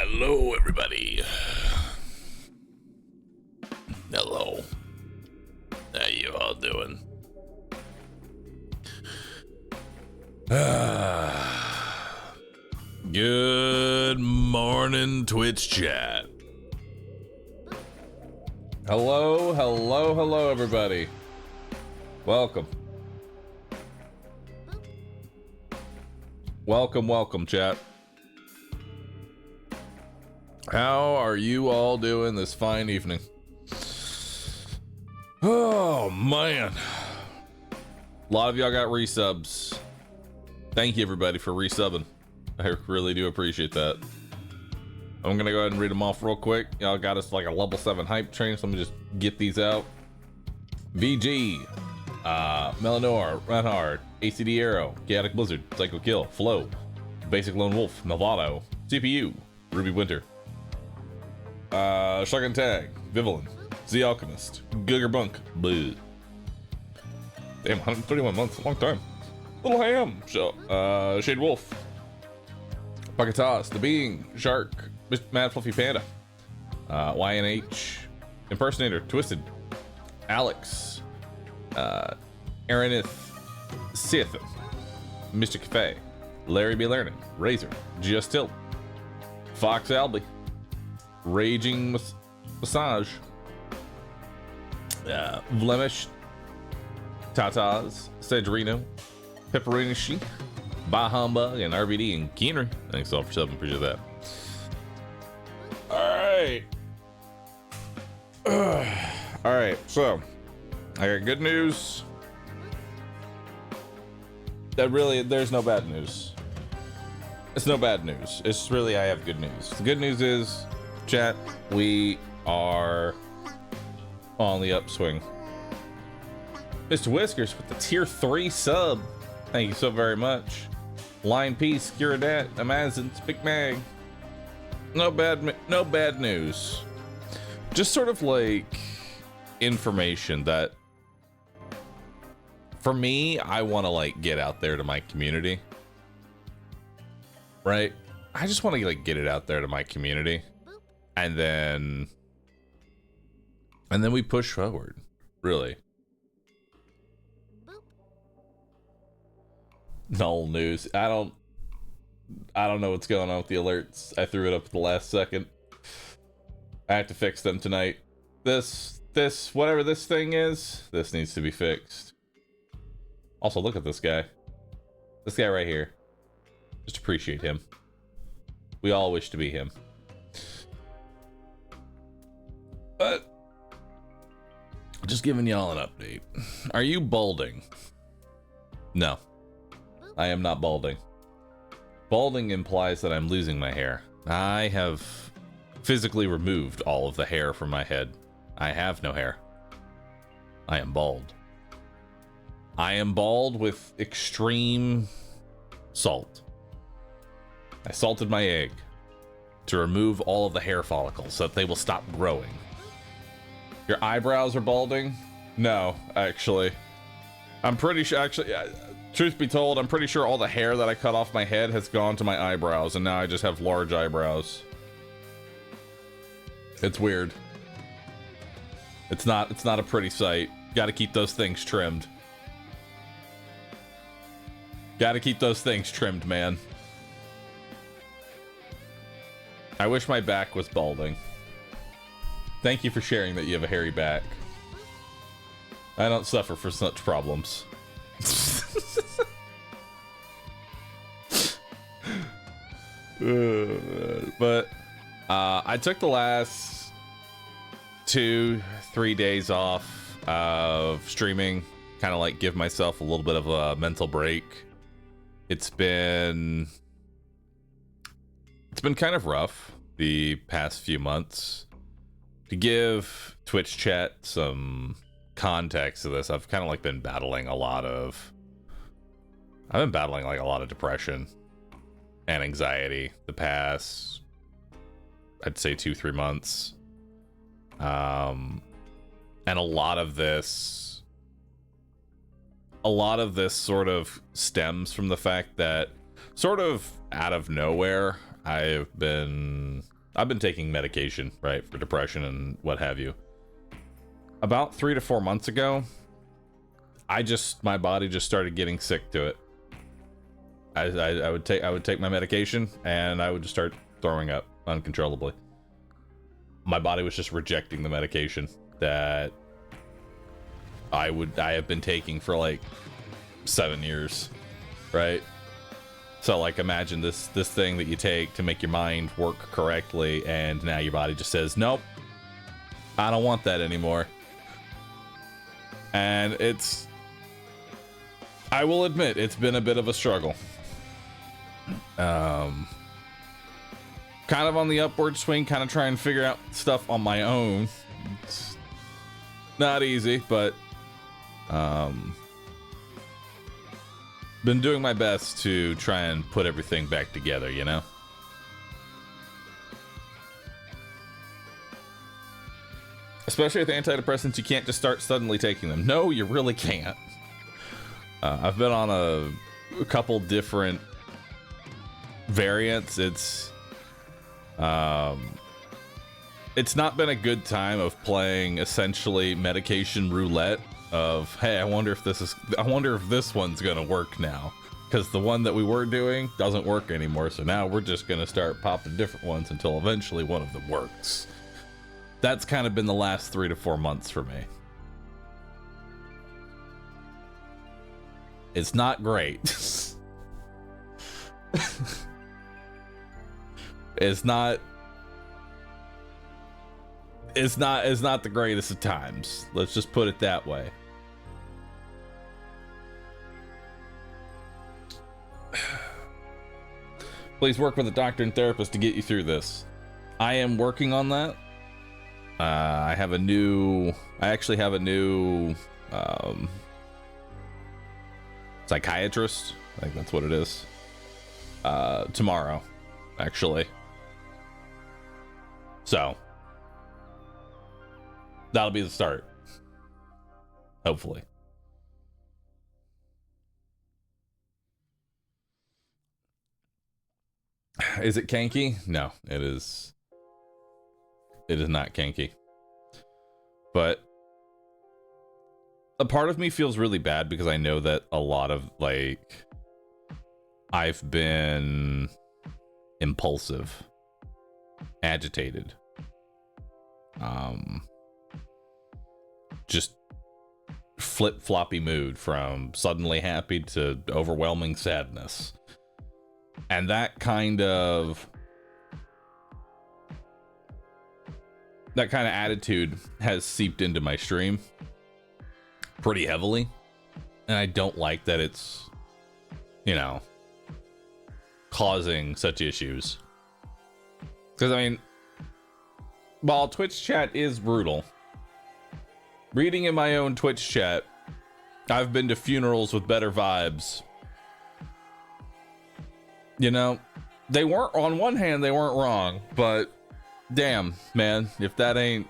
Hello, everybody. Hello. How you all doing? Good morning, Twitch chat. Hello, everybody. Welcome. Welcome, chat. How are you all doing this fine evening? Oh, man. A lot of y'all got resubs. Thank you, everybody, for resubbing. I really do appreciate that. I'm gonna go ahead and read them off real quick. Y'all got us like a level 7 hype train, so let me just get these out. VG, Melanor, Renhard, ACD Arrow, Chaotic Blizzard, Psycho Kill, Flow, Basic Lone Wolf, Malvado, CPU, Ruby Winter, Shotgun Tag, Vivilan, The Alchemist, Googer Bunk, Bleh. Damn, 131 months, a long time. Little Ham, Shade Wolf, Bucketas, The Being, Shark, Mad Fluffy Panda, YNH, Impersonator, Twisted, Alex, Aaronith, Sith, Mr. Cafe, Larry B. Learning, Razor, Just Tilt, Fox Albie, Raging Massage, Blemish, Tatas, Cedrino, Pepperoni Sheep, Bah Humbug, and RBD, and Keener. Thanks all for subbing, appreciate that. Alright, so I got good news. There's no bad news. It's no bad news. It's really, I have good news. The good news is, chat, we are on the upswing. Mr. Whiskers with the tier 3 sub. Thank you so very much. Line Peace, Curadat, Amazon, Big Mag. No bad news. Just sort of like information that, for me, I want to like get out there to my community. Right? I just want to like get it out there to my community, and then we push forward. Really. Null news. I don't know what's going on with the alerts. I threw it up at the last second. I have to fix them tonight. This whatever this thing is, this needs to be fixed. Also, look at this guy. This guy right here. Just appreciate him. We all wish to be him. But just giving y'all an update. Are you balding? No. I am not balding. Balding implies that I'm losing my hair. I have physically removed all of the hair from my head. I have no hair. I am bald. I am bald with extreme salt. I salted my egg to remove all of the hair follicles so that they will stop growing. Your eyebrows are balding? No, actually. I'm pretty sure, truth be told, I'm pretty sure all the hair that I cut off my head has gone to my eyebrows, and now I just have large eyebrows. It's weird. It's not a pretty sight. Gotta keep those things trimmed. Gotta keep those things trimmed, man. I wish my back was balding. Thank you for sharing that you have a hairy back. I don't suffer from such problems. But I took the last 2-3 days off of streaming, kind of like give myself a little bit of a mental break. It's been kind of rough the past few months. To give Twitch chat some context to this, I've kind of like been battling a lot of depression and anxiety the past, I'd say 2-3 months. And a lot of this sort of stems from the fact that, sort of out of nowhere, I've been I've been taking medication, right, for depression and what have you. About 3 to 4 months ago, my body just started getting sick to it. I would take my medication and I would just start throwing up uncontrollably. My body was just rejecting the medication that I have been taking for like 7 years, right? So like imagine this thing that you take to make your mind work correctly, and now your body just says, nope, I don't want that anymore. And I will admit, it's been a bit of a struggle. Kind of on the upward swing, kind of trying to figure out stuff on my own. It's not easy, but been doing my best to try and put everything back together, you know? Especially with antidepressants, you can't just start suddenly taking them. No, you really can't. I've been on a couple different variants. It's not been a good time of playing essentially medication roulette of, hey, I wonder if this one's gonna work now, because the one that we were doing doesn't work anymore, so now we're just gonna start popping different ones until eventually one of them works. That's kind of been the last 3 to 4 months for me. It's not great. It's not the greatest of times. Let's just put it that way. Please work with a doctor and therapist to get you through this. I am working on that. I actually have a new psychiatrist. I think that's what it is. Tomorrow, actually. So that'll be the start. Hopefully. Is it kinky? No, it is. It is not kinky. But a part of me feels really bad because I know that a lot of, like, I've been impulsive, agitated, just flip-floppy mood from suddenly happy to overwhelming sadness. And that kind of attitude has seeped into my stream pretty heavily, and I don't like that it's, you know, causing such issues. Because I mean, while Twitch chat is brutal, reading in my own Twitch chat, I've been to funerals with better vibes. You know, they weren't, on one hand, they weren't wrong, but damn, man, if that ain't...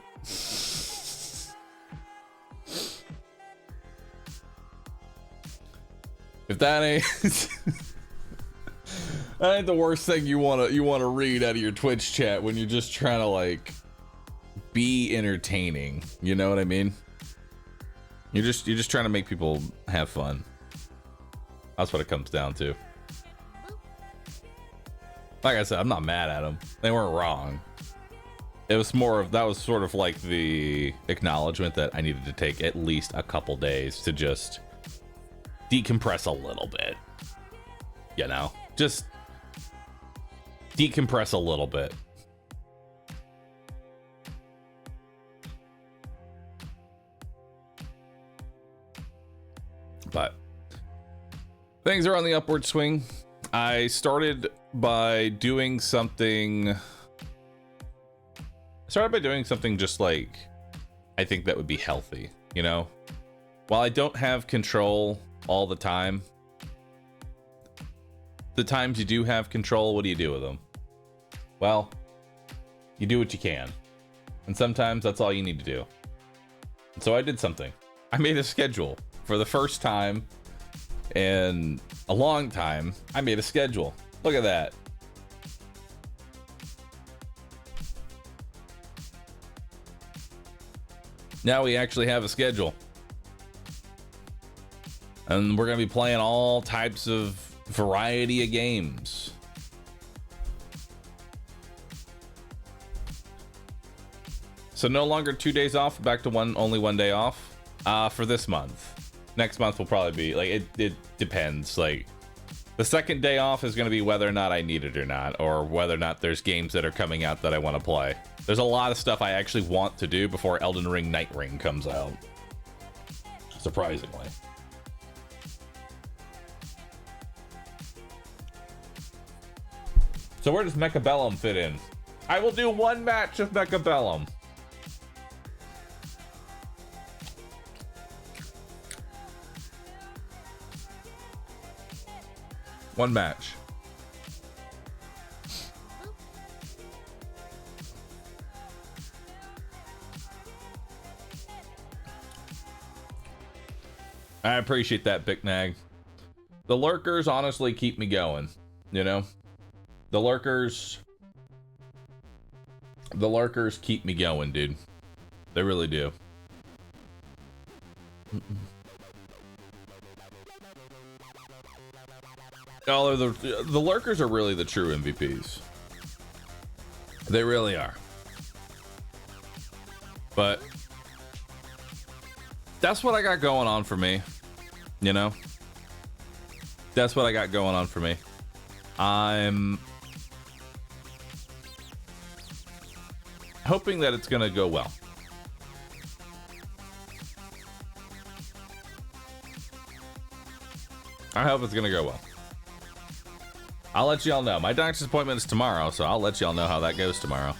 if that ain't... that ain't the worst thing you wanna read out of your Twitch chat when you're just trying to, like, be entertaining. You know what I mean? You're just trying to make people have fun. That's what it comes down to. Like I said, I'm not mad at them. They weren't wrong. It was more of, that was sort of like the acknowledgement that I needed to take at least a couple days to just decompress a little bit. You know? Just decompress a little bit. But things are on the upward swing. I started by doing something just like I think that would be healthy, you know? While I don't have control all the time, the times you do have control, what do you do with them? Well, you do what you can. And sometimes that's all you need to do. And so I did something. I made a schedule. For the first time in a long time, I made a schedule. Look at that. Now we actually have a schedule. And we're going to be playing all types of variety of games. So no longer 2 days off, back to only 1 day off for this month. Next month will probably be, like, it depends. Like, the second day off is going to be whether or not I need it or not, or whether or not there's games that are coming out that I want to play. There's a lot of stuff I actually want to do before Elden Ring Night Ring comes out. Surprisingly. So where does Mechabellum fit in? I will do one match of Mechabellum. One match. I appreciate that, Big Nag. The lurkers honestly keep me going, you know? The lurkers keep me going, dude. They really do. Oh, the lurkers are really the true MVPs. They really are. But that's what I got going on for me, you know? That's what I got going on for me. I'm hoping that it's gonna go well. I hope it's gonna go well. I'll let y'all know. My doctor's appointment is tomorrow, so I'll let y'all know how that goes tomorrow.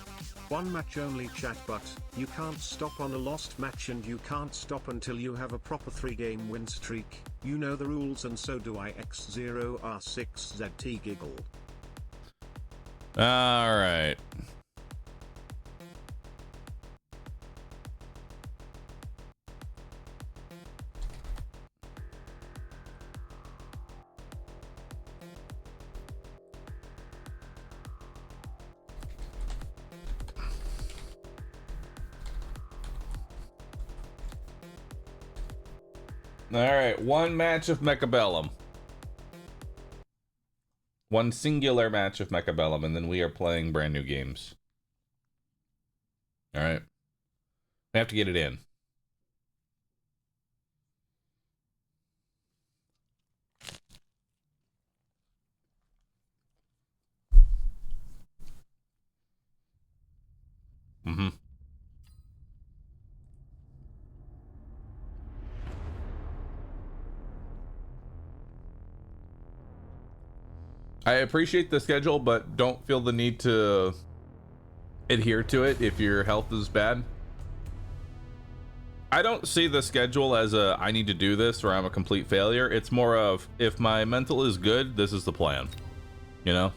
One match only chat, but you can't stop on a lost match and you can't stop until you have a proper 3-game win streak. You know the rules and so do I. X0R6ZT giggle. Alright. Alright, one match of Mechabellum. One singular match of Mechabellum, and then we are playing brand new games. Alright. We have to get it in. Mm-hmm. I appreciate the schedule, but don't feel the need to adhere to it if your health is bad. I don't see the schedule as a I need to do this or I'm a complete failure. It's more of if my mental is good, this is the plan. You know?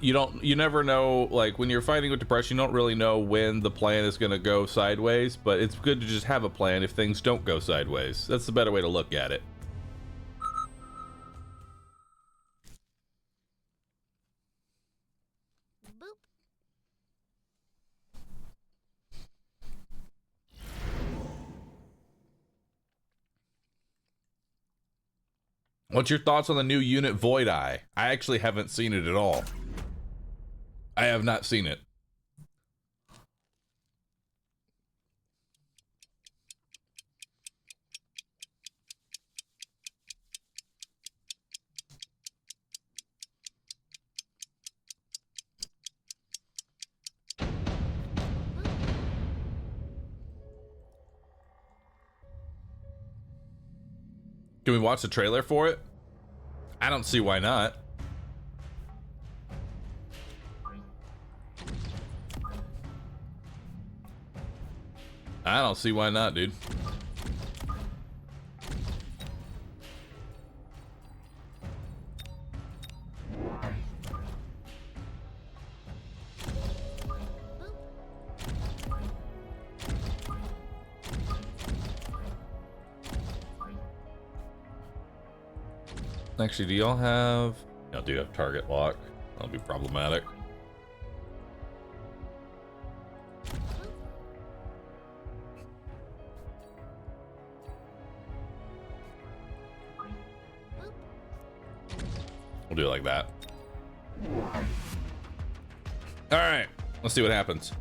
You never know, like when you're fighting with depression, you don't really know when the plan is going to go sideways, but it's good to just have a plan if things don't go sideways. That's the better way to look at it. What's your thoughts on the new unit Void Eye? I actually haven't seen it at all. I have not seen it. Can we watch the trailer for it? I don't see why not. I don't see why not, dude. Actually, do y'all have... Y'all do have target lock. That'll be problematic. We'll do it like that. All right, let's see what happens.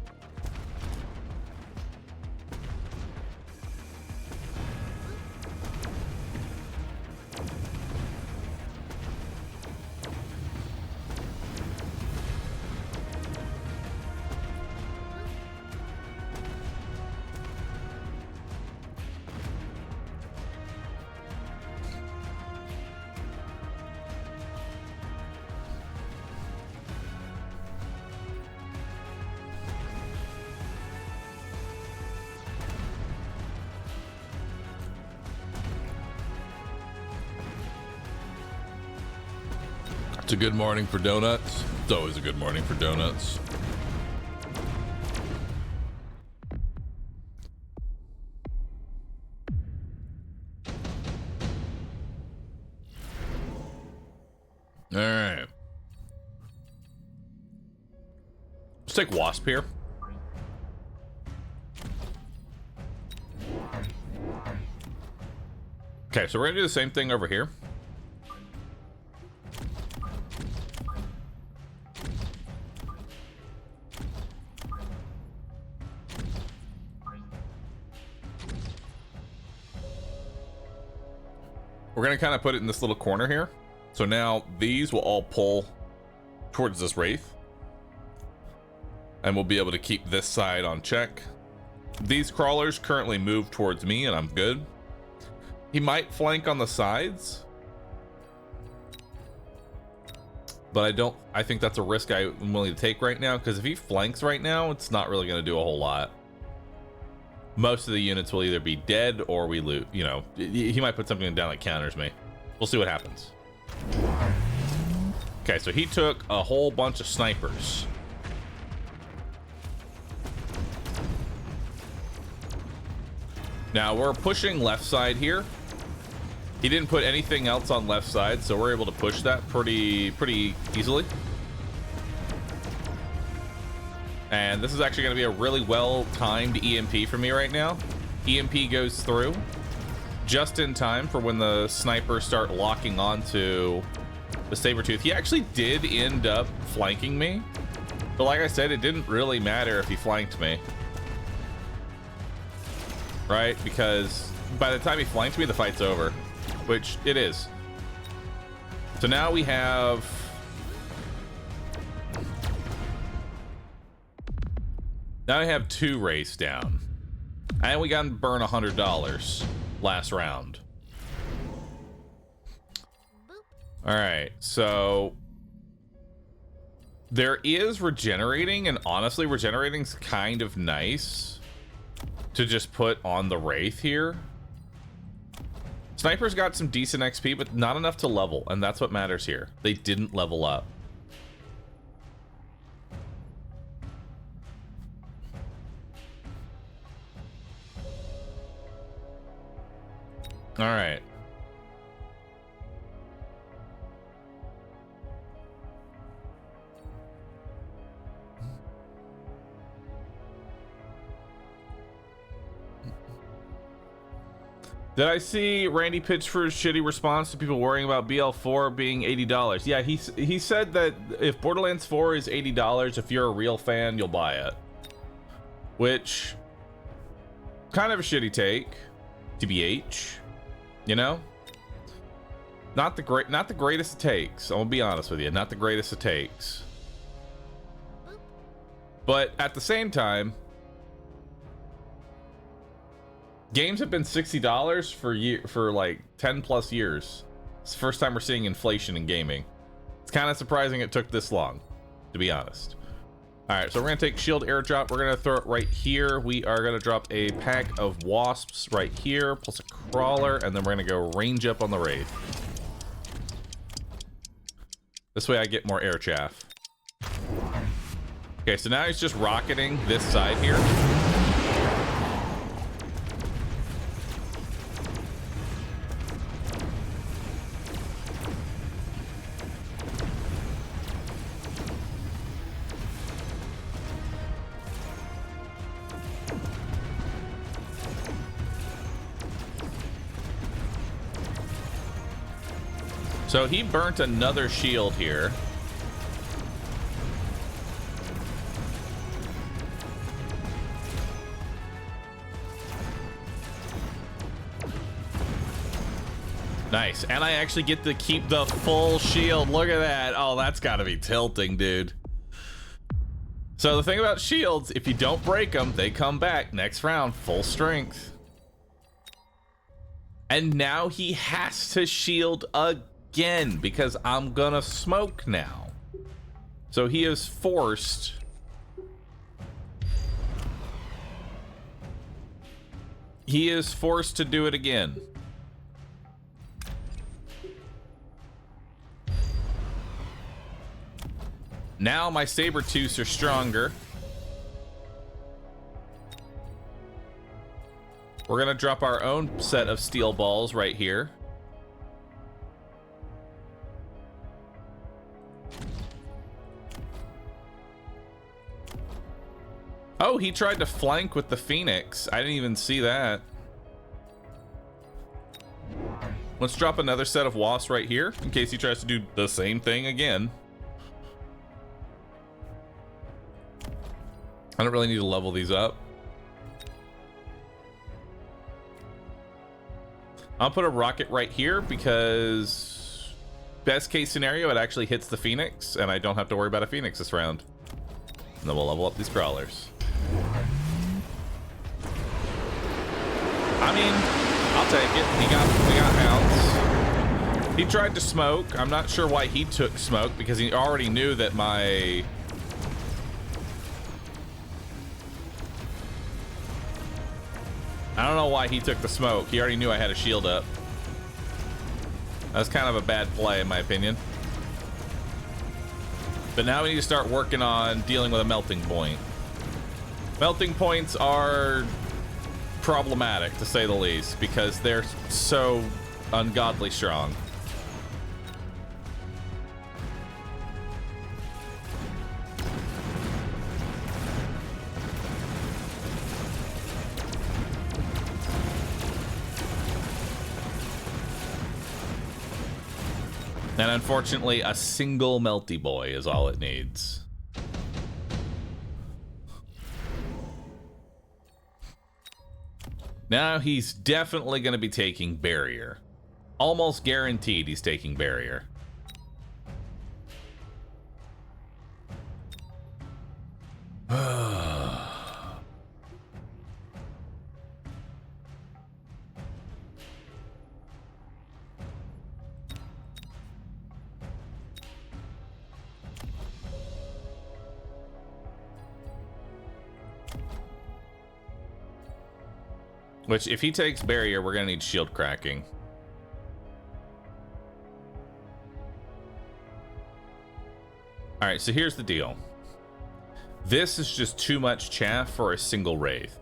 It's a good morning for donuts. It's always a good morning for donuts. All right. Let's take Wasp here. Okay, so we're gonna do the same thing over here. We're gonna kind of put it in this little corner here. So now these will all pull towards this Wraith. And we'll be able to keep this side on check. These crawlers currently move towards me and I'm good. He might flank on the sides. But I think that's a risk I'm willing to take right now, because if he flanks right now, it's not really gonna do a whole lot. Most of the units will either be dead or we loot. You know, he might put something down that counters me. We'll see what happens. Okay, so he took a whole bunch of snipers. Now we're pushing left side here. He didn't put anything else on left side, so we're able to push that pretty easily. And this is actually going to be a really well-timed EMP for me right now. EMP goes through just in time for when the snipers start locking onto the Sabertooth. He actually did end up flanking me, but like I said, it didn't really matter if he flanked me, right? Because by the time he flanked me, the fight's over, which it is. So now we have... Now I have 2 Wraiths down. And we got to burn $100 last round. Alright, so... There is regenerating, and honestly, regenerating's kind of nice to just put on the Wraith here. Snipers got some decent XP, but not enough to level, and that's what matters here. They didn't level up. All right. Did I see Randy pitch for his shitty response to people worrying about BL4 being $80? Yeah, he said that if Borderlands 4 is $80, if you're a real fan, you'll buy it. Which, kind of a shitty take, TBH. You know, not the greatest it takes. I'm gonna be honest with you, not the greatest it takes. But at the same time, games have been $60 for like 10 plus years. It's the first time we're seeing inflation in gaming. It's kind of surprising it took this long, to be honest. All right, so we're gonna take shield airdrop. We're gonna throw it right here. We are gonna drop a pack of wasps right here, plus a crawler, and then we're gonna go range up on the Wraith. This way I get more air chaff. Okay, so now he's just rocketing this side here. So he burnt another shield here. Nice. And I actually get to keep the full shield. Look at that. Oh, that's got to be tilting, dude. So the thing about shields, if you don't break them, they come back next round full strength. And now he has to shield again because I'm gonna smoke now. So he is forced. He is forced to do it again. Now my saber-tooths are stronger. We're gonna drop our own set of steel balls right here. Oh, he tried to flank with the Phoenix. I didn't even see that. Let's drop another set of wasps right here in case he tries to do the same thing again. I don't really need to level these up. I'll put a rocket right here because best case scenario, it actually hits the Phoenix and I don't have to worry about a Phoenix this round. And then we'll level up these crawlers. I mean, I'll take it. We got hounds. He tried to smoke. I'm not sure why he took smoke because he already knew that my... I don't know why he took the smoke. He already knew I had a shield up. That's kind of a bad play in my opinion. But now we need to start working on dealing with a melting point. Melting points are problematic to say the least because they're so ungodly strong. And unfortunately, a single melty boy is all it needs. Now he's definitely going to be taking barrier. Almost guaranteed he's taking barrier. Which, if he takes barrier, we're gonna need shield cracking. All right, so here's the deal. This is just too much chaff for a single wraith.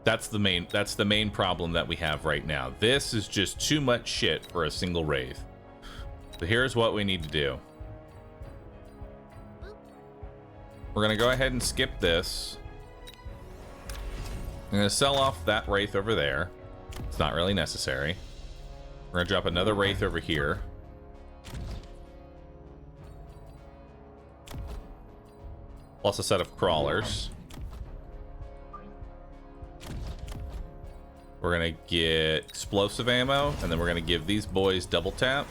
That's the main problem that we have right now. This is just too much shit for a single wraith. So here's what we need to do. We're gonna go ahead and skip this. I'm going to sell off that wraith over there. It's not really necessary. We're going to drop another wraith over here. Plus a set of crawlers. We're going to get explosive ammo, and then we're going to give these boys double tap.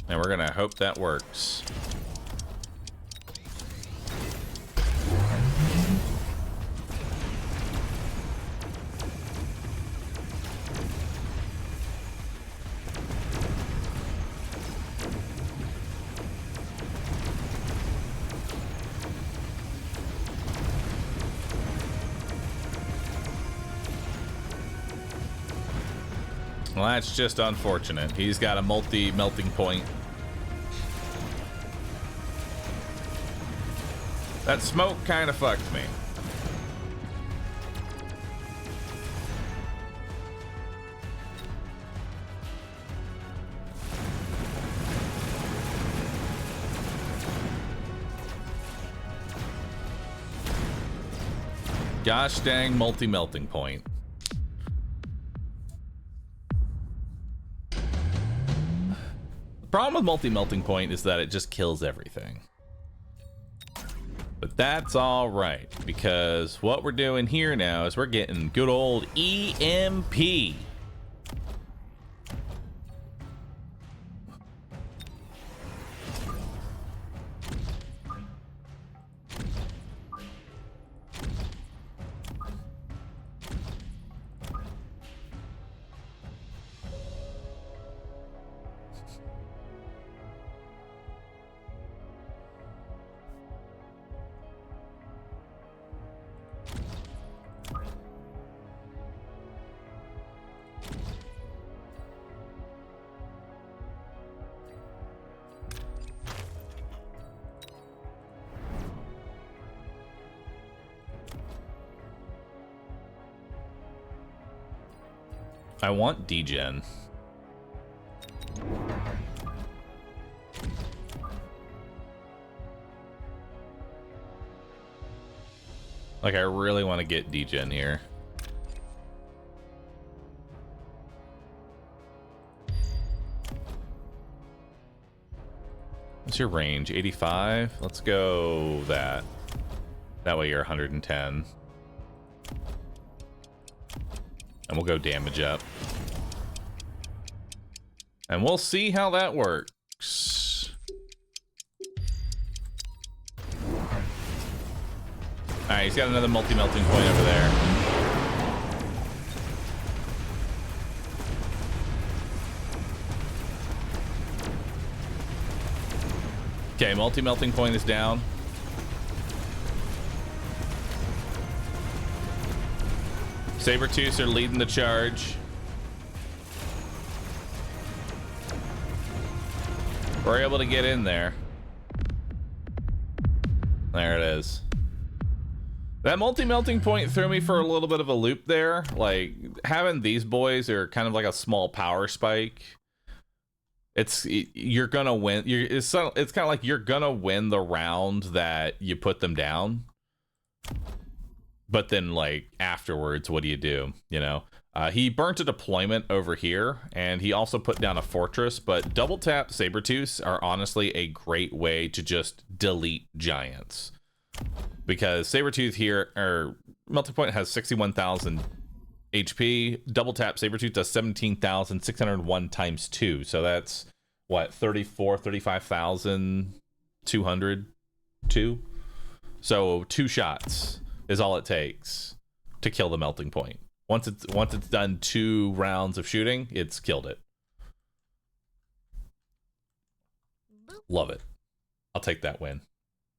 And we're gonna hope that works. Well, that's just unfortunate. He's got a multi-melting point. That smoke kind of fucked me. Gosh dang multi-melting point. The problem with multi-melting point is that it just kills everything. But that's all right, because what we're doing here now is we're getting good old EMP. I want degen. Like, I really want to get degen here. What's your range? 85? Let's go that. That way you're 110. And we'll go damage up. And we'll see how that works. Alright, he's got another multi-melting point over there. Okay, multi-melting point is down. Sabertooths are leading the charge. We're able to get in there. There it is. That multi-melting point threw me for a little bit of a loop there. Like, having these boys are kind of like a small power spike. You're gonna win. It's kind of like you're gonna win the round that you put them down. But then, like, afterwards, what do? You know? He burnt a deployment over here, and he also put down a fortress, but double tap Sabertooths are honestly a great way to just delete giants. Because Sabertooth here, or Multipoint has 61,000 HP, double tap Sabertooth does 17,601 times 2, so that's, what, 35,000-202? So 2 shots is all it takes to kill the melting point. Once it's done 2 rounds of shooting, it's killed it. Love it. I'll take that win.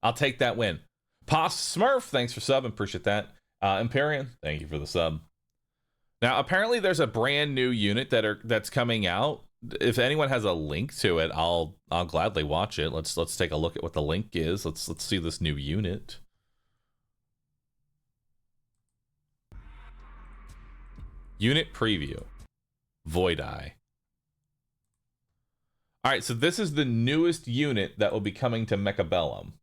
I'll take that win. Pos Smurf, thanks for subbing. Appreciate that. Empyrean, thank you for the sub. Now, apparently there's a brand new unit that's coming out. If anyone has a link to it, I'll gladly watch it. Let's take a look at what the link is. Let's see this new unit. Unit preview. Void Eye. All right, so this is the newest unit that will be coming to Mechabellum.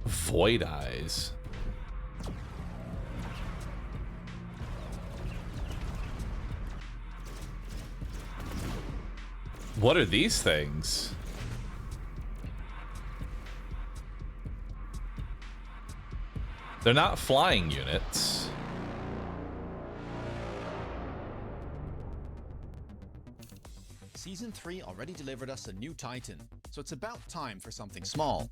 Void Eyes. What are these things? They're not flying units. Season 3 already delivered us a new Titan, so it's about time for something small.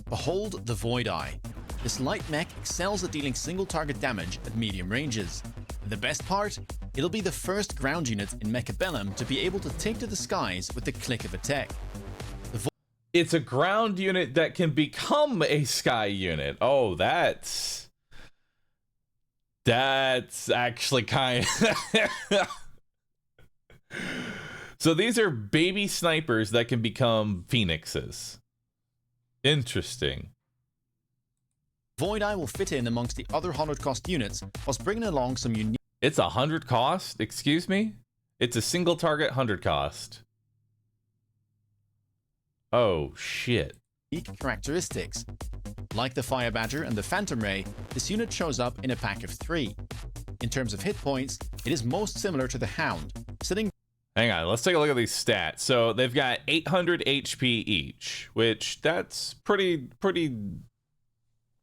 Behold the Void Eye. This light mech excels at dealing single target damage at medium ranges. And the best part? It'll be the first ground unit in Mechabellum to be able to take to the skies with the click of a tech. It's a ground unit that can become a sky unit. Oh, that's actually kind of... So these are baby snipers that can become phoenixes. Interesting. Void Eye will fit in amongst the other 100 cost units, whilst bringing along some unique... It's 100 cost? Excuse me? It's a single target 100 cost. Oh, shit. Unique characteristics. Like the Fire Badger and the Phantom Ray, this unit shows up in a pack of 3. In terms of hit points, it is most similar to the Hound, sitting... Hang on, let's take a look at these stats. So they've got 800 HP each, which that's pretty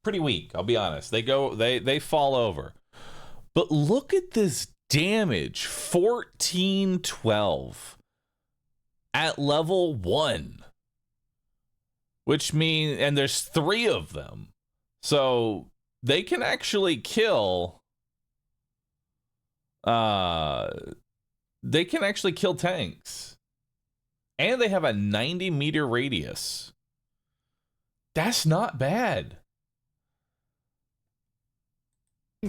weak, I'll be honest. They fall over. But look at this damage, 1412 at level 1. Which means, and there's 3 of them. So they can actually kill tanks. And they have a 90-meter radius. That's not bad.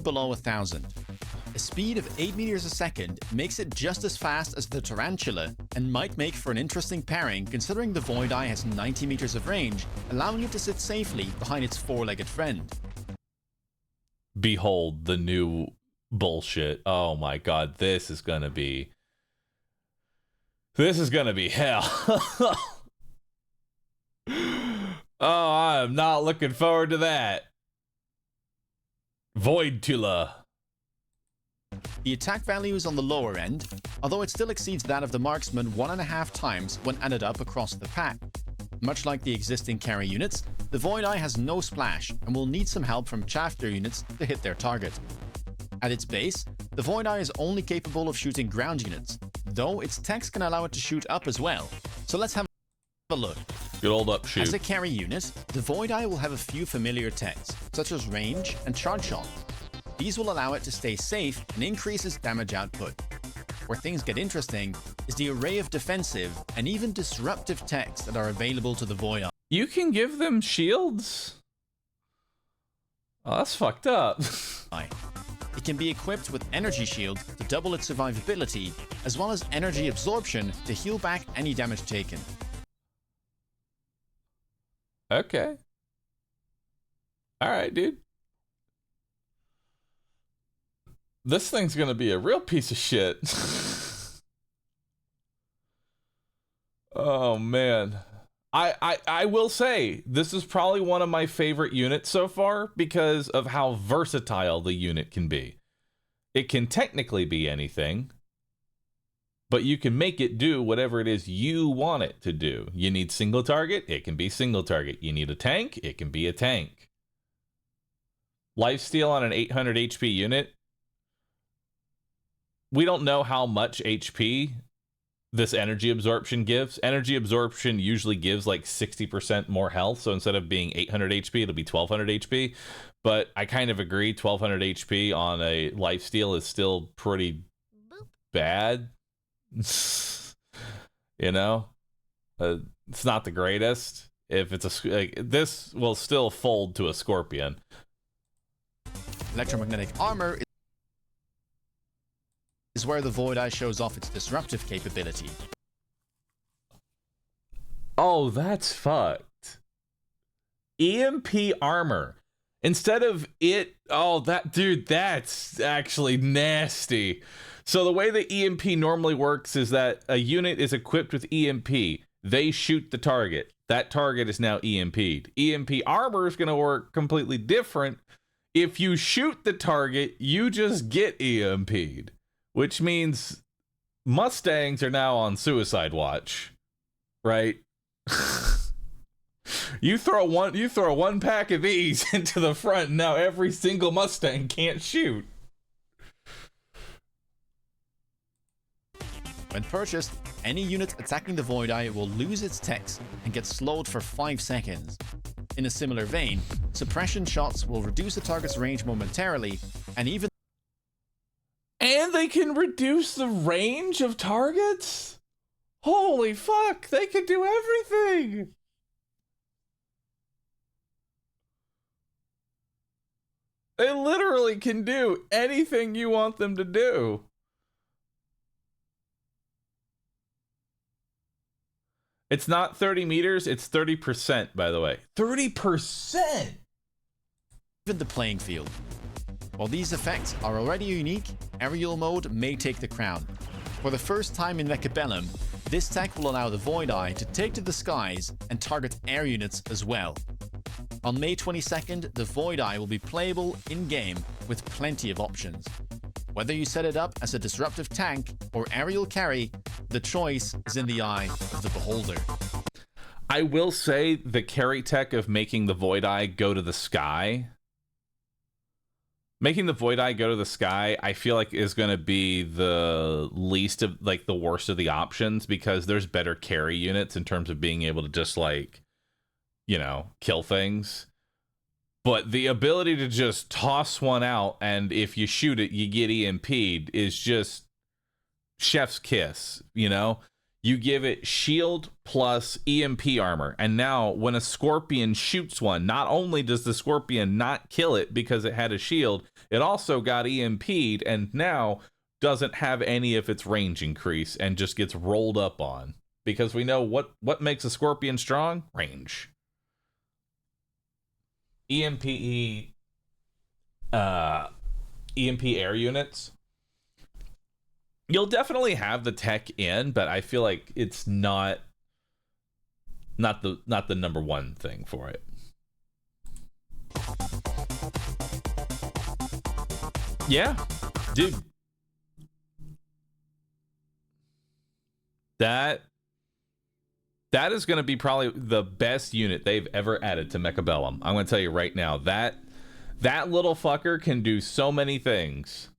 below 1,000. A speed of 8 meters a second makes it just as fast as the Tarantula and might make for an interesting pairing considering the Void Eye has 90 meters of range, allowing it to sit safely behind its four-legged friend. Behold the new bullshit. Oh my god, this is gonna be hell. Oh, I'm not looking forward to that. Voidtula. The attack value is on the lower end, although it still exceeds that of the marksman 1.5 times when added up across the pack. Much like the existing carry units, the Void Eye has no splash and will need some help from Chafter units to hit their target. At its base, the Void Eye is only capable of shooting ground units, though its text can allow it to shoot up as well. So let's have a look. Good old up shoot. As a carry unit, the Void Eye will have a few familiar techs, such as range and charge shot. These will allow it to stay safe and increase its damage output. Where things get interesting is the array of defensive and even disruptive techs that are available to the Void Eye. You can give them shields? Oh, that's fucked up. It can be equipped with Energy Shield to double its survivability, as well as Energy Absorption to heal back any damage taken. Okay. Alright, dude. This thing's gonna be a real piece of shit. Oh, man. I will say, this is probably one of my favorite units so far because of how versatile the unit can be. It can technically be anything, but you can make it do whatever it is you want it to do. You need single target, it can be single target. You need a tank, it can be a tank. Lifesteal on an 800 HP unit. We don't know how much HP this energy absorption gives. Energy absorption usually gives like 60% more health, so instead of being 800 HP, it'll be 1200 HP. But I kind of agree, 1200 HP on a lifesteal is still pretty bad. You know? It's not the greatest. If it's this will still fold to a Scorpion. Electromagnetic armor is where the Void Eye shows off its disruptive capability. Oh, that's fucked. EMP armor. Instead of it, oh, that, dude, that's actually nasty. So the way the EMP normally works is that a unit is equipped with EMP. They shoot the target. That target is now EMP'd. EMP armor is going to work completely different. If you shoot the target, you just get EMP'd. Which means Mustangs are now on suicide watch, right? You throw one pack of these into the front, and now every single Mustang can't shoot. When purchased, any unit attacking the Void Eye will lose its text and get slowed for 5 seconds. In a similar vein, suppression shots will reduce the target's range momentarily, and they can reduce the range of targets? Holy fuck, they can do everything! They literally can do anything you want them to do. It's not 30 meters, it's 30%, by the way. 30%! even the playing field. While these effects are already unique, aerial mode may take the crown. For the first time in Mechabellum, this tech will allow the Void Eye to take to the skies and target air units as well. On May 22nd, the Void Eye will be playable in-game with plenty of options. Whether you set it up as a disruptive tank or aerial carry, the choice is in the eye of the beholder. I will say the carry tech of making the Void Eye go to the sky. Making the Void Eye go to the sky, I feel like is going to be the least of, like, the worst of the options, because there's better carry units in terms of being able to just, like, you know, kill things. But the ability to just toss one out, and if you shoot it, you get EMP'd, is just chef's kiss, you know? You give it shield plus EMP armor, and now when a scorpion shoots one, not only does the scorpion not kill it because it had a shield, it also got EMP'd, and now doesn't have any of its range increase and just gets rolled up on. Because we know what makes a scorpion strong? Range. EMP air units, you'll definitely have the tech in, but I feel like it's not the number one thing for it. Yeah, dude. That is going to be probably the best unit they've ever added to Mechabellum. I'm going to tell you right now, that little fucker can do so many things.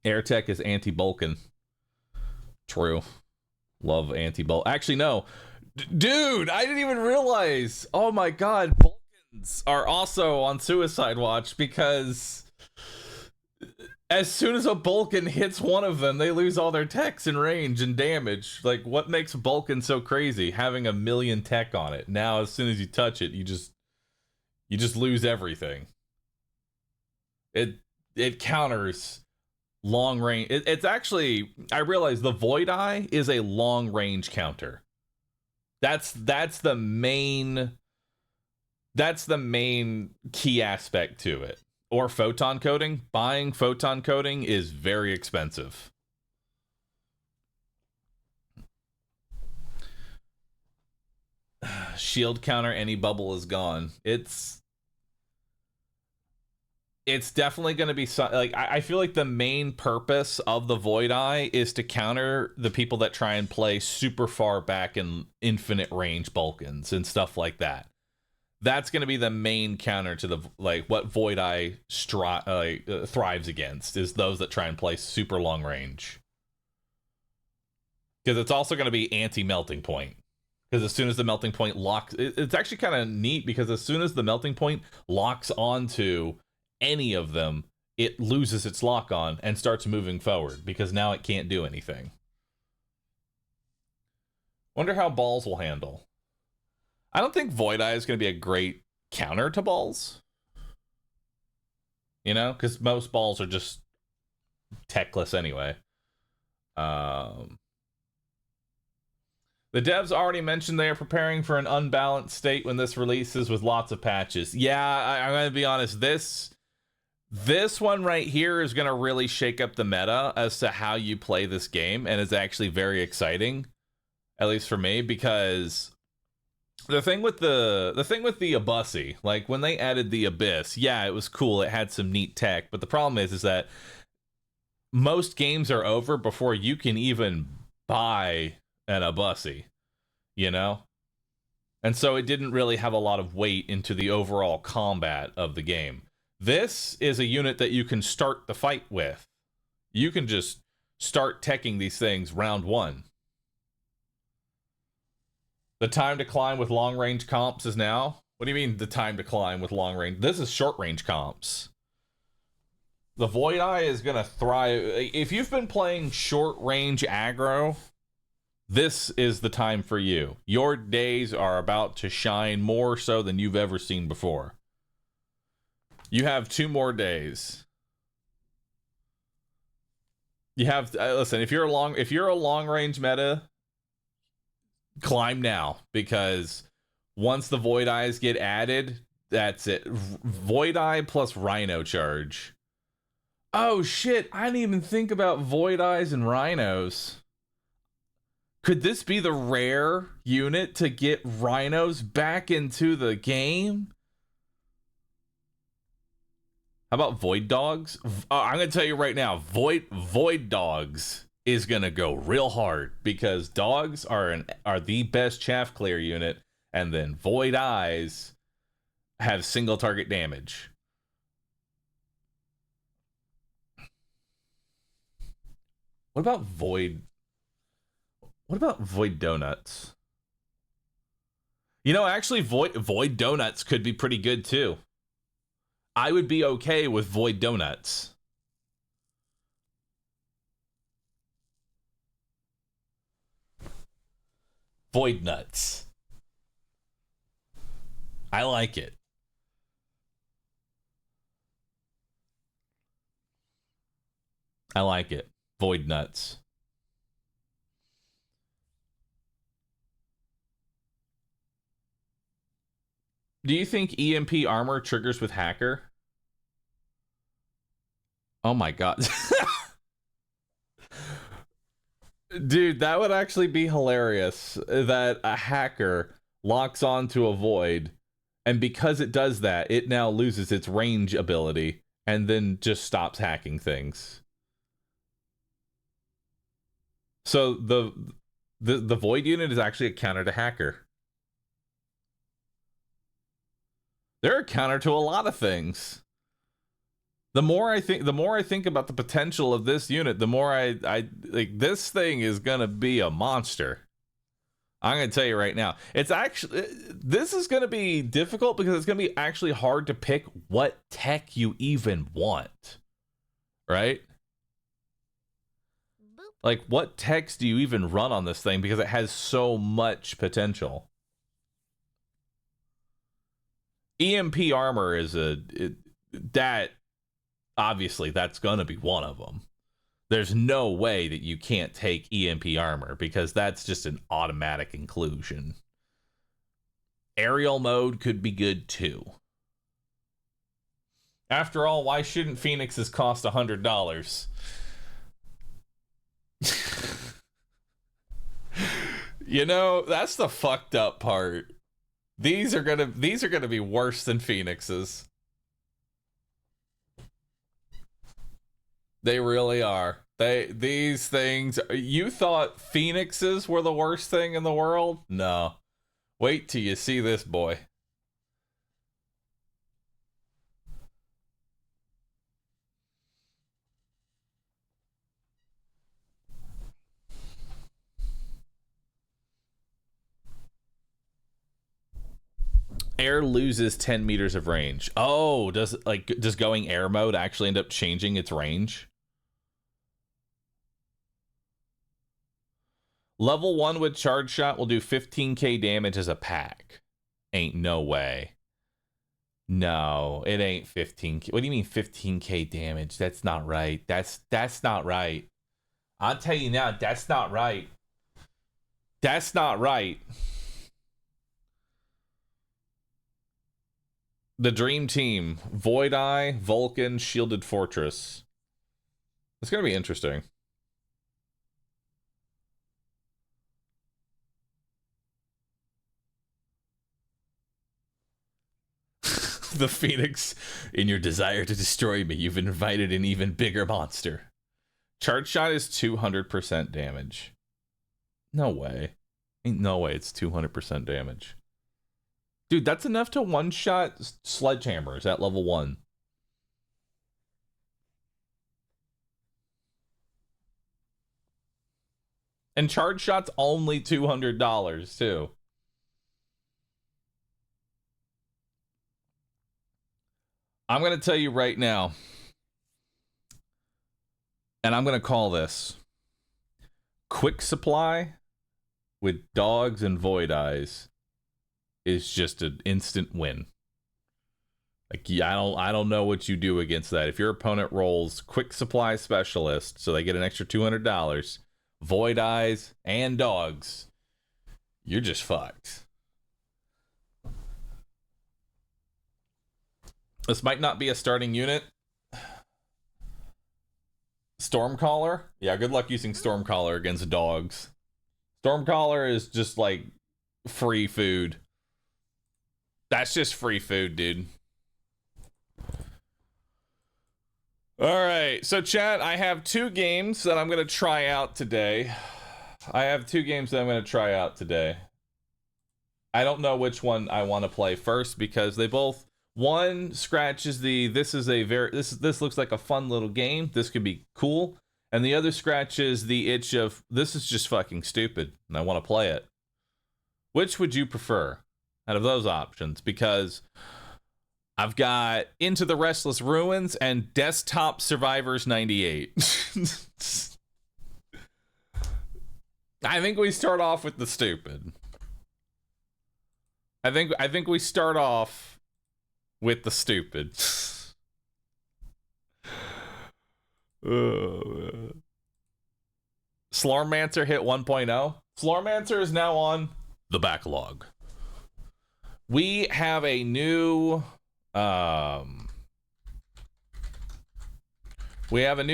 Air tech is anti-Bulkin. True. Love anti-Bulk. Actually, no. Dude, I didn't even realize. Oh my god, Bulkins are also on Suicide Watch, because as soon as a Bulkin hits one of them, they lose all their techs and range and damage. Like, what makes Bulkin so crazy? Having 1 million tech on it. Now, as soon as you touch it, you just lose everything. It counters long range. It's actually, I realize the Void Eye is a long range counter. That's the main key aspect to it. Or photon coating. Buying photon coating is very expensive. Shield counter, any bubble is gone. It's definitely going to be like, I feel like the main purpose of the Void Eye is to counter the people that try and play super far back in infinite range Bulkins and stuff like that. That's going to be the main counter to the, like, what Void Eye thrives against, is those that try and play super long range. Because it's also going to be anti-melting point. Because as soon as the melting point locks, it's actually kind of neat, because as soon as the melting point locks onto any of them, it loses its lock on and starts moving forward, because now it can't do anything. Wonder how balls will handle. I don't think Void Eye is going to be a great counter to balls. You know, because most balls are just techless anyway. The devs already mentioned they are preparing for an unbalanced state when this releases, with lots of patches. Yeah, I'm going to be honest. This one right here is going to really shake up the meta as to how you play this game, and is actually very exciting, at least for me, because the thing with the Abussi, like when they added the Abyss, yeah, it was cool. It had some neat tech, but the problem is that most games are over before you can even buy an Abussi, you know? And so it didn't really have a lot of weight into the overall combat of the game. This is a unit that you can start the fight with. You can just start teching these things round one. The time to climb with long-range comps is now? What do you mean, the time to climb with long-range? This is short-range comps. The Void Eye is going to thrive. If you've been playing short-range aggro, this is the time for you. Your days are about to shine more so than you've ever seen before. You have 2 more days. You have, listen, if you're a long-range meta, climb now, because once the Void Eyes get added, that's it. Void Eye plus Rhino Charge. Oh shit, I didn't even think about Void Eyes and Rhinos. Could this be the rare unit to get Rhinos back into the game? How about Void Dogs? I'm gonna tell you right now, Void Dogs is gonna go real hard because dogs are the best chaff clear unit, and then Void Eyes have single target damage. What about Void Donuts? You know, actually, Void Donuts could be pretty good too. I would be okay with Void Donuts. Void Nuts. I like it. I like it. Void Nuts. Do you think EMP armor triggers with hacker? Oh my god. Dude, that would actually be hilarious that a hacker locks onto a void, and because it does that, it now loses its range ability and then just stops hacking things. So the void unit is actually a counter to hacker. They're a counter to a lot of things. The more I think about the potential of this unit, the more I like this thing is gonna be a monster. I'm gonna tell you right now. This is gonna be difficult because it's gonna be actually hard to pick what tech you even want. Right? Like, what techs do you even run on this thing because it has so much potential? EMP armor is obviously that's gonna be one of them. There's no way that you can't take EMP armor because that's just an automatic inclusion. Aerial mode could be good too. After all, why shouldn't Phoenixes cost $100? You know, that's the fucked up part. These are gonna be worse than Phoenixes. They really are. These things, you thought Phoenixes were the worst thing in the world? No. Wait till you see this boy. Air loses 10 meters of range. Oh, does going air mode actually end up changing its range? Level 1 with charge shot will do 15k damage as a pack. Ain't no way. No, it ain't 15k. What do you mean 15k damage? That's not right. That's not right. I'll tell you now, that's not right. That's not right. The Dream Team, Void Eye, Vulcan, Shielded Fortress. It's gonna be interesting. The Phoenix, in your desire to destroy me, you've invited an even bigger monster. Charge shot is 200% damage. No way. Ain't no way it's 200% damage. Dude, that's enough to one-shot sledgehammers at level 1. And charge shot's only $200 too. I'm going to tell you right now, and I'm going to call this Quick Supply with Dogs and Void Eyes is just an instant win. Like, I don't know what you do against that. If your opponent rolls Quick Supply Specialist, so they get an extra $200, Void Eyes and Dogs, you're just fucked. This might not be a starting unit, Stormcaller? Yeah, good luck using Stormcaller against dogs. Stormcaller is just like free food. That's just free food, dude. All right, so chat, I have 2 games that I'm going to try out today. I I don't know which one I want to play first because they both, one scratches the this looks like a fun little game, this could be cool, and the other scratches the itch of this is just fucking stupid and I want to play it. Which would you prefer out of those options? Because I've got Into the Restless Ruins and Desktop Survivors 98. I think we start off with the stupid. I think we start off with the stupid. Slormancer hit 1.0. Slormancer is now on the backlog. We have a new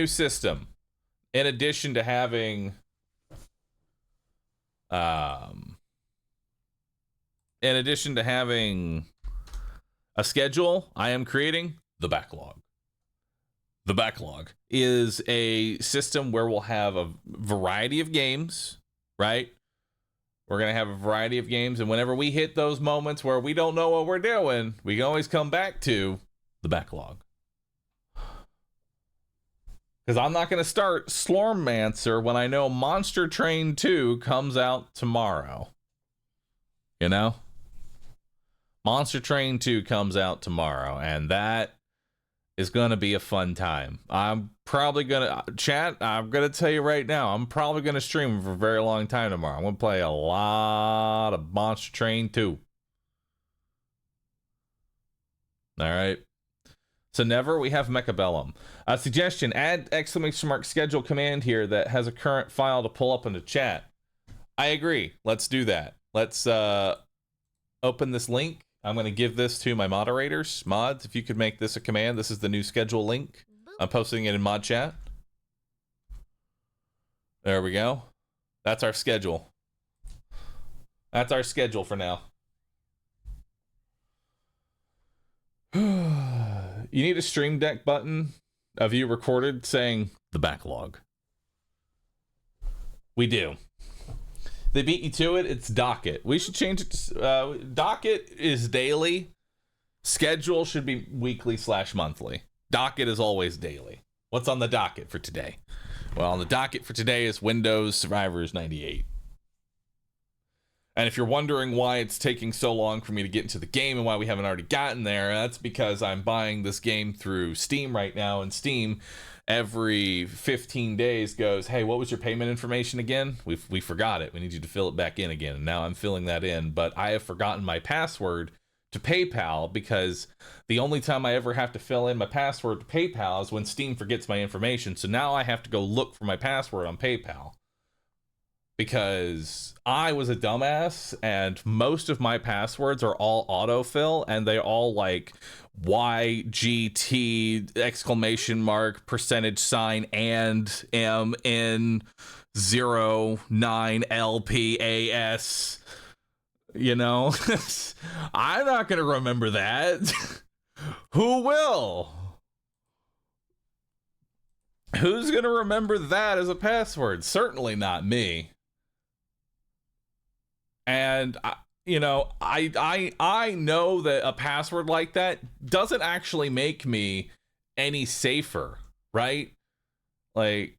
system. In addition to having a schedule, I am creating the backlog. The backlog is a system where we'll have a variety of games, right? We're going to have a variety of games, and whenever we hit those moments where we don't know what we're doing, we can always come back to the backlog. Because I'm not going to start Slormancer when I know Monster Train 2 comes out tomorrow. You know? Monster Train 2 comes out tomorrow, and that is going to be a fun time. I'm probably going to... Chat, I'm going to tell you right now, I'm probably going to stream for a very long time tomorrow. I'm going to play a lot of Monster Train 2. All right. So never, we have Mechabellum. A suggestion, add !! schedule command here that has a current file to pull up into chat. I agree. Let's do that. Let's open this link. I'm going to give this to my moderators. Mods, if you could make this a command. This is the new schedule link. I'm posting it in mod chat. There we go. That's our schedule. That's our schedule for now. You need a Stream Deck button of you recorded saying the backlog. We do. They beat you to it. It's docket. We should change it to docket is daily. Schedule should be weekly/monthly. Docket is always daily. What's on the docket for today? Well, on the docket for today is Windows Survivors 98. And if you're wondering why it's taking so long for me to get into the game and why we haven't already gotten there, that's because I'm buying this game through Steam right now, and Steam every 15 days goes, hey, what was your payment information again? We forgot it. We need you to fill it back in again. And now I'm filling that in, but I have forgotten my password to PayPal because the only time I ever have to fill in my password to PayPal is when Steam forgets my information. So now I have to go look for my password on PayPal. Because I was a dumbass and most of my passwords are all autofill and they all like YGT $! and MN09LPAS. You know, I'm not going to remember that. Who will? Who's going to remember that as a password? Certainly not me. And I know that a password like that doesn't actually make me any safer, right? Like,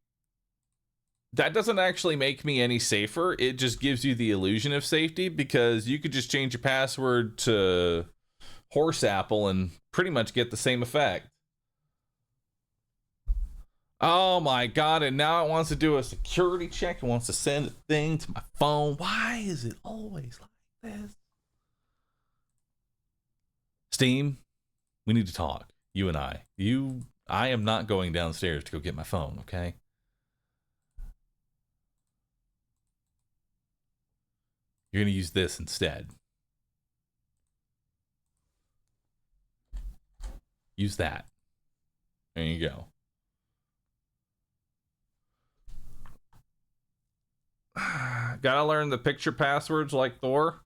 that doesn't actually make me any safer. It just gives you the illusion of safety because you could just change your password to horse apple and pretty much get the same effect. Oh my god, and now it wants to do a security check. It wants to send a thing to my phone. Why is it always like this? Steam, we need to talk. You and I. I am not going downstairs to go get my phone, okay? You're going to use this instead. Use that. There you go. Gotta learn the picture passwords like Thor.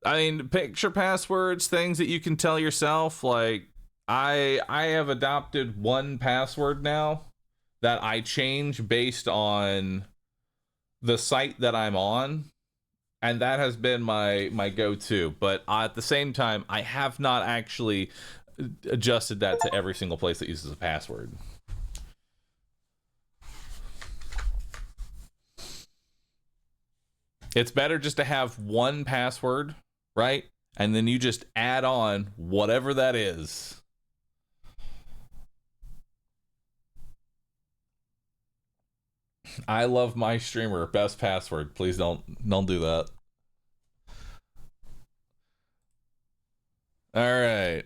I mean, picture passwords, things that you can tell yourself. Like, I have adopted one password now that I change based on the site that I'm on, and that has been my go-to. But at the same time, I have not actually adjusted that to every single place that uses a password. It's better just to have one password, right? And then you just add on whatever that is. I love my streamer. Best password. Please don't do that. All right.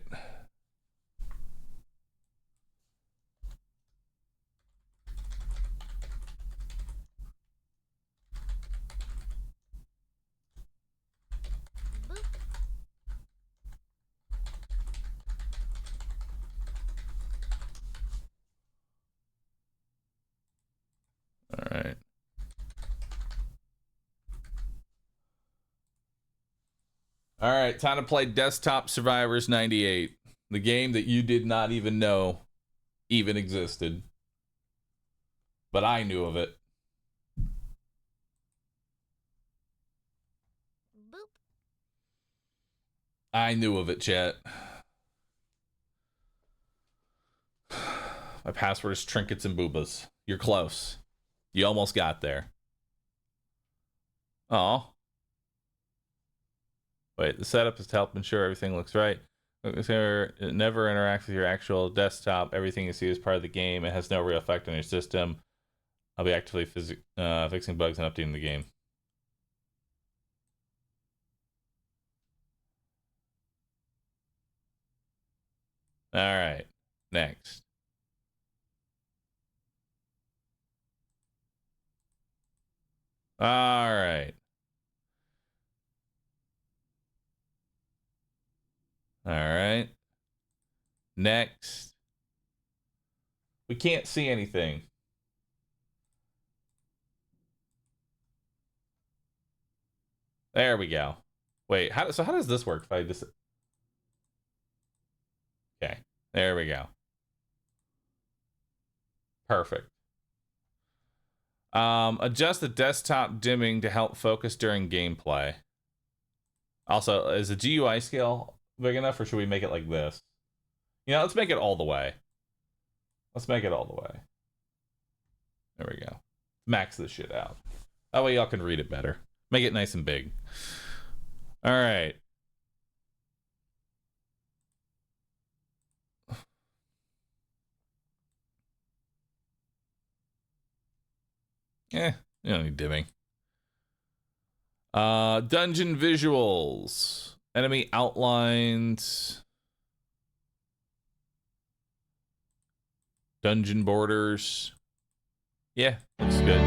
All right. All right, time to play Desktop Survivors 98, the game that you did not even know even existed. But I knew of it. Boop. I knew of it, chat. My password is Trinkets and Boobas. You're close. You almost got there. Oh. Wait, the setup is to help ensure everything looks right. It never interacts with your actual desktop. Everything you see is part of the game. It has no real effect on your system. I'll be actively fixing bugs and updating the game. All right, next. All right. All right. Next. We can't see anything. There we go. Wait, how does this work if I just... Okay, there we go. Perfect. Adjust the desktop dimming to help focus during gameplay. Also, is the GUI scale big enough, or should we make it like this? You know, let's make it all the way. Let's make it all the way. There we go. Max this shit out. That way y'all can read it better. Make it nice and big. All right. You don't need dimming. Dungeon visuals. Enemy outlines. Dungeon borders. Yeah, looks good.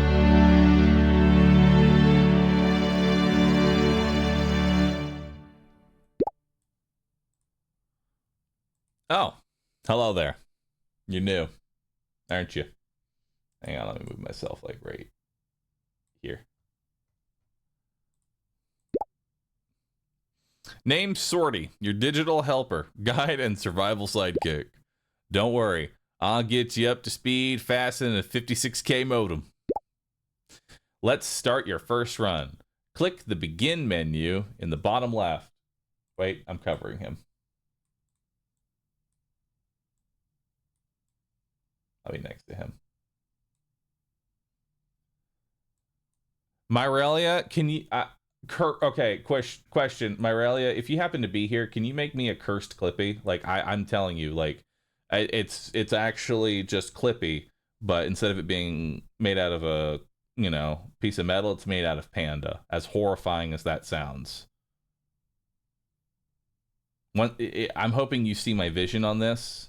Oh, hello there. You're new, aren't you? Hang on, let me move myself like right here. Name Sortie, your digital helper, guide, and survival sidekick. Don't worry, I'll get you up to speed faster than a 56K modem. Let's start your first run. Click the begin menu in the bottom left. Wait, I'm covering him. I'll be next to him. Myrelia, can you... okay, question. Myrelia, if you happen to be here, can you make me a cursed Clippy? Like, I'm telling you, like, it's actually just Clippy, but instead of it being made out of a, you know, piece of metal, it's made out of panda, as horrifying as that sounds. I'm hoping you see my vision on this.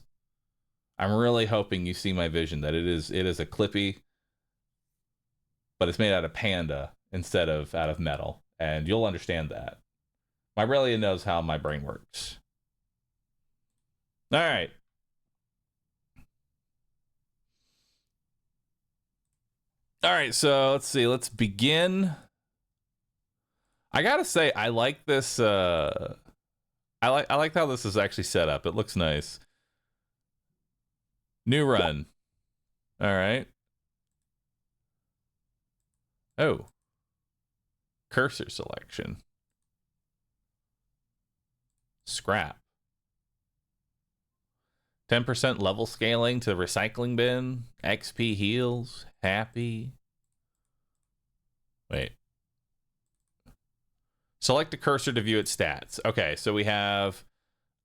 I'm really hoping you see my vision, that it is a Clippy, but it's made out of panda instead of out of metal, and you'll understand that. Myrelia knows how my brain works. All right. All right, so let's see. Let's begin I gotta say, I like this. I like how this is actually set up. It looks nice. New run. All right. Oh. Cursor selection. Scrap. 10% level scaling to recycling bin. XP heals. Happy. Wait. Select a cursor to view its stats. Okay, so we have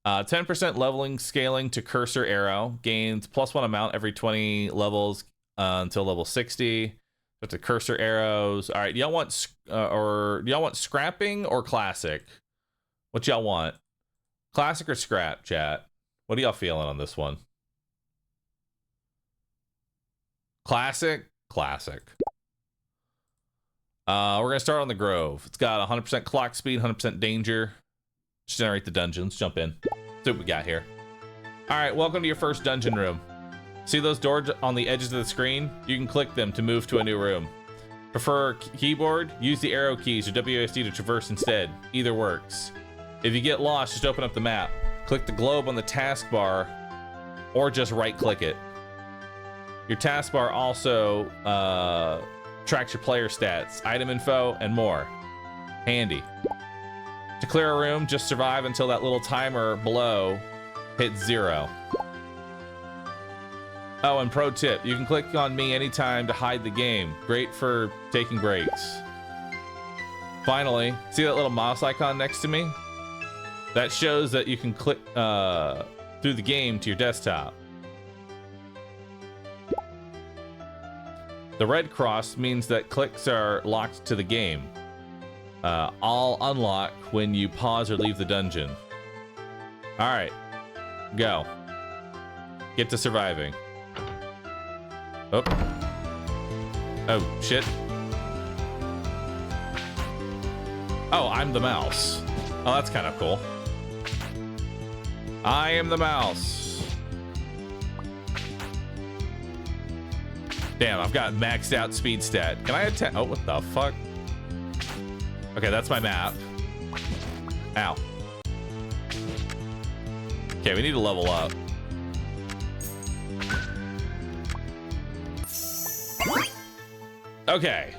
10% leveling scaling to cursor arrow. Gains +1 amount every 20 levels until level 60. That's the cursor arrows. All right, y'all want scrapping or classic? What y'all want? Classic or scrap, chat? What are y'all feeling on this one? Classic? Classic. We're going to start on the Grove. It's got 100% clock speed, 100% danger. Just generate the dungeons. Jump in. See what we got here. All right, welcome to your first dungeon room. See those doors on the edges of the screen? You can click them to move to a new room. Prefer keyboard? Use the arrow keys or WASD to traverse instead. Either works. If you get lost, just open up the map. Click the globe on the taskbar, or just right-click it. Your taskbar also tracks your player stats, item info, and more. Handy. To clear a room, just survive until that little timer below hits 0. Oh, and pro tip, you can click on me anytime to hide the game. Great for taking breaks. Finally, see that little mouse icon next to me? That shows that you can click through the game to your desktop. The red cross means that clicks are locked to the game. All unlock when you pause or leave the dungeon. All right, go. Get to surviving. Oh. Oh, shit. Oh, I'm the mouse. Oh, that's kind of cool. I am the mouse. Damn, I've got maxed out speed stat. Can I attack? Oh, what the fuck? Okay, that's my map. Ow. Okay, we need to level up. Okay.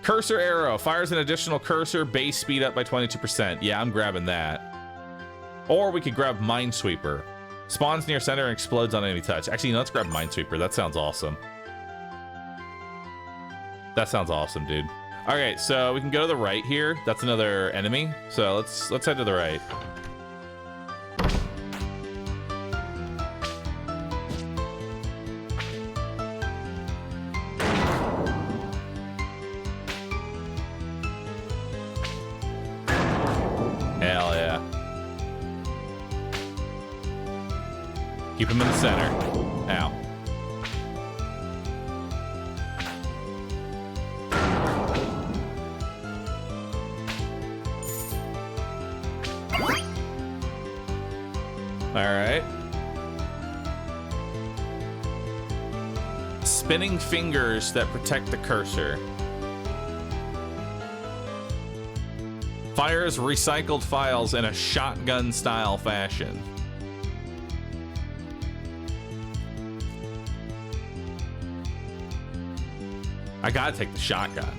Cursor arrow fires an additional cursor, base speed up by 22%. Yeah, I'm grabbing that. Or we could grab Minesweeper. Spawns near center and explodes on any touch. Actually, let's grab Minesweeper. That sounds awesome. That sounds awesome, dude. Okay, so we can go to the right here. That's another enemy. So let's head to the right. Hell yeah. Keep him in the center. Ow. All right. Spinning fingers that protect the cursor. Fires recycled files in a shotgun-style fashion. I gotta take the shotgun.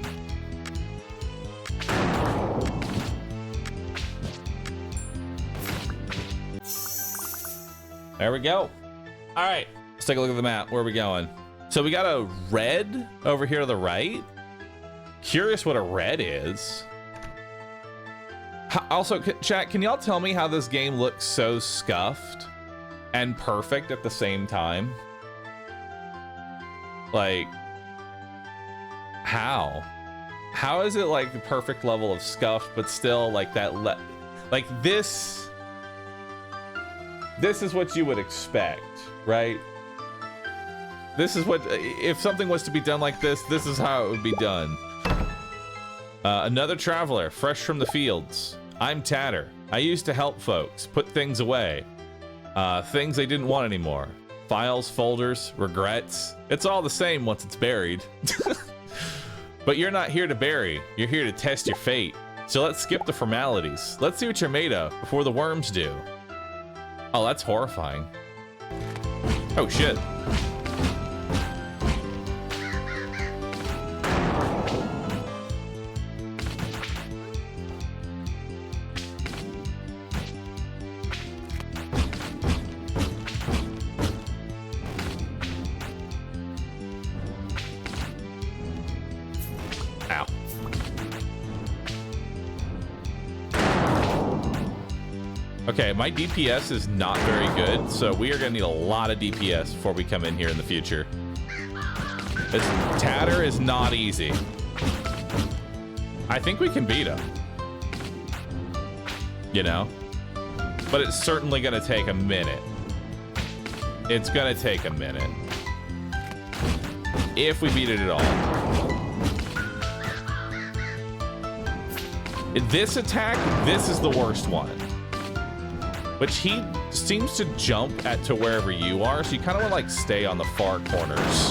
There we go. All right, let's take a look at the map. Where are we going? So we got a red over here to the right. Curious what a red is. Also, chat, can y'all tell me how this game looks so scuffed and perfect at the same time? Like, how? How is it like the perfect level of scuffed, but still like that? Like this is what you would expect, right? This is what, if something was to be done like this is how it would be done. Another traveler, fresh from the fields. I'm Tatter. I used to help folks, put things away. Things they didn't want anymore. Files, folders, regrets. It's all the same once it's buried. But you're not here to bury. You're here to test your fate. So let's skip the formalities. Let's see what you're made of before the worms do. Oh, that's horrifying. Oh, shit. Ow. Okay, my DPS is not very good, so we are going to need a lot of DPS before we come in here in the future. This Tatter is not easy. I think we can beat him. You know? But it's certainly going to take a minute. It's going to take a minute. If we beat it at all. This attack, this is the worst one. Which he seems to jump to wherever you are, so you kind of want to like stay on the far corners.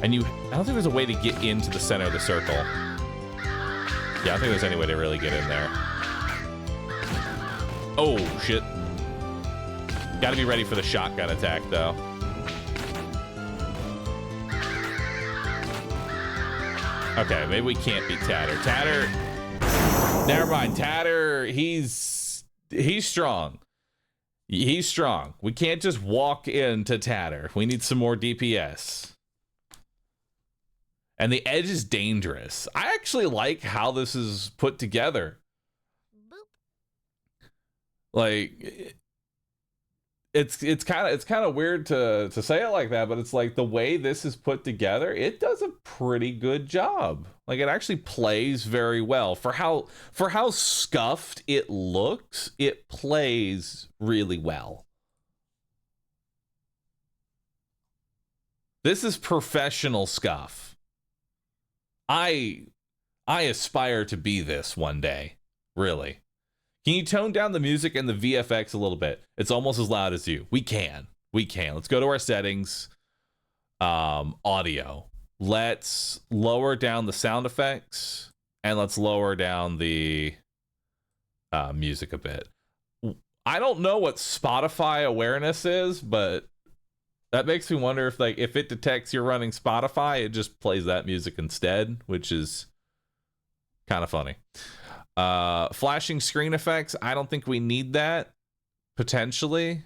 And I don't think there's a way to get into the center of the circle. Yeah, I don't think there's any way to really get in there. Oh, shit. Gotta be ready for the shotgun attack, though. Okay, maybe we can't beat Tatter. Tatter... Never mind, Tatter, he's strong. He's strong. We can't just walk into Tatter. We need some more DPS. And the edge is dangerous. I actually like how this is put together. Like, it's kind of weird to say it like that, but it's like the way this is put together, it does a pretty good job. Like, it actually plays very well for how scuffed it looks. It plays really well. This is professional scuff. I aspire to be this one day, really. Can you tone down the music and the VFX a little bit? It's almost as loud as you. We can. Let's go to our settings. Audio. Let's lower down the sound effects, and let's lower down the music a bit. I don't know what Spotify awareness is, but that makes me wonder if it detects you're running Spotify, it just plays that music instead, which is kind of funny. Flashing screen effects, I don't think we need that. Potentially.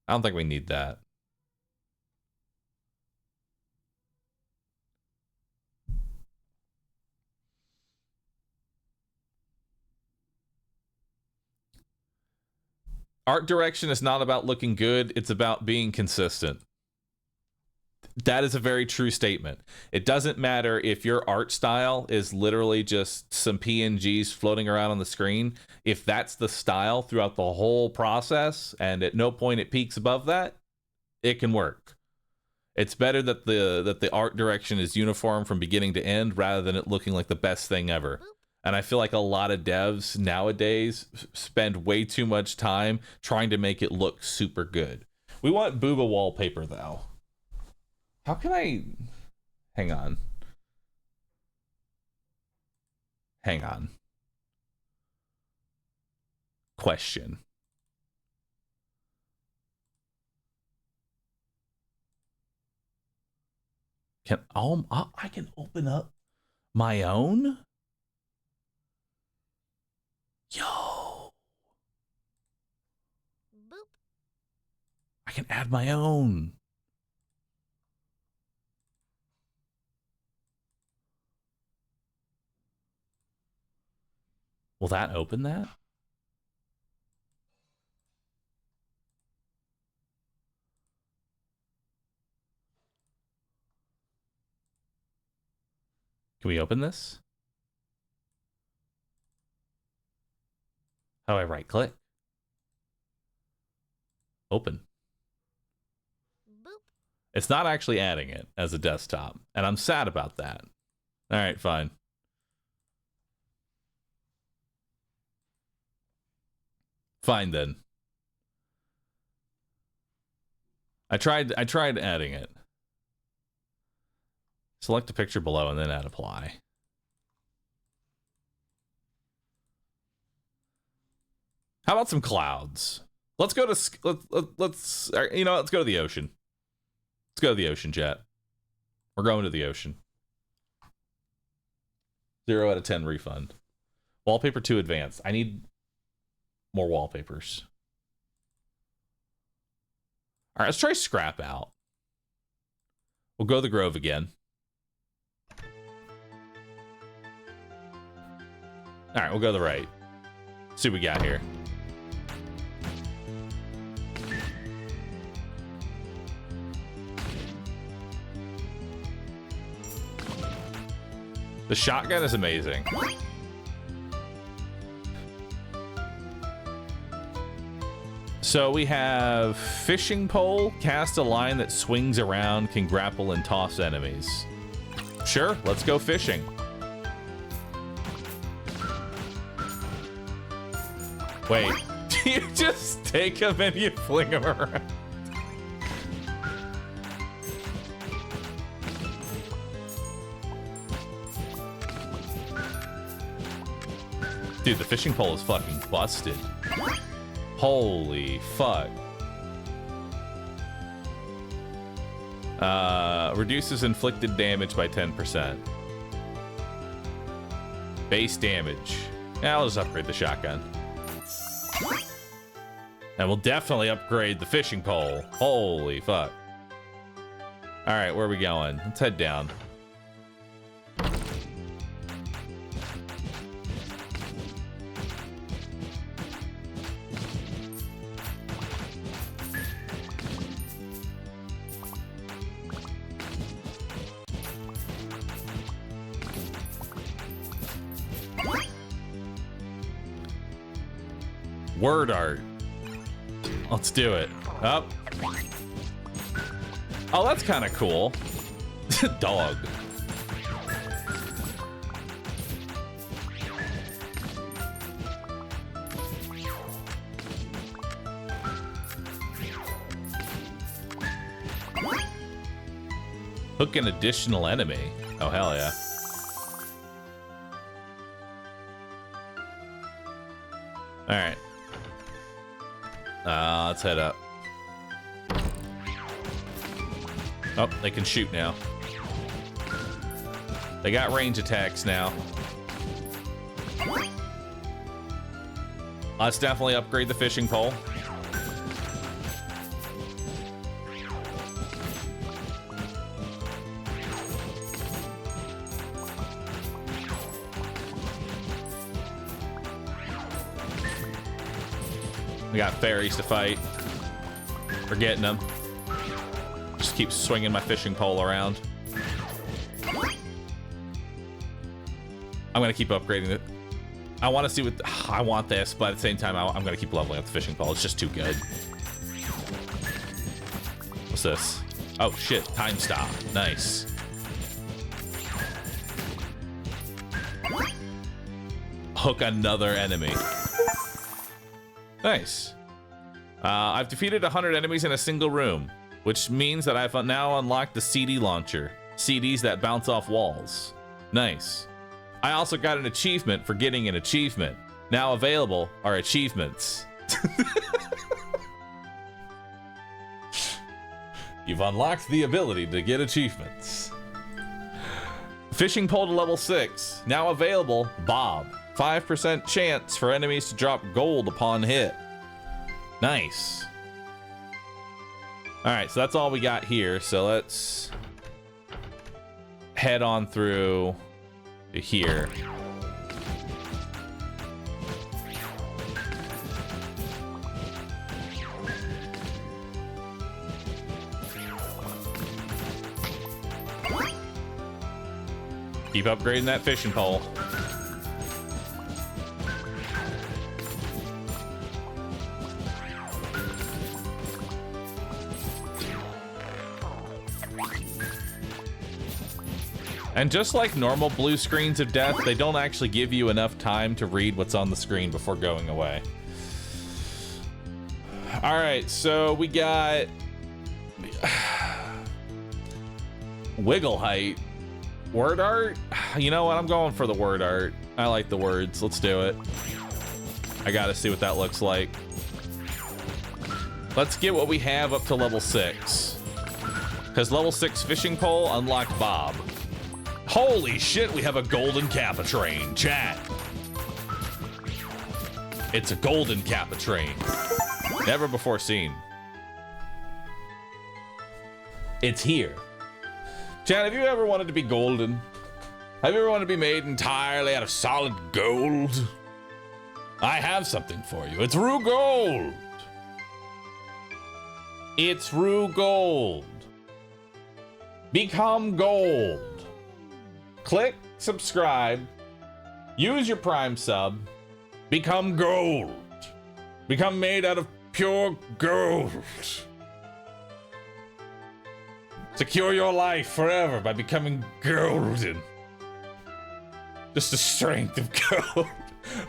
I don't think we need that. Art direction is not about looking good, it's about being consistent. That is a very true statement. It doesn't matter if your art style is literally just some PNGs floating around on the screen. If that's the style throughout the whole process and at no point it peaks above that, it can work. It's better that the art direction is uniform from beginning to end rather than it looking like the best thing ever. And I feel like a lot of devs nowadays spend way too much time trying to make it look super good. We want booba wallpaper, though. How can I... Hang on. Question. I can open up my own? Yo. Boop. I can add my own. Will that open that? Can we open this? How do I right click? Open. Boop. It's not actually adding it as a desktop, and I'm sad about that. All right, fine. Fine then. I tried adding it. Select the picture below and then add apply. How about some clouds? Let's go to let's you know, let's go to the ocean. Let's go to the ocean, chat. We're going to the ocean. 0 out of 10 refund. Wallpaper 2 advanced. I need more wallpapers. All right, let's try scrap out. We'll go to the Grove again. All right, we'll go to the right. See what we got here. The shotgun is amazing. So we have fishing pole, cast a line that swings around, can grapple and toss enemies. Sure, let's go fishing. Wait, you just take them and you fling them around? Dude, the fishing pole is fucking busted. Holy fuck. Reduces inflicted damage by 10%. Base damage. Yeah, I'll just upgrade the shotgun. And we'll definitely upgrade the fishing pole. Holy fuck. Alright, where are we going? Let's head down. Word art. Let's do it. Up. Oh, that's kind of cool. Dog. Hook an additional enemy. Oh, hell yeah. All right. Let's head up. Oh, they can shoot now. They got range attacks now. Let's definitely upgrade the fishing pole. We got fairies to fight. We're getting them. Just keep swinging my fishing pole around. I'm gonna keep upgrading it. I want to see what I want this, but at the same time, I'm gonna keep leveling up the fishing pole. It's just too good. What's this? Oh shit! Time stop. Nice. Hook another enemy. Nice. I've defeated 100 enemies in a single room, which means that I've now unlocked the CD launcher. CDs that bounce off walls. Nice. I also got an achievement for getting an achievement. Now available are achievements. You've unlocked the ability to get achievements. Fishing pole to level 6. Now available, Bob. 5% chance for enemies to drop gold upon hit. Nice. All right, so that's all we got here. So let's head on through to here. Keep upgrading that fishing pole. And just like normal blue screens of death, they don't actually give you enough time to read what's on the screen before going away. All right, so we got Wiggle height. Word art? You know what? I'm going for the word art. I like the words. Let's do it. I gotta see what that looks like. Let's get what we have up to level 6. Because level 6 fishing pole unlocked Bob. Holy shit, we have a golden Kappa train. Chat. It's a golden Kappa train. Never before seen. It's here. Chat, have you ever wanted to be golden? Have you ever wanted to be made entirely out of solid gold? I have something for you. It's Rue Gold. It's Rue Gold. Become gold. Click subscribe. Use your Prime sub. Become gold. Become made out of pure gold. Secure your life forever by becoming golden. Just the strength of gold.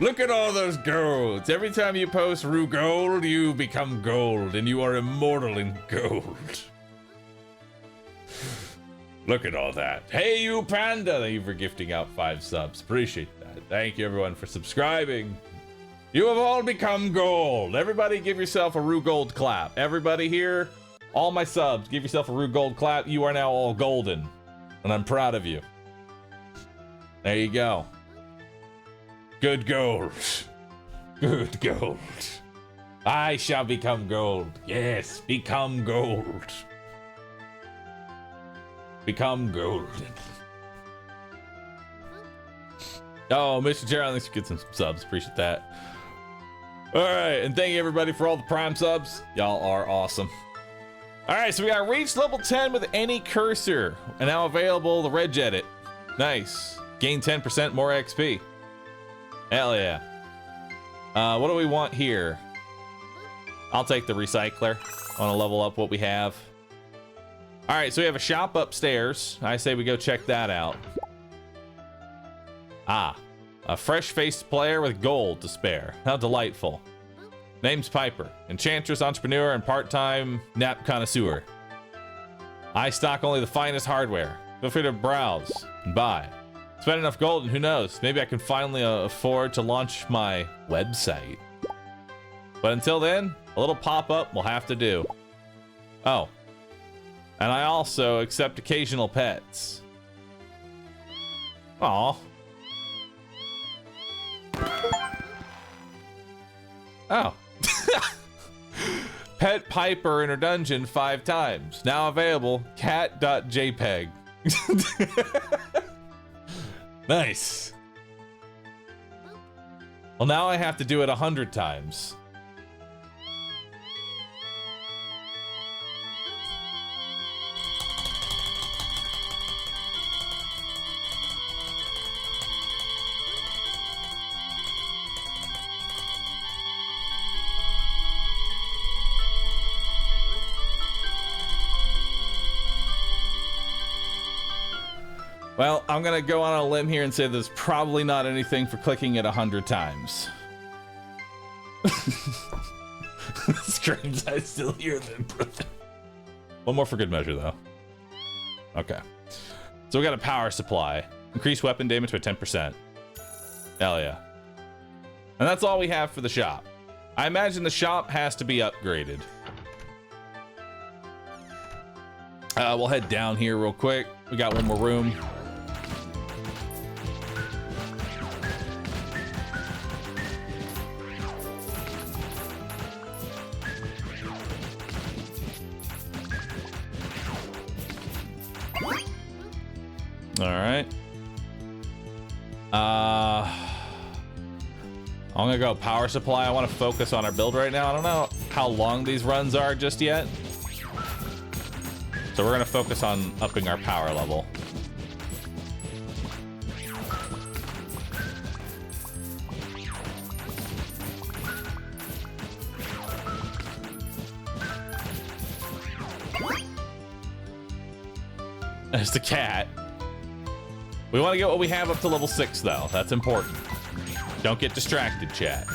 Look at all those golds. Every time you post Rue Gold, you become gold, and you are immortal in gold. Look at all that. Hey, you Panda. Thank you for gifting out 5 subs. Appreciate that. Thank you, everyone, for subscribing. You have all become gold. Everybody give yourself a Rue Gold clap. Everybody here, all my subs, give yourself a Rue Gold clap. You are now all golden, and I'm proud of you. There you go. Good gold. Good gold. I shall become gold. Yes, become gold. Become golden. Oh, Mr. Gerald, thanks for getting some subs. Appreciate that. All right, and thank you everybody for all the Prime subs. Y'all are awesome. All right, so we got reached level 10 with any cursor, and now available the Reg Edit. Nice. Gain 10% more XP. Hell yeah. What do we want here? I'll take the recycler. I want to level up what we have. All right, so we have a shop upstairs. I say we go check that out. Ah, a fresh-faced player with gold to spare. How delightful. Name's Piper, enchantress, entrepreneur, and part-time nap connoisseur. I stock only the finest hardware. Feel free to browse and buy. Spend enough gold, and who knows, maybe I can finally afford to launch my website. But until then, a little pop-up will have to do. Oh, and I also accept occasional pets. Aw. Oh. Pet Piper in her dungeon 5 times. Now available, cat.jpg. Nice. Well, now I have to do it 100 times. Well, I'm gonna go on a limb here and say there's probably not anything for clicking it 100 times. Screams, I still hear them. One more for good measure, though. Okay. So we got a power supply. Increase weapon damage by 10%. Hell yeah. And that's all we have for the shop. I imagine the shop has to be upgraded. We'll head down here real quick. We got one more room. All right. I'm gonna go power supply. I want to focus on our build right now. I don't know how long these runs are just yet. So we're gonna focus on upping our power level. There's the cat. We want to get what we have up to level 6, though. That's important. Don't get distracted, chat.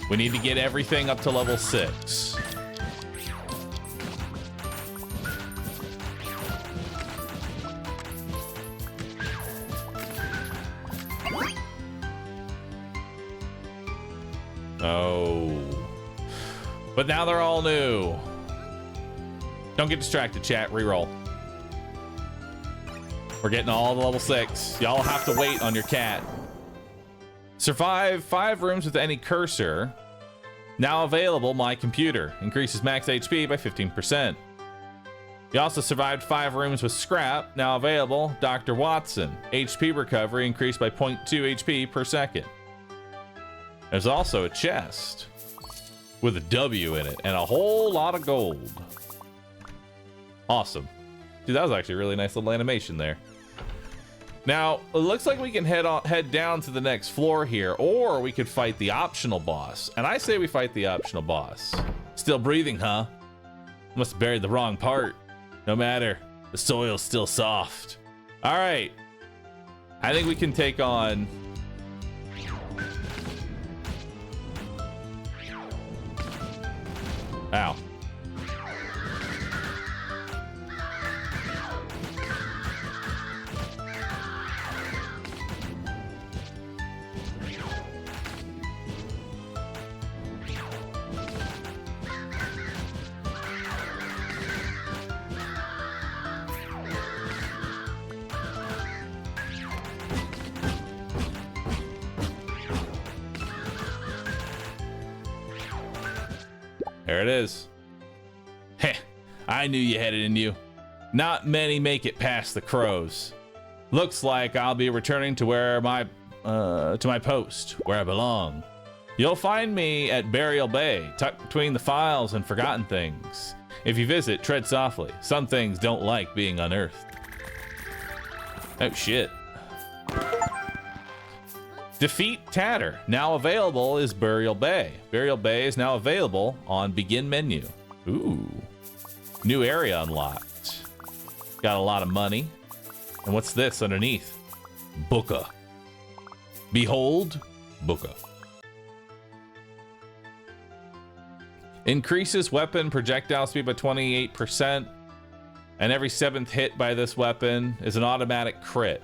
We need to get everything up to level 6. But now they're all new. Don't get distracted, chat. Reroll. We're getting all the level 6. Y'all have to wait on your cat. Survive 5 rooms with any cursor. Now available, my computer. Increases max HP by 15%. You also survived 5 rooms with scrap. Now available, Dr. Watson. HP recovery increased by 0.2 HP per second. There's also a chest with a W in it and a whole lot of gold. Awesome. Dude, that was actually a really nice little animation there. Now, it looks like we can head down to the next floor here, or we could fight the optional boss. And I say we fight the optional boss. Still breathing, huh? Must have buried the wrong part. No matter, the soil's still soft. All right. I think we can take on... Ow. There it is. Heh, I knew you had it in you. Not many make it past the crows. Looks like I'll be returning to where my post, where I belong. You'll find me at Burial Bay, tucked between the files and forgotten things. If you visit, tread softly. Some things don't like being unearthed. Oh shit. Defeat Tatter. Now available is Burial Bay. Burial Bay is now available on Begin menu. Ooh. New area unlocked. Got a lot of money. And what's this underneath? Booka. Behold, Booka. Increases weapon projectile speed by 28%. And every 7th hit by this weapon is an automatic crit.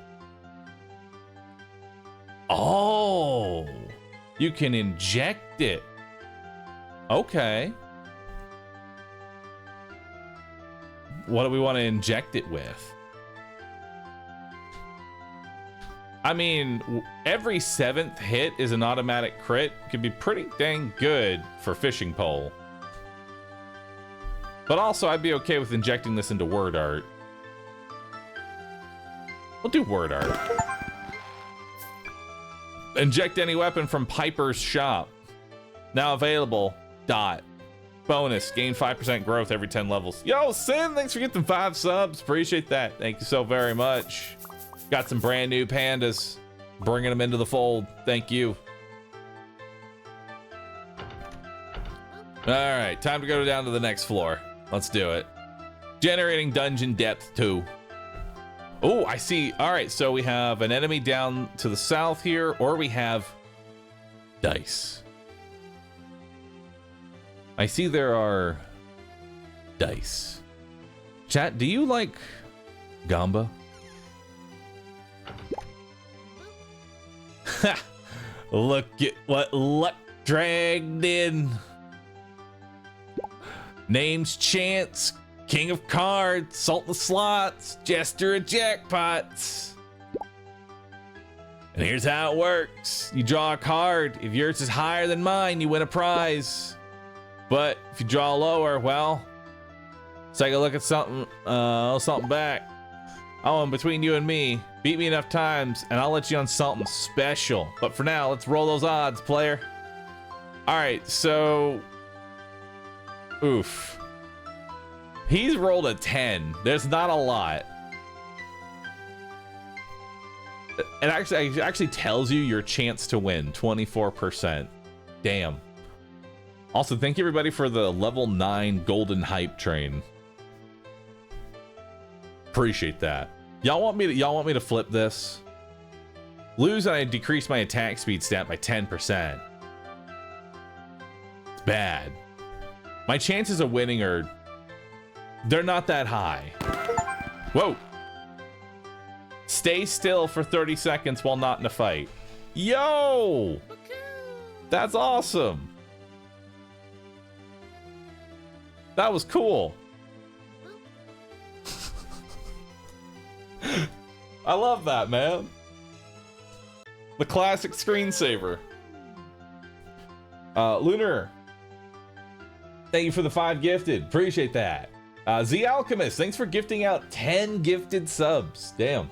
Oh, you can inject it. Okay. What do we want to inject it with? I mean, every 7th hit is an automatic crit. Could be pretty dang good for fishing pole. But also, I'd be okay with injecting this into word art. We'll do word art. Inject any weapon from Piper's shop. Now available. Dot. Bonus. Gain 5% growth every 10 levels. Yo, Sin, thanks for getting 5 subs. Appreciate that. Thank you so very much. Got some brand new pandas. Bringing them into the fold. Thank you. All right, time to go down to the next floor. Let's do it. Generating dungeon depth 2. Oh, I see. All right, so we have an enemy down to the south here, or we have dice. I see there are dice. Chat, do you like Gamba? Ha! Look at what luck dragged in. Name's Chance. King of cards, Sultan of slots, Jester of jackpots. And here's how it works. You draw a card. If yours is higher than mine, you win a prize. But if you draw lower, well, take a look at something back. Oh, and between you and me, beat me enough times and I'll let you on something special. But for now, let's roll those odds, player. All right, so, oof. He's rolled a 10. There's not a lot. It actually tells you your chance to win, 24%. Damn. Also, thank you everybody for the level 9 golden hype train. Appreciate that. Y'all want me to flip this? Lose and I decrease my attack speed stat by 10%. It's bad. My chances of winning are... they're not that high. Whoa. Stay still for 30 seconds while not in a fight. Yo! That's awesome. That was cool. I love that, man. The classic screensaver. Lunar, thank you for the 5 gifted. Appreciate that. The Alchemist, thanks for gifting out 10 gifted subs. Damn.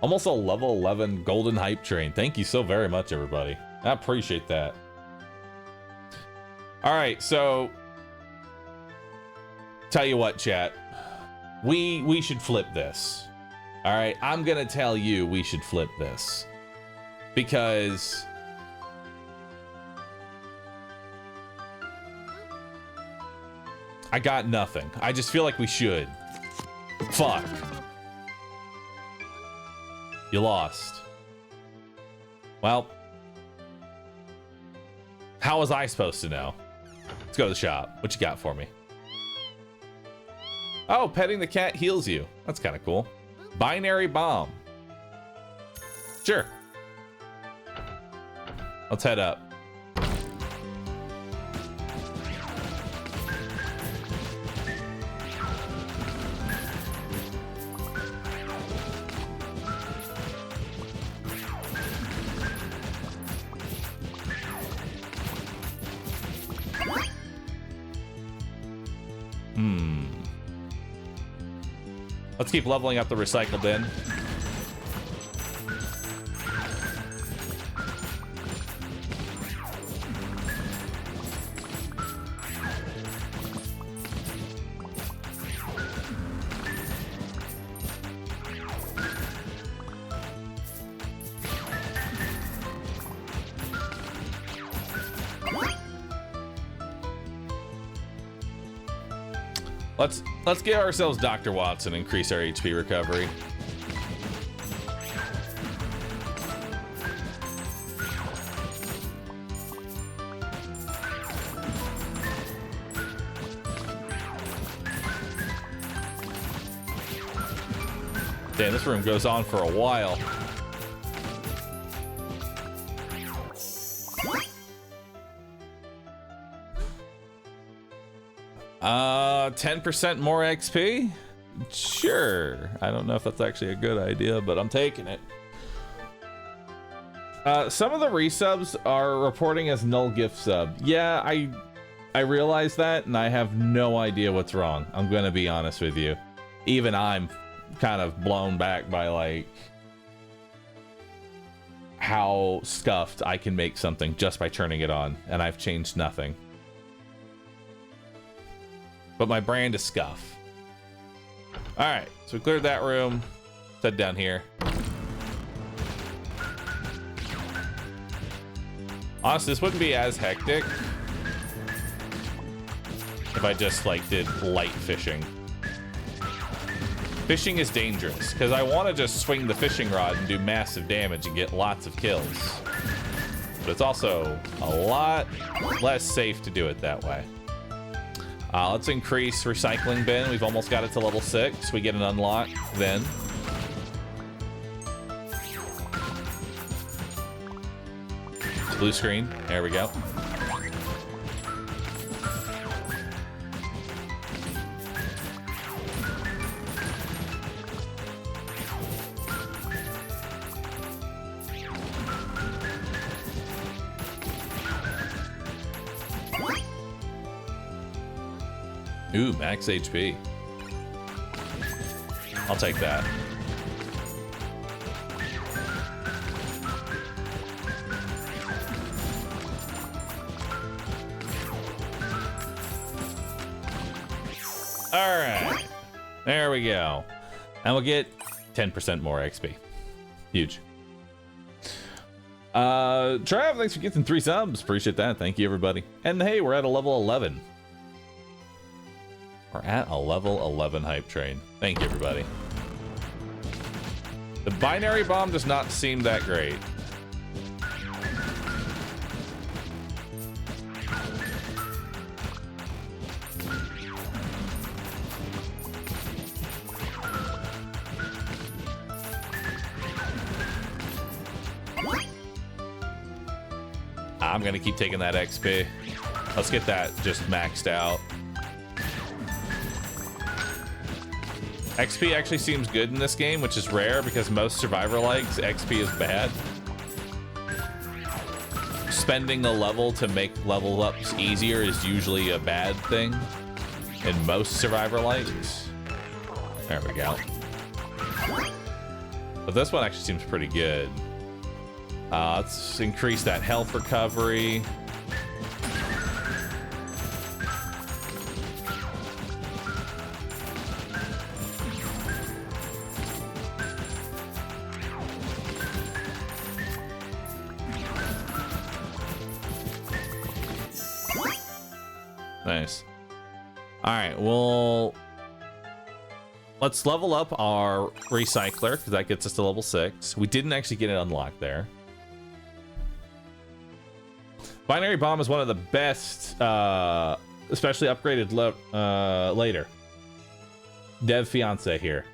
Almost a level 11 golden hype train. Thank you so very much, everybody. I appreciate that. All right, so tell you what, chat. We should flip this. All right, I'm gonna tell you we should flip this because I got nothing. I just feel like we should. Fuck. You lost. Well, how was I supposed to know? Let's go to the shop. What you got for me? Oh, petting the cat heals you. That's kind of cool. Binary bomb. Sure. Let's head up. Let's keep leveling up the recycle bin. Let's give ourselves Dr. Watson, increase our HP recovery. Damn, this room goes on for a while. 10% more XP? Sure. I don't know if that's actually a good idea, but I'm taking it. Some of the resubs are reporting as null gift sub. Yeah, I realize that, and I have no idea what's wrong. I'm gonna be honest with you. Even I'm kind of blown back by, like, how scuffed I can make something just by turning it on, and I've changed nothing. But my brand is scuff. All right, so we cleared that room. Let's head down here. Honestly, this wouldn't be as hectic if I just, like, did light fishing. Fishing is dangerous, because I want to just swing the fishing rod and do massive damage and get lots of kills. But it's also a lot less safe to do it that way. Let's increase recycling bin. We've almost got it to level 6. We get an unlock then. Blue screen. There we go. Ooh, max HP. I'll take that. All right, there we go. And we'll get 10% more XP. Huge. Trav, thanks for getting 3 subs. Appreciate that. Thank you, everybody. And hey, we're at a level 11. We're at a level 11 hype train. Thank you, everybody. The binary bomb does not seem that great. I'm gonna keep taking that XP. Let's get that just maxed out. XP actually seems good in this game, which is rare because most Survivor likes XP is bad. Spending a level to make level ups easier is usually a bad thing in most Survivor likes. There we go. But this one actually seems pretty good. Let's increase that health recovery. Nice. All right, well, let's level up our recycler because that gets us to level 6. We didn't actually get it unlocked there. Binary bomb is one of the best, especially upgraded later. Dev fiance here.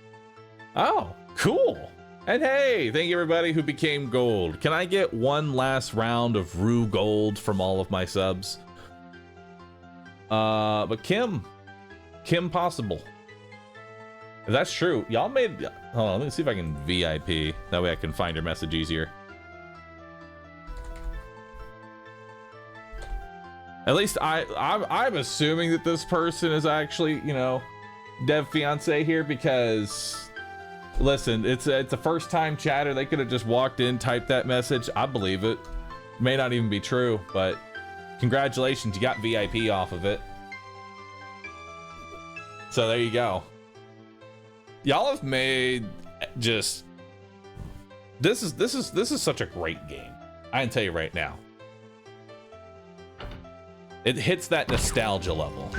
Oh, cool. And hey, thank you everybody who became gold. Can I get one last round of Rue gold from all of my subs? But Kim Possible. If that's true, y'all made. Hold on, let me see if I can VIP. That way I can find your message easier. At least I'm assuming that this person is actually, you know, dev fiance here because, listen, it's a first time chatter. They could have just walked in, typed that message. I believe it. May not even be true, but congratulations, you got VIP off of it. So there you go. Y'all have made just this is such a great game. I can tell you right now. It hits that nostalgia level.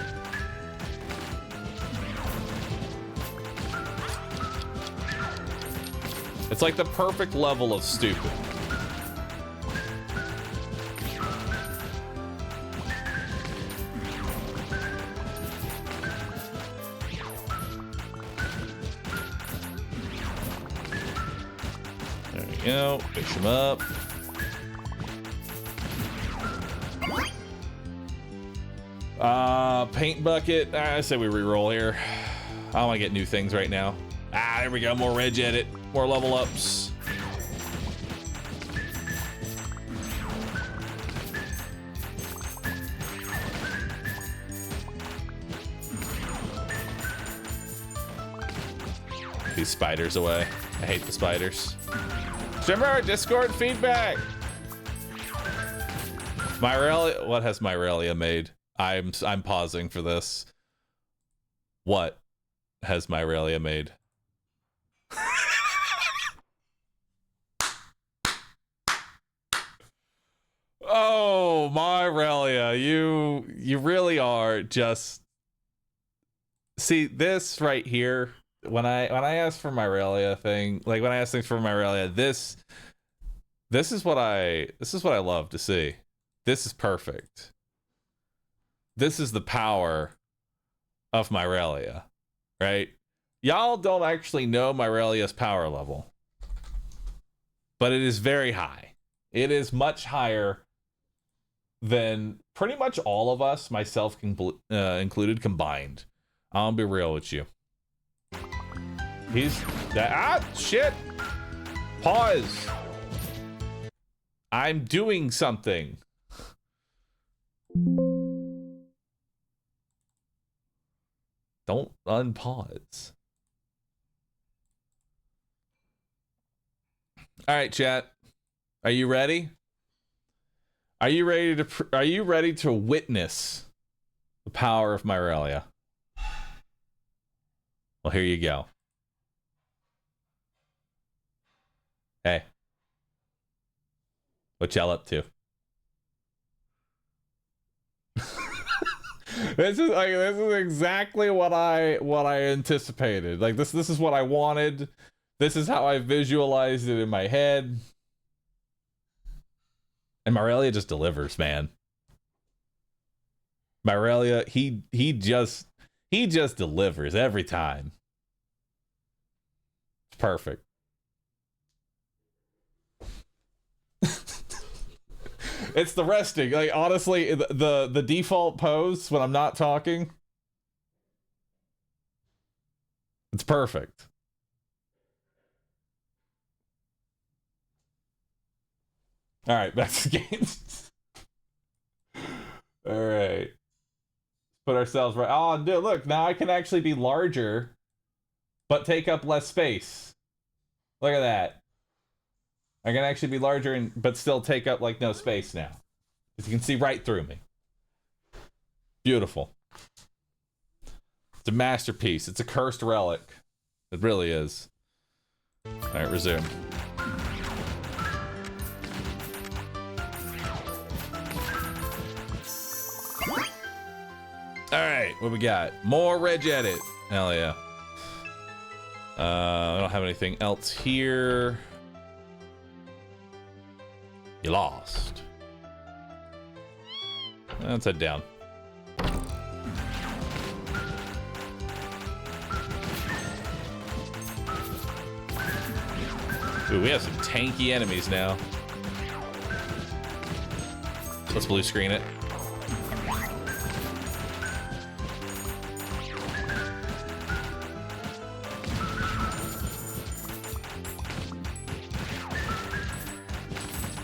It's like the perfect level of stupid. There we go. Fish him up. Paint bucket. I say we re-roll here. I don't want to get new things right now. There we go. More reg edit. More level ups. These spiders away. I hate the spiders. Remember our Discord feedback? Myrelia, what has Myrelia made? I'm pausing for this. What has Myrelia made? Oh, Myrelia, you really are just. See this right here. When I asked for Myrelia thing, like when I asked things for Myrelia, this is what I love to see. This is perfect. This is the power of Myrelia, right? Y'all don't actually know Myrelia's power level, but it is very high. It is much higher than pretty much all of us, myself included, combined. I'll be real with you. He's that shit. Pause. I'm doing something. Don't unpause. All right, chat. Are you ready? Are you ready to witness the power of Myrelia? Well, here you go. Hey. What y'all up to? This is exactly what I anticipated. Like this is what I wanted. This is how I visualized it in my head. And Myrelia just delivers, man. Myrelia, he just delivers every time. It's perfect. It's the resting. Like honestly, the default pose when I'm not talking. It's perfect. All right, back to the games. All right. Put ourselves right. Oh, dude, look, now I can actually be larger, but take up less space. Look at that. I can actually be larger and but still take up like no space now. Because you can see right through me. Beautiful. It's a masterpiece. It's a cursed relic. It really is. All right, resume. All right, what we got? More Reg Edit. Hell yeah. I don't have anything else here. You lost. Let's head down. Ooh, we have some tanky enemies now. Let's blue screen it.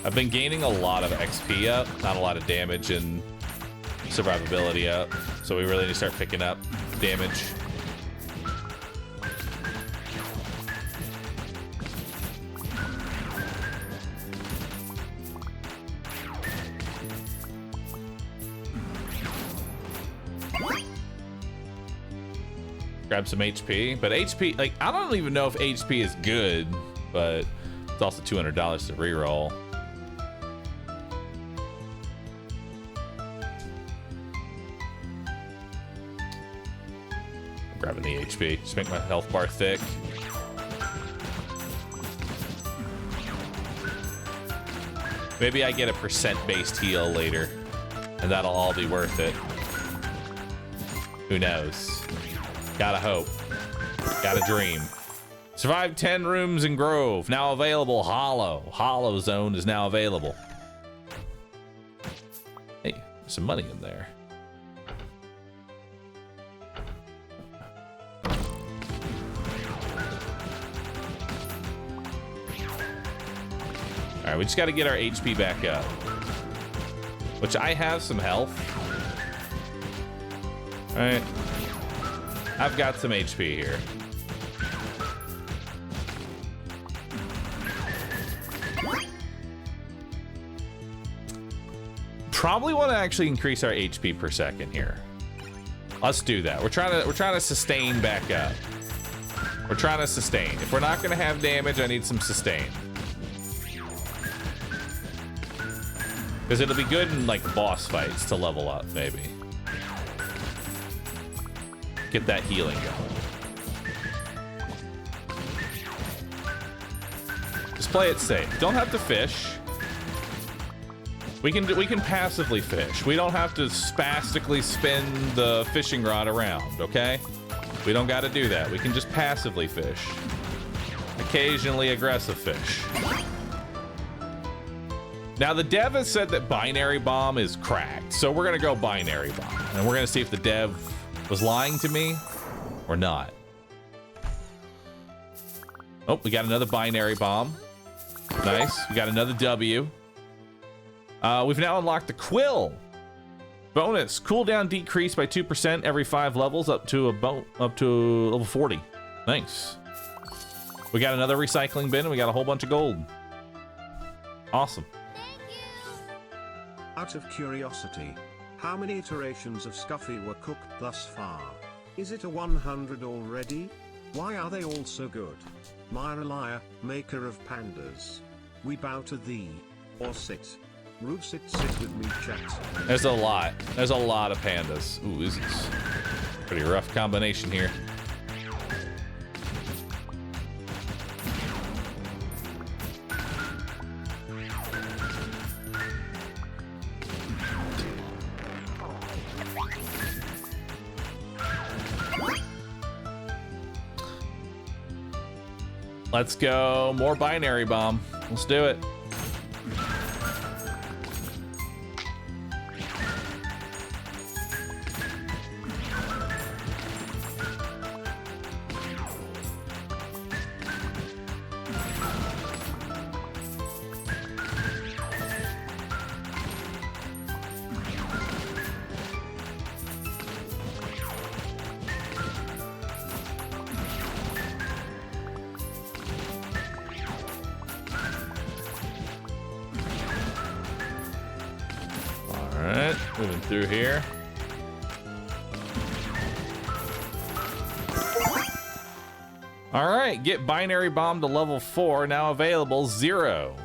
I've been gaining a lot of XP up, not a lot of damage and survivability up, so we really need to start picking up damage. Grab some HP, but HP, like, I don't even know if HP is good, but it's also $200 to reroll. Grabbing the HP, just make my health bar thick. Maybe I get a percent-based heal later, and that'll all be worth it. Who knows? Gotta hope. Gotta dream. Survived 10 rooms in Grove. Now available. Hollow. Hollow Zone is now available. Hey, there's some money in there. All right, we just got to get our HP back up. Which I have some health. All right. I've got some HP here. Probably want to actually increase our HP per second here. Let's do that. We're trying to sustain back up. We're trying to sustain. If we're not going to have damage, I need some sustain. Because it'll be good in like boss fights to level up, maybe. Get that healing going. Just play it safe. Don't have to fish. We can passively fish. We don't have to spastically spin the fishing rod around, okay? We don't got to do that. We can just passively fish. Occasionally aggressive fish. Now the dev has said that binary bomb is cracked, so we're gonna go binary bomb, and we're gonna see if the dev was lying to me or not. Oh, we got another binary bomb. Nice. We got another W. We've now unlocked the Quill. Bonus. Cooldown decreased by 2% every 5 levels up to level 40. Nice. We got another recycling bin, and we got a whole bunch of gold. Awesome. Out of curiosity, how many iterations of Scuffy were cooked thus far? Is it a 100 already? Why are they all so good? Myra, maker of pandas. We bow to thee. Or sit. Rude, sit with me, chat. There's a lot. There's a lot of pandas. Ooh, this is a pretty rough combination here. Let's go. More binary bomb. Let's do it. Moving through here. All right, get binary bomb to level 4, now available. 0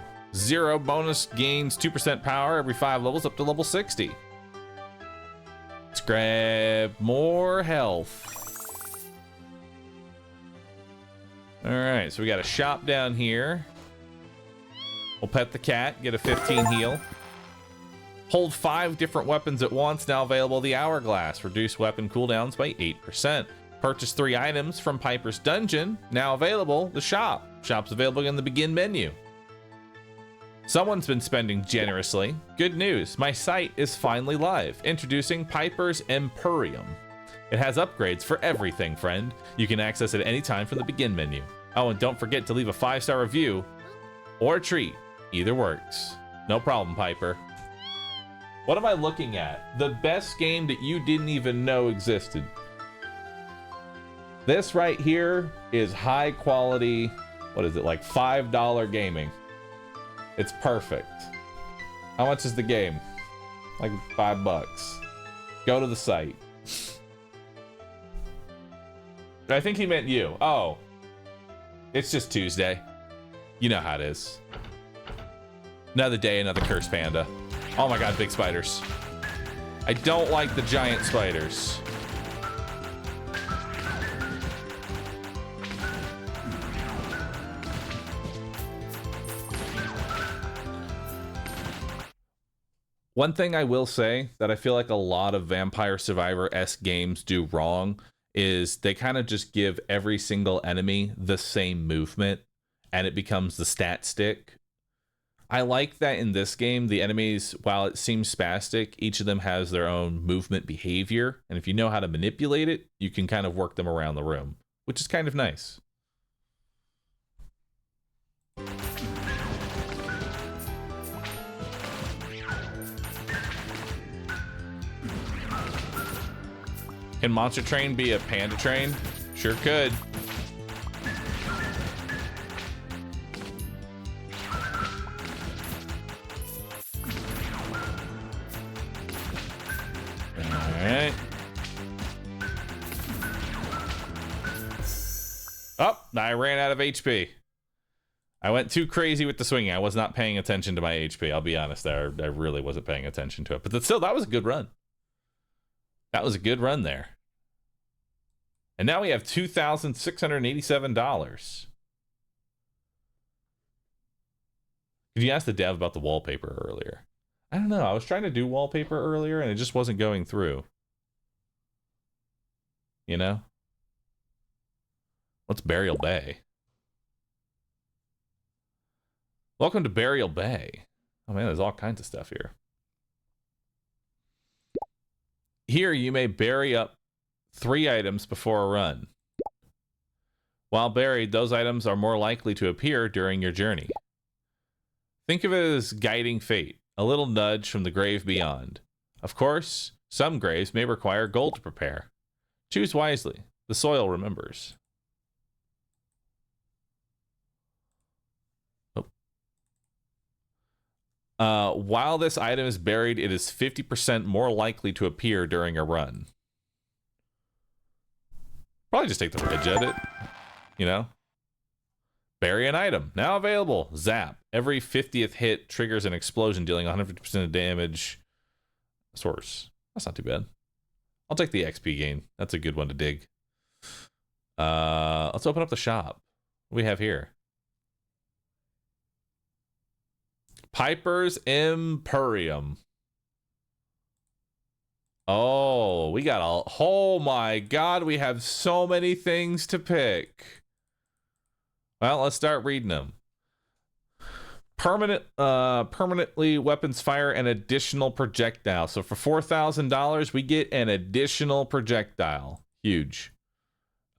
bonus gains 2% power every 5 levels up to level 60. Let's grab more health. All right, so we got a shop down here. We'll pet the cat, get a 15 heal. Hold 5 different weapons at once, now available. The hourglass, reduce weapon cooldowns by 8%. Purchase 3 items from Piper's Dungeon, now available. The shop. Shop's available in the begin menu. Someone's been spending generously. Good news, my site is finally live. Introducing Piper's Emporium. It has upgrades for everything, friend. You can access it any time from the begin menu. Oh, and don't forget to leave a 5-star review or a treat. Either works. No problem, Piper. What am I looking at? The best game that you didn't even know existed. This right here is high quality, what is it, like $5 gaming. It's perfect. How much is the game? Like $5. Go to the site. I think he meant you. Oh. It's just Tuesday. You know how it is. Another day, another cursed panda. Oh my god, big spiders. I don't like the giant spiders. One thing I will say that I feel like a lot of Vampire Survivor-esque games do wrong is they kind of just give every single enemy the same movement and it becomes the stat stick. I like that in this game, the enemies, while it seems spastic, each of them has their own movement behavior. And if you know how to manipulate it, you can kind of work them around the room, which is kind of nice. Can Monster Train be a Panda Train? Sure could. Alright. Oh, I ran out of HP. I went too crazy with the swinging. I was not paying attention to my HP. I'll be honest there. I really wasn't paying attention to it. But still, that was a good run. That was a good run there. And now we have $2,687. Did you ask the dev about the wallpaper earlier? I don't know. I was trying to do wallpaper earlier and it just wasn't going through. You know? What's Burial Bay? Welcome to Burial Bay. Oh man, there's all kinds of stuff here. Here, you may bury up 3 items before a run. While buried, those items are more likely to appear during your journey. Think of it as guiding fate, a little nudge from the grave beyond. Of course, some graves may require gold to prepare. Choose wisely. The soil remembers. While this item is buried, it is 50% more likely to appear during a run. Probably just take the ridge at it, you know? Bury an item. Now available. Zap. Every 50th hit triggers an explosion, dealing 150% of damage. Source. That's not too bad. I'll take the XP gain. That's a good one to dig. Let's open up the shop. What do we have here? Piper's Emporium. Oh, we got a... Oh my god, we have so many things to pick. Well, let's start reading them. Permanently weapons fire an additional projectile. So for $4,000, we get an additional projectile. Huge.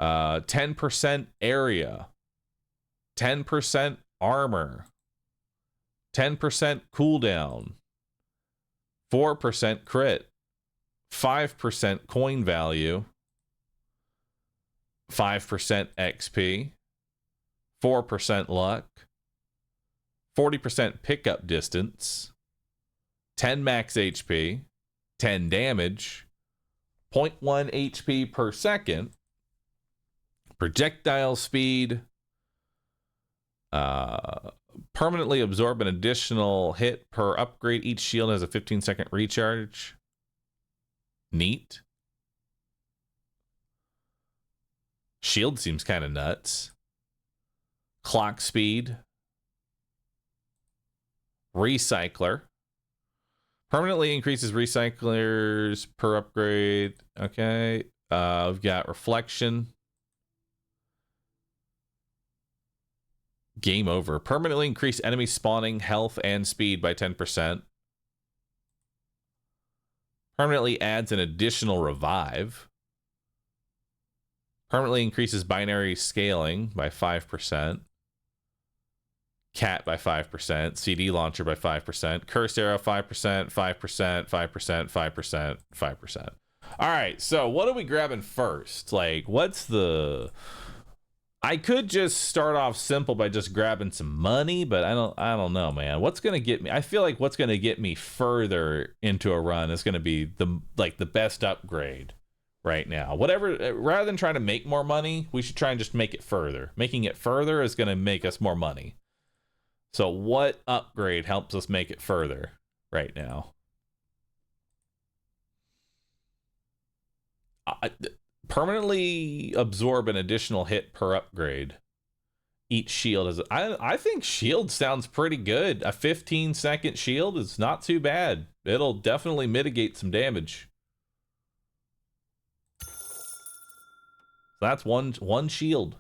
10% area. 10% armor. 10% cooldown, 4% crit, 5% coin value, 5% XP, 4% luck, 40% pickup distance, 10 max HP, 10 damage, 0.1 HP per second, projectile speed, permanently absorb an additional hit per upgrade. Each shield has a 15-second recharge. Neat. Shield seems kind of nuts. Clock speed. Recycler. Permanently increases recyclers per upgrade. Okay. We've got reflection. Game over. Permanently increase enemy spawning health and speed by 10%. Permanently adds an additional revive. Permanently increases binary scaling by 5%. Cat by 5%. CD launcher by 5%. Cursed arrow 5%, 5%, 5%, 5%, 5%. All right, so what are we grabbing first? Like, what's the... I could just start off simple by just grabbing some money, but I don't know, man. What's gonna get me? I feel like what's gonna get me further into a run is gonna be the best upgrade right now. Whatever, rather than trying to make more money, we should try and just make it further. Making it further is gonna make us more money. So what upgrade helps us make it further right now? Permanently absorb an additional hit per upgrade. Each shield is... I think shield sounds pretty good. A 15-second shield is not too bad. It'll definitely mitigate some damage. That's one shield.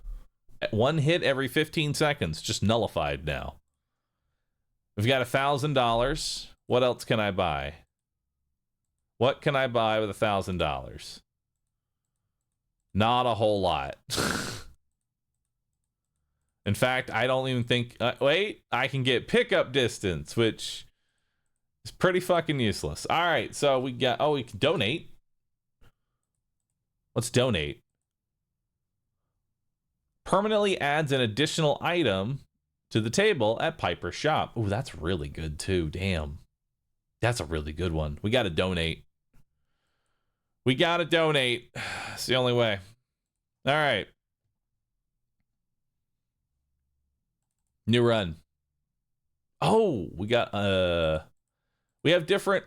One hit every 15 seconds. Just nullified now. We've got $1,000. What else can I buy? What can I buy with $1,000? Not a whole lot. In fact, I don't even think... wait, I can get pickup distance, which is pretty fucking useless. All right, so we got... Oh, we can donate. Let's donate. Permanently adds an additional item to the table at Piper's shop. Oh, that's really good too. Damn. That's a really good one. We got to donate. We got to donate. It's the only way. All right. New run. Oh, we got we have different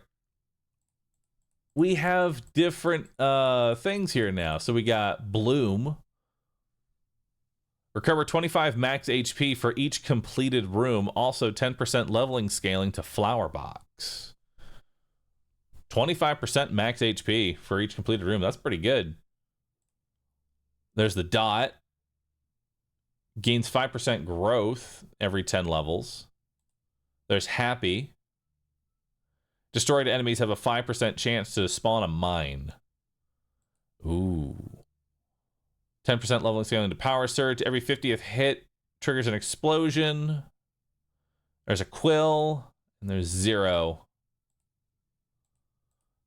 things here now. So we got Bloom. Recover 25 max HP for each completed room. Also 10% leveling scaling to Flower Box. 25% max HP for each completed room. That's pretty good. There's the dot. Gains 5% growth every 10 levels. There's happy. Destroyed enemies have a 5% chance to spawn a mine. Ooh. 10% leveling scaling to power surge. Every 50th hit triggers an explosion. There's a quill. And there's 0.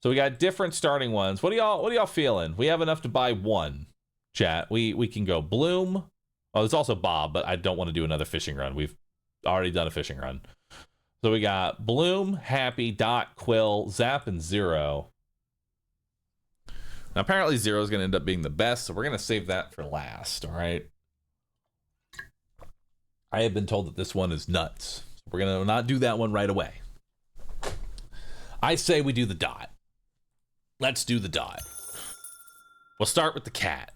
So we got different starting ones. What are y'all feeling? We have enough to buy one. Chat. We can go Bloom. Oh, there's also Bob, but I don't want to do another fishing run. We've already done a fishing run. So we got Bloom, Happy, Dot, Quill, Zap, and 0. Now, apparently 0 is going to end up being the best, so we're going to save that for last, all right? I have been told that this one is nuts. We're going to not do that one right away. I say we do the dot. Let's do the dot. We'll start with the cat.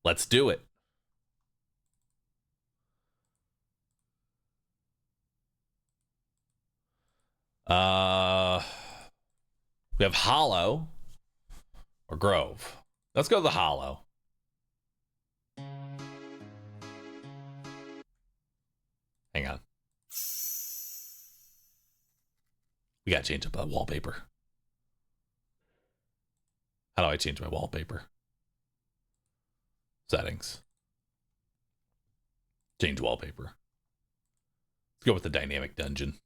Let's do it. We have Hollow or Grove. Let's go to the Hollow. Hang on. We gotta change up that wallpaper. How do I change my wallpaper? Settings. Change wallpaper. Let's go with the dynamic dungeon.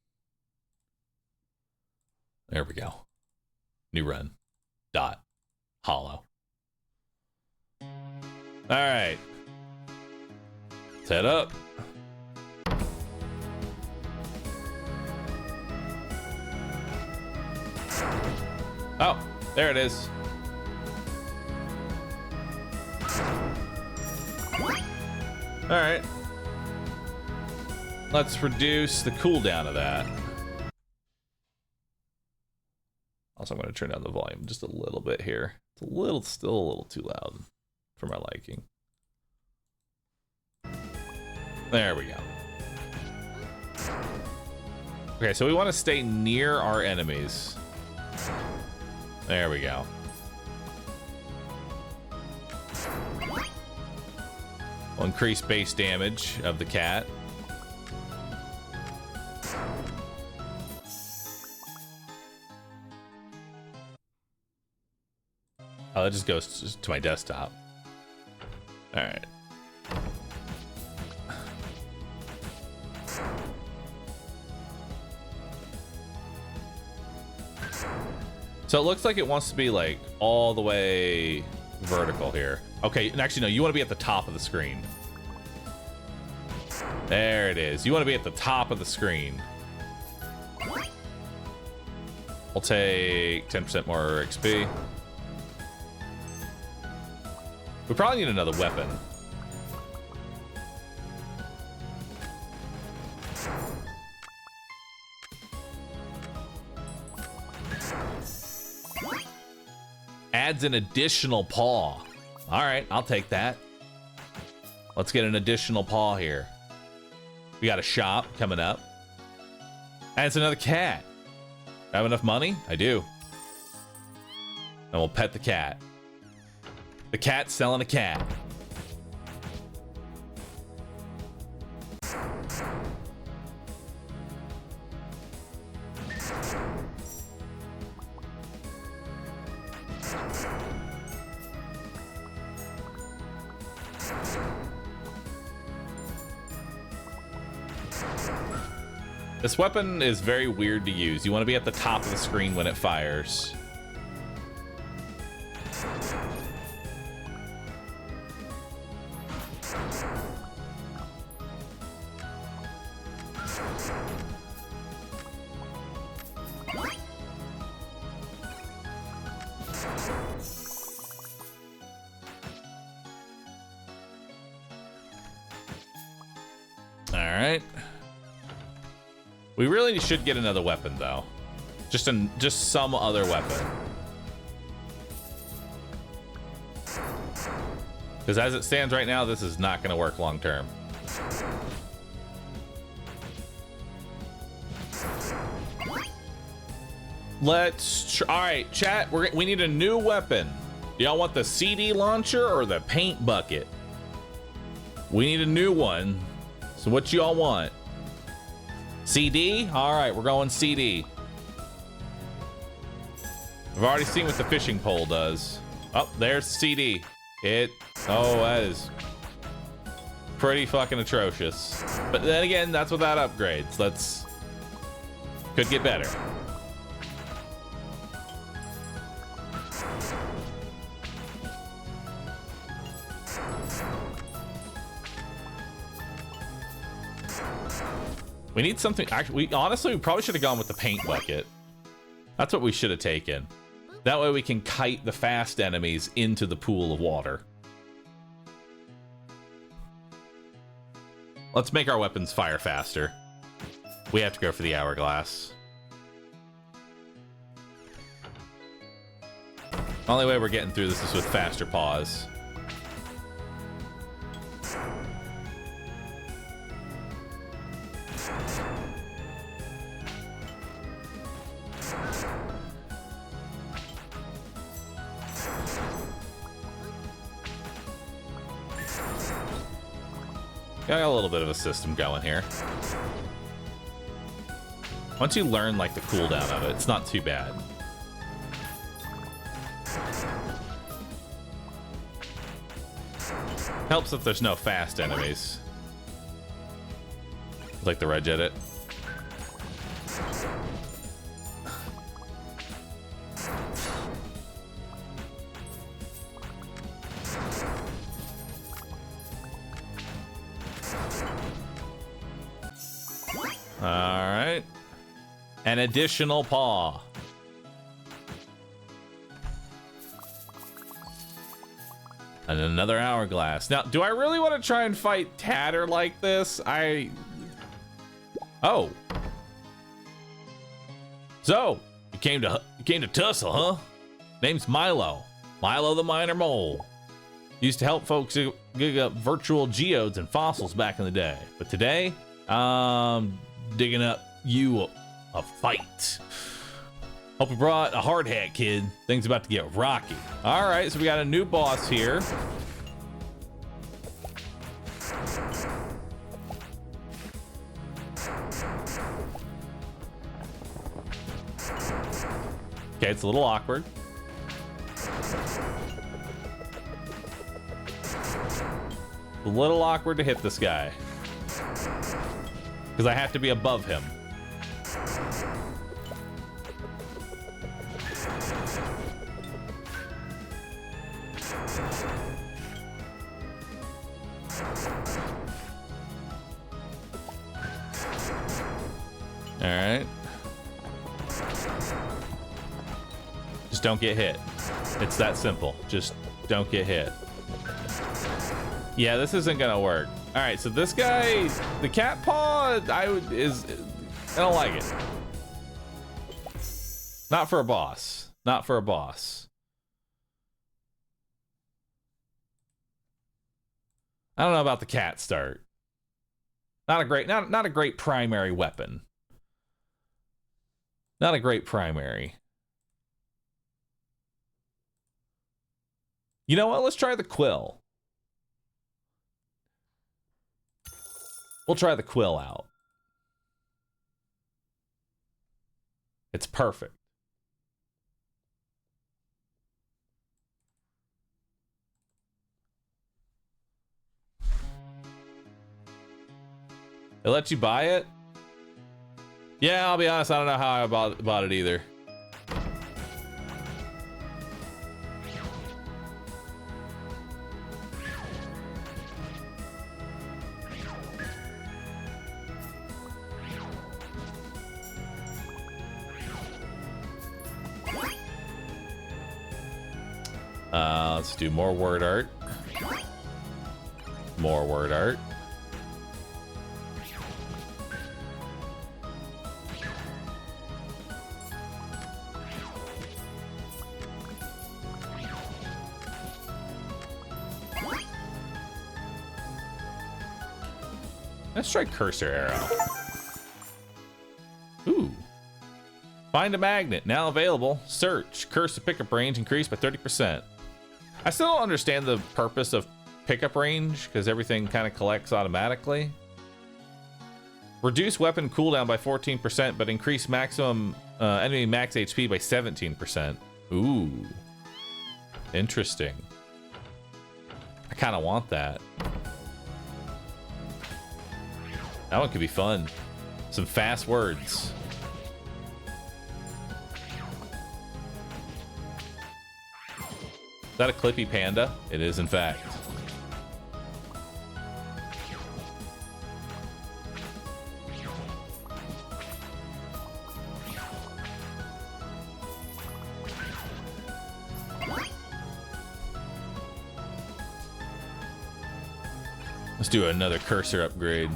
There we go. New run. Dot. Hollow. All right. Let's head up. Oh, there it is. All right. Let's reduce the cooldown of that. Also, I'm going to turn down the volume just a little bit here. It's still a little too loud for my liking. There we go. Okay, so we want to stay near our enemies. There we go. We'll increase base damage of the cat. Oh, that just goes to my desktop. All right. So it looks like it wants to be like all the way vertical here. Okay, and actually no, you want to be at the top of the screen. There it is. You want to be at the top of the screen. We'll take 10% more XP. We probably need another weapon. Adds an additional paw. All right, I'll take that. Let's get an additional paw here. We got a shop coming up. And it's another cat. I have enough money? I do. And we'll pet the cat. The cat's selling a cat. This weapon is very weird to use. You want to be at the top of the screen when it fires. We really should get another weapon, though. Just some other weapon. Because as it stands right now, this is not going to work long term. All right, chat. We need a new weapon. Do y'all want the CD launcher or the paint bucket? We need a new one. So what y'all want? CD? All right, we're going CD. I've already seen what the fishing pole does. Oh, there's CD. That is pretty fucking atrocious. But then again, that's without upgrades. Could get better. We need something. Actually, we probably should have gone with the paint bucket. That's what we should have taken. That way we can kite the fast enemies into the pool of water. Let's make our weapons fire faster. We have to go for the hourglass. Only way we're getting through this is with faster paws. Got a little bit of a system going here. Once you learn like the cooldown of it, it's not too bad. Helps if there's no fast enemies. Like the Reg Edit. Alright. An additional paw. And another hourglass. Now, do I really want to try and fight Tatter like this? Oh. So, you came to tussle, huh? Name's Milo. Milo the Minor Mole. Used to help folks dig up virtual geodes and fossils back in the day. But today, I'm digging up you a fight. Hope you brought a hard hat, kid. Things about to get rocky. All right, so we got a new boss here. Okay, it's a little awkward. A little awkward to hit this guy. Because I have to be above him. All right. Just don't get hit. It's that simple. Just don't get hit. Yeah, this isn't gonna work. All right, so this guy, the cat paw, I don't like it. Not for a boss. Not for a boss. I don't know about the cat start. Not a great primary weapon. Not a great primary. You know what? Let's try the quill. We'll try the quill out. It's perfect. It lets you buy it? Yeah, I'll be honest, I don't know how I bought it either. Let's do more word art. More word art. Let's try cursor arrow. Ooh. Find a magnet, now available. Search. Cursor pickup range increased by 30%. I still don't understand the purpose of pickup range, because everything kind of collects automatically. Reduce weapon cooldown by 14%, but increase maximum enemy max HP by 17%. Ooh. Interesting. I kind of want that. That one could be fun. Some fast words. Is that a Clippy Panda? It is, in fact. Let's do another cursor upgrade.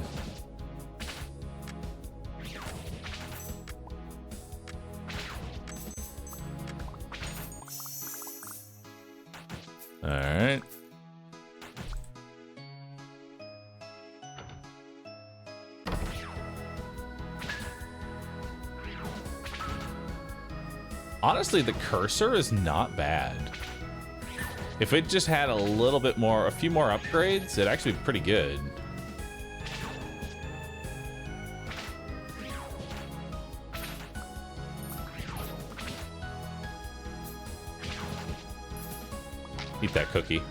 All right. Honestly, the cursor is not bad. If it just had a few more upgrades, it'd actually be pretty good. Eat that cookie.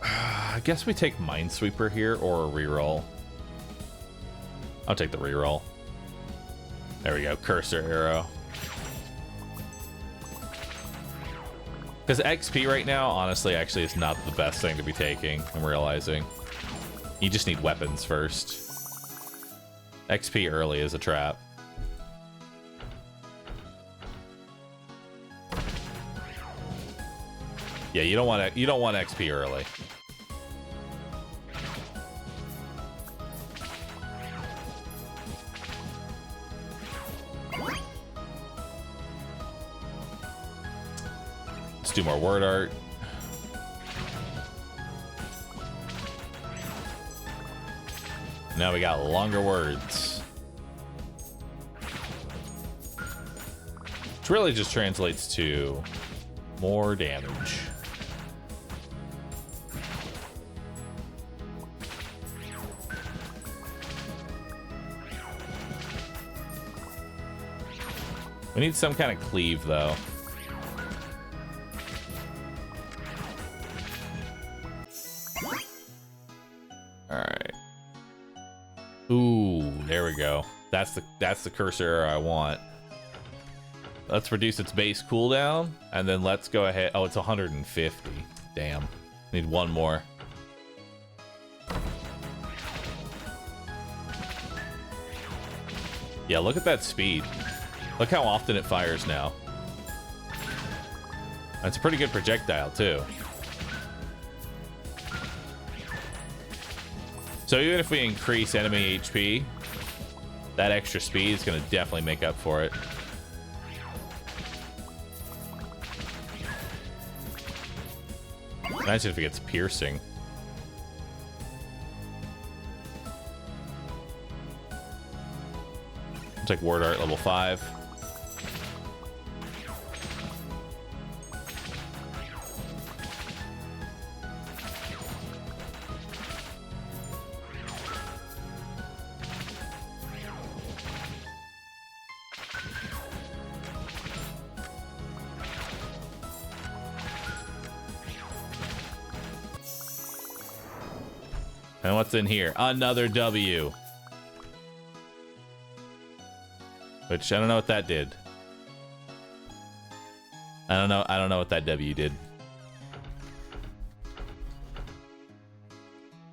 I guess we take Minesweeper here or a reroll. I'll take the reroll. There we go, cursor arrow. Because XP right now, honestly, actually is not the best thing to be taking, I'm realizing. You just need weapons first. XP early is a trap. Yeah, you don't want XP early. Let's do more word art. Now we got longer words. Which really just translates to more damage. We need some kind of cleave, though. All right. Ooh, there we go. That's the cursor arrow I want. Let's reduce its base cooldown, and then let's go ahead. Oh, it's 150. Damn. Need one more. Yeah, look at that speed. Look how often it fires now. That's a pretty good projectile, too. So even if we increase enemy HP, that extra speed is going to definitely make up for it. Imagine if it gets piercing. It's like word art level 5. And what's in here? Another W. Which I don't know what that did. I don't know what that W did.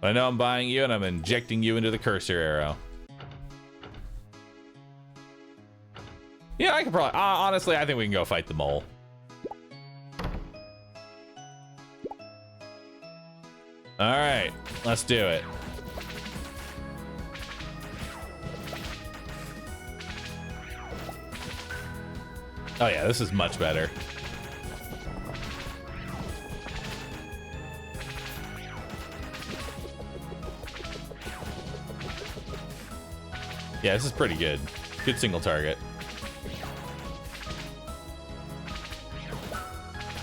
But I know I'm buying you and I'm injecting you into the cursor arrow. Yeah, I could probably honestly I think we can go fight the mole. Alright, let's do it. Oh yeah, this is much better. Yeah, this is pretty good. Good single target.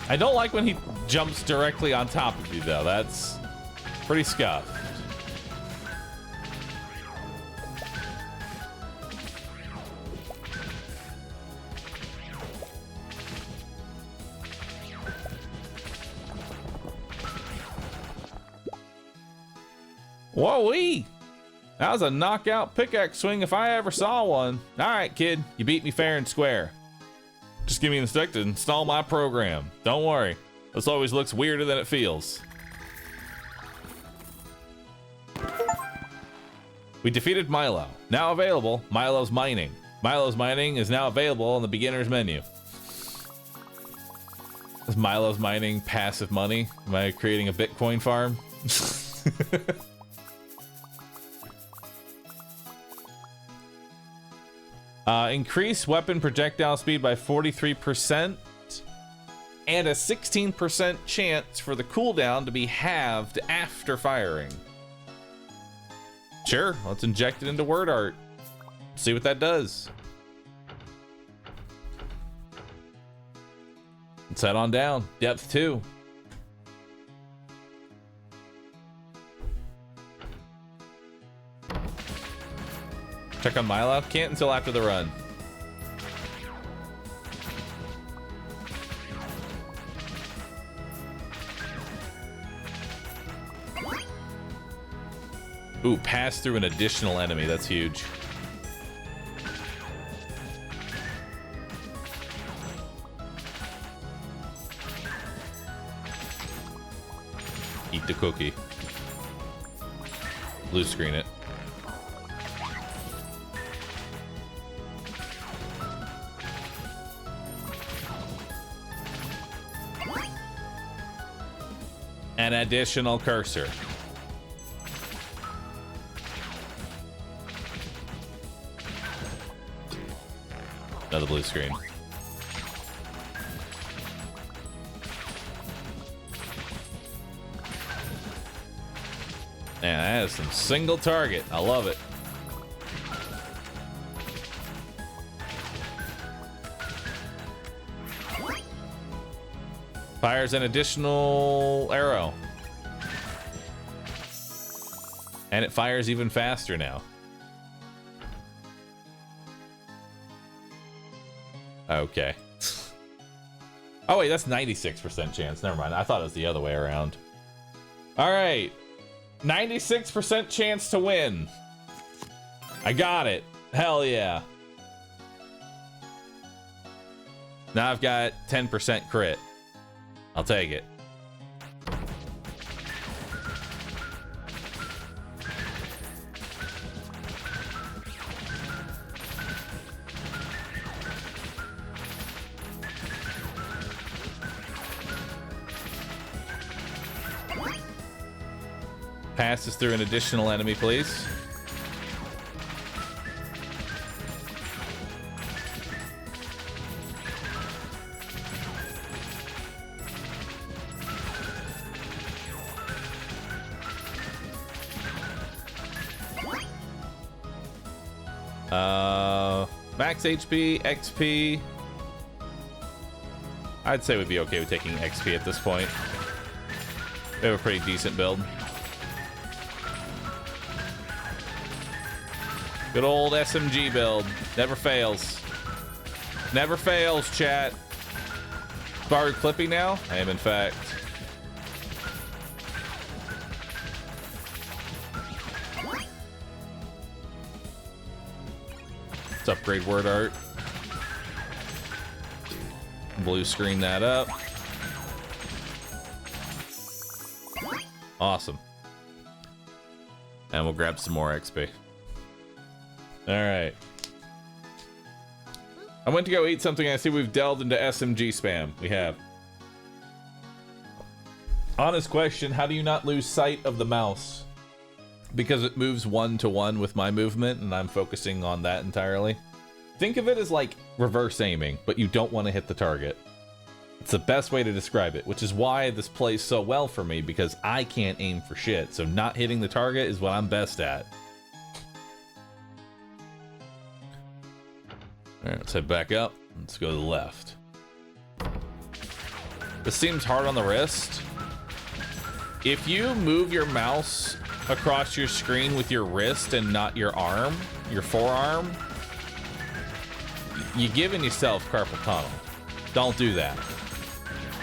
I don't like when he jumps directly on top of you, though. That's pretty scuffed. Whoa-wee! That was a knockout pickaxe swing if I ever saw one. Alright, kid. You beat me fair and square. Just give me an stick to install my program. Don't worry. This always looks weirder than it feels. We defeated Milo. Now available, Milo's Mining. Milo's Mining is now available in the beginner's menu. Is Milo's Mining passive money? Am I creating a Bitcoin farm? Increase weapon projectile speed by 43% and a 16% chance for the cooldown to be halved after firing. Sure, let's inject it into word art. See what that does. Let's head on down. Depth 2. Check on Milo. Can't until after the run. Ooh, pass through an additional enemy. That's huge. Eat the cookie. Blue screen it. An additional cursor. Another blue screen. Man, that is some single target. I love it. Fires an additional arrow. And it fires even faster now. Okay. Oh wait, that's 96% chance. Never mind. I thought it was the other way around. All right. 96% chance to win. I got it. Hell yeah. Now I've got 10% crit. I'll take it. Passes through an additional enemy, please. Max HP, XP. I'd say we'd be okay with taking XP at this point. We have a pretty decent build. Good old SMG build. Never fails. Never fails, chat. Bahroo clipping now? I am, in fact. Let's upgrade word art. Blue screen that up. Awesome. And we'll grab some more XP. Alright. I went to go eat something. I see we've delved into SMG spam. We have. Honest question, how do you not lose sight of the mouse? Because it moves 1-to-1 with my movement, and I'm focusing on that entirely. Think of it as like reverse aiming, but you don't want to hit the target. It's the best way to describe it, which is why this plays so well for me, because I can't aim for shit, so not hitting the target is what I'm best at. Alright, let's head back up. Let's go to the left. This seems hard on the wrist. If you move your mouse across your screen with your wrist and not your arm, your forearm, you're giving yourself carpal tunnel. Don't do that.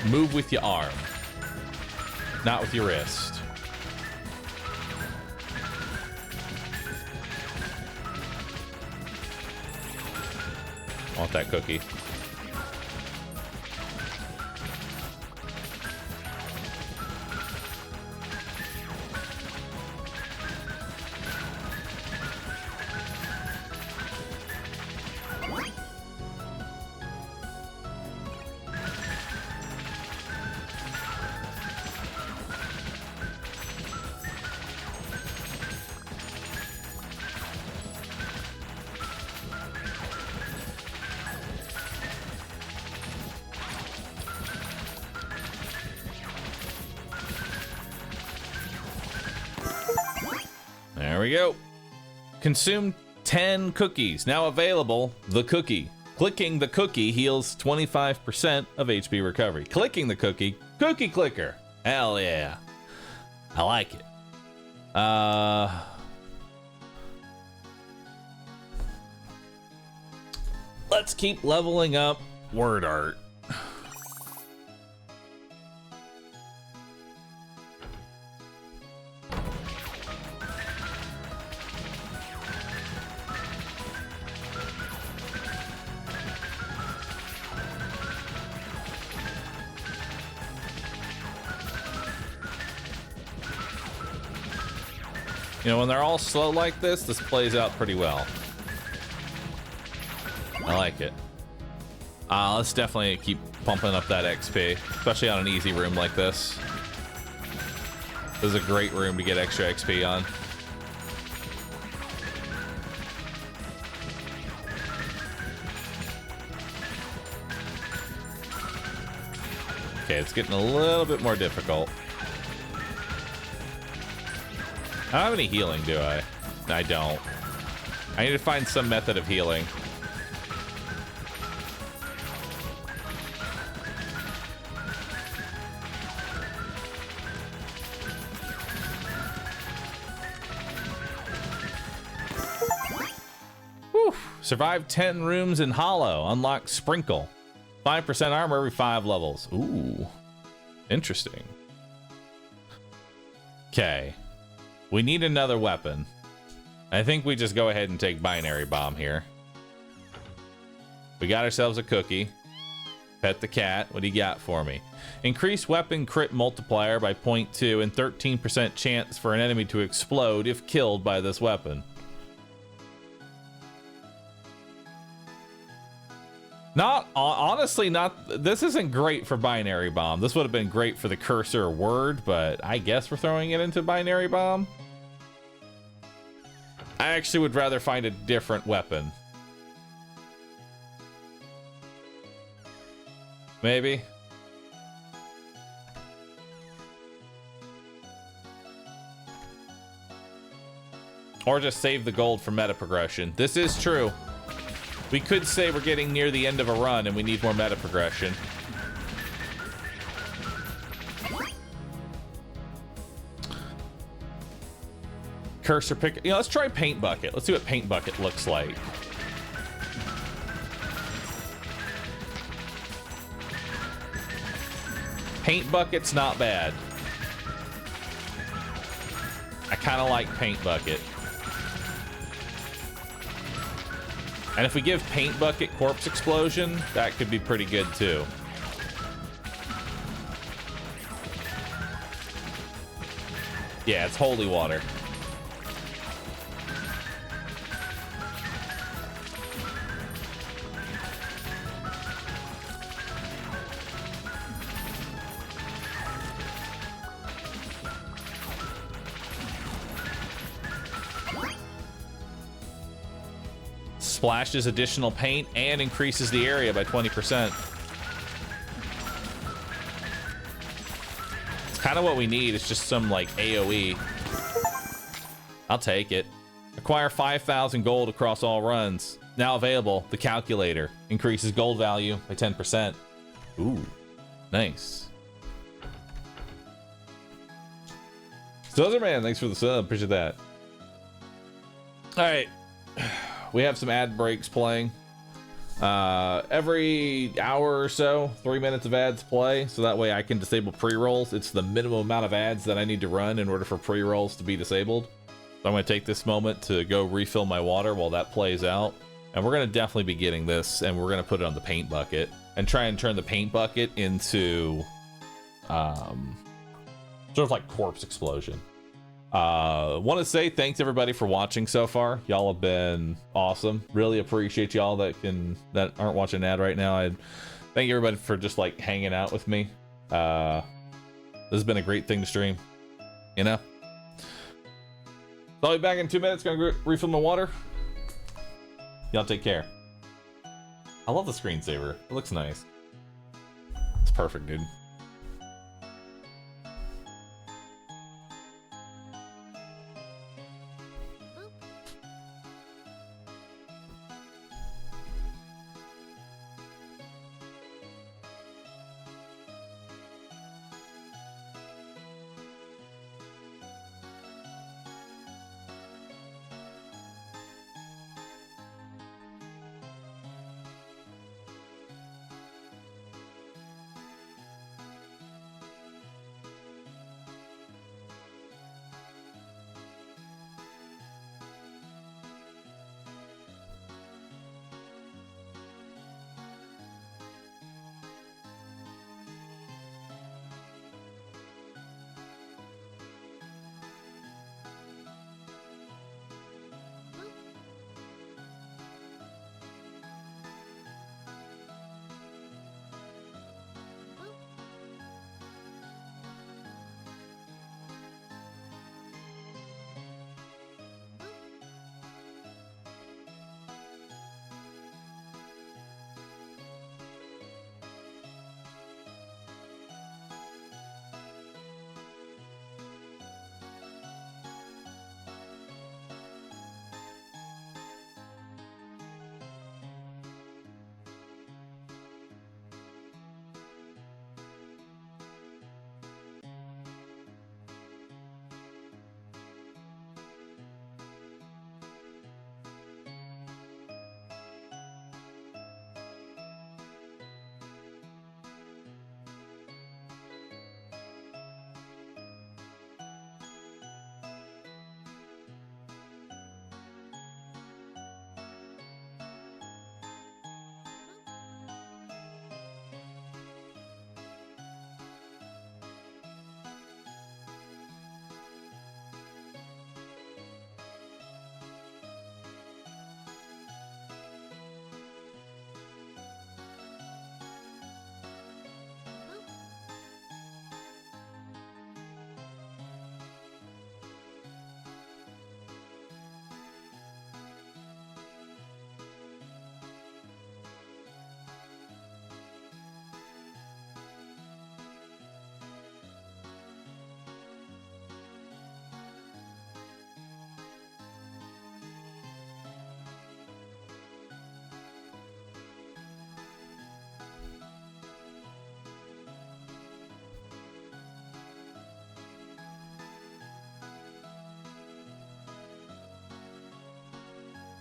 Move with your arm, not with your wrist. I want that cookie. There we go. Consume 10 cookies. Now available, the cookie. Clicking the cookie heals 25% of HP recovery. Clicking the cookie, cookie clicker. Hell yeah. I like it. Let's keep leveling up word art. You know, when they're all slow like this plays out pretty well. I like it. Let's definitely keep pumping up that XP, especially on an easy room like this. This is a great room to get extra XP on. Okay, it's getting a little bit more difficult. I don't have any healing, do I? I don't. I need to find some method of healing. Whew. Survive 10 rooms in Hollow. Unlock Sprinkle. 5% armor every 5 levels. Ooh. Interesting. Okay. We need another weapon. I think we just go ahead and take Binary Bomb here. We got ourselves a cookie. Pet the cat. What do you got for me? Increase weapon crit multiplier by 0.2 and 13% chance for an enemy to explode if killed by this weapon. Honestly, this isn't great for Binary Bomb. This would have been great for the cursor or word, but I guess we're throwing it into Binary Bomb. I actually would rather find a different weapon. Maybe. Or just save the gold for meta progression. This is true. We could say we're getting near the end of a run and we need more meta progression. Cursor pick. You know, let's try Paint Bucket. Let's see what Paint Bucket looks like. Paint Bucket's not bad. I kind of like Paint Bucket. And if we give Paint Bucket Corpse Explosion, that could be pretty good too. Yeah, it's holy water. Splashes additional paint and increases the area by 20%. It's kind of what we need. It's just some like AoE. I'll take it. Acquire 5,000 gold across all runs. Now available. The calculator increases gold value by 10%. Ooh, nice. Sozerman, thanks for the sub. Appreciate that. All right. We have some ad breaks playing. Every hour or so, 3 minutes of ads play, so that way I can disable pre-rolls. It's the minimum amount of ads that I need to run in order for pre-rolls to be disabled. So I'm going to take this moment to go refill my water while that plays out. And we're going to definitely be getting this, and we're going to put it on the Paint Bucket and try and turn the Paint Bucket into sort of like Corpse Explosion. Want to say thanks everybody for watching so far. Y'all have been awesome. Really appreciate y'all that aren't watching an ad right now. I thank everybody for just like hanging out with me. This has been a great thing to stream, you know. So I'll be back in 2 minutes. Gonna refill my water. Y'all take care. I love the screensaver. It looks nice. It's perfect, dude.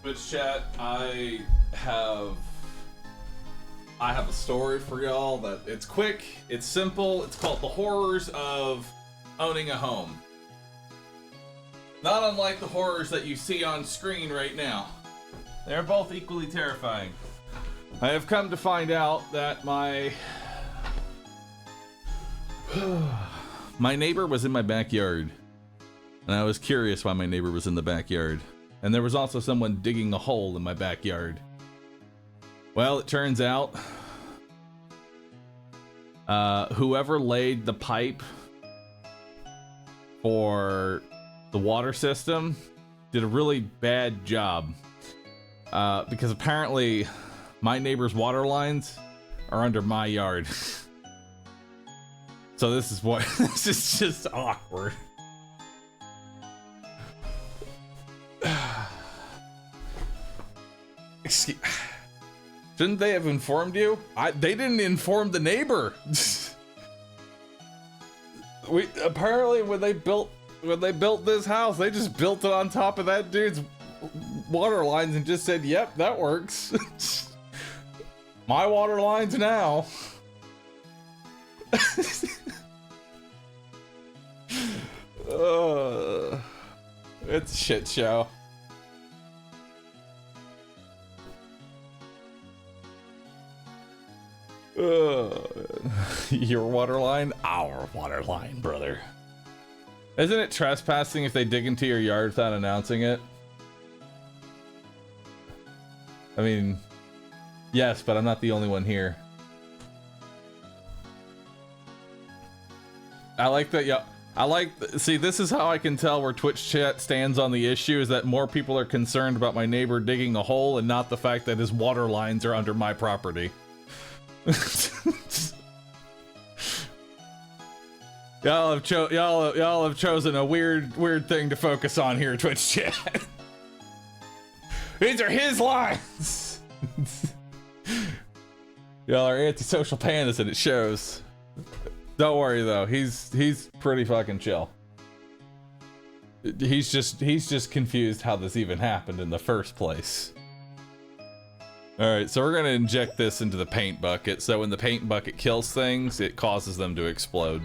Twitch chat, I have a story for y'all that it's quick, it's simple, it's called The Horrors of Owning a Home. Not unlike the horrors that you see on screen right now. They're both equally terrifying. I have come to find out that my neighbor was in my backyard. And I was curious why my neighbor was in the backyard. And there was also someone digging a hole in my backyard. Well, it turns out whoever laid the pipe for the water system did a really bad job. Because apparently my neighbor's water lines are under my yard. So this is what this is just awkward. Excuse, shouldn't they have informed you? They didn't inform the neighbor. Apparently when they built this house, they just built it on top of that dude's water lines and just said, "Yep, that works." My water lines now. It's a shit show. Your water line? Our water line, brother. Isn't it trespassing if they dig into your yard without announcing it? I mean, yes, but I'm not the only one here. I like that, yeah. See, this is how I can tell where Twitch chat stands on the issue, is that more people are concerned about my neighbor digging a hole and not the fact that his water lines are under my property. Y'all have chosen a weird thing to focus on here, Twitch chat. These are his lines. Y'all are antisocial pandas, and it shows. Don't worry though, he's pretty fucking chill. He's just confused how this even happened in the first place. Alright, so we're gonna inject this into the paint bucket, so when the paint bucket kills things, it causes them to explode.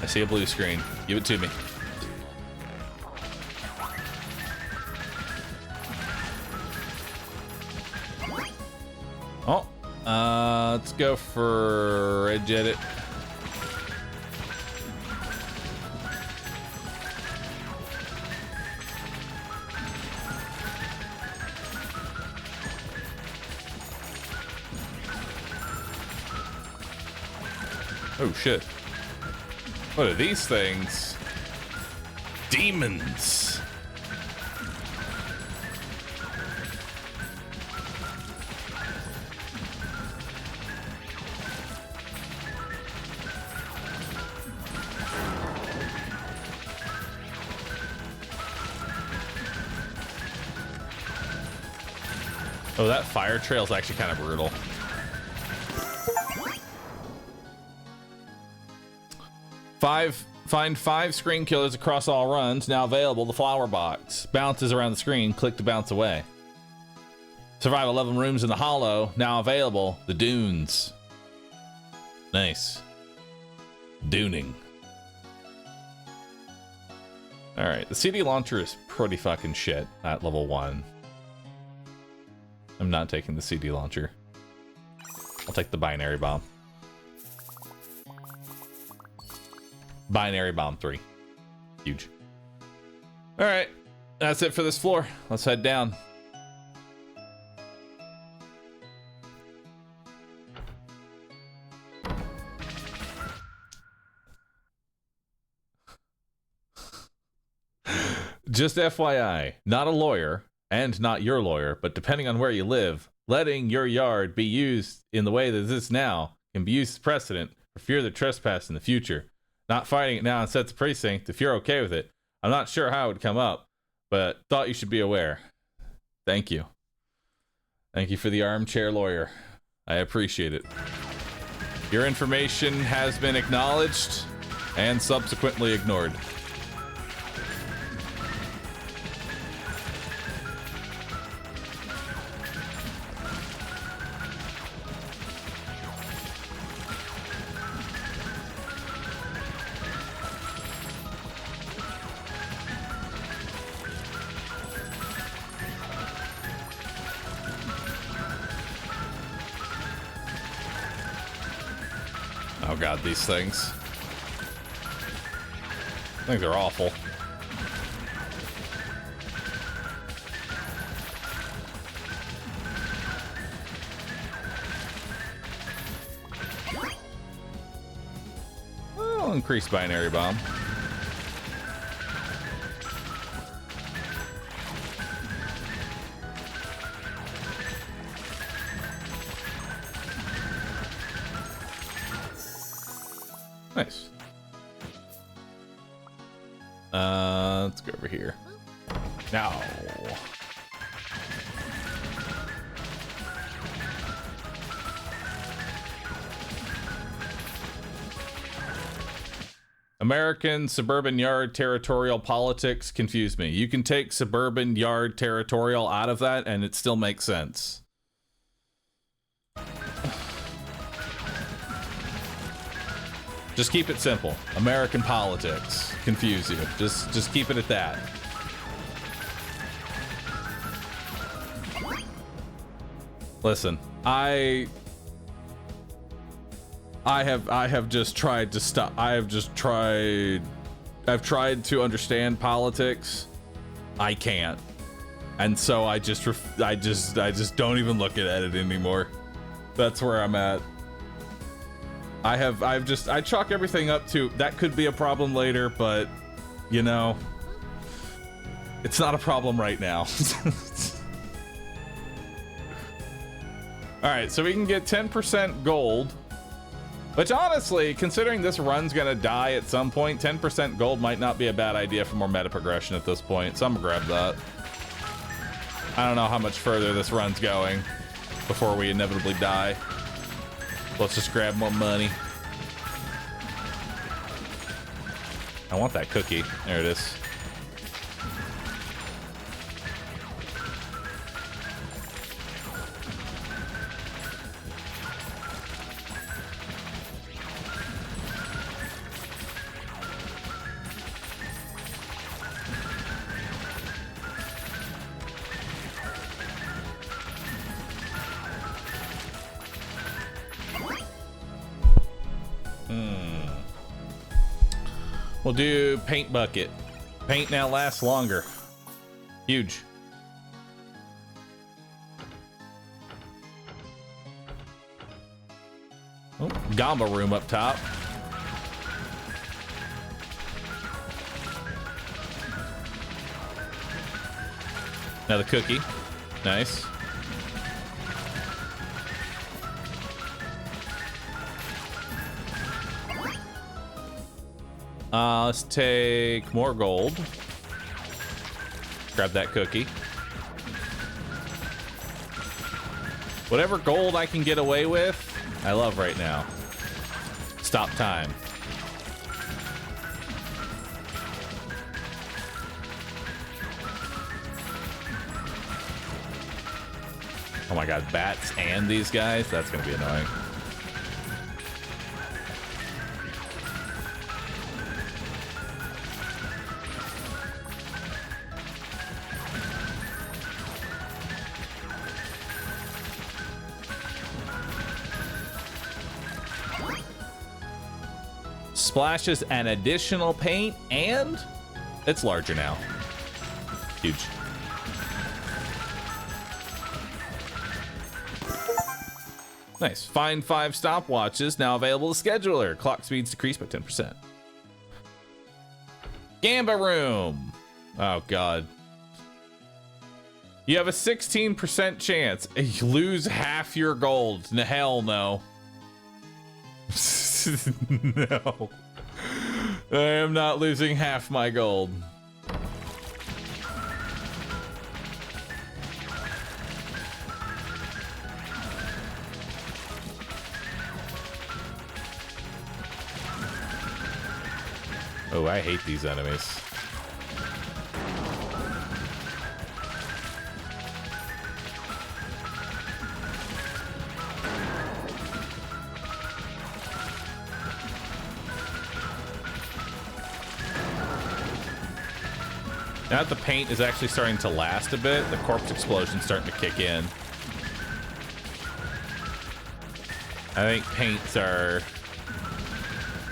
I see a blue screen. Give it to me. Oh, let's go for Red Jet it. Oh shit. What are these things? Demons. Oh, that fire trail is actually kind of brutal. Find 5 screen killers across all runs. Now available. The flower box bounces around the screen. Click to bounce away. Survive 11 rooms in the hollow. Now available. The dunes. Nice. Dooning. All right. The CD launcher is pretty fucking shit at level 1. I'm not taking the CD launcher. I'll take the binary bomb. Binary bomb 3. Huge. All right, that's it for this floor. Let's head down. Just FYI, not a lawyer and not your lawyer, but depending on where you live, letting your yard be used in the way that it is now can be used as precedent for further trespass in the future. Not fighting it now and sets a precinct if you're okay with it. I'm not sure how it would come up, but thought you should be aware. Thank you. Thank you for the armchair lawyer. I appreciate it. Your information has been acknowledged and subsequently ignored. Oh god, these things. I think they're awful. Well, increased binary bomb. Nice. Let's go over here. Now. American suburban yard territorial politics confuse me. You can take suburban yard territorial out of that and it still makes sense. Just keep it simple. American politics confuse you. Just keep it at that. Listen, I have just tried to stop. I've tried to understand politics. I can't. And so I just don't even look at it anymore. That's where I'm at. I chalk everything up to that could be a problem later, but you know, it's not a problem right now. All right, so we can get 10% gold, which honestly, considering this run's gonna die at some point, 10% gold might not be a bad idea for more meta progression at this point. So I'm gonna grab that. I don't know how much further this run's going before we inevitably die. Let's just grab more money. I want that cookie. There it is. We'll do paint bucket. Paint now lasts longer. Huge. Oh, Gamba room up top. Another cookie. Nice. Let's take more gold. Grab that cookie. Whatever gold I can get away with, I love right now. Stop time. Oh my god, bats and these guys? That's gonna be annoying. Splashes an additional paint, and it's larger now. Huge. Nice. Find 5 stopwatches now available to scheduler. Clock speeds decreased by 10%. Gamba room. Oh god. You have a 16% chance. You lose half your gold. Hell no. No. I am not losing half my gold. Oh, I hate these enemies. Now that the paint is actually starting to last a bit, the corpse explosion's starting to kick in. I think paints are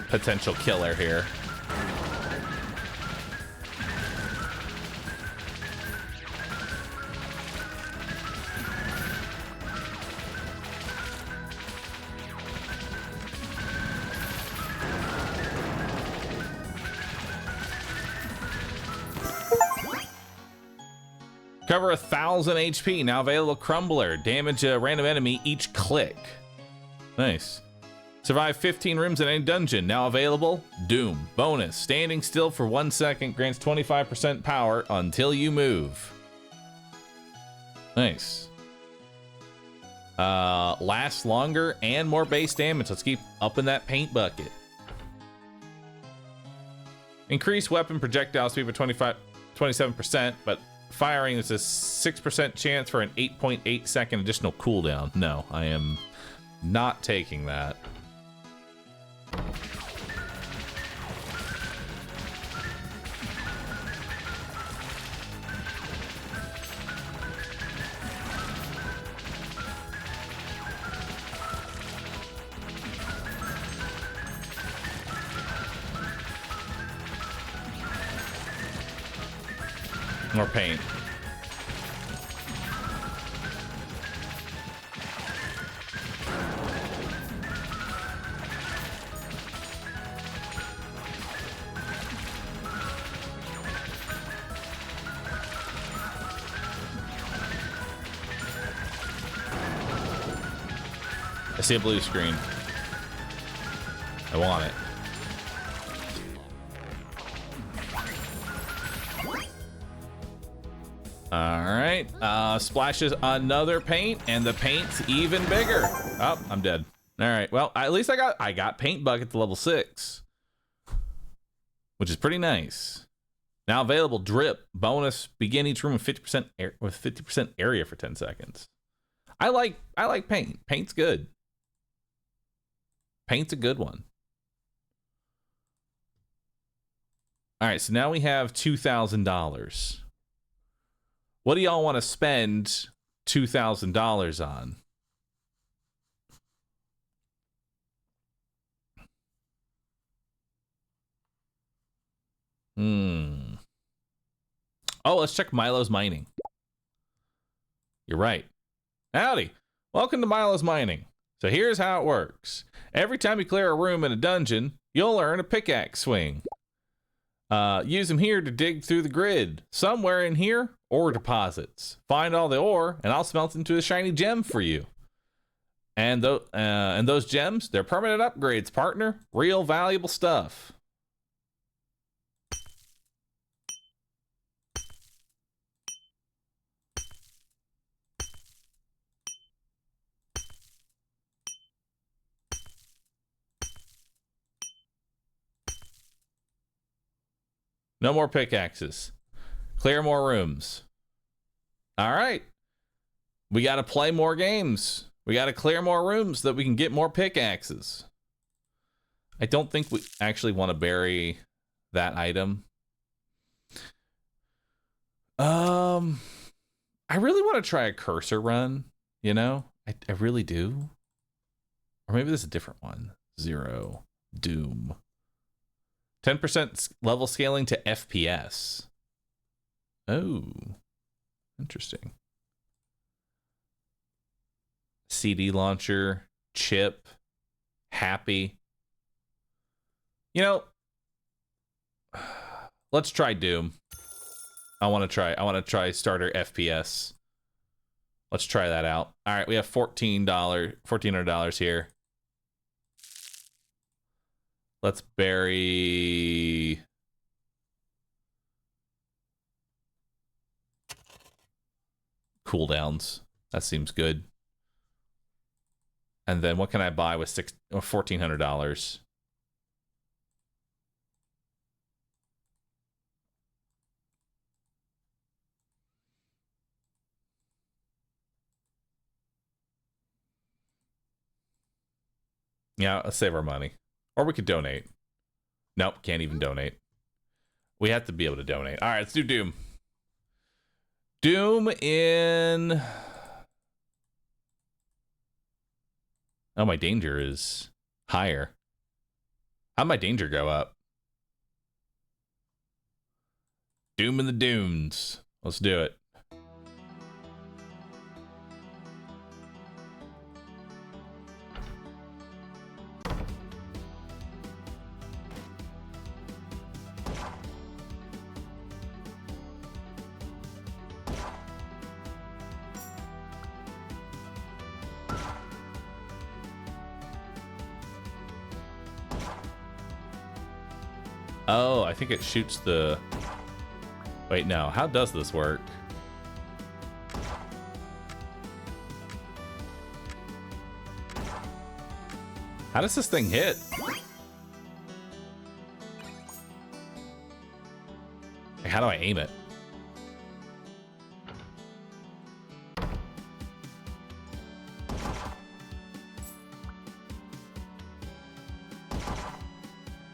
potential killer here. Cover 1,000 HP. Now available Crumbler. Damage a random enemy each click. Nice. Survive 15 rooms in any dungeon. Now available Doom. Bonus. Standing still for 1 second grants 25% power until you move. Nice. Lasts longer and more base damage. Let's keep upping that paint bucket. Increase weapon projectile speed by 27%, but firing is a 6% chance for an 8.8 second additional cooldown. No, I am not taking that. More paint. I see a blue screen. I want it. Alright, splashes another paint, and the paint's even bigger. Oh, I'm dead. Alright, well, at least I got paint bucket to level 6. Which is pretty nice. Now available drip. Bonus, begin each room with 50% area for 10 seconds. I like paint. Paint's good. Paint's a good one. Alright, so now we have $2,000. What do y'all want to spend $2,000 on? Oh, let's check Milo's Mining. You're right. Howdy. Welcome to Milo's Mining. So here's how it works. Every time you clear a room in a dungeon, you'll earn a pickaxe swing. Use them here to dig through the grid. Somewhere in here, ore deposits. Find all the ore, and I'll smelt into a shiny gem for you. And those gems, they're permanent upgrades, partner. Real valuable stuff. No more pickaxes. Clear more rooms. All right. We got to play more games. We got to clear more rooms so that we can get more pickaxes. I don't think we actually want to bury that item. I really want to try a cursor run, you know? I really do. Or maybe this is a different one. 0. Doom. 10% level scaling to FPS. Oh, interesting. CD launcher, chip, happy. You know, let's try Doom. I want to try starter FPS. Let's try that out. All right, we have $1,400 here. Let's bury cooldowns. That seems good. And then what can I buy with $1,400? Yeah, let's save our money. Or we could donate. Nope, can't even donate. We have to be able to donate. All right, let's do Doom. Doom in... Oh, my danger is higher. How'd my danger go up? Doom in the Dunes. Let's do it. Oh, I think it shoots the... Wait, no. How does this work? How does this thing hit? Like, how do I aim it?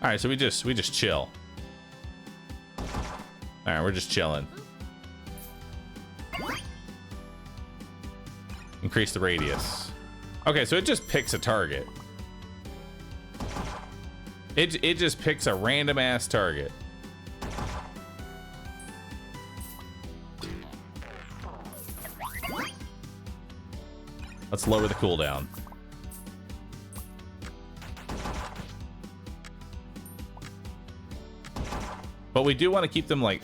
All right, so we just chill. All right, we're just chilling. Increase the radius. Okay, so it just picks a target. It just picks a random ass target. Let's lower the cooldown. But we do want to keep them, like,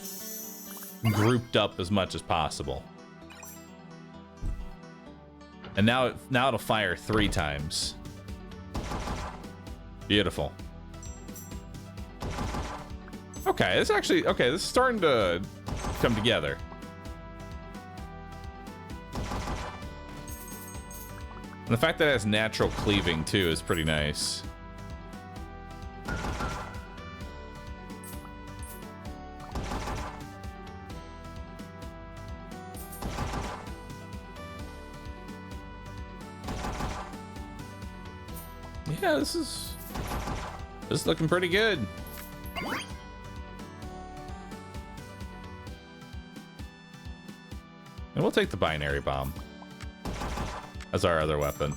grouped up as much as possible. And now it'll fire 3 times. Beautiful. Okay, this is starting to come together. And the fact that it has natural cleaving, too, is pretty nice. Yeah, this is looking pretty good. And we'll take the binary bomb as our other weapon.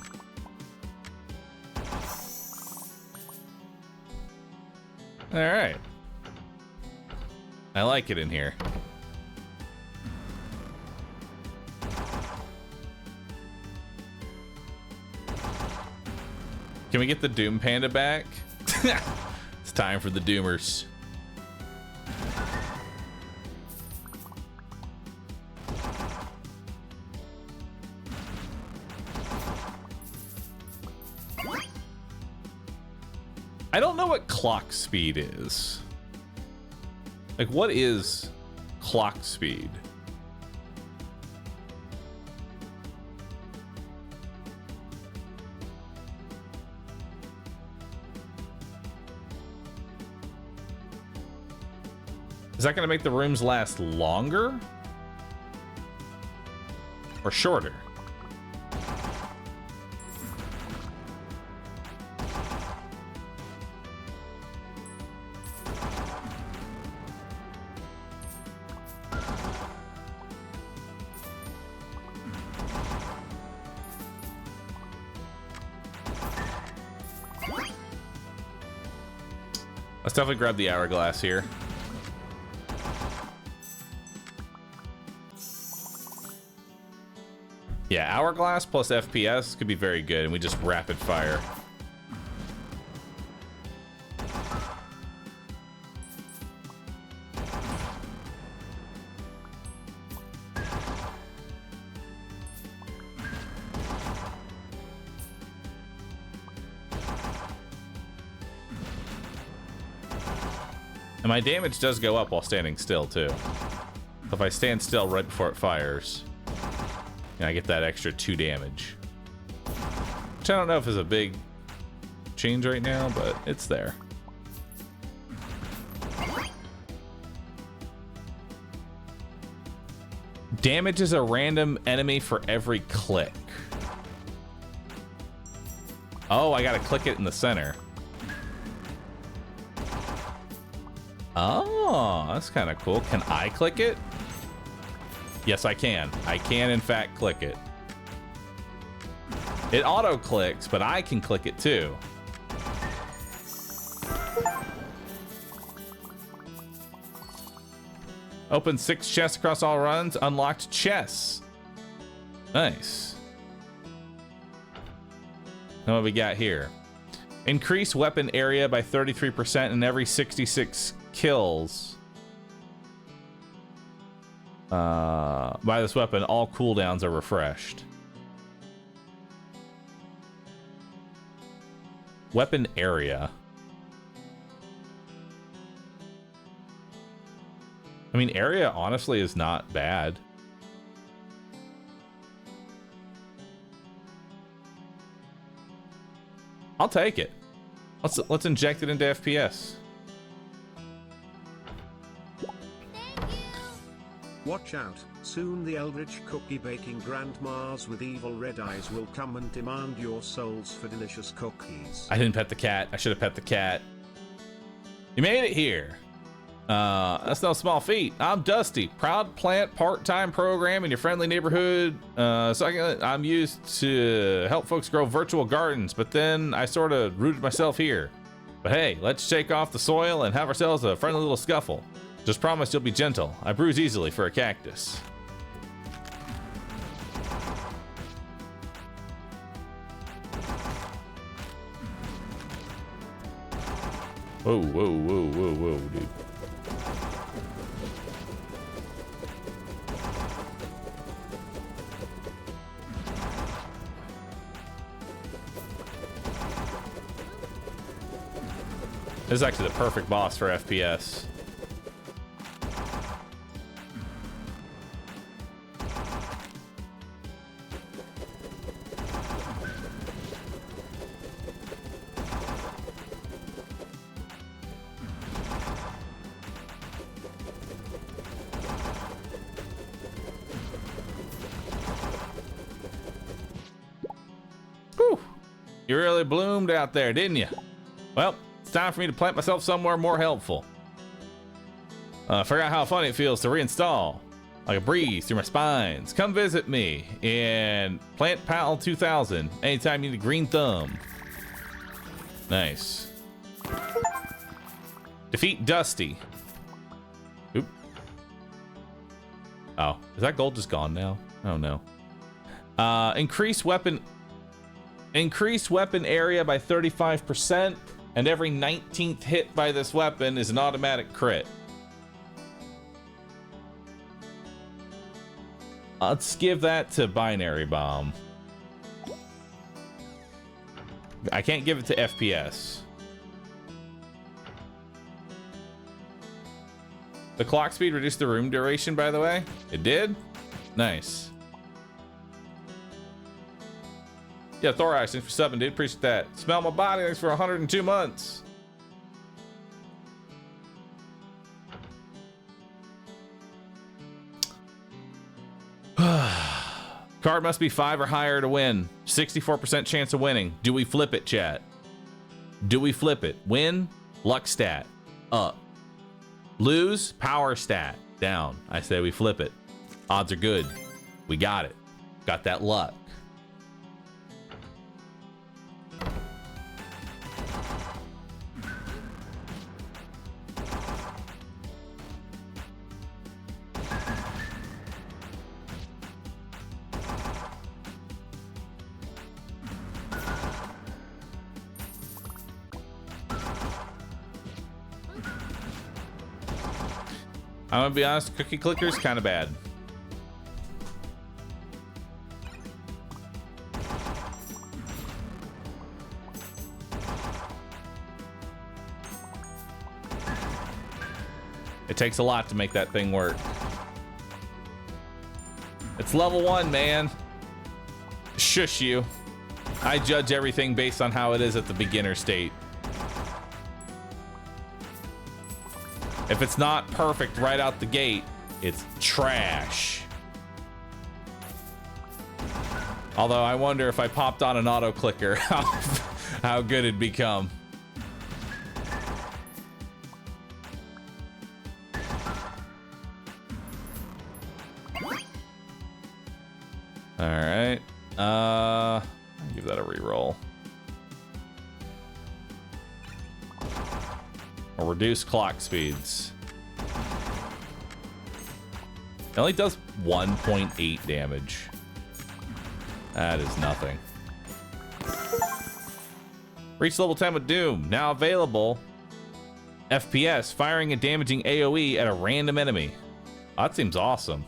All right. I like it in here. Can we get the Doom Panda back? It's time for the Doomers. I don't know what clock speed is. Like, what is clock speed? Is that going to make the rooms last longer? Or shorter? Let's definitely grab the hourglass here. Yeah, hourglass plus FPS could be very good, and we just rapid fire. And my damage does go up while standing still, too. So if I stand still right before it fires, and I get that extra 2 damage. Which I don't know if is a big change right now, but it's there. Damage is a random enemy for every click. Oh, I gotta click it in the center. Oh, that's kind of cool. Can I click it? Yes, I can. I can, in fact, click it. It auto-clicks, but I can click it too. Open 6 chests across all runs. Unlocked chests. Nice. Now what we got here? Increase weapon area by 33% in every 66 kills. By this weapon, all cooldowns are refreshed. Weapon area. I mean, area honestly is not bad. I'll take it. Let's inject it into FPS. Watch out, soon the eldritch cookie baking grandmas with evil red eyes will come and demand your souls for delicious cookies. I didn't pet the cat. I should have pet the cat. You made it here. That's no small feat. I'm Dusty, proud plant part-time program in your friendly neighborhood. I'm used to help folks grow virtual gardens, but then I sort of rooted myself here. But hey, let's shake off the soil and have ourselves a friendly little scuffle. Just promise you'll be gentle. I bruise easily for a cactus. Whoa, whoa, whoa, whoa, whoa, dude. This is actually the perfect boss for FPS. Whew. You really bloomed out there, didn't you? Well, it's time for me to plant myself somewhere more helpful. Figure out how funny it feels to reinstall. Like a breeze through my spines. Come visit me in Plant Pal 2000 anytime you need a green thumb. Nice. Defeat Dusty. Oop. Oh, is that gold just gone now? Oh no. Increase weapon area by 35%, and every 19th hit by this weapon is an automatic crit. Let's give that to Binary Bomb. I can't give it to FPS. The clock speed reduced the room duration, by the way. It did? Nice. Yeah, Thorax, thanks for subbing, dude. Appreciate that. Smell my body, thanks for 102 months. Card must be 5 or higher to win. 64% chance of winning. Do we flip it, chat? Do we flip it? Win, luck stat, up. Lose, power stat, down. I say we flip it. Odds are good. We got it. Got that luck. I'm gonna be honest, cookie clicker's kind of bad. It takes a lot to make that thing work. It's level 1, man. Shush you. I judge everything based on how it is at the beginner state. If it's not perfect right out the gate, it's trash. Although I wonder if I popped on an auto clicker, How good it'd become. All right. Give that a reroll. Or reduce clock speeds. It only does 1.8 damage. That is nothing. Reach level 10 with Doom. Now available. FPS, firing a damaging AoE at a random enemy. Oh, that seems awesome.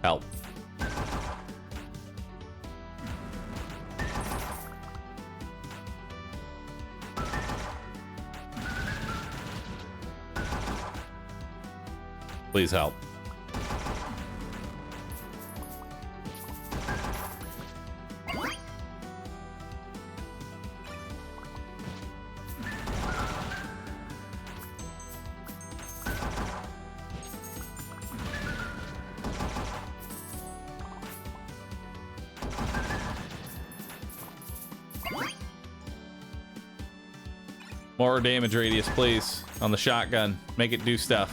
Help. Please help. More damage radius, please, on the shotgun. Make it do stuff.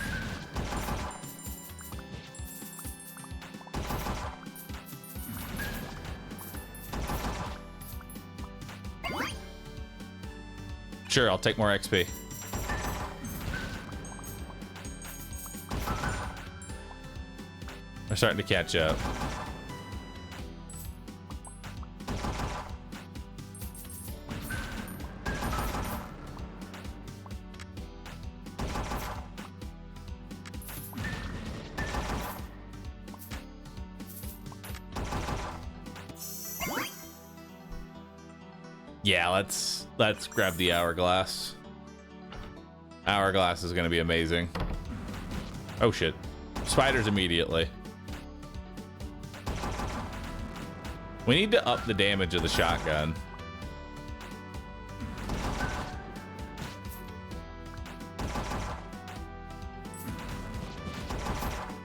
Sure, I'll take more XP. We're starting to catch up. Yeah, let's grab the hourglass. Hourglass is gonna be amazing. Oh shit. Spiders immediately. We need to up the damage of the shotgun.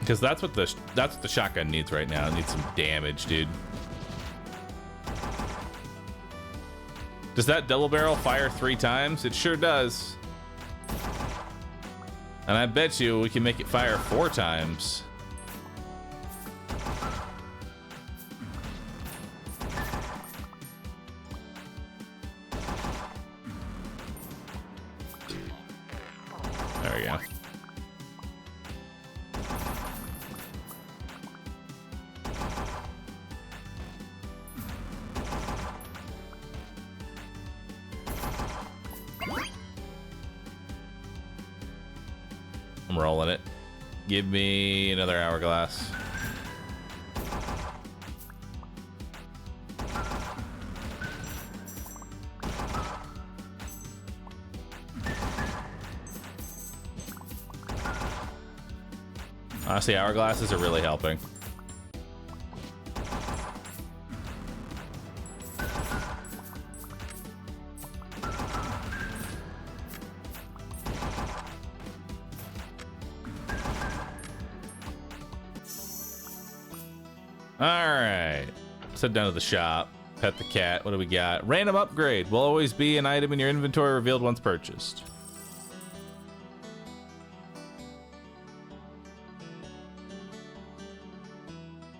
Because that's what the shotgun needs right now. It needs some damage, dude. Does that double barrel fire 3 times? It sure does. And I bet you we can make it fire 4 times. There we go. I'm rolling it. Give me another hourglass. Honestly, hourglasses are really helping. Alright. Let's head down to the shop. Pet the cat. What do we got? Random upgrade. Will always be an item in your inventory revealed once purchased.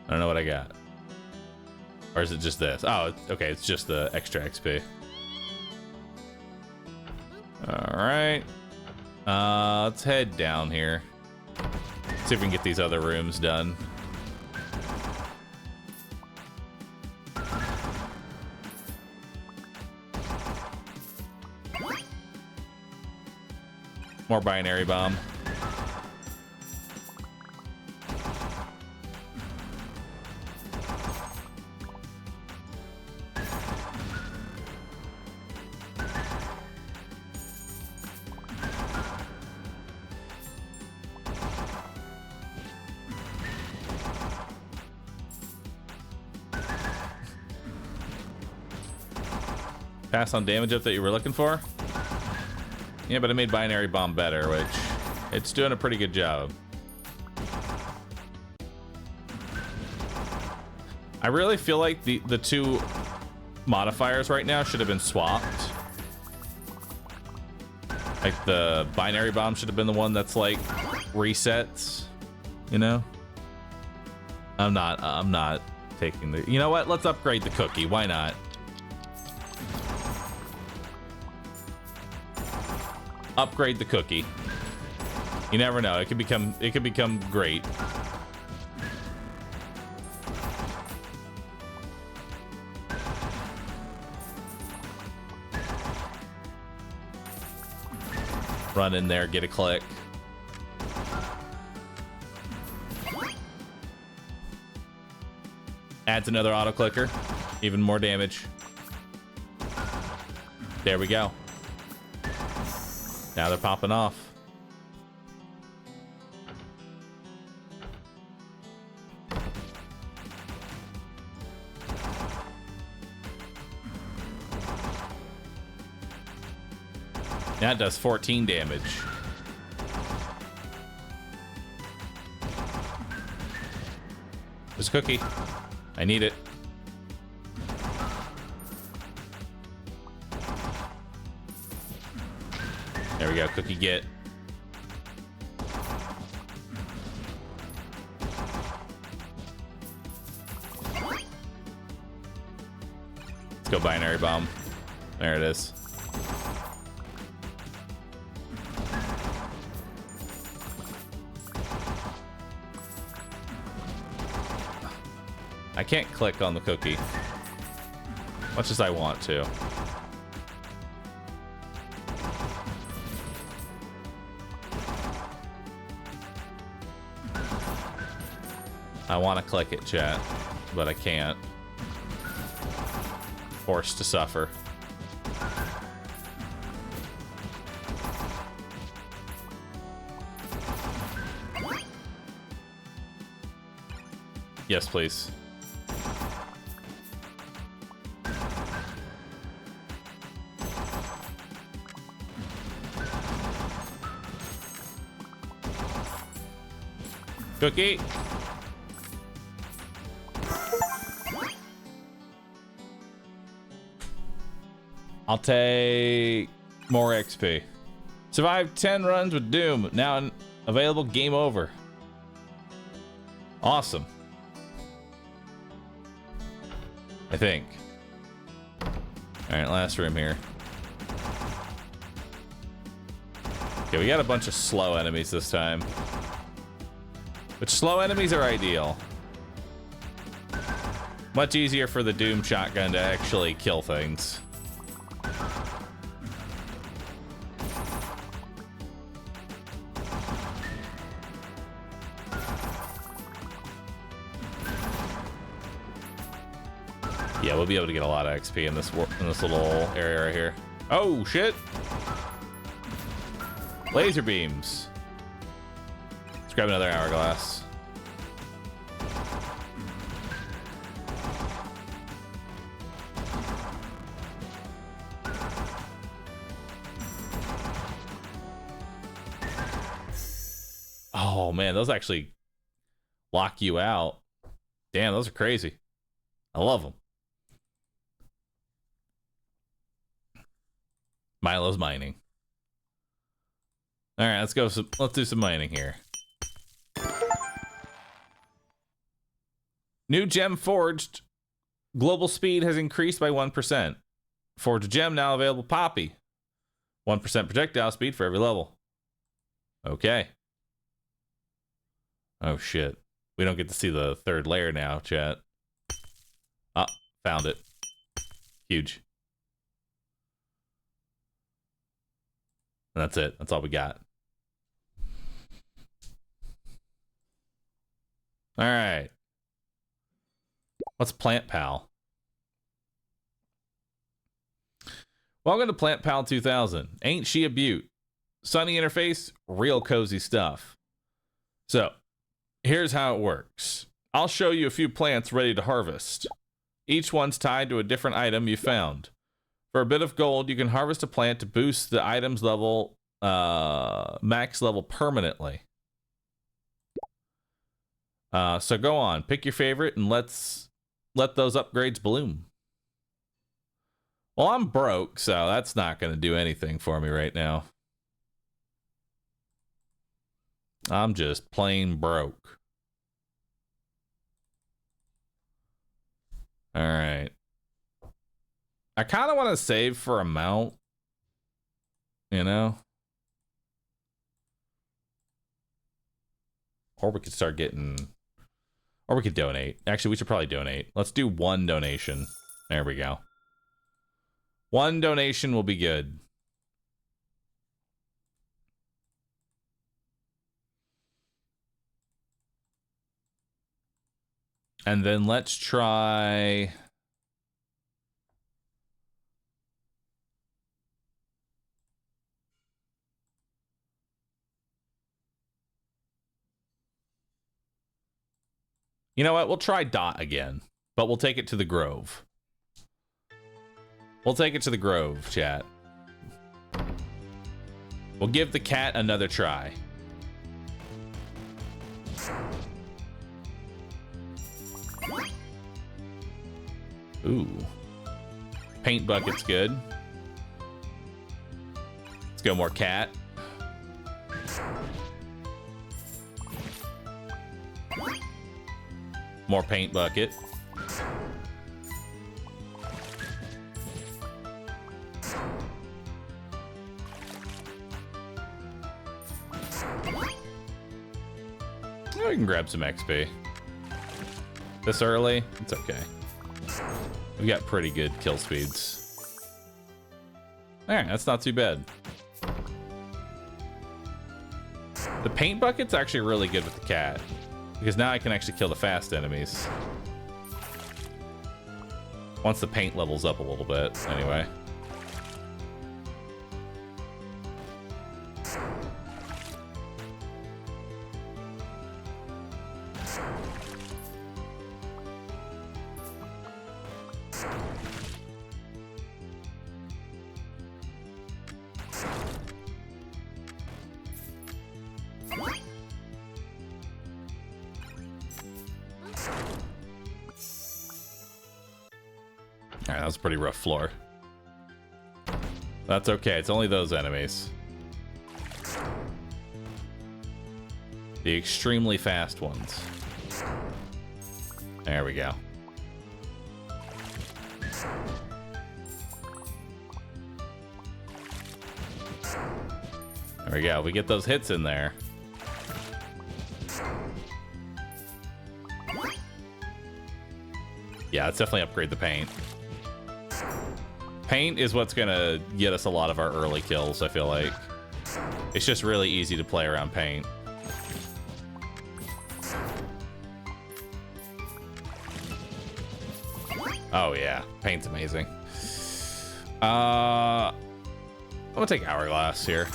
I don't know what I got. Or is it just this? Oh, okay. It's just the extra XP. Alright. Let's head down here. See if we can get these other rooms done. More binary bomb. Pass on damage up that you were looking for? Yeah, but I made binary bomb better, which it's doing a pretty good job. I really feel like the two modifiers right now should have been swapped. Like the binary bomb should have been the one that's like resets, you know? I'm not taking the, you know what? Let's upgrade the cookie. Why not? Upgrade the cookie. You never know. It could become great. Run in there, get a click. Adds another auto clicker. Even more damage. There we go. Now they're popping off. That does 14 damage. There's a cookie. I need it. There we go, cookie get. Let's go binary bomb. There it is. I can't click on the cookie, much as I want to. I want to click it, chat, but I can't. Forced to suffer. Yes, please. Cookie. I'll take more XP. Survived 10 runs with Doom. Now available. Game over. Awesome. I think. Alright, last room here. Okay, we got a bunch of slow enemies this time. Which slow enemies are ideal. Much easier for the Doom shotgun to actually kill things. Yeah, we'll be able to get a lot of XP in this little area right here. Oh shit! Laser beams. Let's grab another hourglass. Oh man, those actually lock you out. Damn, those are crazy. I love them. Milo's mining. All right, let's go. Let's do some mining here. New gem forged. Global speed has increased by 1%. Forged gem now available. Poppy. 1% projectile speed for every level. Okay. Oh shit. We don't get to see the third layer now, chat. Ah, found it. Huge. And that's it. That's all we got. All right. What's Plant Pal? Welcome to Plant Pal 2000. Ain't she a beaut? Sunny interface, real cozy stuff. So, here's how it works. I'll show you a few plants ready to harvest. Each one's tied to a different item you found. For a bit of gold, you can harvest a plant to boost the item's level, max level permanently. So go on, pick your favorite, and let those upgrades bloom. Well, I'm broke, so that's not going to do anything for me right now. I'm just plain broke. All right. I kind of want to save for a mount, you know? Or we could start getting... Or we could donate. Actually, we should probably donate. Let's do one donation. There we go. One donation will be good. And then let's try... You know what? We'll try Dot again, but we'll take it to the Grove. We'll take it to the Grove, chat. We'll give the cat another try. Ooh. Paint bucket's good. Let's go more cat. More paint bucket. Oh, we can grab some XP. This early? It's okay. We got pretty good kill speeds. Alright, that's not too bad. The paint bucket's actually really good with the cat, because now I can actually kill the fast enemies. Once the paint levels up a little bit, anyway. Alright, that was a pretty rough floor. That's okay, it's only those enemies. The extremely fast ones. There we go. There we go, we get those hits in there. Yeah, let's definitely upgrade the paint. Paint is what's gonna get us a lot of our early kills, I feel like. It's just really easy to play around paint. Oh yeah, paint's amazing. I'm gonna take Hourglass here.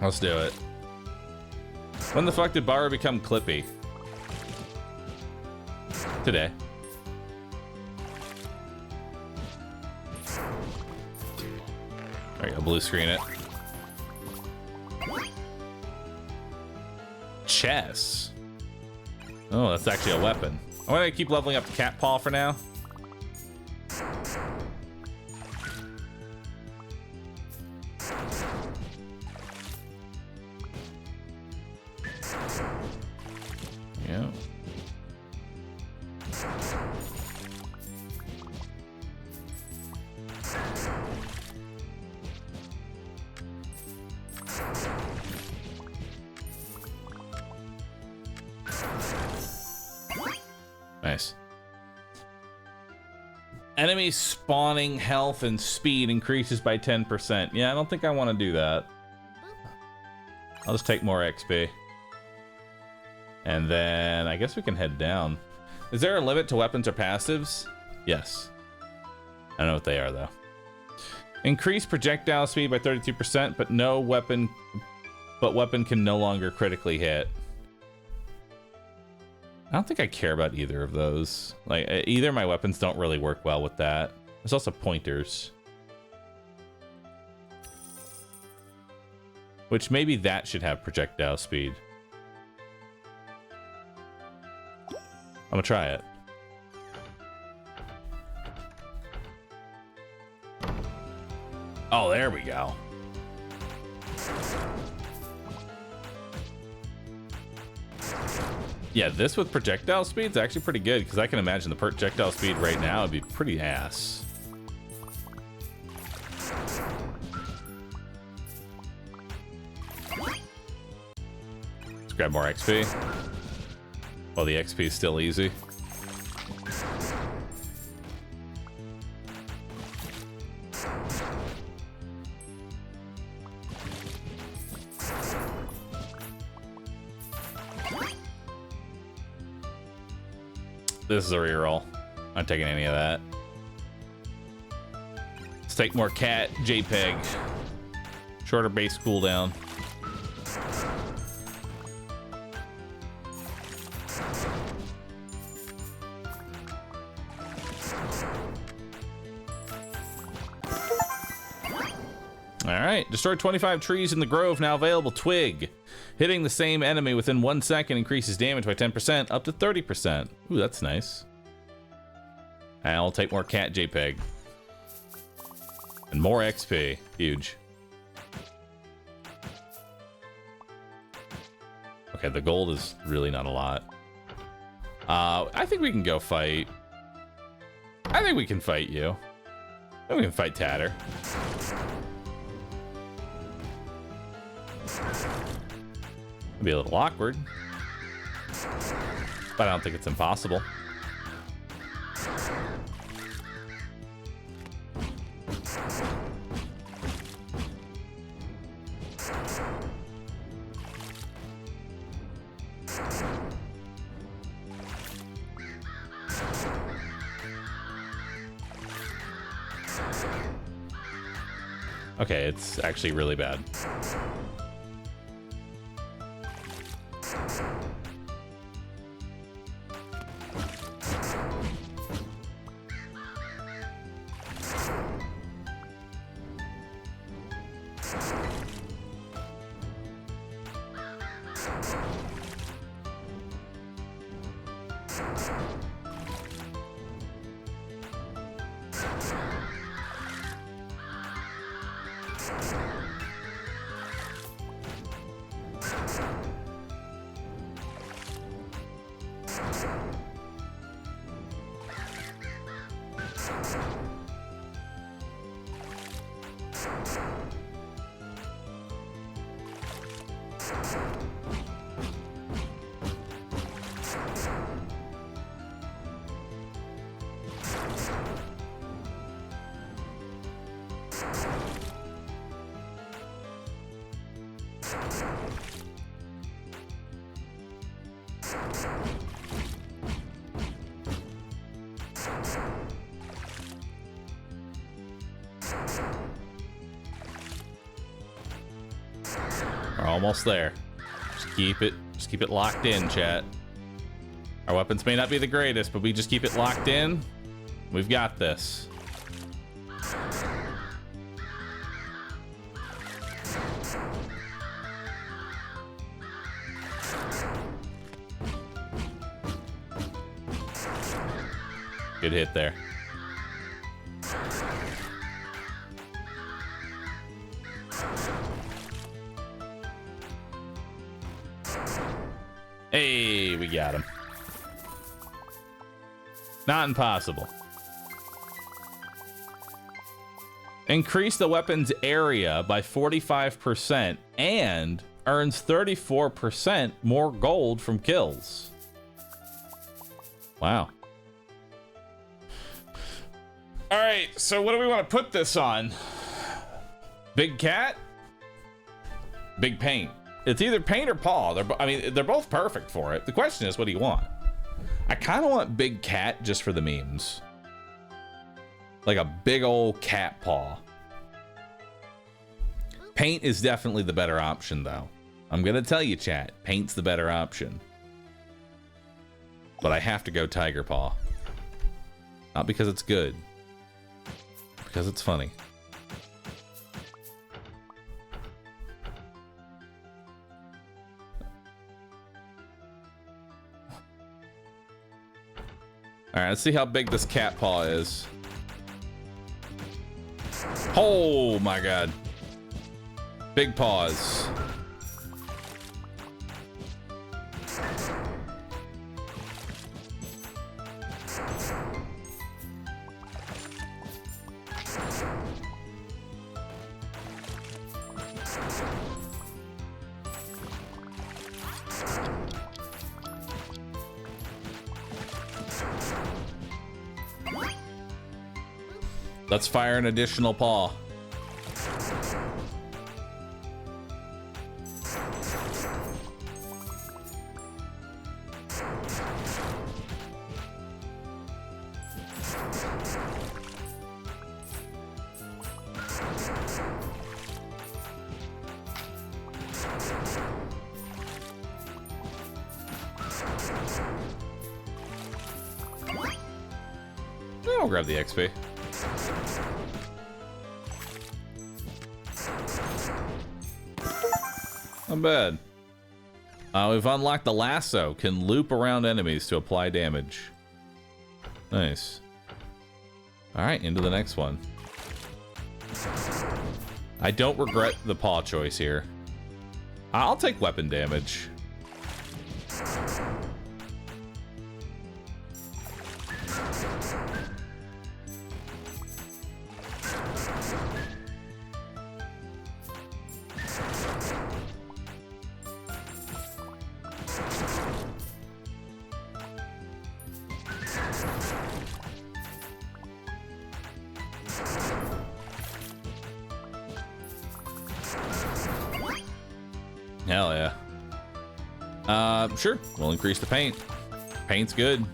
Let's do it. When the fuck did Bahroo become Clippy? Today. There you go, blue screen it. Chess. Oh, that's actually a weapon. I'm gonna keep leveling up the cat paw for now. Yeah. Nice. Enemy spawning health and speed increases by 10%. Yeah, I don't think I want to do that. I'll just take more XP. And then I guess we can head down. Is there a limit to weapons or passives? Yes. I don't know what they are though. Increase projectile speed by 32%, but weapon can no longer critically hit. I don't think I care about either of those. Like, either of my weapons don't really work well with that. There's also pointers. Which maybe that should have projectile speed. I'm gonna try it. Oh, there we go. Yeah, this with projectile speed is actually pretty good, because I can imagine the projectile speed right now would be pretty ass. Let's grab more XP. Well, the XP is still easy. This is a reroll. I'm not taking any of that. Let's take more cat JPEG. Shorter base cooldown. Alright, destroy 25 trees in the grove, now available. Twig. Hitting the same enemy within 1 second increases damage by 10%, up to 30%. Ooh, that's nice. And I'll take more cat JPEG. And more XP. Huge. Okay, the gold is really not a lot. I think we can go fight. I think we can fight you. I think we can fight Tatter. It'll be a little awkward, but I don't think it's impossible. Okay, it's actually really bad. We're almost there. Just keep it locked in, chat. Our weapons may not be the greatest, but we just keep it locked in. We've got this. Good hit there. Hey, we got him. Not impossible. Increase the weapon's area by 45% and earns 34% more gold from kills. Wow. All right, so what do we want to put this on? Big cat? Big paint. It's either paint or paw. They're both perfect for it. The question is, what do you want? I kind of want big cat just for the memes. Like a big old cat paw. Paint is definitely the better option, though. I'm gonna tell you, chat. Paint's the better option. But I have to go Tiger Paw. Not because it's good. Because it's funny. Alright, let's see how big this cat paw is. Oh my god. Big paws. Let's fire an additional paw. I'll grab the XP. Not bad. We've unlocked the lasso. Can loop around enemies to apply damage. Nice. Alright, into the next one. I don't regret the paw choice here. I'll take weapon damage. Hell yeah. Sure. We'll increase the paint. Paint's good.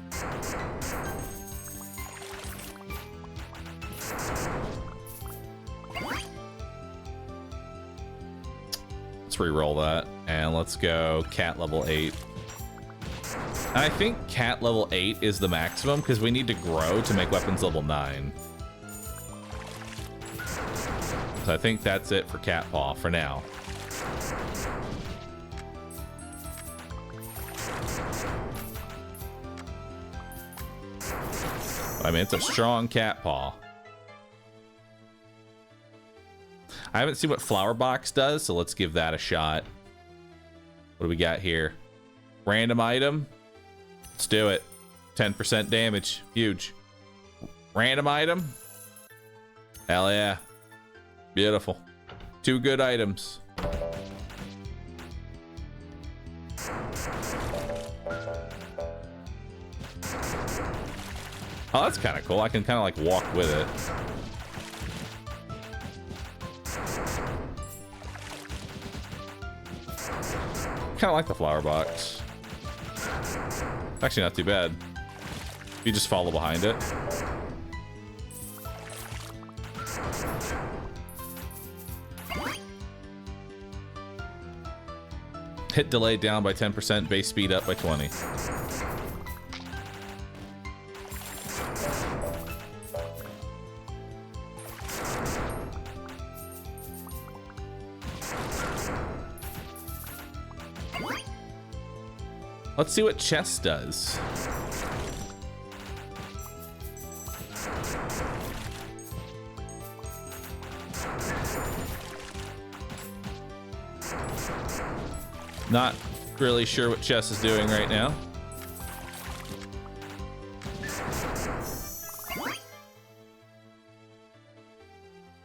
Let's re-roll that. And let's go cat level 8. And I think cat level 8 is the maximum because we need to grow to make weapons level 9. So I think that's it for cat paw for now. I mean, it's a strong cat paw. I haven't seen what Flower Box does, so let's give that a shot. What do we got here? Random item. Let's do it. 10% damage. Huge. Random item. Hell yeah. Beautiful. 2 good items. Oh, that's kind of cool. I can kind of like walk with it. Kind of like the flower box. Actually, not too bad. You just follow behind it. Hit delay down by 10%, base speed up by 20. Let's see what chess does. Not really sure what chess is doing right now.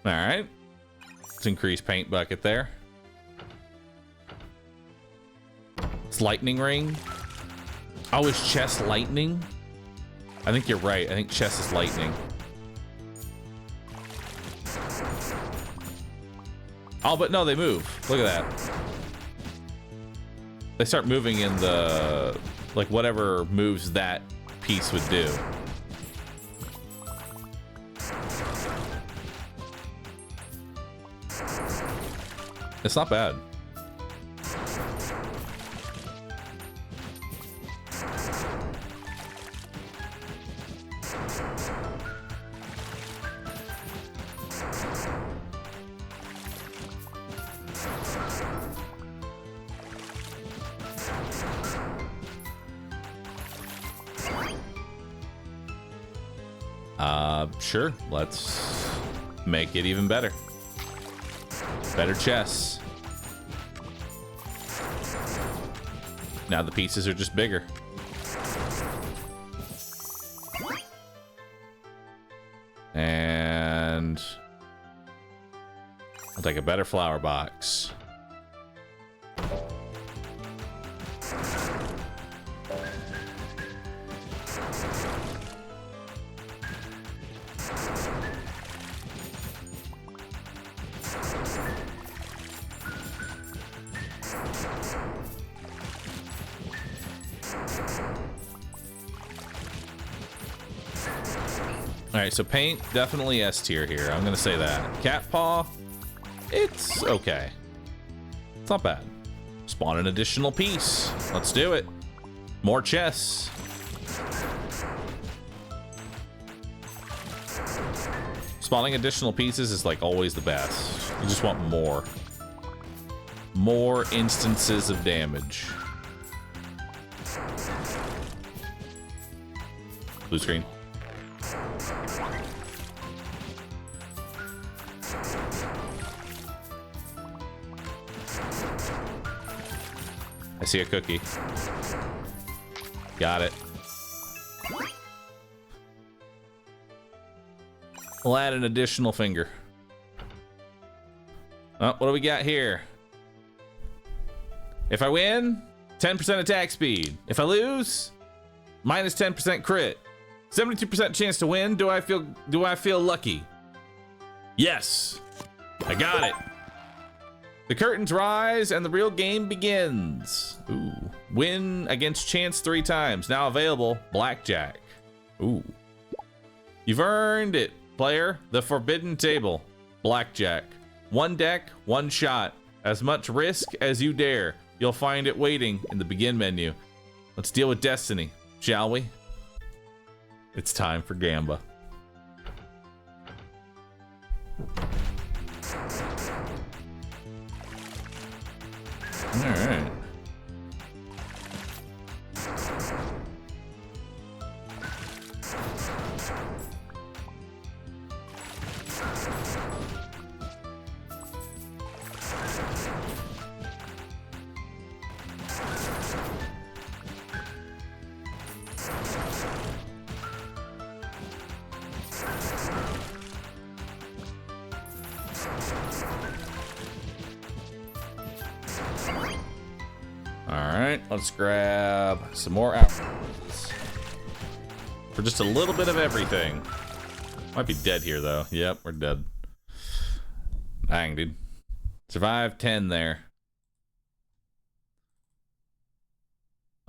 All right. Let's increase paint bucket there. It's lightning ring. Oh, is chess lightning? I think you're right. I think chess is lightning. Oh, but no, they move. Look at that. They start moving in the, like, whatever moves that piece would do. It's not bad. Sure. Let's make it even better. Better chess. Now the pieces are just bigger. And I'll take a better flower box. Alright, so paint, definitely S tier here. I'm gonna say that. Cat paw, it's okay. It's not bad. Spawn an additional piece. Let's do it. More chess. Spawning additional pieces is like always the best. You just want more. More instances of damage. Blue screen. I see a cookie. Got it. We'll add an additional finger. Oh, what do we got here? If I win, 10% attack speed. If I lose, minus 10% crit. 72% chance to win. Do I feel lucky? Yes. I got it. The curtains rise and the real game begins. Ooh. Win against chance 3 times. Now available, blackjack. Ooh. You've earned it, player. The forbidden table. Blackjack. 1 deck, 1 shot. As much risk as you dare. You'll find it waiting in the begin menu. Let's deal with destiny, shall we? It's time for Gamba. All right. Let's grab some more outfits for just a little bit of everything. Might be dead here though. Yep, we're dead. Dang, dude. Survive 10 there.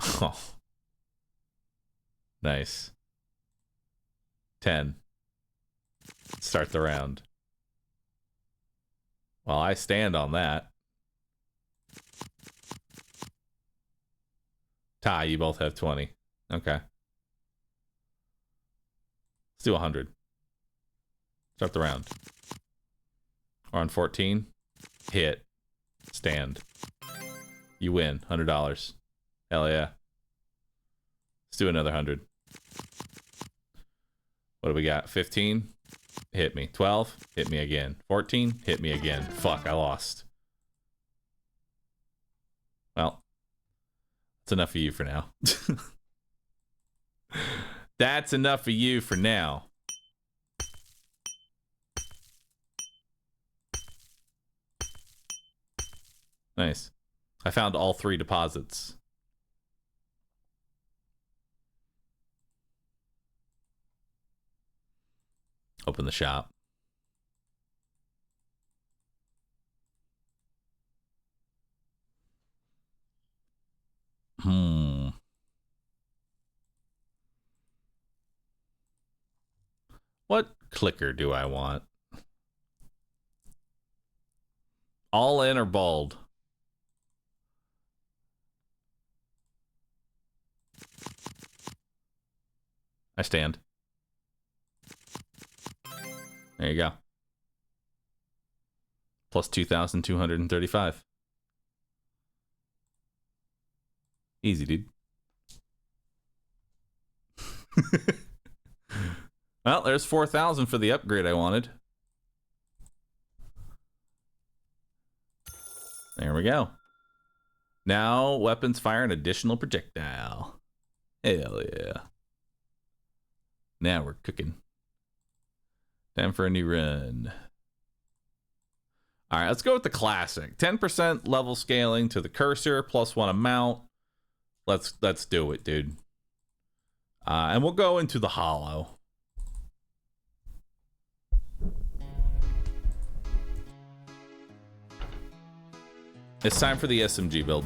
Oh. Nice. 10. Start the round. Well, I stand on that. Ty, you both have 20. Okay. Let's do 100. Start the round. We're on 14. Hit. Stand. You win. $100. Hell yeah. Let's do another 100. What do we got? 15. Hit me. 12. Hit me again. 14. Hit me again. Fuck, I lost. Well. That's enough for you for now. That's enough for you for now. Nice. I found all 3 deposits. Open the shop. What clicker do I want? All in or bald? I stand. There you go. Plus 2,235. Easy, dude. Well, there's 4,000 for the upgrade I wanted. There we go. Now weapons fire an additional projectile. Hell yeah. Now we're cooking. Time for a new run. All right, let's go with the classic. 10% level scaling to the cursor, +1 amount. Let's do it, dude. And we'll go into the hollow. It's time for the SMG build.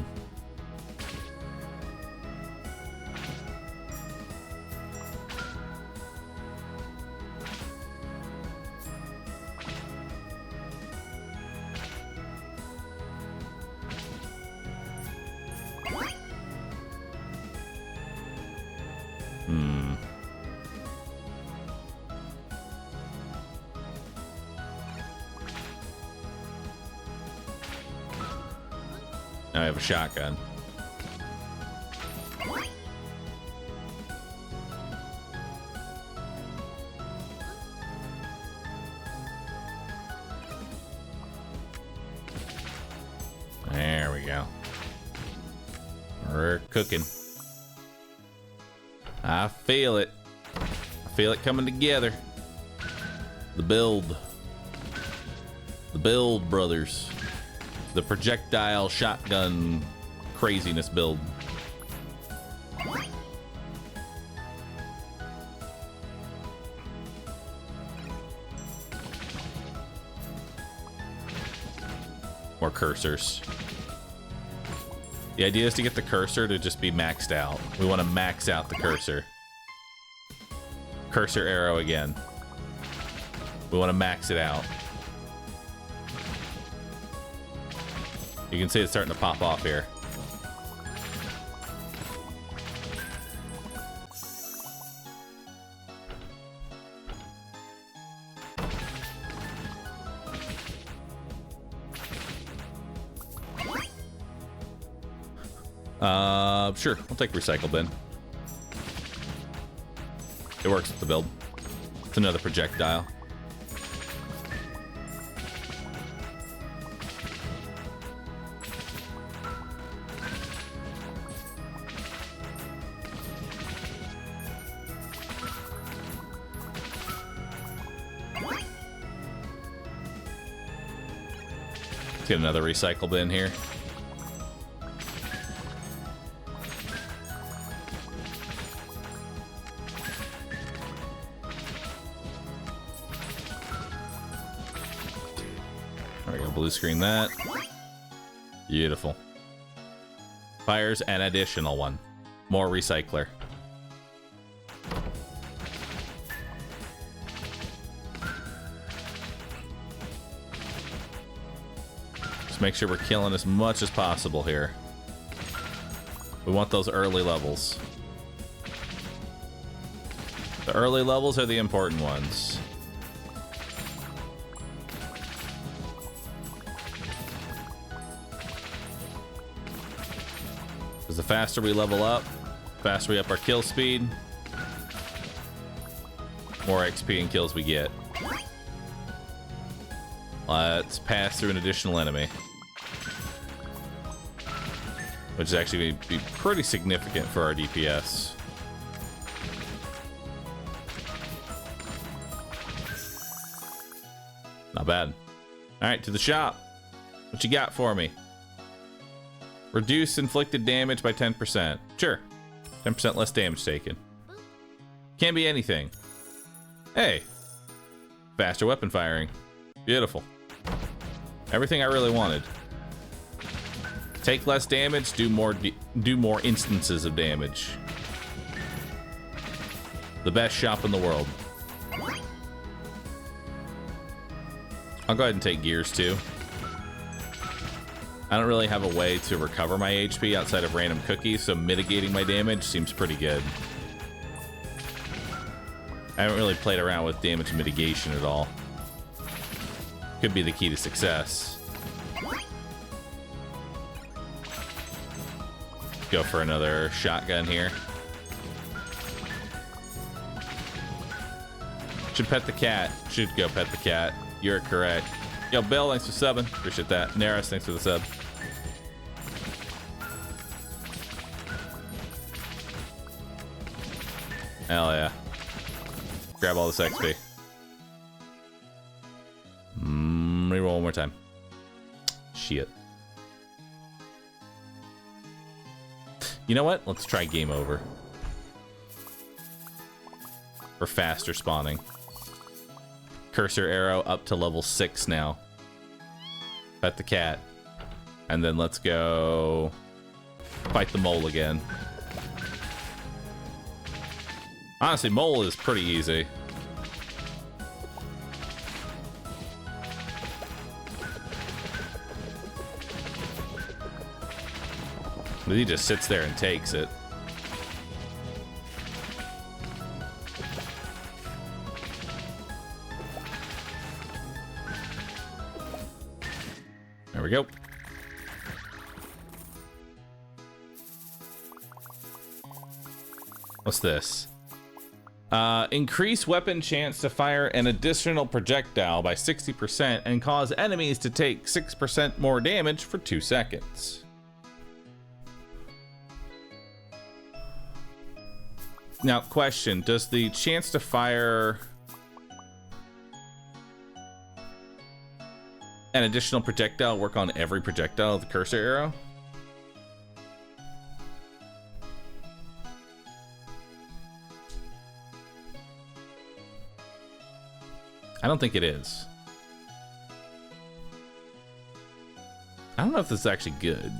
Now I have a shotgun. There we go. We're cooking. I feel it. I feel it coming together. The build. The build, brothers. The projectile shotgun craziness build. More cursors. The idea is to get the cursor to just be maxed out. We want to max out the cursor. Cursor arrow again. We want to max it out. You can see it's starting to pop off here. Sure, we'll take recycle bin. It works with the build. It's another projectile. Let's get another recycle bin here. There we go, blue screen that. Beautiful. Fires an additional one. More recycler. Just make sure we're killing as much as possible here. We want those early levels. The early levels are the important ones. Because the faster we level up, faster we up our kill speed, more XP and kills we get. Let's pass through an additional enemy, which is actually going to be pretty significant for our DPS. Not bad. All right, to the shop. What you got for me? Reduce inflicted damage by 10%. Sure. 10% less damage taken. Can't be anything. Hey. Faster weapon firing. Beautiful. Everything I really wanted. Take less damage, do more instances of damage. The best shop in the world. I'll go ahead and take gears too. I don't really have a way to recover my HP outside of random cookies, so mitigating my damage seems pretty good. I haven't really played around with damage mitigation at all. Could be the key to success. Go for another shotgun here. Should pet the cat. Should go pet the cat. You're correct. Yo, Bill, thanks for subbing. Appreciate that. Naris, thanks for the sub. Hell yeah. Grab all this XP. Reroll one more time. Shit. You know what? Let's try game over. For faster spawning. Cursor arrow up to level 6 now. Pet the cat. And then let's go fight the mole again. Honestly, mole is pretty easy. He just sits there and takes it. There we go. What's this? Increase weapon chance to fire an additional projectile by 60% and cause enemies to take 6% more damage for 2 seconds. Now, question, does the chance to fire an additional projectile work on every projectile of the cursor arrow? I don't think it is. I don't know if this is actually good.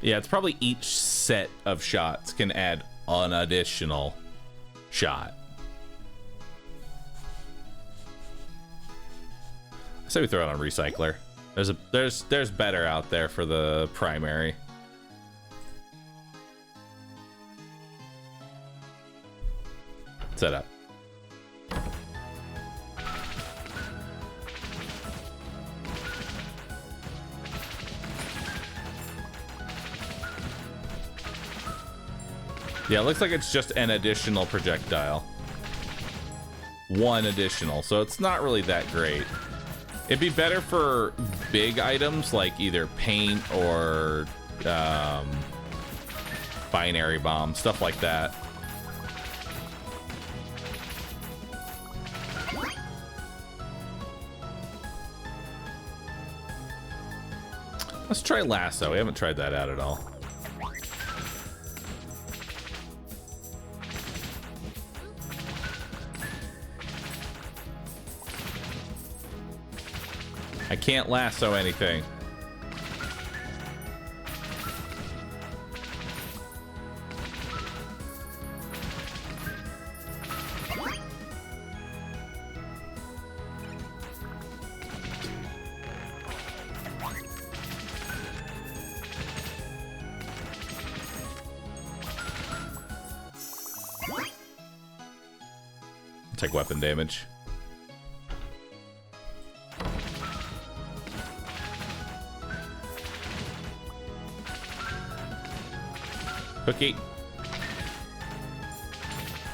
Yeah, it's probably each set of shots can add an additional shot. I say we throw it on recycler. There's better out there for the primary. Set up. Yeah, it looks like it's just an additional projectile. One additional, so it's not really that great. It'd be better for big items like either paint or binary bomb, stuff like that. Let's try lasso. We haven't tried that out at all. I can't lasso anything. Take weapon damage. Cookie.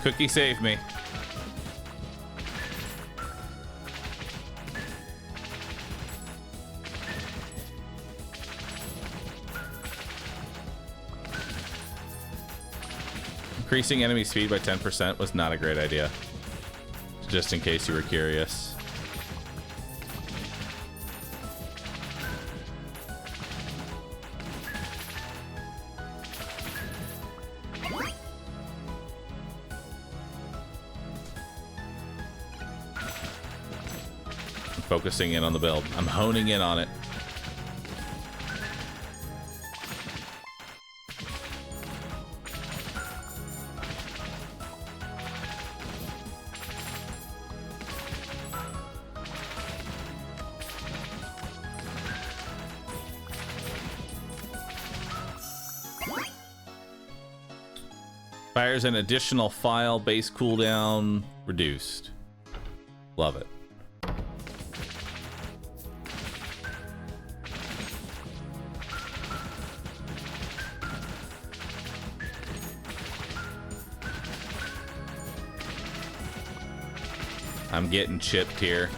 Cookie, save me. Increasing enemy speed by 10% was not a great idea. Just in case you were curious. Focusing in on the build. I'm honing in on it. Fires an additional file, base cooldown reduced. Love it. I'm getting chipped here.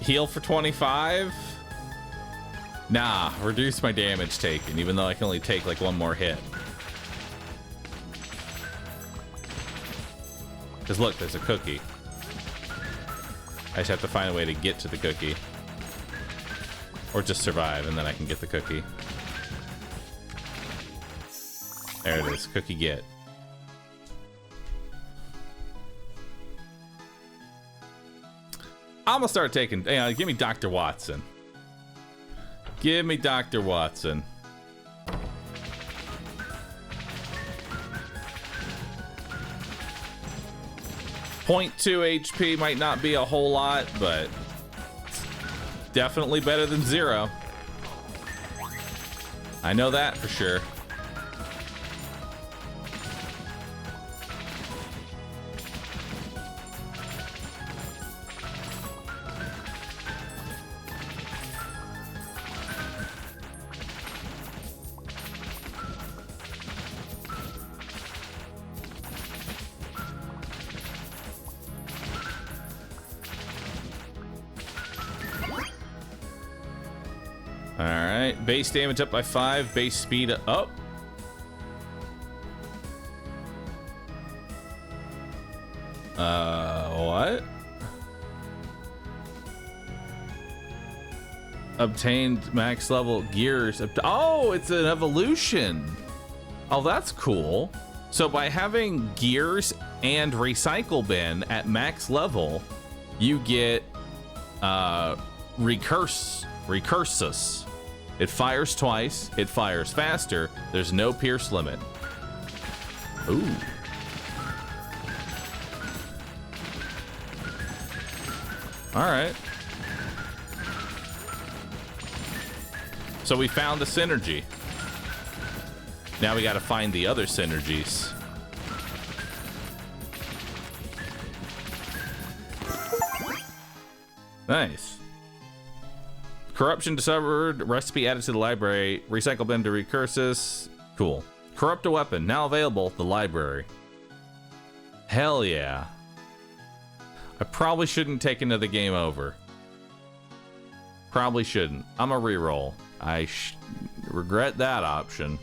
Heal for 25? Nah, reduce my damage taken, even though I can only take like one more hit. Because look, there's a cookie. I just have to find a way to get to the cookie. Or just survive, and then I can get the cookie. There it is, cookie get. I'm gonna start taking, give me Dr. Watson. Give me Dr. Watson. .2 HP might not be a whole lot, but definitely better than 0. I know that for sure. Base damage up by 5, base speed up. What? Obtained max level gears. Oh, it's an evolution. Oh, that's cool. So by having gears and recycle bin at max level, you get recursus. It fires twice, it fires faster, there's no pierce limit. Ooh. Alright. So we found the synergy. Now we gotta find the other synergies. Nice. Corruption discovered, recipe added to the library, recycle bin to recursus. Cool. Corrupt a weapon, now available, the library. Hell yeah. I probably shouldn't take another game over. Probably shouldn't. I'm a reroll. I regret that option.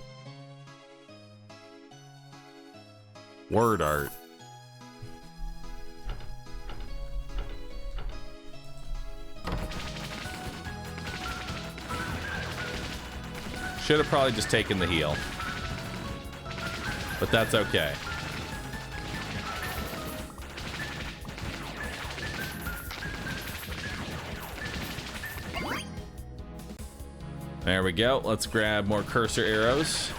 Word art. Should have probably just taken the heal. But that's okay. There we go. Let's grab more cursor arrows.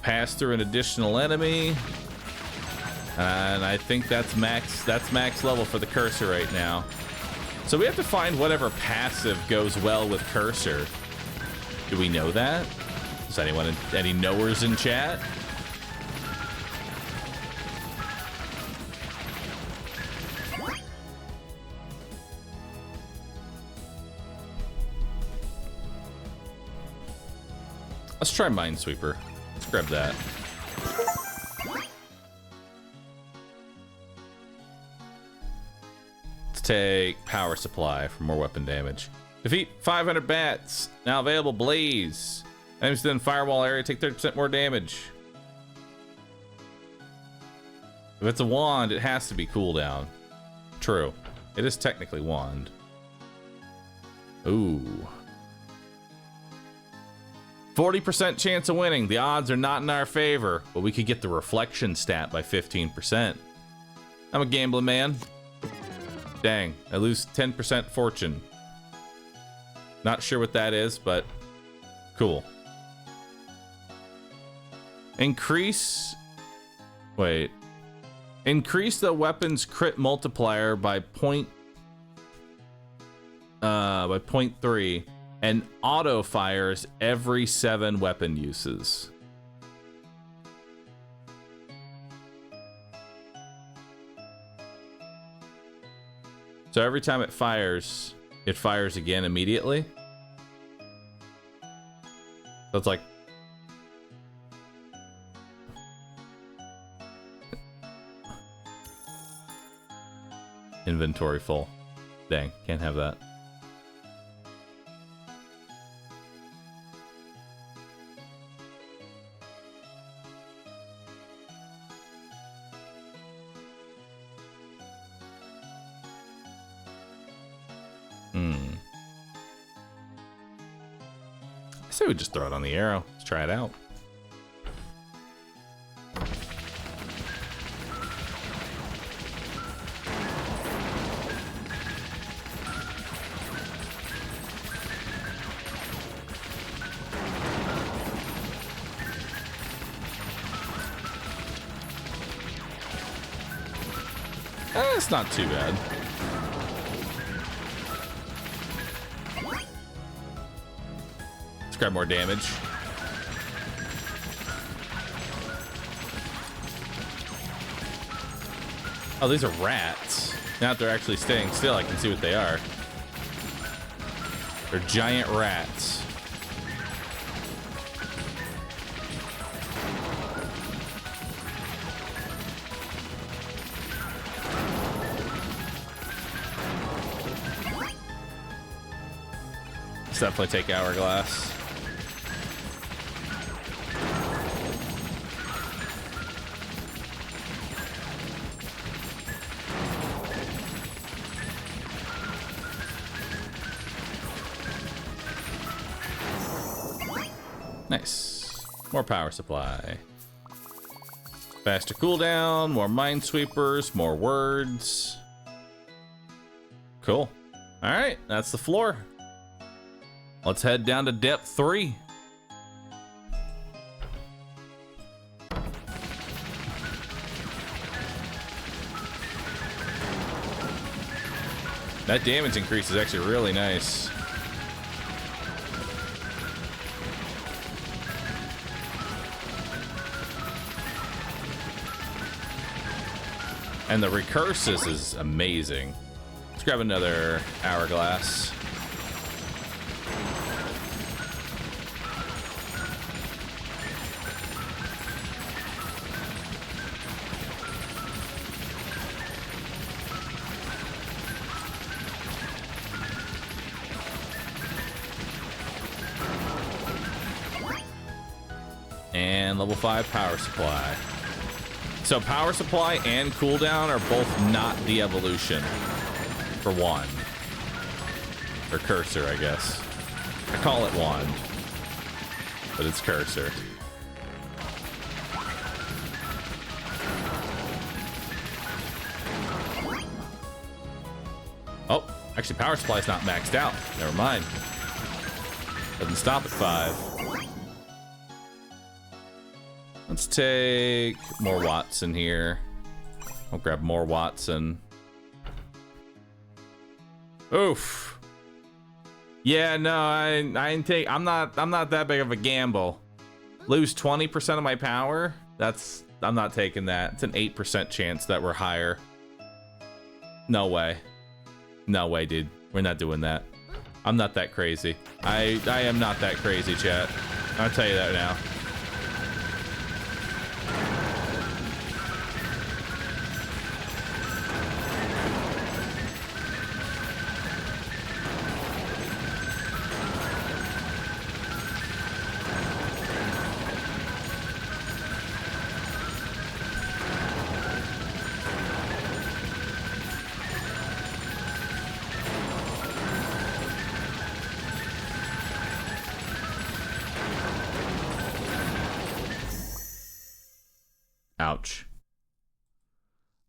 Pass through an additional enemy. And I think that's max level for the cursor right now. So we have to find whatever passive goes well with cursor. Do we know that? Does anyone, any knowers in chat? Let's try Minesweeper. Let's grab that. Take power supply for more weapon damage. Defeat 500 bats. Now available blaze. Enemies within firewall area take 30% more damage. If it's a wand, it has to be cooldown. True. It is technically wand. Ooh. 40% chance of winning. The odds are not in our favor, but we could get the reflection stat by 15%. I'm a gambling man. Dang, I lose 10% fortune. Not sure what that is, but cool. Increase the weapon's crit multiplier by 0.3 and auto fires every 7 weapon uses. So every time it fires again immediately. So it's like inventory full. Dang, can't have that. I say we just throw it on the arrow. Let's try it out. It's not too bad. Let's grab more damage. Oh, these are rats. Now that they're actually staying still, I can see what they are. They're giant rats. Definitely take hourglass. Nice. More power supply. Faster cooldown, more minesweepers, more words. Cool. All right, that's the floor. Let's head down to depth 3. That damage increase is actually really nice. And the recursus is amazing. Let's grab another hourglass. And level 5 power supply. So power supply and cooldown are both not de-evolution for wand. Or cursor, I guess. I call it wand, but it's cursor. Oh, actually power supply's not maxed out. Never mind. Doesn't stop at 5. Let's take more Watson here. I'll grab more Watson. Oof. Yeah, no, I'm not that big of a gamble. Lose 20% of my power? I'm not taking that. It's an 8% chance that we're higher. No way. No way, dude. We're not doing that. I'm not that crazy. I am not that crazy, chat. I'll tell you that now.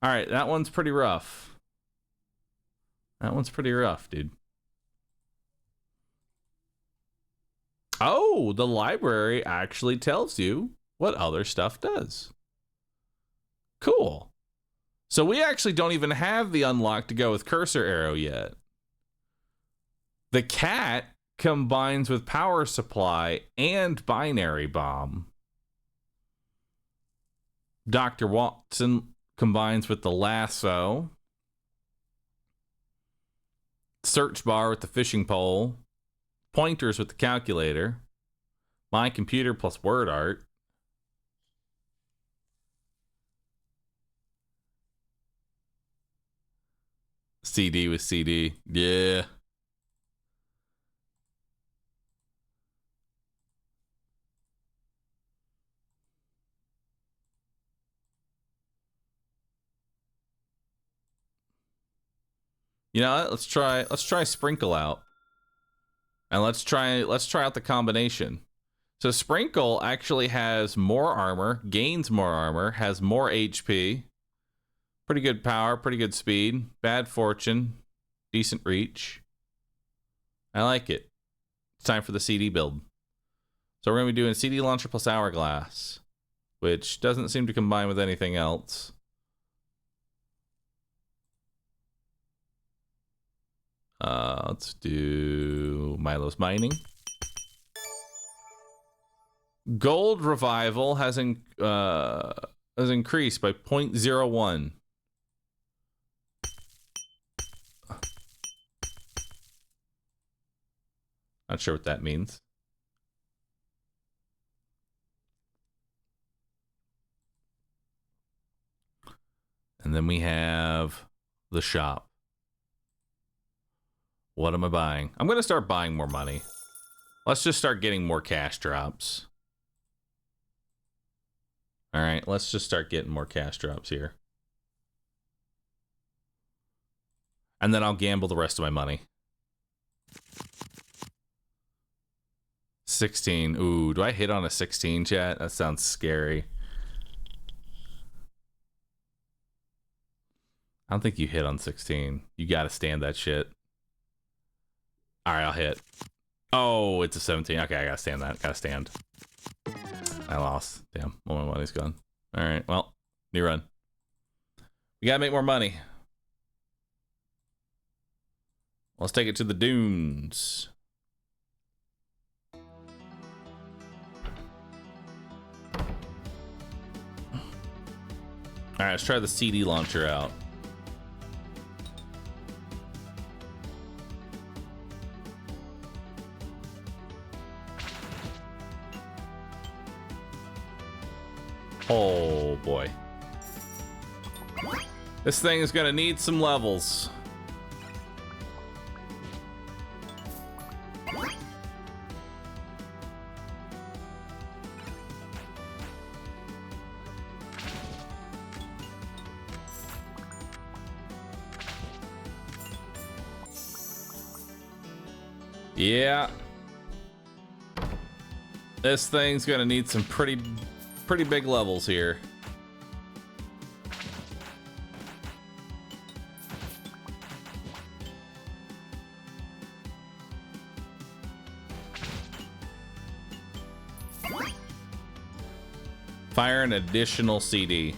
All right, that one's pretty rough. That one's pretty rough, dude. Oh, the library actually tells you what other stuff does. Cool. So we actually don't even have the unlock to go with cursor arrow yet. The cat combines with power supply and binary bomb. Dr. Watson combines with the lasso. Search bar with the fishing pole. Pointers with the calculator. My computer plus word art. CD with CD. Yeah. You know what? Let's try sprinkle out. And let's try out the combination. So sprinkle actually has more armor, gains more armor, has more HP. Pretty good power, pretty good speed, bad fortune, decent reach. I like it. It's time for the CD build. So we're going to be doing CD launcher plus hourglass, which doesn't seem to combine with anything else. Let's do Milo's mining. Gold revival has increased by 0.01. Not sure what that means. And then we have the shop. What am I buying? I'm going to start buying more money. Let's just start getting more cash drops. All right, let's just start getting more cash drops here. And then I'll gamble the rest of my money. 16. Ooh, do I hit on a 16, chat? That sounds scary. I don't think you hit on 16. You got to stand that shit. All right, I'll hit. Oh, it's a 17. Okay, I got to stand that. Got to stand. I lost. Damn, all my money's gone. All right, well, new run. We got to make more money. Let's take it to the dunes. All right, let's try the CD launcher out. Oh boy. This thing is gonna need some levels. Yeah. This thing's gonna need some pretty big levels here. Fire an additional CD.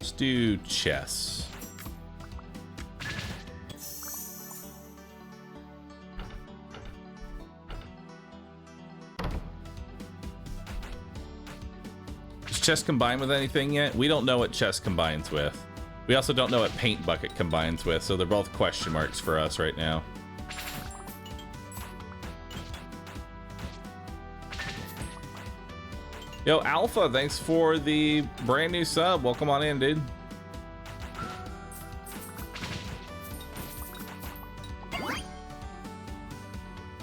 Let's do chess. Does chess combine with anything yet? We don't know what chess combines with. We also don't know what paint bucket combines with, so they're both question marks for us right now. Yo, Alpha, thanks for the brand new sub. Welcome on in, dude.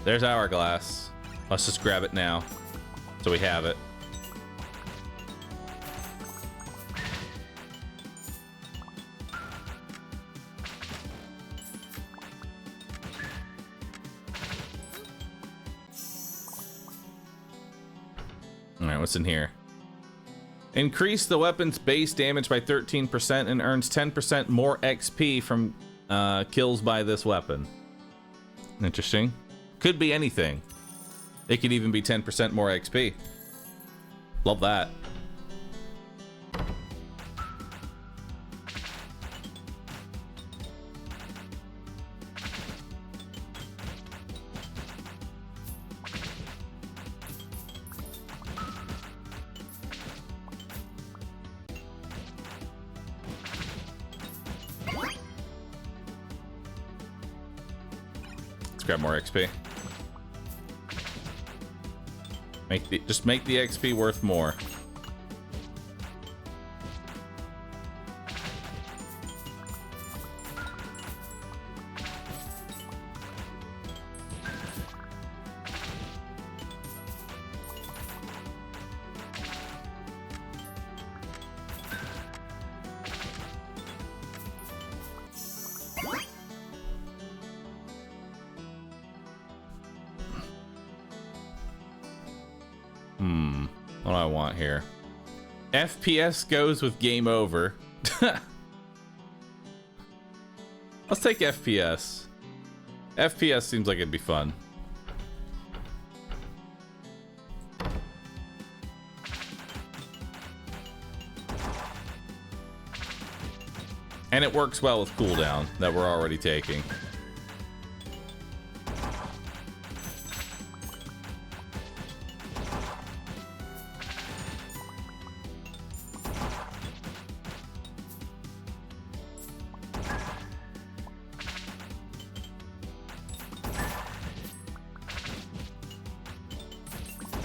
There's Hourglass. Let's just grab it now, so we have it. All right, what's in here? Increase the weapon's base damage by 13% and earns 10% more XP from kills by this weapon. Interesting. Could be anything. It could even be 10% more XP. Love that. Grab more XP. Just make the XP worth more. What do I want here? FPS goes with game over. Let's take FPS. FPS seems like it'd be fun. And it works well with cooldown that we're already taking.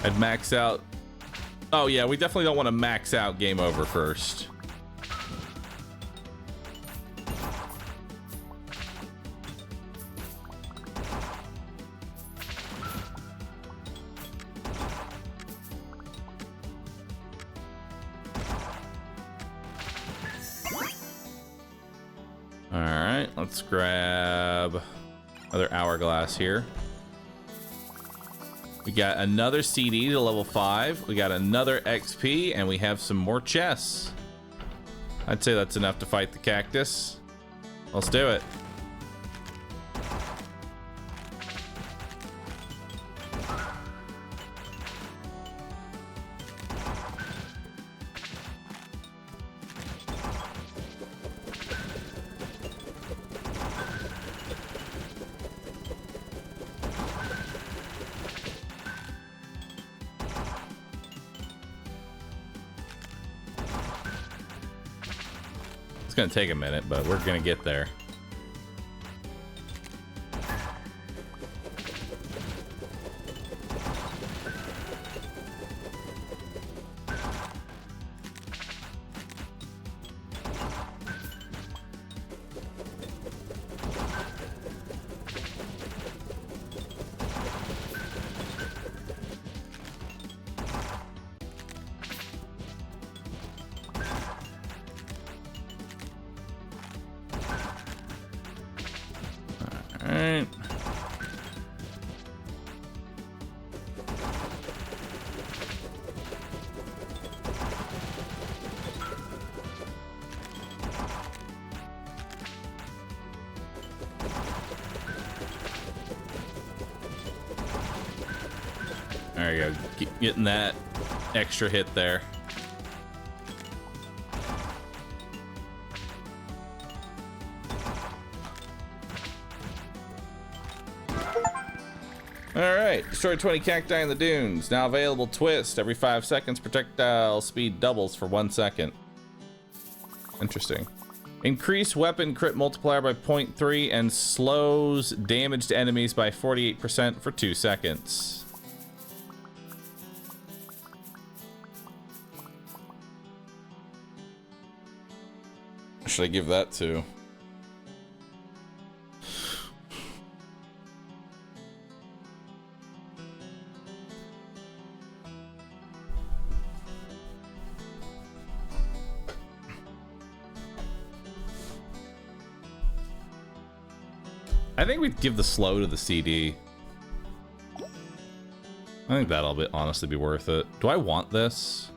I'd max out. Oh yeah, we definitely don't want to max out game over first. All right, let's grab another hourglass here. We got another CD to level 5. We got another XP, and we have some more chests. I'd say that's enough to fight the cactus. Let's do it. It's gonna take a minute, but we're gonna get there. Alright. There you go. Keep getting that extra hit there. Alright, destroy 20 cacti in the dunes. Now available twist. Every 5 seconds, projectile speed doubles for 1 second. Interesting. Increase weapon crit multiplier by 0.3 and slows damaged enemies by 48% for 2 seconds. Should I give that to? I think we'd give the slow to the CD. I think that'll honestly be worth it. Do I want this?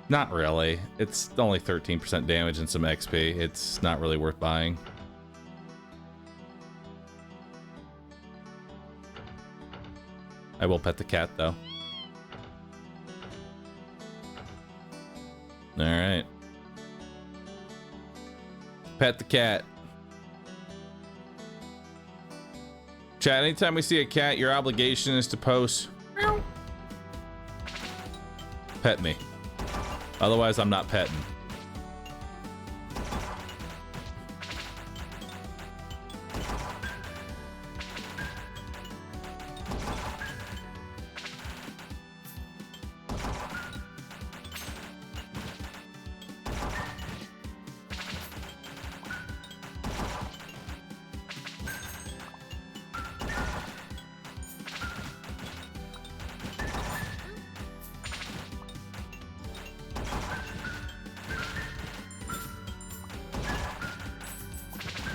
Not really. It's only 13% damage and some XP. It's not really worth buying. I will pet the cat, though. Alright. Pet the cat. Chat, anytime we see a cat, your obligation is to post. Meow. Pet me. Otherwise, I'm not petting.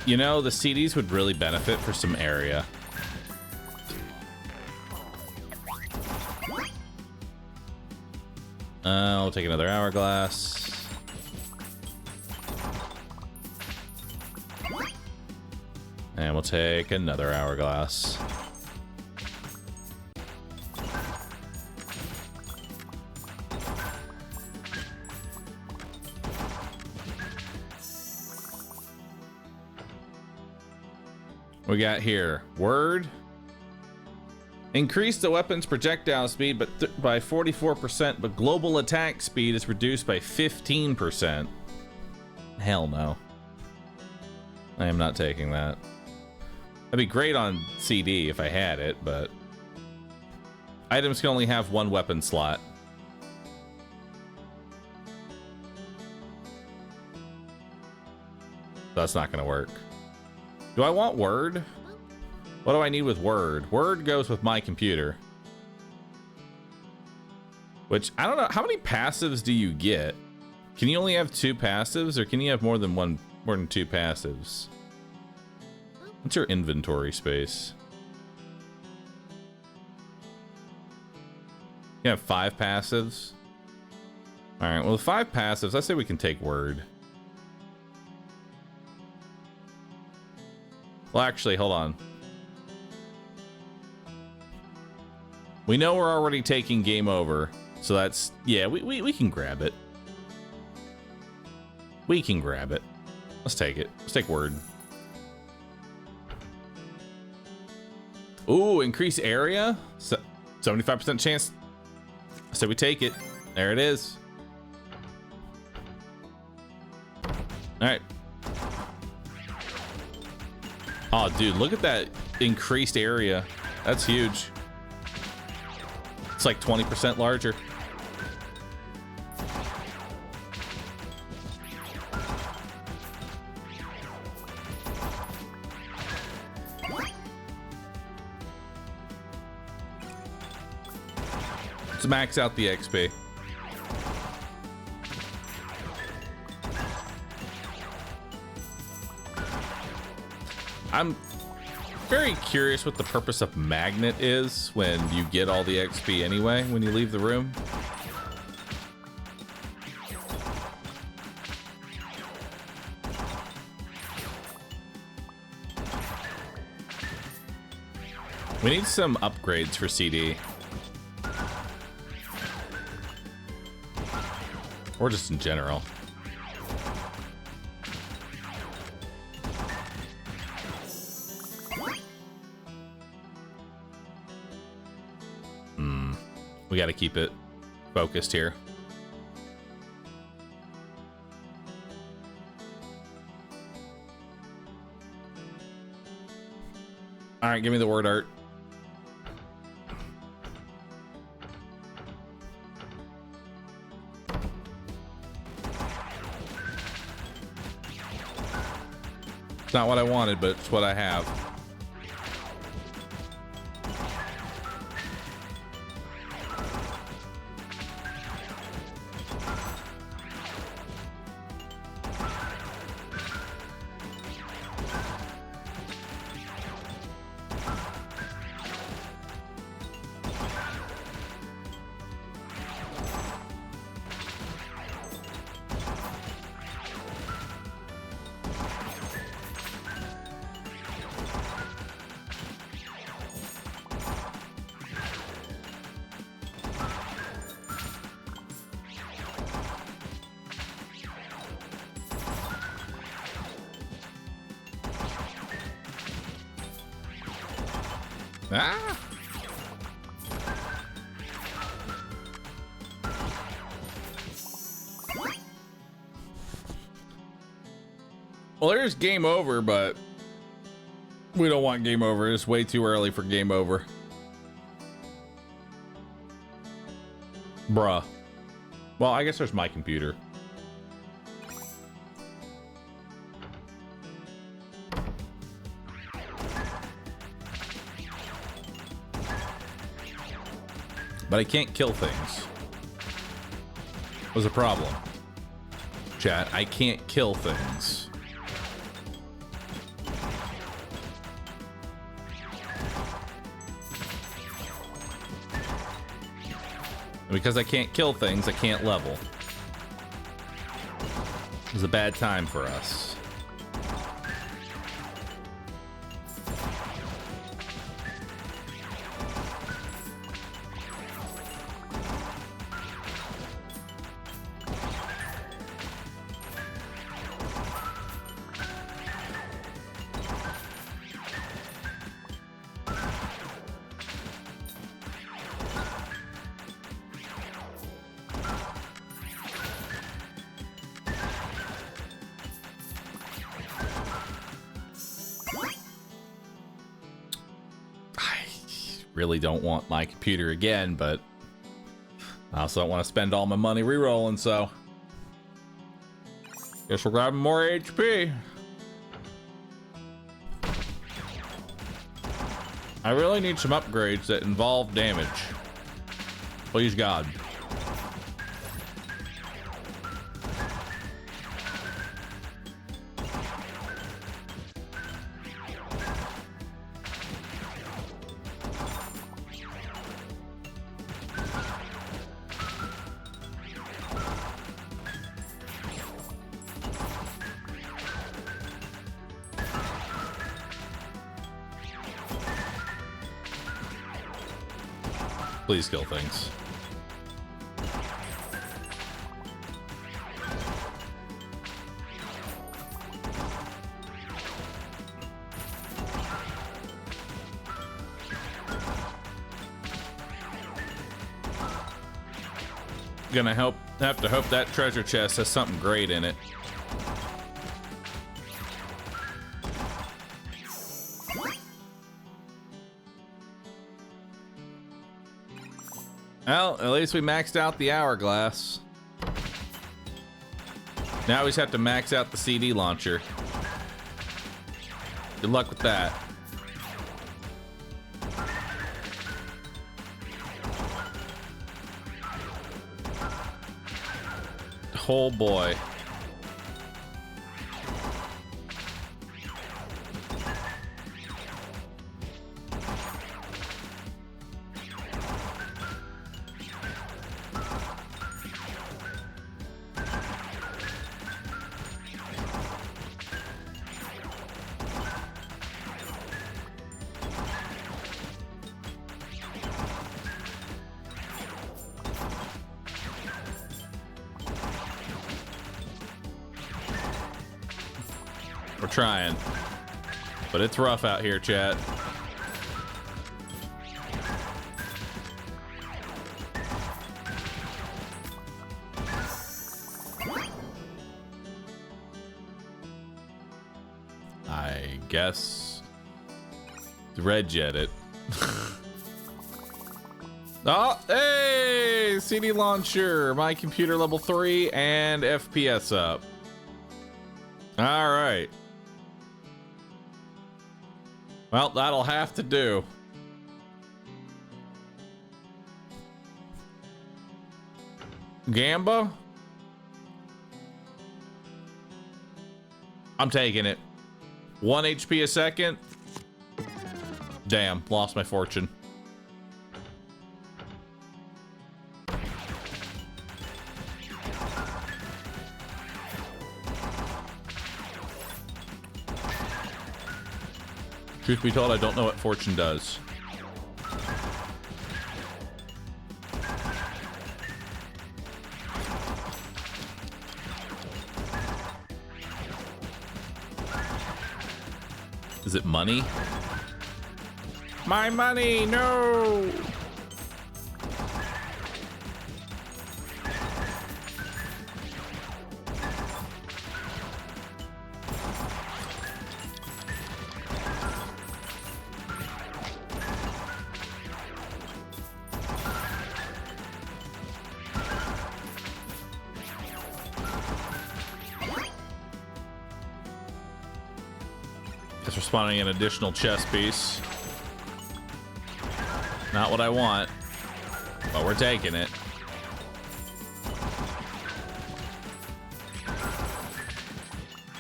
You know, the CDs would really benefit for some area. I'll take another hourglass. And we'll take another hourglass. We got here, word. Increase the weapon's projectile speed by 44%, but global attack speed is reduced by 15%. Hell no. I am not taking that. That'd be great on CD if I had it, but items can only have one weapon slot. That's not gonna work. Do I want word? What do I need with word? Word goes with my computer. Which, I don't know, how many passives do you get? Can you only have 2 passives, or can you have more than 2 passives? What's your inventory space? You have 5 passives? Alright, well with 5 passives, I say we can take word. Well, actually, hold on. We know we're already taking game over, so that's, yeah, we can grab it. We can grab it. Let's take it. Let's take word. Ooh, increase area? 75% chance. So we take it. There it is. All right. Oh, dude, look at that increased area. That's huge. It's like 20% larger. Let's max out the XP. I'm very curious what the purpose of magnet is when you get all the XP anyway when you leave the room. We need some upgrades for CD. Or just in general. We got to keep it focused here. All right, give me the word art. It's not what I wanted, but it's what I have. Ah! Well, there's game over, but we don't want game over. It's way too early for game over. Bruh. Well, I guess there's my computer. But I can't kill things. What's the problem? Chat, I can't kill things. And because I can't kill things, I can't level. It was a bad time for us. Really don't want my computer again, but I also don't want to spend all my money re-rolling, so guess we're grabbing more HP. I really need some upgrades that involve damage. Please God. Please kill things. Gonna have to hope that treasure chest has something great in it. Well, at least we maxed out the hourglass. Now we just have to max out the CD launcher. Good luck with that. Oh boy. We're trying, but it's rough out here, chat. I guess red jet it. Oh, hey, CD launcher, my computer level 3 and FPS up. All right. Well, that'll have to do. Gamba? I'm taking it. 1 HP a second. Damn, lost my fortune. Truth be told, I don't know what fortune does. Is it money? My money, no! Just respawning an additional chest piece. Not what I want, but we're taking it.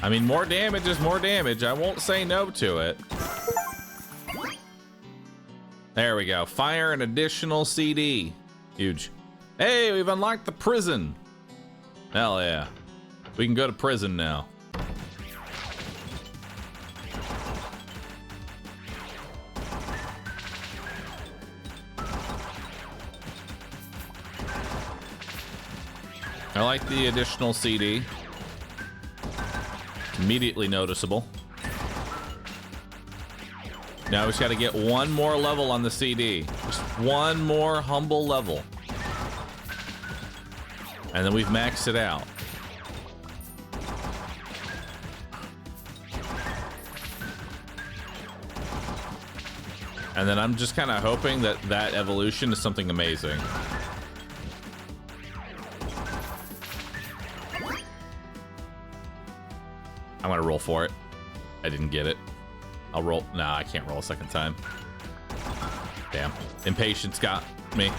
I mean, more damage is more damage. I won't say no to it. There we go. Fire an additional CD. Huge. Hey, we've unlocked the prison. Hell yeah. We can go to prison now. I like the additional CD. Immediately noticeable. Now we just got to get one more level on the CD. Just one more humble level. And then we've maxed it out. And then I'm just kind of hoping that that evolution is something amazing. I'm gonna roll for it. I didn't get it. I'll roll. Nah, I can't roll a second time. Damn. Impatience got me.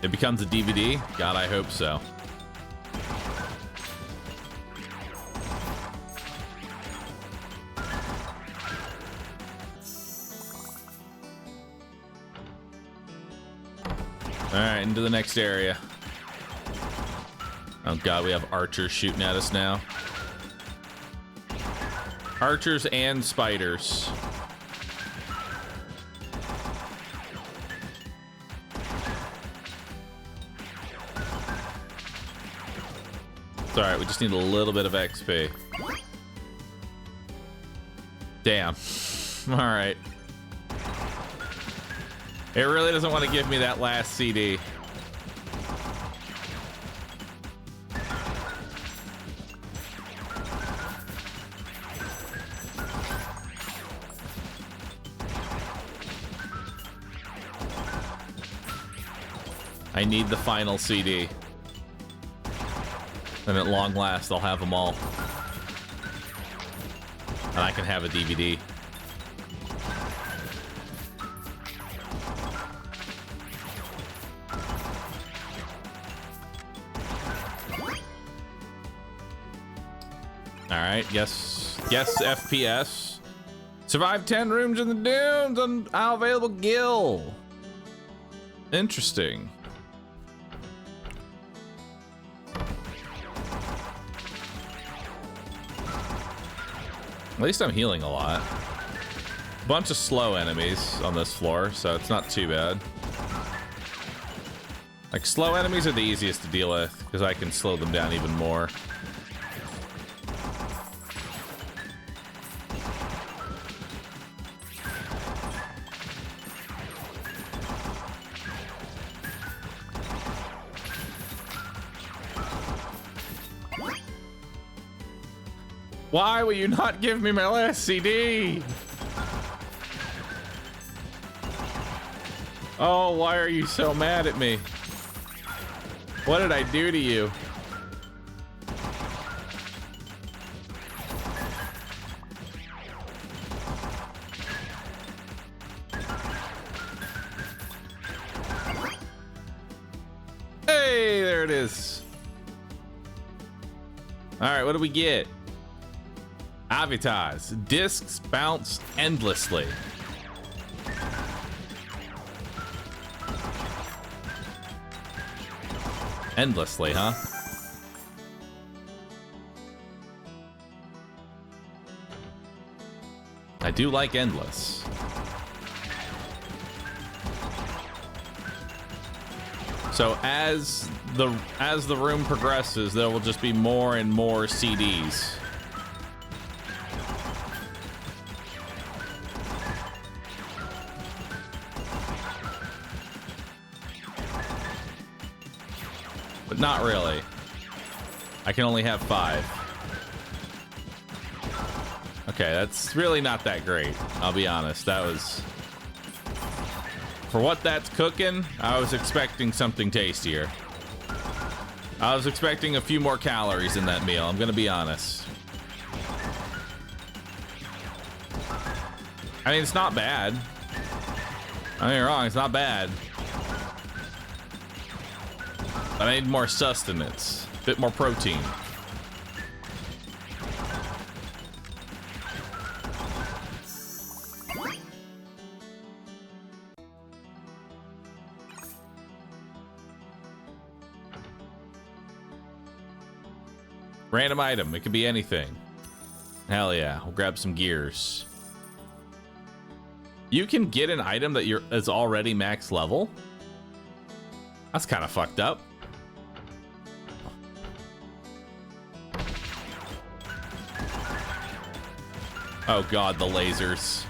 It becomes a DVD? God, I hope so. Alright, into the next area. Oh god, we have archers shooting at us now. Archers and spiders. It's alright, we just need a little bit of XP. Damn. Alright. It really doesn't want to give me that last CD. I need the final CD. And at long last, I'll have them all. And I can have a DVD. Alright, yes, FPS. Survive 10 rooms in the dunes on available Gil. Interesting. At least I'm healing a lot. Bunch of slow enemies on this floor, so it's not too bad. Like, slow enemies are the easiest to deal with, because I can slow them down even more. Why will you not give me my last CD? Oh, why are you so mad at me? What did I do to you? Hey, there it is. All right, what do we get? Avatars. Discs bounce endlessly. Endlessly, huh? I do like endless. So as the room progresses, there will just be more and more CDs. but not really. I can only have 5. Okay, that's really not that great. I'll be honest. That was... For what that's cooking, I was expecting something tastier. I was expecting a few more calories in that meal, I'm gonna be honest. I mean, it's not bad. Don't get me wrong, it's not bad. But I need more sustenance, a bit more protein. Random item, it could be anything. Hell yeah, we'll grab some gears. You can get an item that is already max level? That's kind of fucked up. Oh god, the lasers.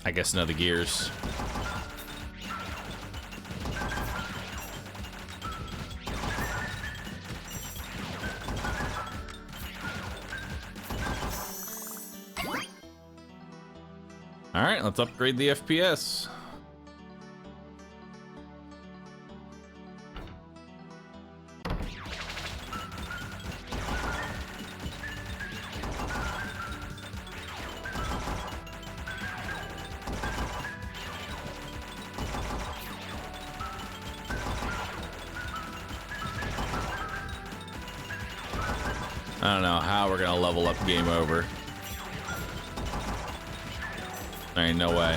I guess another gears. All right, let's upgrade the FPS. I don't know how we're gonna level up game over. There ain't no way.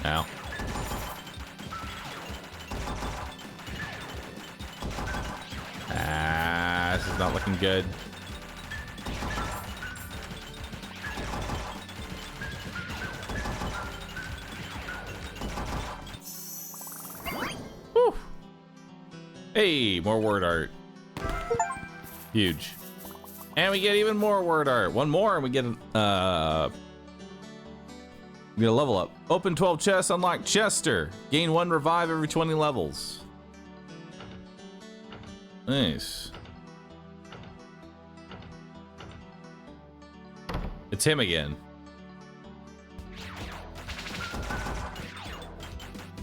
Ow. This is not looking good. Whew. Hey, more word art. Huge. And we get even more word art. One more and we get a level up. Open 12 chests, unlock Chester. Gain 1 revive every 20 levels. Nice. It's him again.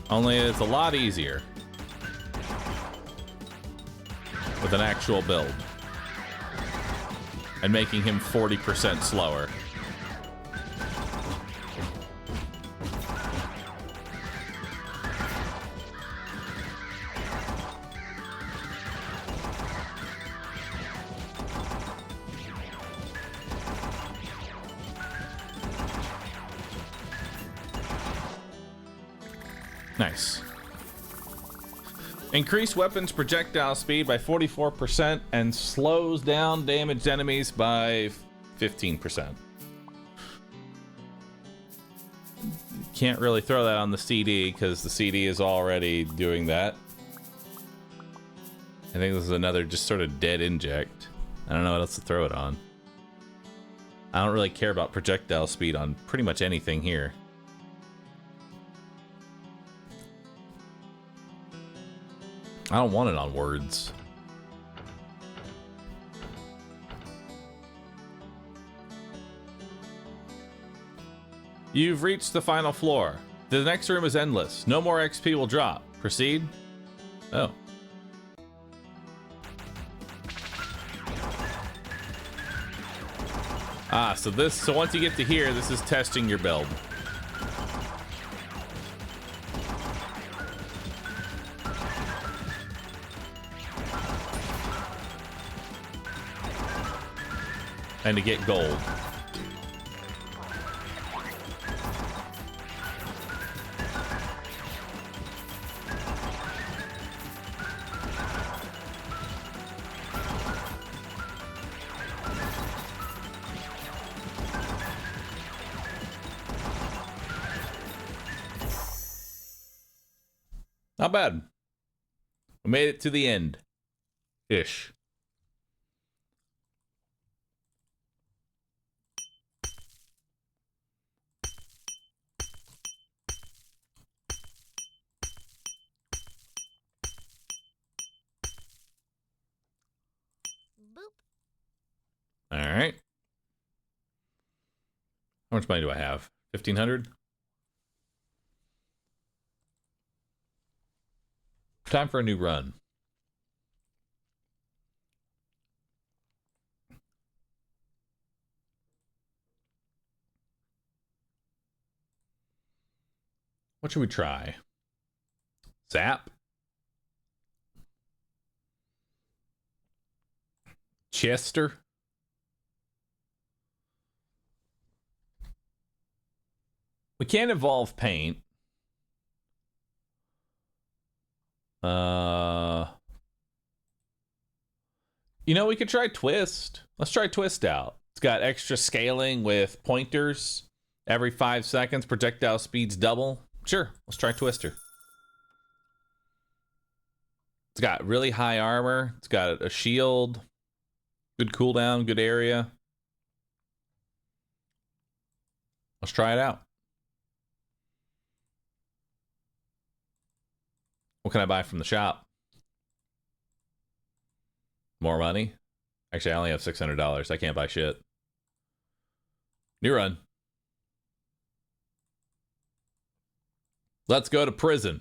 Only it's a lot easier. With an actual build. And making him 40% slower. Nice. Increase weapons projectile speed by 44% and slows down damaged enemies by 15%. Can't really throw that on the CD because the CD is already doing that. I think this is another just sort of dead inject. I don't know what else to throw it on. I don't really care about projectile speed on pretty much anything here. I don't want it on words. You've reached the final floor. The next room is endless. No more XP will drop. Proceed? Oh. Ah, so once you get to here, this is testing your build. And to get gold. Not bad. We made it to the end. Ish. All right. How much money do I have? 1,500? Time for a new run. What should we try? Zap? Chester? We can't evolve paint. You know, we could try twist. Let's try twist out. It's got extra scaling with pointers. Every 5 seconds, projectile speeds double. Sure, let's try twister. It's got really high armor. It's got a shield. Good cooldown, good area. Let's try it out. What can I buy from the shop? More money? Actually, I only have $600. I can't buy shit. New run. Let's go to prison.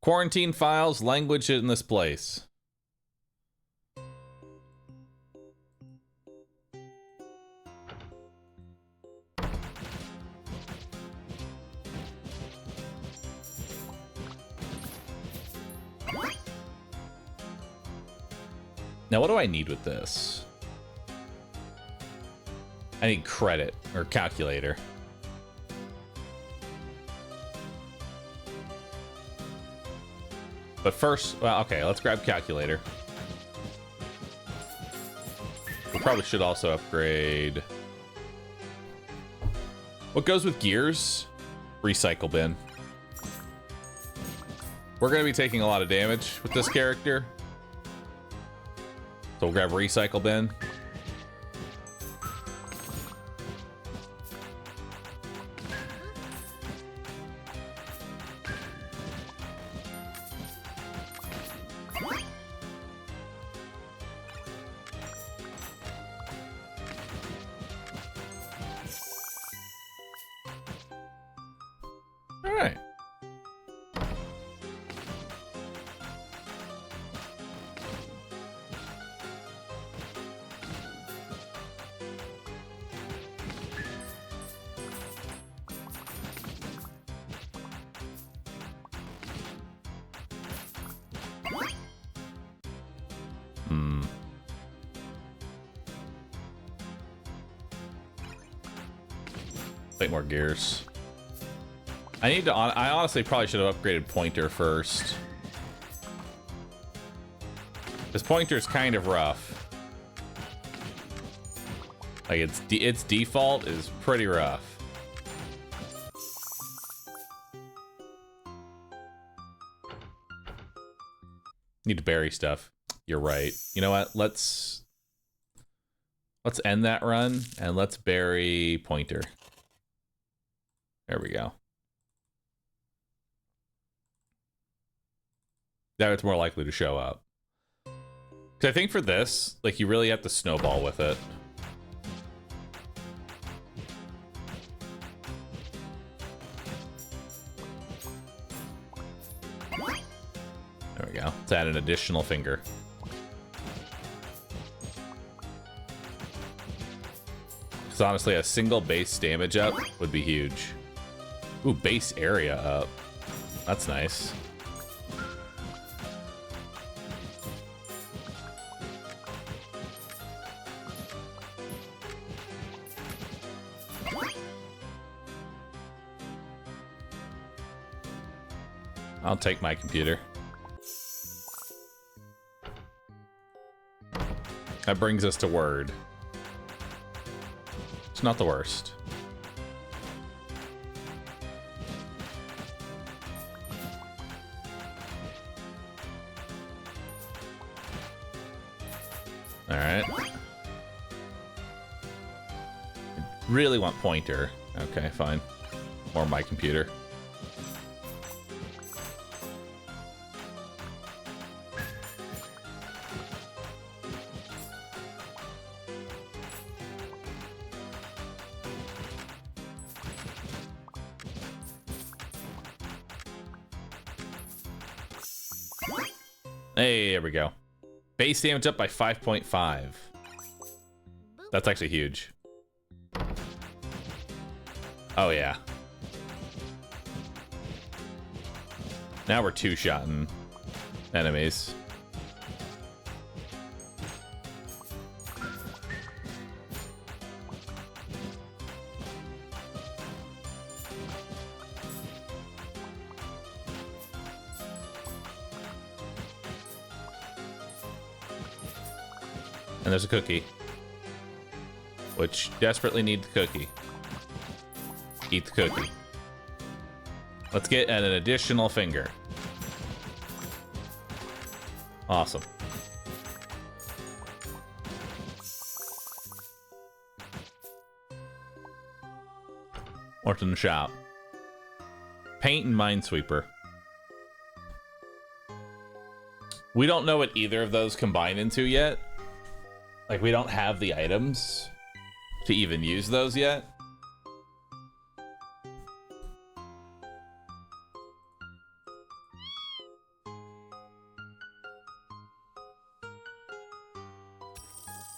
Quarantine files, language in this place. Now, what do I need with this? I need credit or calculator. But first, well, okay, let's grab calculator. We probably should also upgrade. What goes with gears? Recycle bin. We're going to be taking a lot of damage with this character. So we'll grab recycle bin. All right. Take more gears. I need to. I honestly probably should have upgraded pointer first. This pointer's kind of rough. Like its default is pretty rough. Need to bury stuff. You're right. You know what? Let's end that run and let's bury pointer. There we go. Now it's more likely to show up. Because I think for this, like, you really have to snowball with it. go. Let's add an additional finger. Because honestly, a single base damage up would be huge. Ooh, base area up. That's nice. I'll take my computer. That brings us to Word. It's not the worst. All right. I really want pointer. Okay, fine. Or my computer. Hey, there we go. Base damage up by 5.5. That's actually huge. Oh, yeah. Now we're two-shotting enemies. And there's a cookie. Which desperately need the cookie. Eat the cookie. Let's get an additional finger. Awesome. Orton shop. Paint and Minesweeper. We don't know what either of those combine into yet. Like, we don't have the items to even use those yet.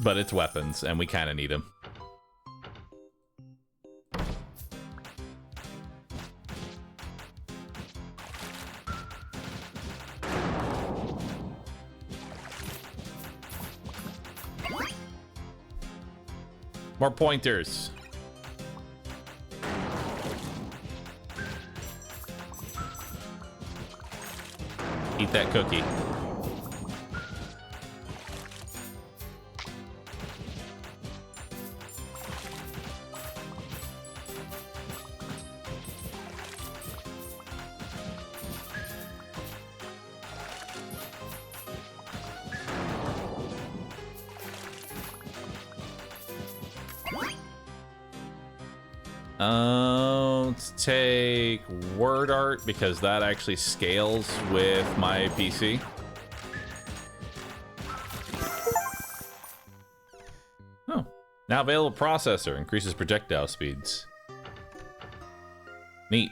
But it's weapons, and we kind of need them. More pointers. Eat that cookie. Let's take word art because that actually scales with my PC. Oh, now available processor increases projectile speeds. Neat.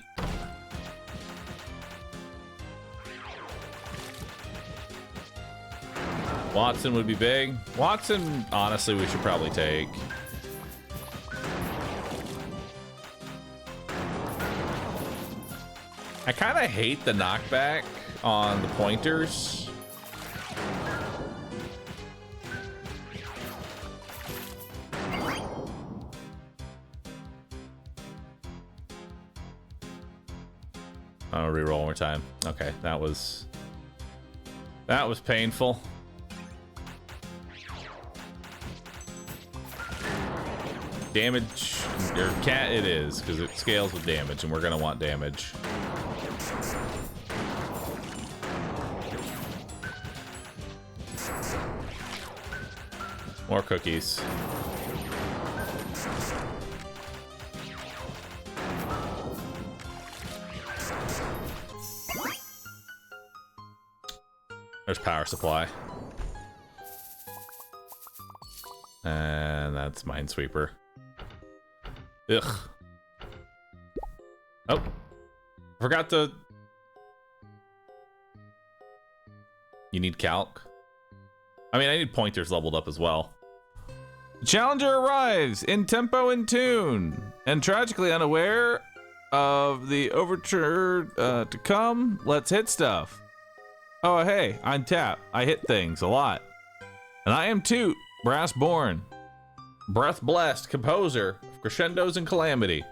Watson would be big. Watson, honestly, we should probably take. I kind of hate the knockback on the pointers. I'll reroll one more time. Okay, that was painful. Damage, or cat it is, because it scales with damage, and we're gonna want damage. More cookies. There's power supply. And that's Minesweeper. Ugh. Oh. Forgot to... You need calc? I mean, I need pointers leveled up as well. The challenger arrives in tempo and tune, and tragically unaware of the overture to come. Let's hit stuff. Oh, hey, I'm Tap. I hit things a lot. And I am Toot, brass born, breath blessed composer of crescendos and calamity.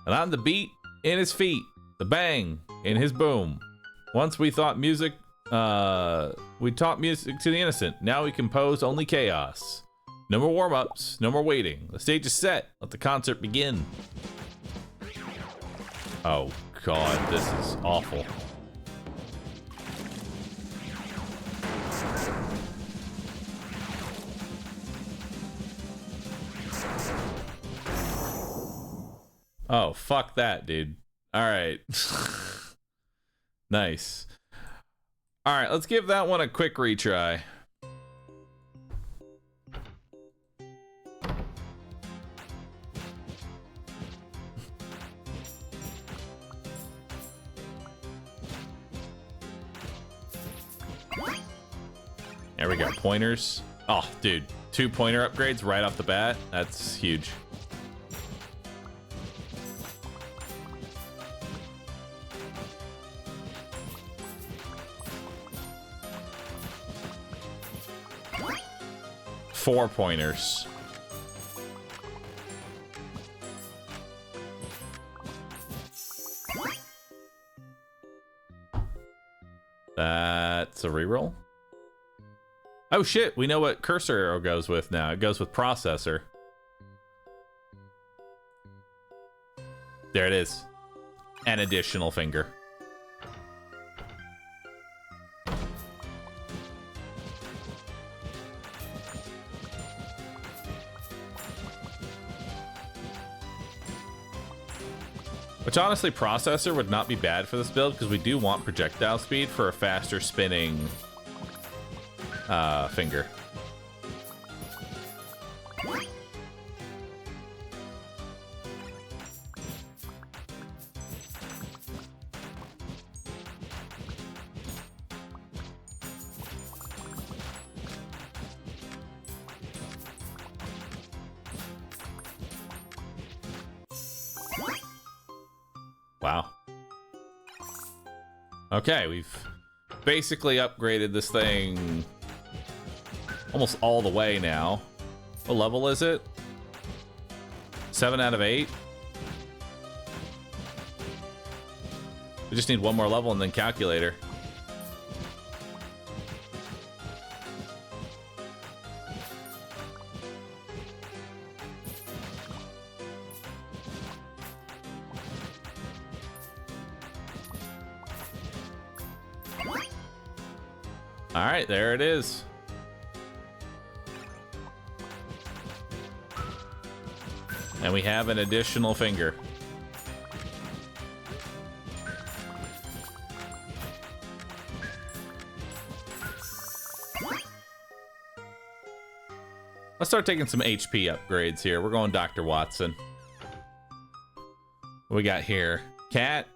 And I'm the beat in his feet, the bang in his boom. Once we taught music to the innocent. Now we compose only chaos. No more warm-ups, no more waiting. The stage is set. Let the concert begin. Oh God, this is awful. Oh, fuck that, dude. All right. Nice. All right, let's give that one a quick retry. There we go, pointers. Oh, dude, 2 pointer upgrades right off the bat. That's huge. Four pointers. That's a reroll. Oh shit, we know what cursor arrow goes with now. It goes with processor. There it is. An additional finger. Which honestly, processor would not be bad for this build because we do want projectile speed for a faster spinning finger. Wow. Okay, we've basically upgraded this thing almost all the way now. What level is it? 7 out of 8. We just need one more level and then calculator. All right, there it is. And we have an additional finger. Let's start taking some HP upgrades here. We're going Dr. Watson. What we got here? Cat.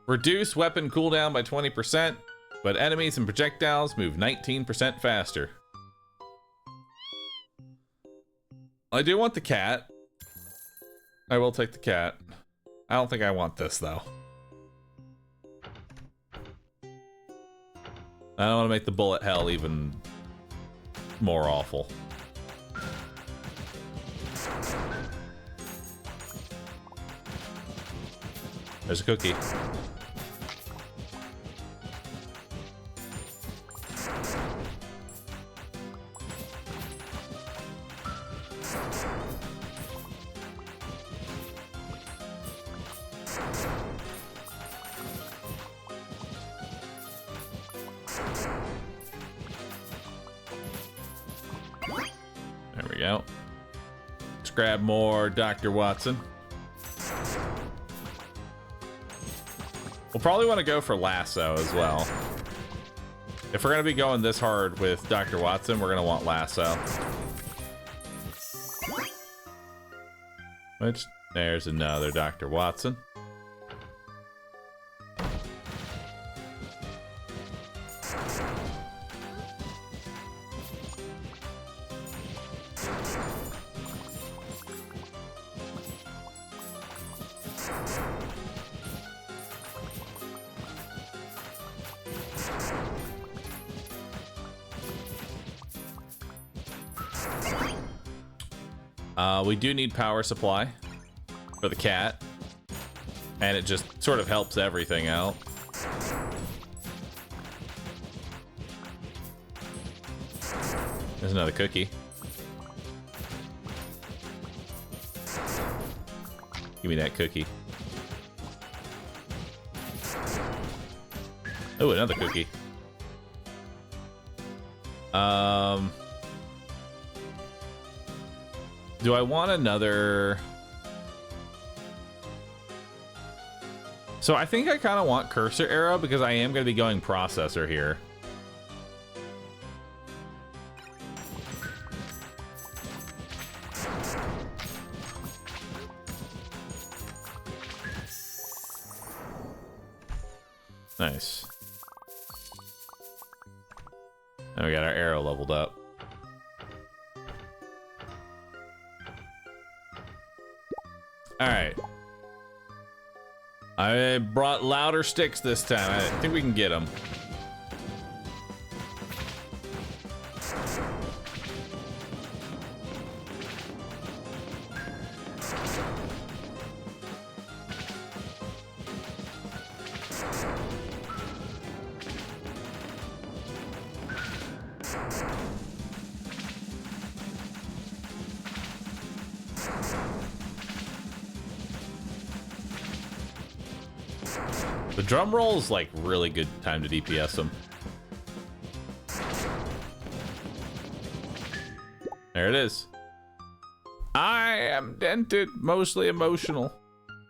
Reduce weapon cooldown by 20%, but enemies and projectiles move 19% faster. I do want the cat. I will take the cat. I don't think I want this, though. I don't want to make the bullet hell even more awful. There's a cookie. There we go. Let's grab more Dr. Watson. We'll probably want to go for lasso as well. If we're going to be going this hard with Dr. Watson, we're going to want lasso. Which, there's another Dr. Watson. We do need power supply for the cat. And it just sort of helps everything out. There's another cookie. Give me that cookie. Oh, another cookie. Do I want another? So I think I kind of want cursor arrow because I am going to be going processor here. Nice. Now we got our arrow leveled up. Alright. I brought louder sticks this time. I think we can get them. The drum roll is like really good time to DPS them. There it is. I am dented, mostly emotional.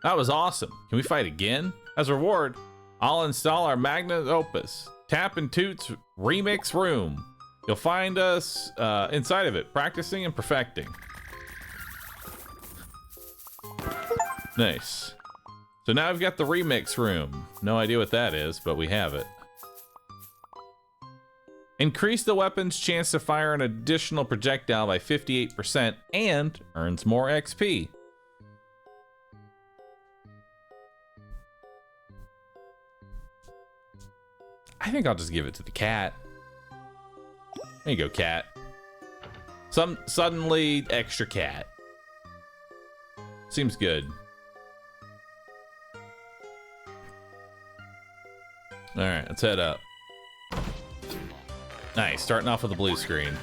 That was awesome. Can we fight again? As a reward, I'll install our magnum opus, Tap and Toot's remix room. You'll find us inside of it, practicing and perfecting. Nice. So now I've got the remix room. No idea what that is, but we have it. Increase the weapon's chance to fire an additional projectile by 58% and earns more XP. I think I'll just give it to the cat. There you go, cat. Suddenly extra cat. Seems good. All right, let's head up. Nice, starting off with a blue screen.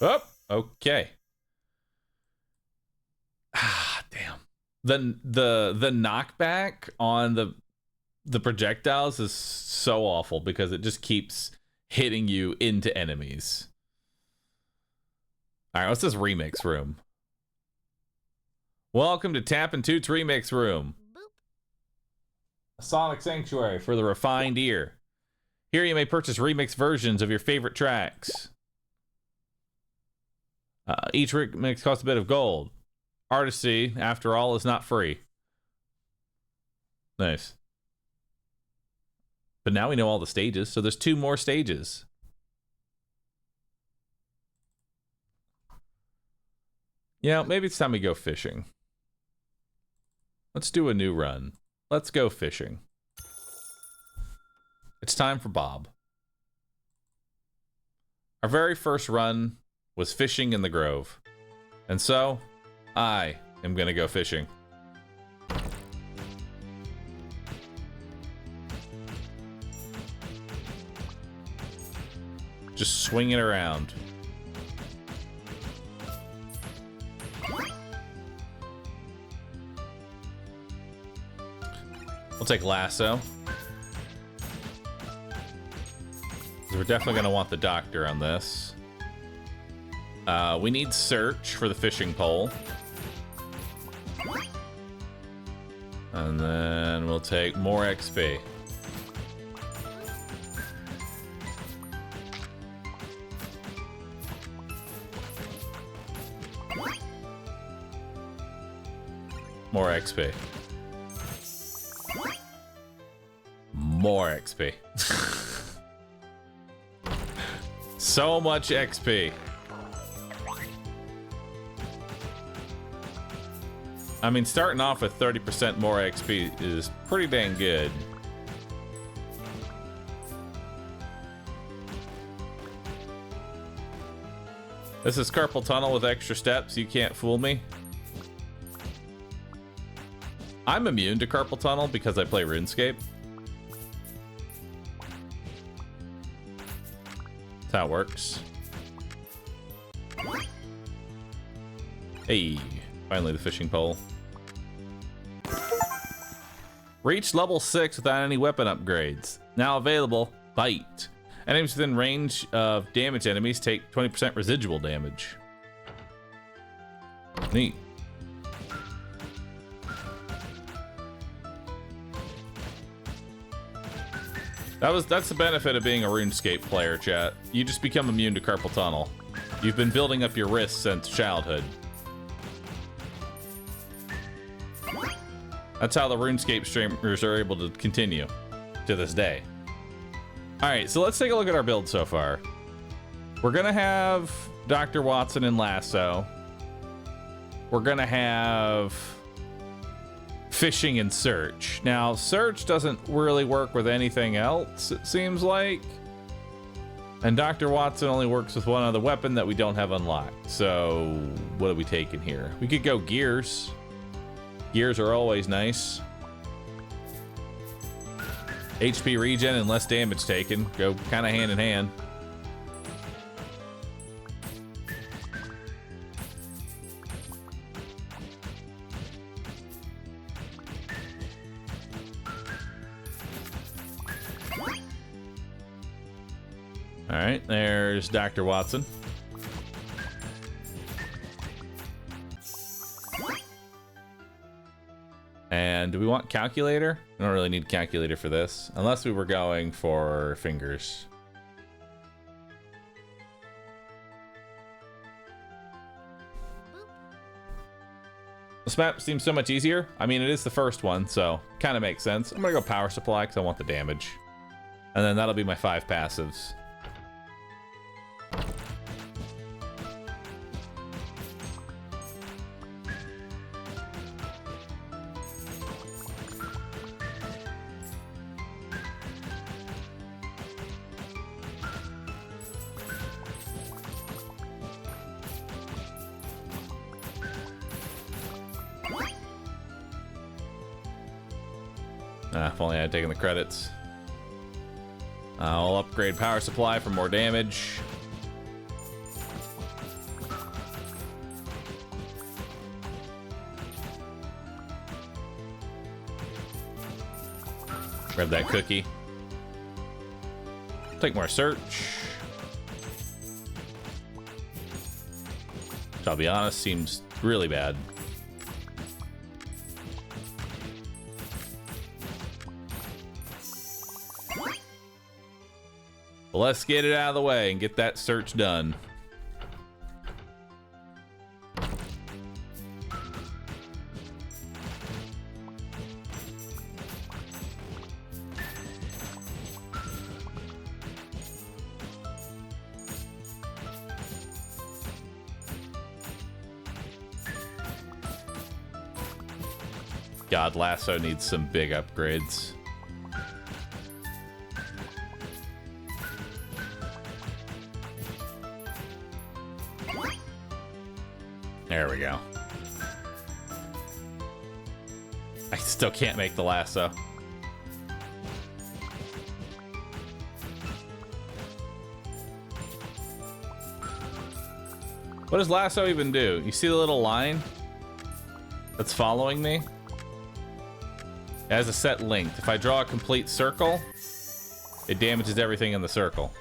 Oh, okay. Ah, damn. The knockback on the projectiles is so awful because it just keeps hitting you into enemies. All right, what's this remix room? Welcome to Tap and Toot's remix room. A sonic sanctuary for the refined ear. Here you may purchase remix versions of your favorite tracks. Each remix costs a bit of gold. Artistry, after all, is not free. Nice. But now we know all the stages, so there's 2 more stages. Yeah, maybe it's time we go fishing. Let's do a new run. Let's go fishing. It's time for Bob. Our very first run was fishing in the Grove. And so, I am gonna go fishing. Just swing it around. We'll take lasso. We're definitely going to want the doctor on this. We need search for the fishing pole. And then we'll take more XP. More XP. More XP. So much XP. I mean, starting off with 30% more XP is pretty dang good. This is carpal tunnel with extra steps. You can't fool me. I'm immune to carpal tunnel because I play RuneScape. That's how it works. Hey, finally the fishing pole. Reach level 6 without any weapon upgrades. Now available, Bite. Enemies within range of damage enemies take 20% residual damage. Neat. That's the benefit of being a RuneScape player, chat. You just become immune to carpal tunnel. You've been building up your wrists since childhood. That's how the RuneScape streamers are able to continue to this day. Alright, so let's take a look at our build so far. We're gonna have Dr. Watson and Lasso. We're gonna have Fishing and Search. Now, Search doesn't really work with anything else, it seems like. And Dr. Watson only works with one other weapon that we don't have unlocked. So, what are we taking here? We could go Gears. Gears are always nice. HP regen and less damage taken go kind of hand in hand. All right, there's Dr. Watson. And do we want calculator? I don't really need calculator for this, unless we were going for fingers. This map seems so much easier. I mean, it is the first one, so kind of makes sense. I'm gonna go power supply because I want the damage. And then that'll be my 5 passives. If only I had taken the credits. I'll upgrade power supply for more damage. Grab that cookie. Take more search. Which, I'll be honest, seems really bad. Let's get it out of the way and get that search done. God, Lasso needs some big upgrades. There we go. I still can't make the lasso. What does lasso even do? You see the little line that's following me? It has a set length. If I draw a complete circle, it damages everything in the circle.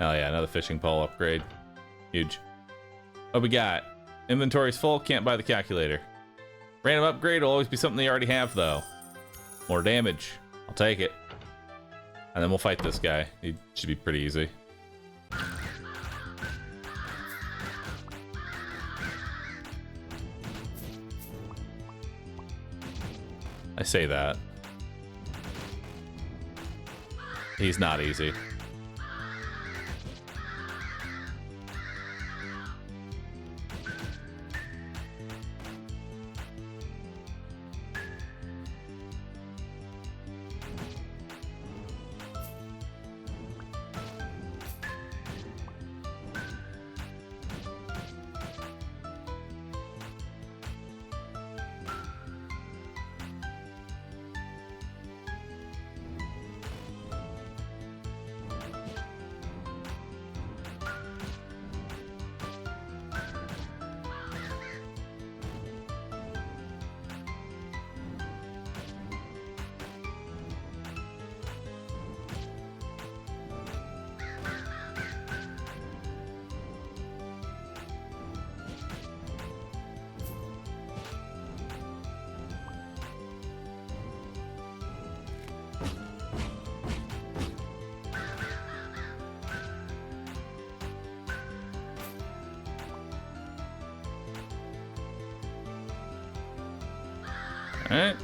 Oh yeah, another fishing pole upgrade. Huge. What we got? Inventory's full, can't buy the calculator. Random upgrade will always be something you already have, though. More damage. I'll take it. And then we'll fight this guy. He should be pretty easy. I say that. He's not easy. Alright.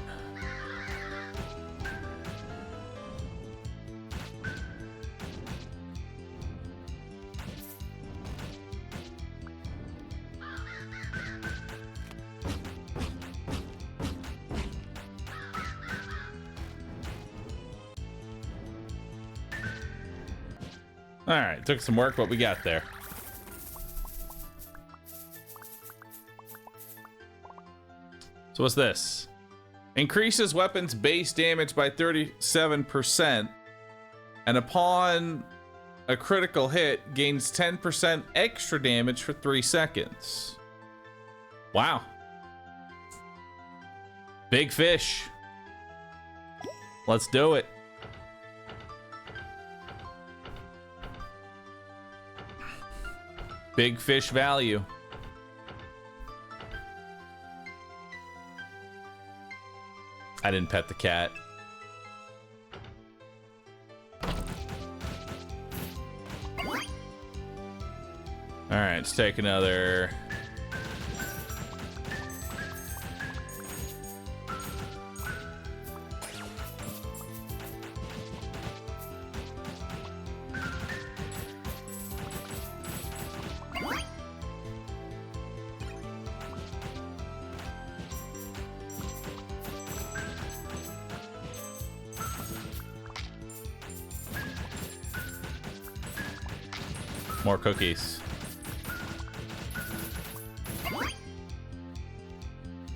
Alright, took some work, but we got there. So what's this? Increases weapons base damage by 37%, and upon a critical hit, gains 10% extra damage for 3 seconds. Wow. Big fish. Let's do it. Big fish value. I didn't pet the cat. All right, let's take another. More cookies.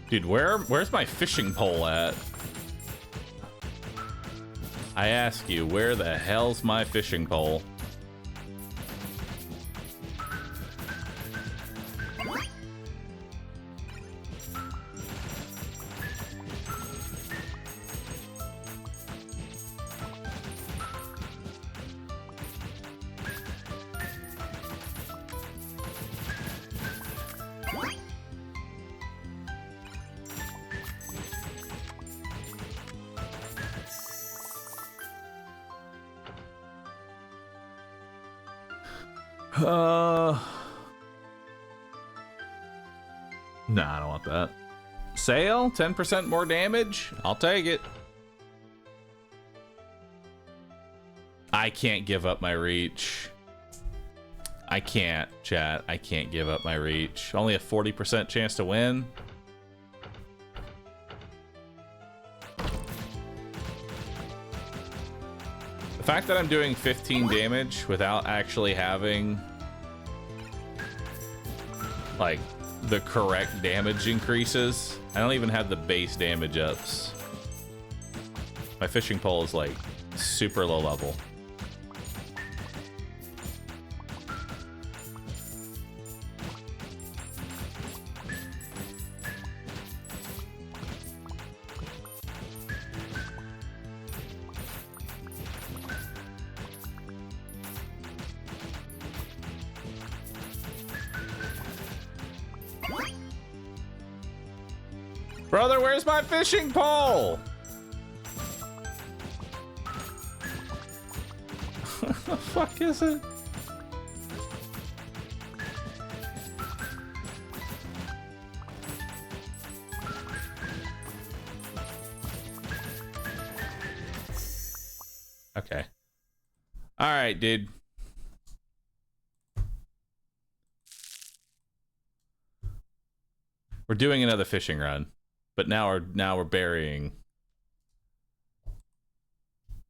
Dude, where's my fishing pole at? I ask you, where the hell's my fishing pole? Nah, I don't want that. Sail, 10% more damage. I'll take it. I can't give up my reach. I can't, chat. I can't give up my reach. Only a 40% chance to win. The fact that I'm doing 15 damage without actually having like the correct damage increases. I don't even have the base damage ups. My fishing pole is like super low level. Brother, where's my fishing pole? What the fuck is it? Okay. All right, dude. We're doing another fishing run. But now we're burying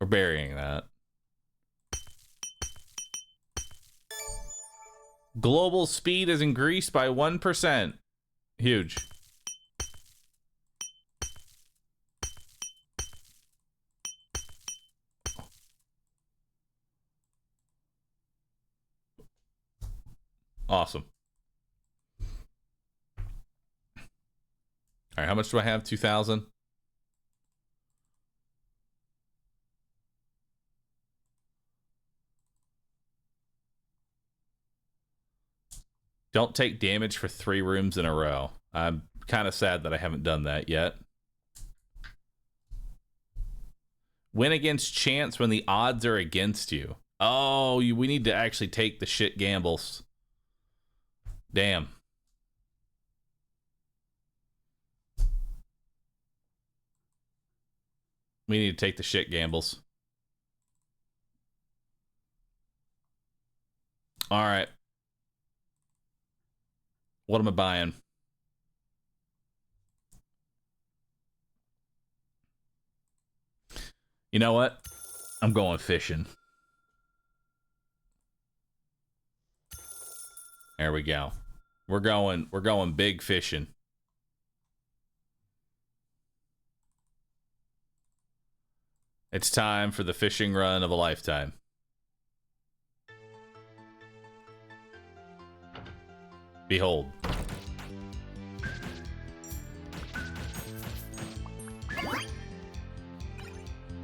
that. Global speed is increased by 1%. Huge. Awesome. All right, how much do I have? 2,000. Don't take damage for 3 rooms in a row. I'm kind of sad that I haven't done that yet. Win against chance when the odds are against you. Oh, we need to actually take the shit gambles. Damn. We need to take the shit gambles. All right. What am I buying? You know what? I'm going fishing. There we go. We're going big fishing. It's time for the fishing run of a lifetime. Behold.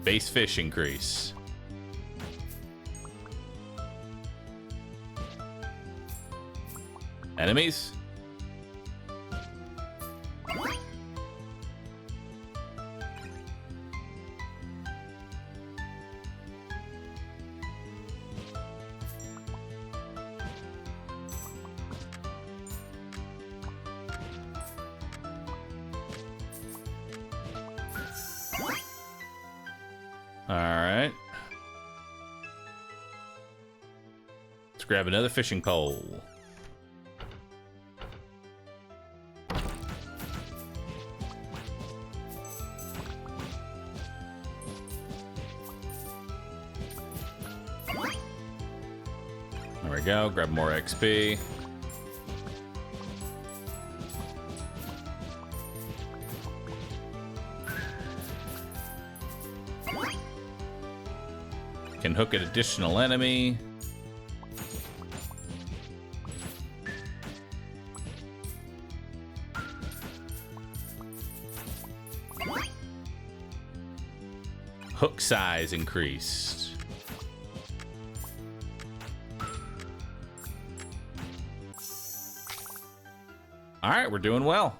Base fish increase. Enemies? Alright. Let's grab another fishing pole. There we go, grab more XP. Can hook an additional enemy. Hook size increased. All right, we're doing well.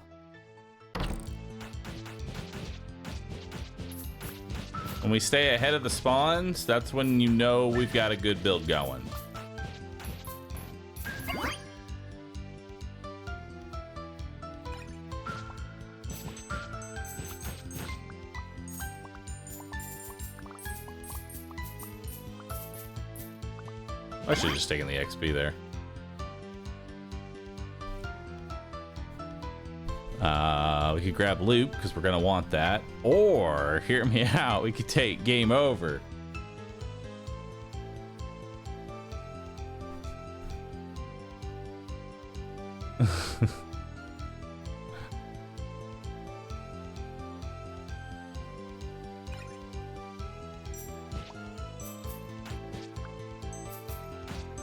When we stay ahead of the spawns, that's when you know we've got a good build going. I should have just taken the XP there. We could grab loot because we're gonna want that. Or, hear me out, we could take game over.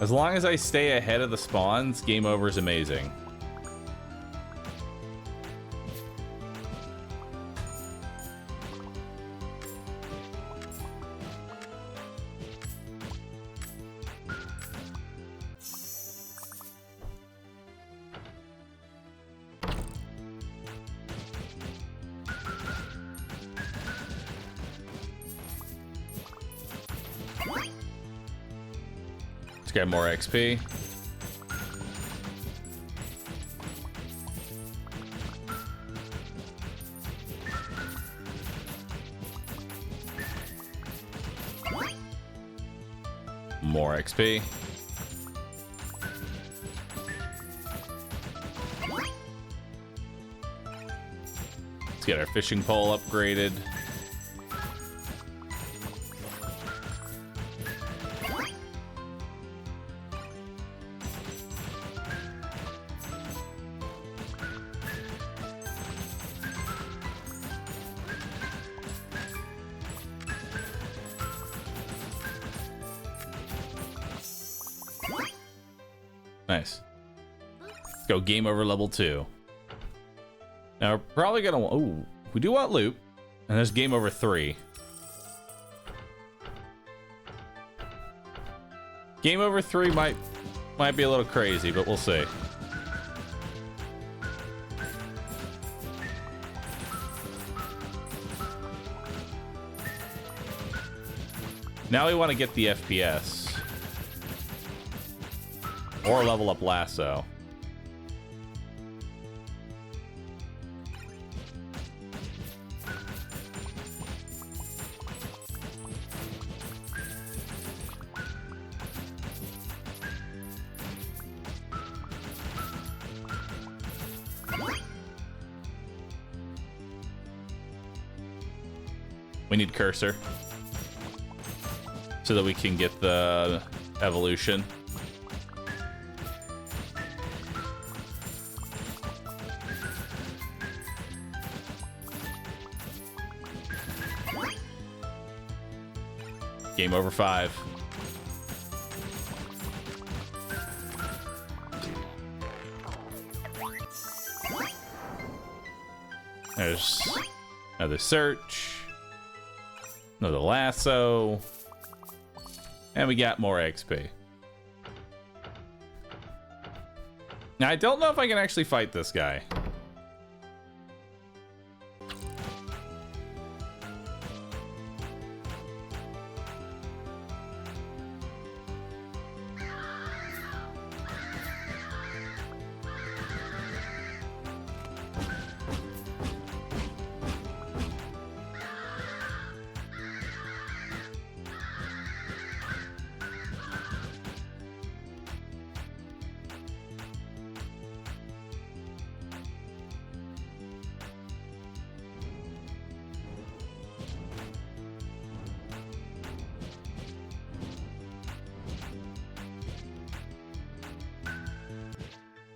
As long as I stay ahead of the spawns, game over is amazing. Get more XP. More XP. Let's get our fishing pole upgraded. Nice. Let's go game over level 2. Now we're probably gonna. Oh, we do want loot, and there's game over 3. Game over 3 might be a little crazy, but we'll see. Now we want to get the FPS. Or level up lasso. We need cursor so that we can get the evolution. Game over 5. There's another search. Another lasso. And we got more XP. Now, I don't know if I can actually fight this guy.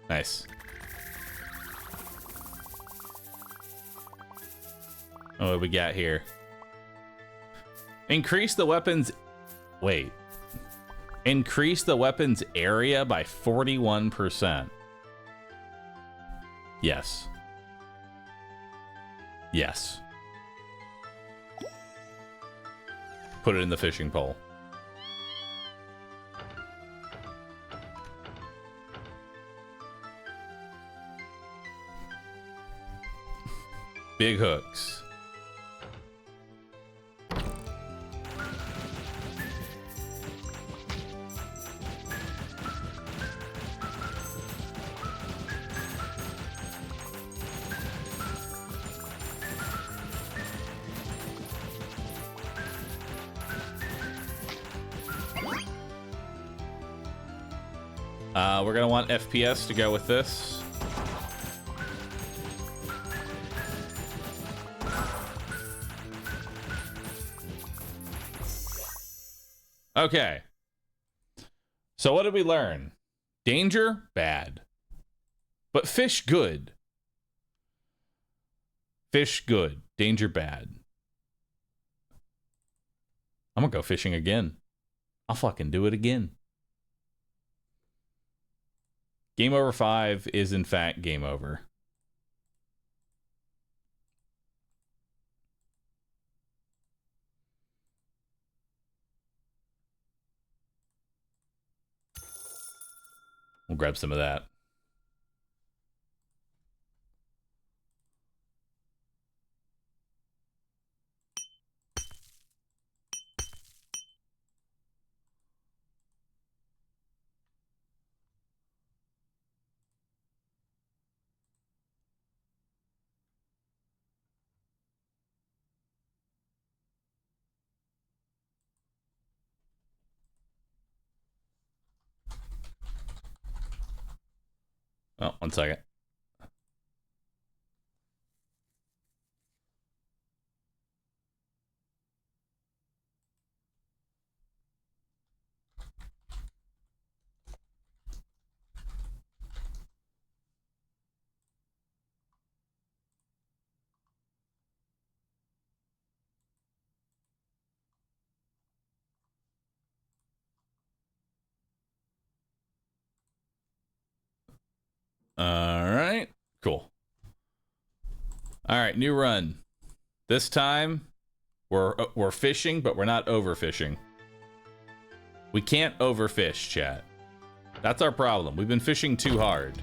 Nice. Oh, what do we got here? Increase the weapons... Wait. Increase the weapons area by 41%. Yes. Yes. Put it in the fishing pole. Big hooks. We're gonna want FPS to go with this. Okay. So what did we learn? Danger, bad. But fish, good. Fish, good. Danger, bad. I'm gonna go fishing again. I'll fucking do it again. Game over 5 is in fact game over. We'll grab some of that. Oh, 1 second. All right, cool. All right, new run. This time, we're fishing, but we're not overfishing. We can't overfish, chat. That's our problem. We've been fishing too hard.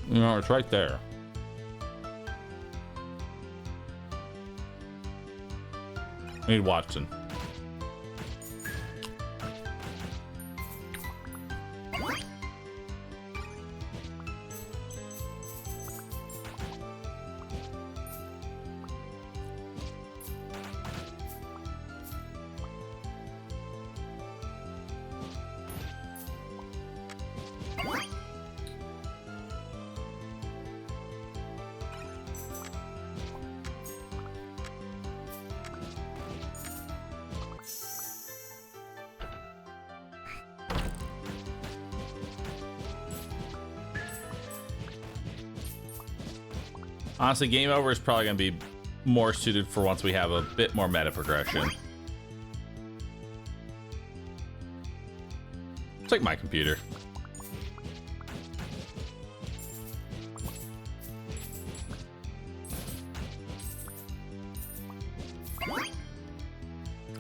No, it's right there. I need Watson. Honestly, Game Over is probably going to be more suited for once we have a bit more meta progression. It's like my computer.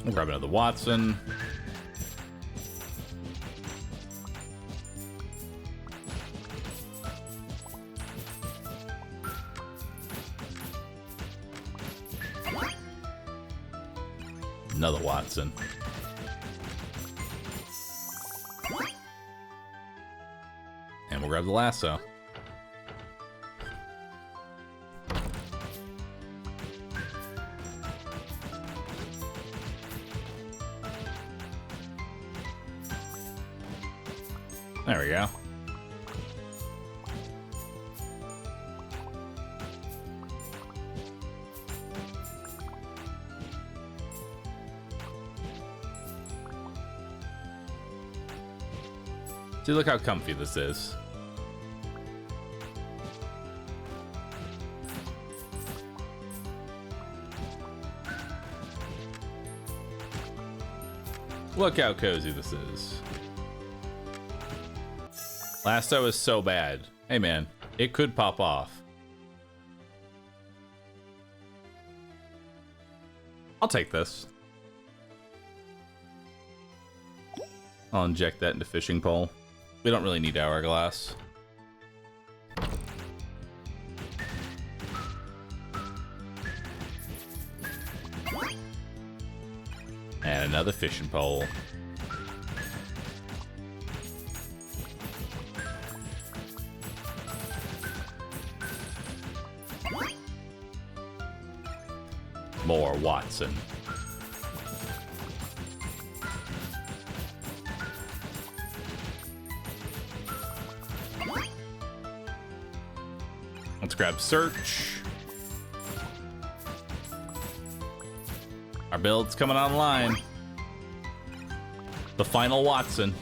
We'll grab another Watson. Another Watson. And we'll grab the lasso. There we go. See, look how comfy this is. Look how cozy this is. Lasso is so bad. Hey man, it could pop off. I'll take this. I'll inject that into fishing pole. We don't really need hourglass. And another fishing pole. More Watson. Let's grab search. Our build's coming online. The final Watson.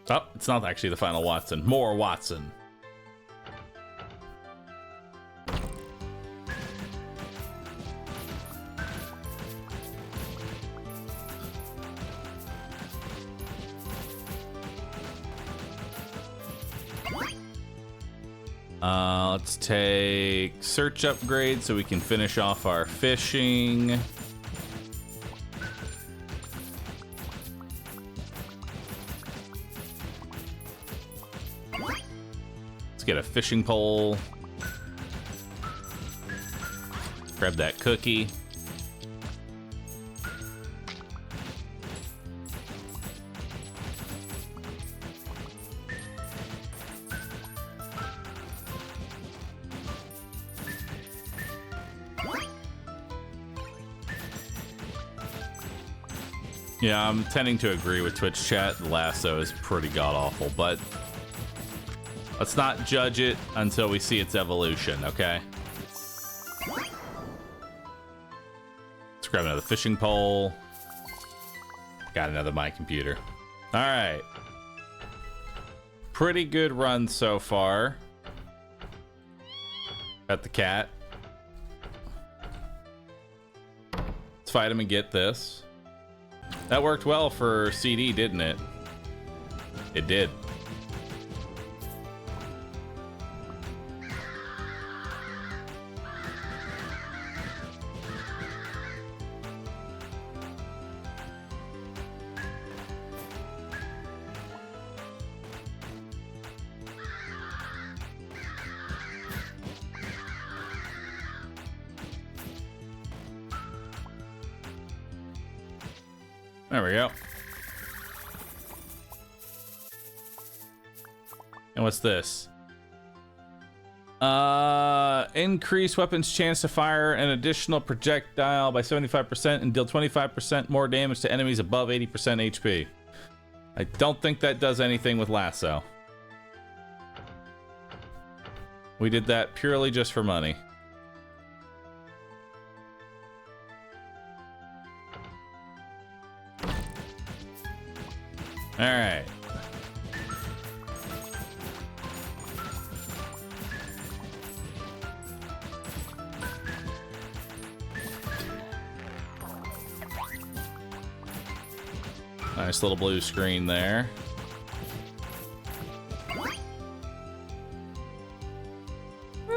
Oh, it's not actually the final Watson. More Watson. Let's take search upgrade so we can finish off our fishing. Let's get a fishing pole. Grab that cookie. Yeah, I'm tending to agree with Twitch chat. The lasso is pretty god-awful, but let's not judge it until we see its evolution, okay? Let's grab another fishing pole. Got another my computer. All right. Pretty good run so far. Got the cat. Let's fight him and get this. That worked well for CD, didn't it? It did. There we go. And what's this? Increase weapons chance to fire an additional projectile by 75% and deal 25% more damage to enemies above 80% HP. I don't think that does anything with lasso. We did that purely just for money. All right. Nice little blue screen there.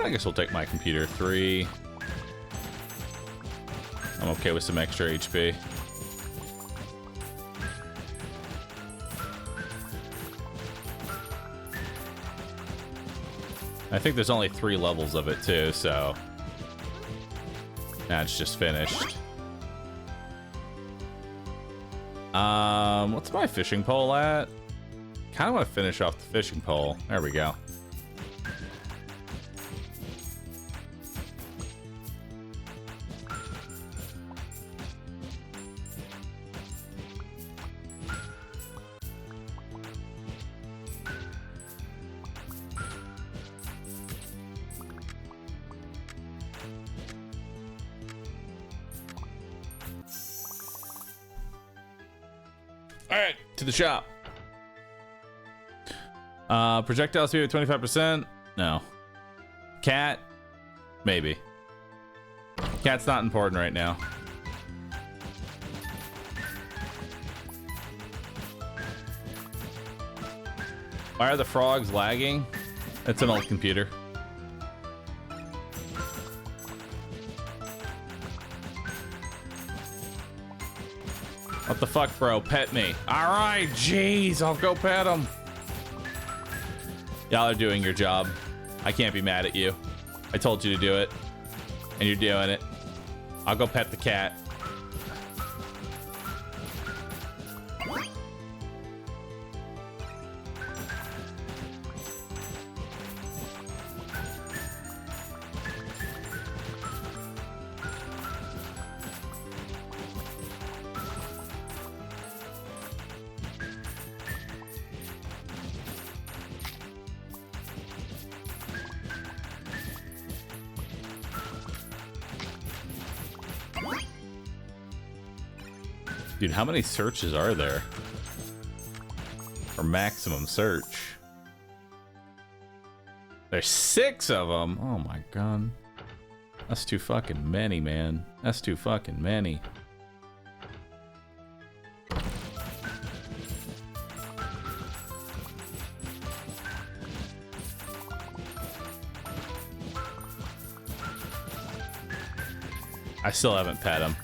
I guess we'll take my computer 3. I'm okay with some extra HP. I think there's only 3 levels of it too, so now it's just finished. What's my fishing pole at? Kind of want to finish off the fishing pole. There we go. Alright, to the shop. Projectile speed at 25%? No. Cat? Maybe. Cat's not important right now. Why are the frogs lagging? It's an old computer. What the fuck, bro? Pet me. All right, jeez, I'll go pet him. Y'all are doing your job. I can't be mad at you. I told you to do it, and you're doing it. I'll go pet the cat. Dude, how many searches are there? Or maximum search? There's 6 of them. Oh my god. That's too fucking many, man. That's too fucking many. I still haven't pet him.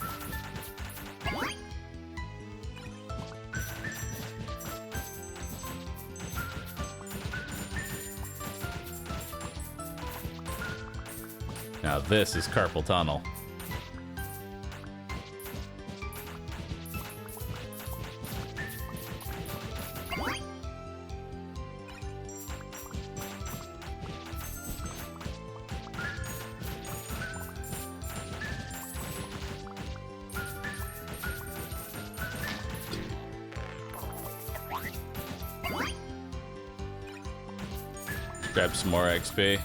Now this is carpal tunnel. Grab some more XP.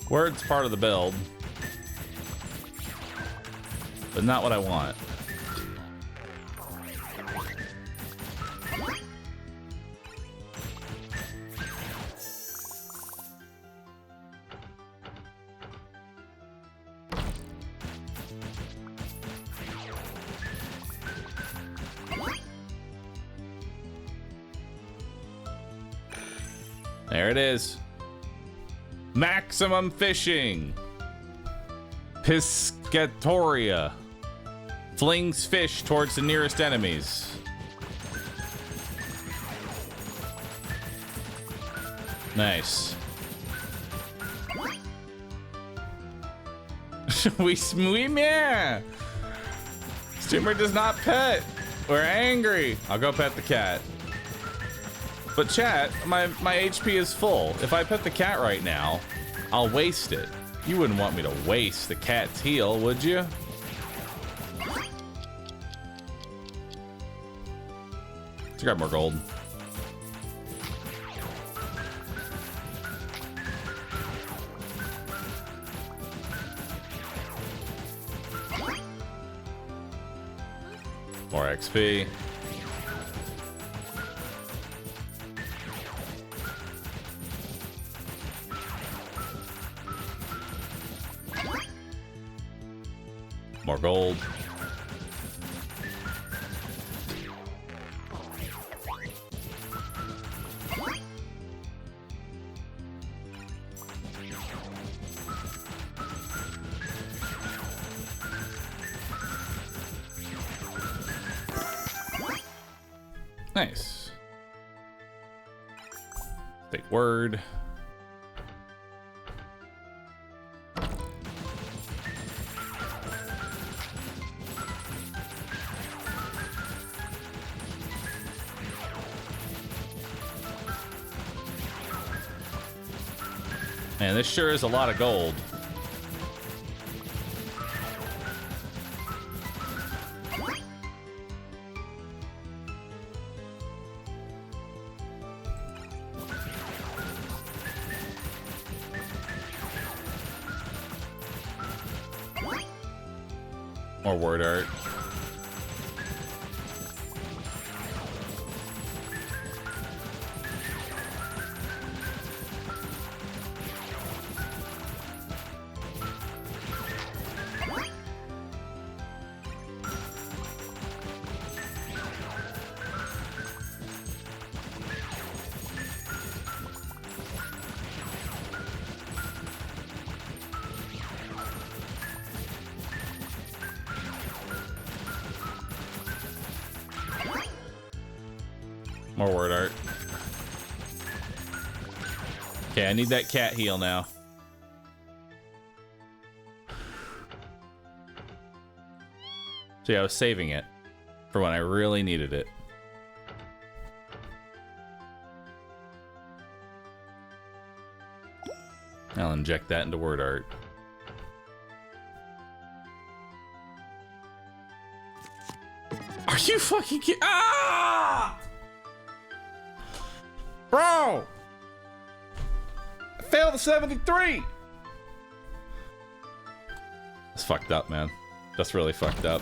Word's part of the build, but not what I want. There it is. Maximum fishing. Piscatoria. Flings fish towards the nearest enemies. Nice. we yeah. Streamer does not pet. We're angry. I'll go pet the cat. But chat, my HP is full. If I pet the cat right now, I'll waste it. You wouldn't want me to waste the cat's heal, would you? Let's grab more gold. More XP. More gold. Nice. Big word. Man, this sure is a lot of gold. More word art. More word art. Okay, I need that cat heal now. See, I was saving it for when I really needed it. I'll inject that into word art. Are you fucking kidding? Ah! Bro! I failed the 73! That's fucked up, man. That's really fucked up.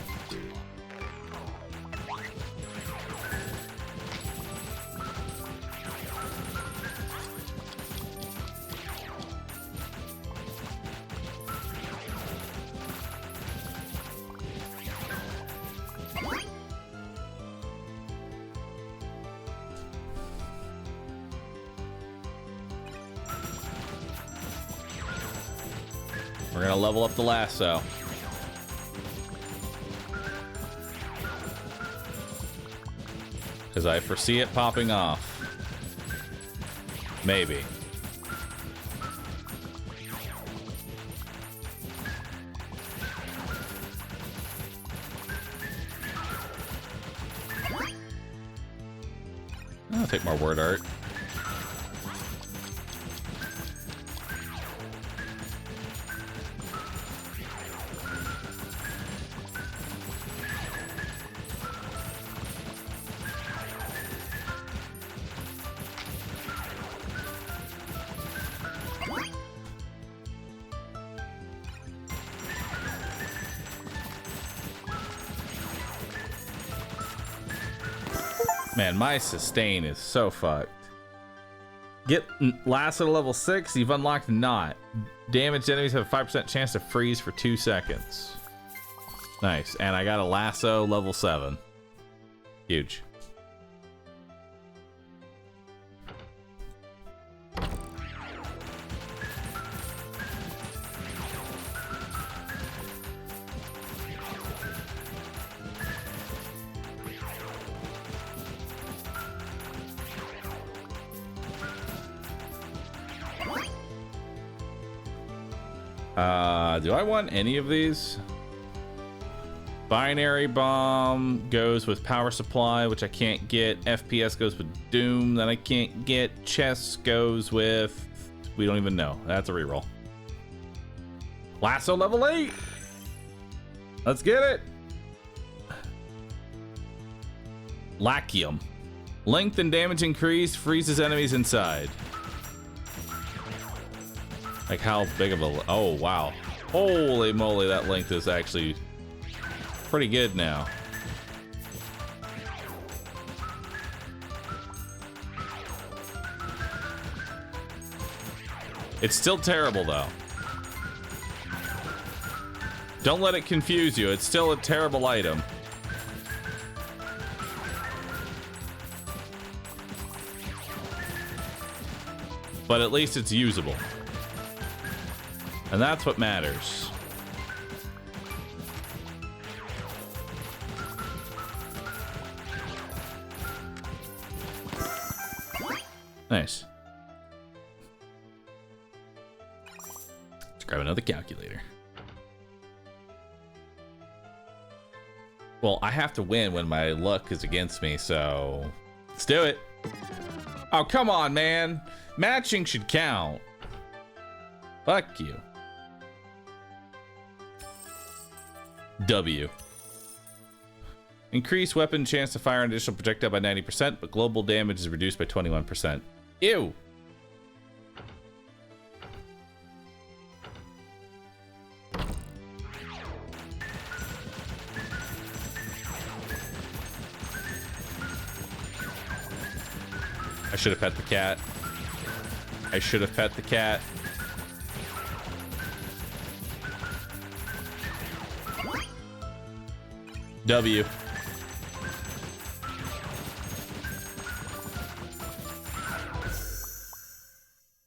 We're gonna level up the lasso. Because I foresee it popping off. Maybe. I'll take more word art. Man, my sustain is so fucked. Get lasso to level 6, you've unlocked not. Damaged enemies have a 5% chance to freeze for 2 seconds. Nice, and I got a lasso level 7. Huge. Do I want any of these? Binary bomb goes with power supply, which I can't get. FPS goes with doom, that I can't get. Chess goes with... we don't even know. That's a reroll. Lasso level 8! Let's get it! Lacium. Length and damage increase, freezes enemies inside. Like how big of a... oh, wow. Holy moly, that length is actually pretty good now. It's still terrible, though. Don't let it confuse you. It's still a terrible item. But at least it's usable. And that's what matters. Nice. Let's grab another calculator. Well, I have to win when my luck is against me, so let's do it. Oh, come on, man. Matching should count. Fuck you. W. Increase weapon chance to fire an additional projectile by 90%, but global damage is reduced by 21%. Ew. I should have pet the cat. I should have pet the cat. W.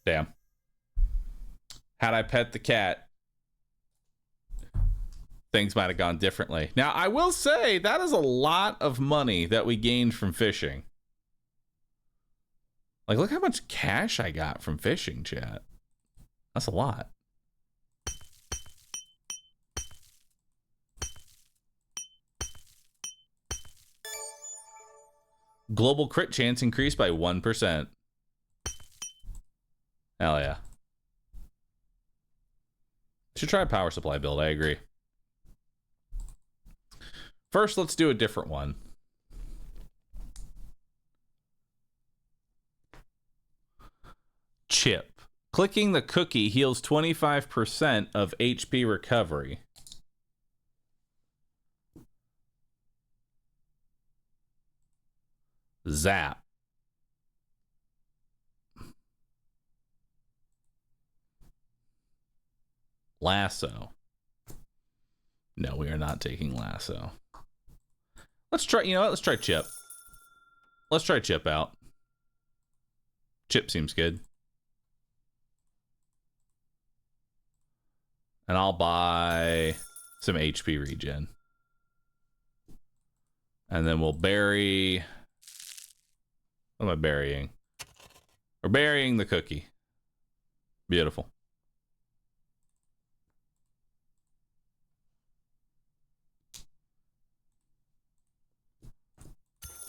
Damn. Had I pet the cat, things might have gone differently. Now, I will say that is a lot of money that we gained from fishing. Like, look how much cash I got from fishing, chat. That's a lot. Global crit chance increased by 1%. Hell yeah. Should try a power supply build, I agree. First, let's do a different one. Chip. Clicking the cookie heals 25% of HP recovery. Zap. Lasso. No, we are not taking lasso. Let's try, you know what? Let's try Chip. Let's try Chip out. Chip seems good. And I'll buy some HP regen. And then we'll bury... What am I burying? We're burying the cookie. Beautiful.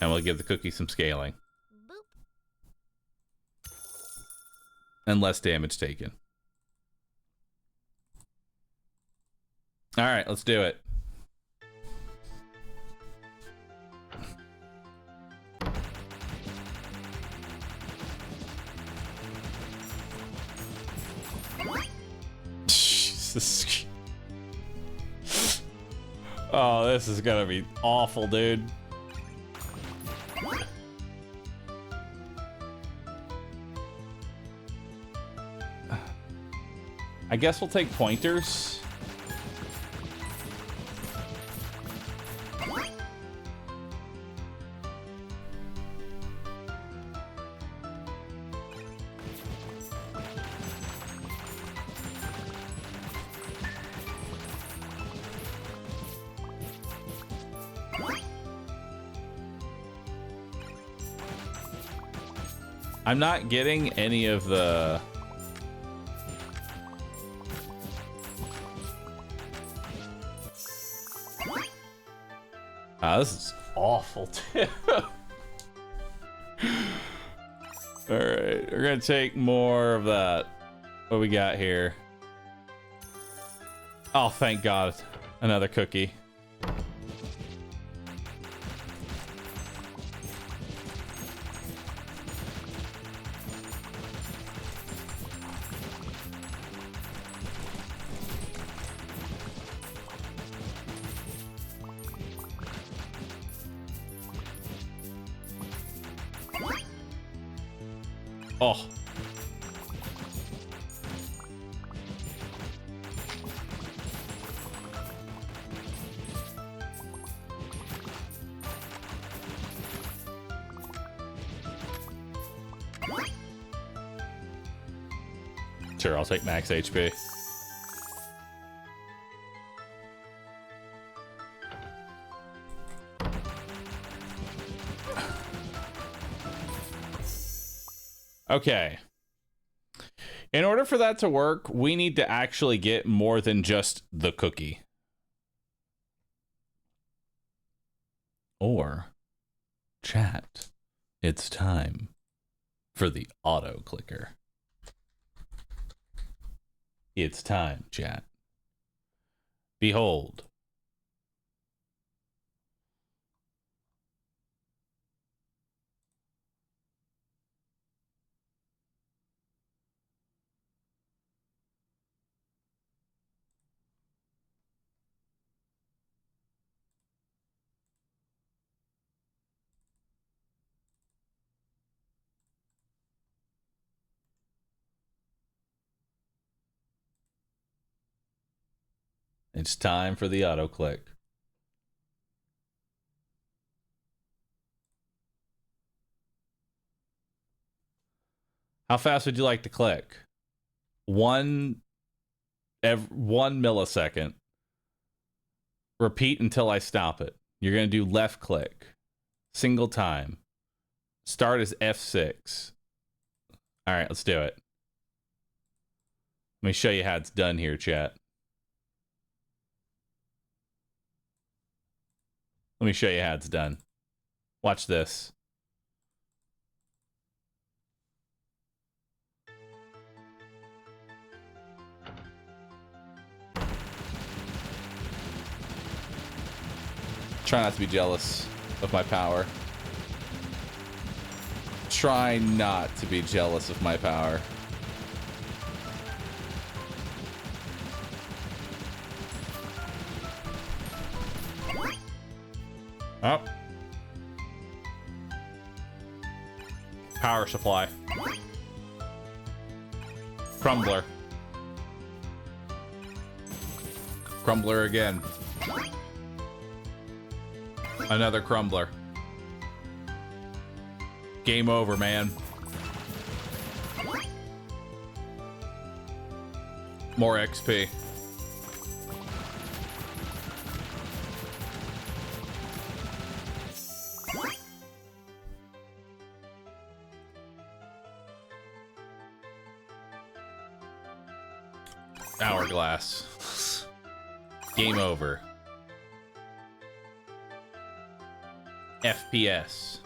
And we'll give the cookie some scaling. Boop. And less damage taken. All right, let's do it. Jesus. Oh, this is gonna be awful, dude. I guess we'll take pointers. I'm not getting any of the... this is awful, too. Alright, we're gonna take more of that. What we got here? Oh, thank God. Another cookie. Oh. Sure, I'll take max HP. Okay. In order for that to work, we need to actually get more than just the cookie. Or, chat, it's time for the auto clicker. It's time, chat. Behold. It's time for the auto click. How fast would you like to click? 1 millisecond. Repeat until I stop it. You're going to do left click. Single time. Start as F6. All right, let's do it. Let me show you how it's done here, chat. Let me show you how it's done. Watch this. Try not to be jealous of my power. Try not to be jealous of my power. Oh. Power supply. Crumbler. Crumbler again. Another crumbler. Game over, man. More XP. Hourglass. Game over. FPS.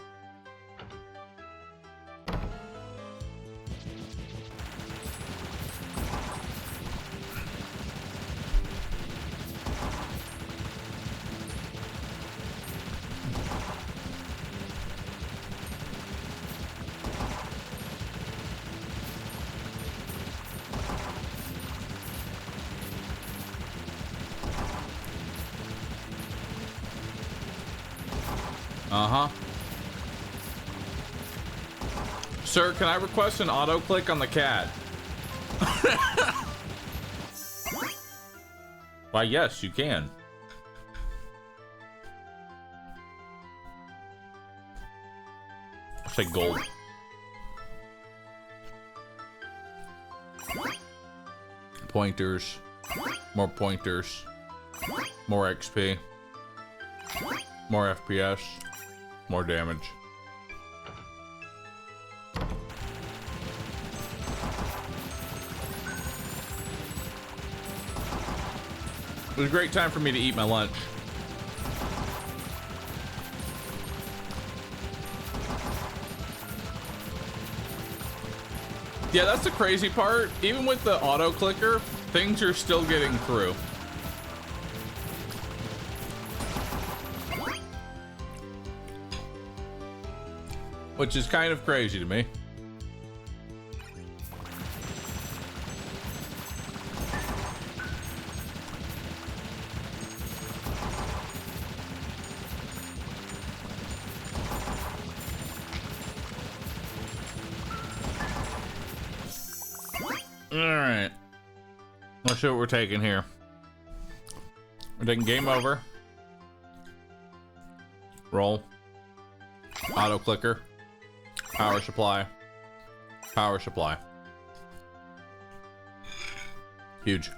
Uh-huh. Sir, can I request an auto click on the cat? Why, yes, you can. I'll say gold. Pointers. More pointers. More XP. More FPS. More damage. It was a great time for me to eat my lunch. Yeah, that's the crazy part. Even with the auto clicker, things are still getting through. Which is kind of crazy to me. Alright. Let's see what we're taking here. We're taking game over. Roll. Auto clicker. Power supply. Power supply. Huge.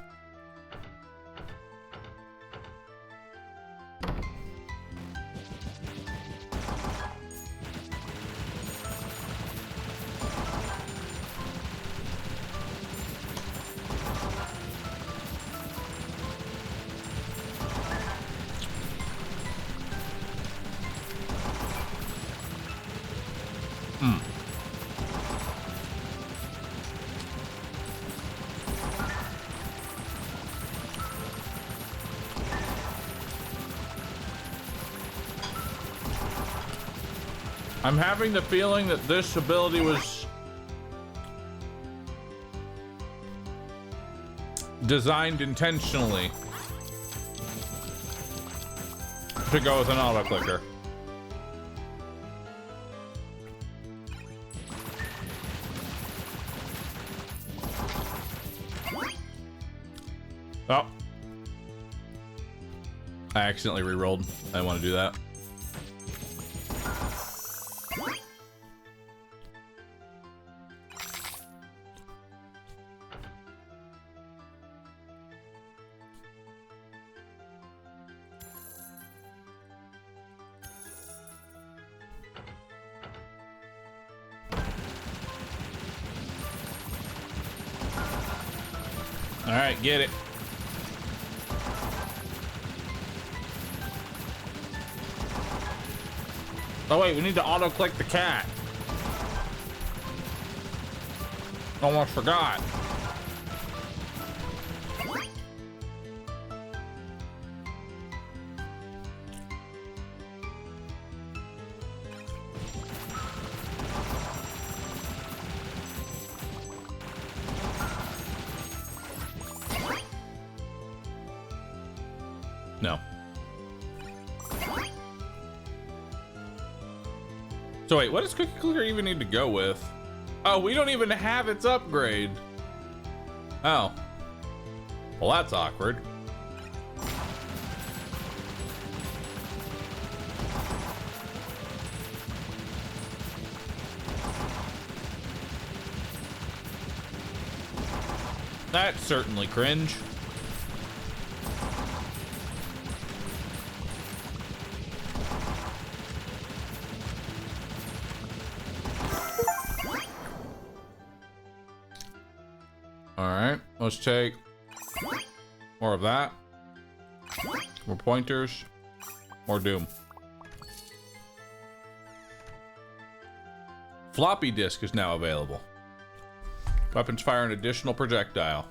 I'm having the feeling that this ability was designed intentionally to go with an auto clicker. Oh. I accidentally re-rolled. I didn't want to do that. All right, get it. Oh wait, we need to auto-click the cat. Almost forgot. No. So wait, what does Cookie Clicker even need to go with? Oh, we don't even have its upgrade. Oh. Well, that's awkward. That's certainly cringe. Alright, let's take more of that. More pointers. More Doom. Floppy disk is now available. Weapons fire an additional projectile.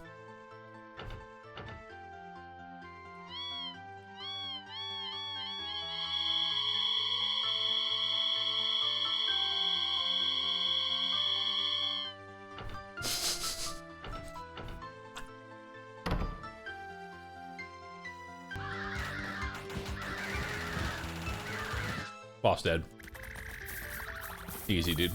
Boss dead. Easy, dude.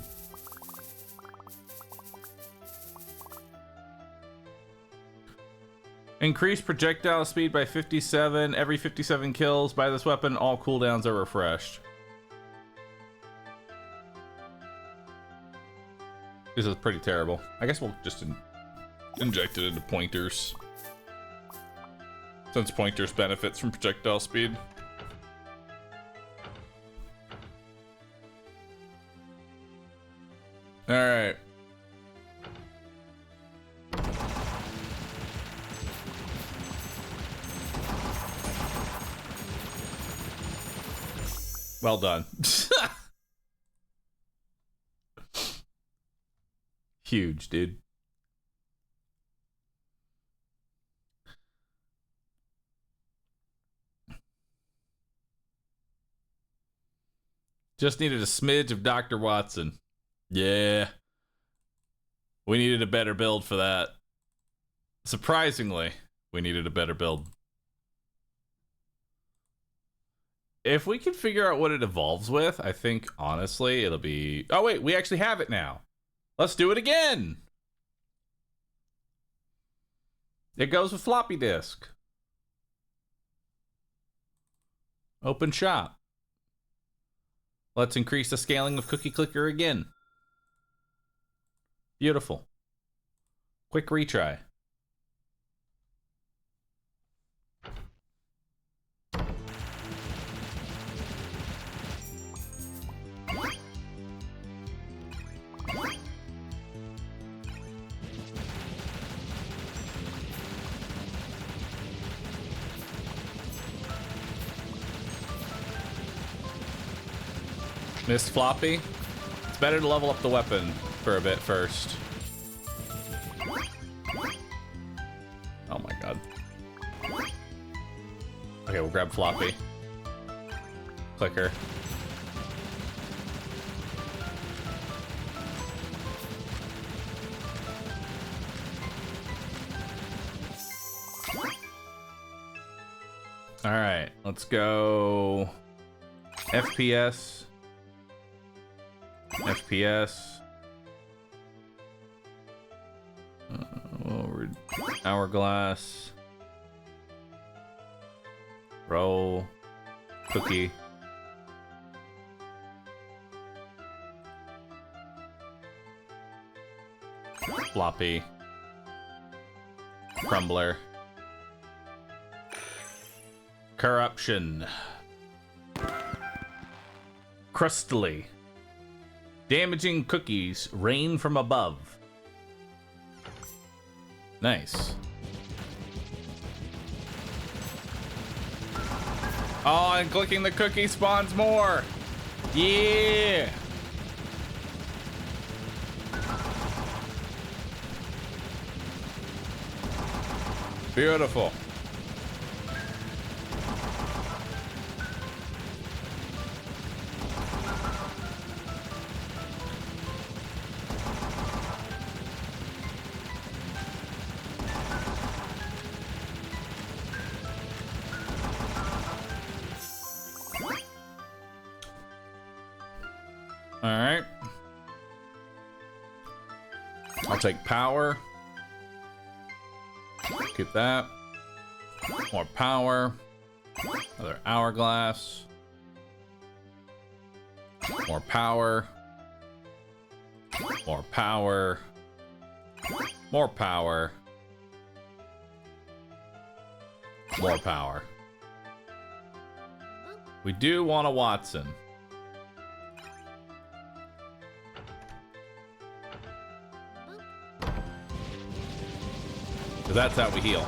Increase projectile speed by 57. Every 57 kills by this weapon, all cooldowns are refreshed. This is pretty terrible. I guess we'll just inject it into pointers, since pointers benefits from projectile speed. All right. Well done. Huge, dude. Just needed a smidge of Dr. Watson. Yeah. We needed a better build for that. Surprisingly, we needed a better build. If we can figure out what it evolves with, I think, honestly, it'll be... Oh, wait, we actually have it now. Let's do it again. It goes with floppy disk. Open shop. Let's increase the scaling of Cookie Clicker again. Beautiful. Quick retry. Missed floppy. It's better to level up the weapon for a bit first. Oh my god. Okay, we'll grab floppy. Clicker. All right, let's go. FPS. FPS. Hourglass. Roll. Cookie. Floppy. Crumbler. Corruption. Crustily. Damaging cookies rain from above. Nice. Oh, and clicking the cookie spawns more. Yeah. Beautiful. All right. I'll take power. Keep that. More power. Another hourglass. More power. More power. More power. More power. We do want a Watson. That's how we heal.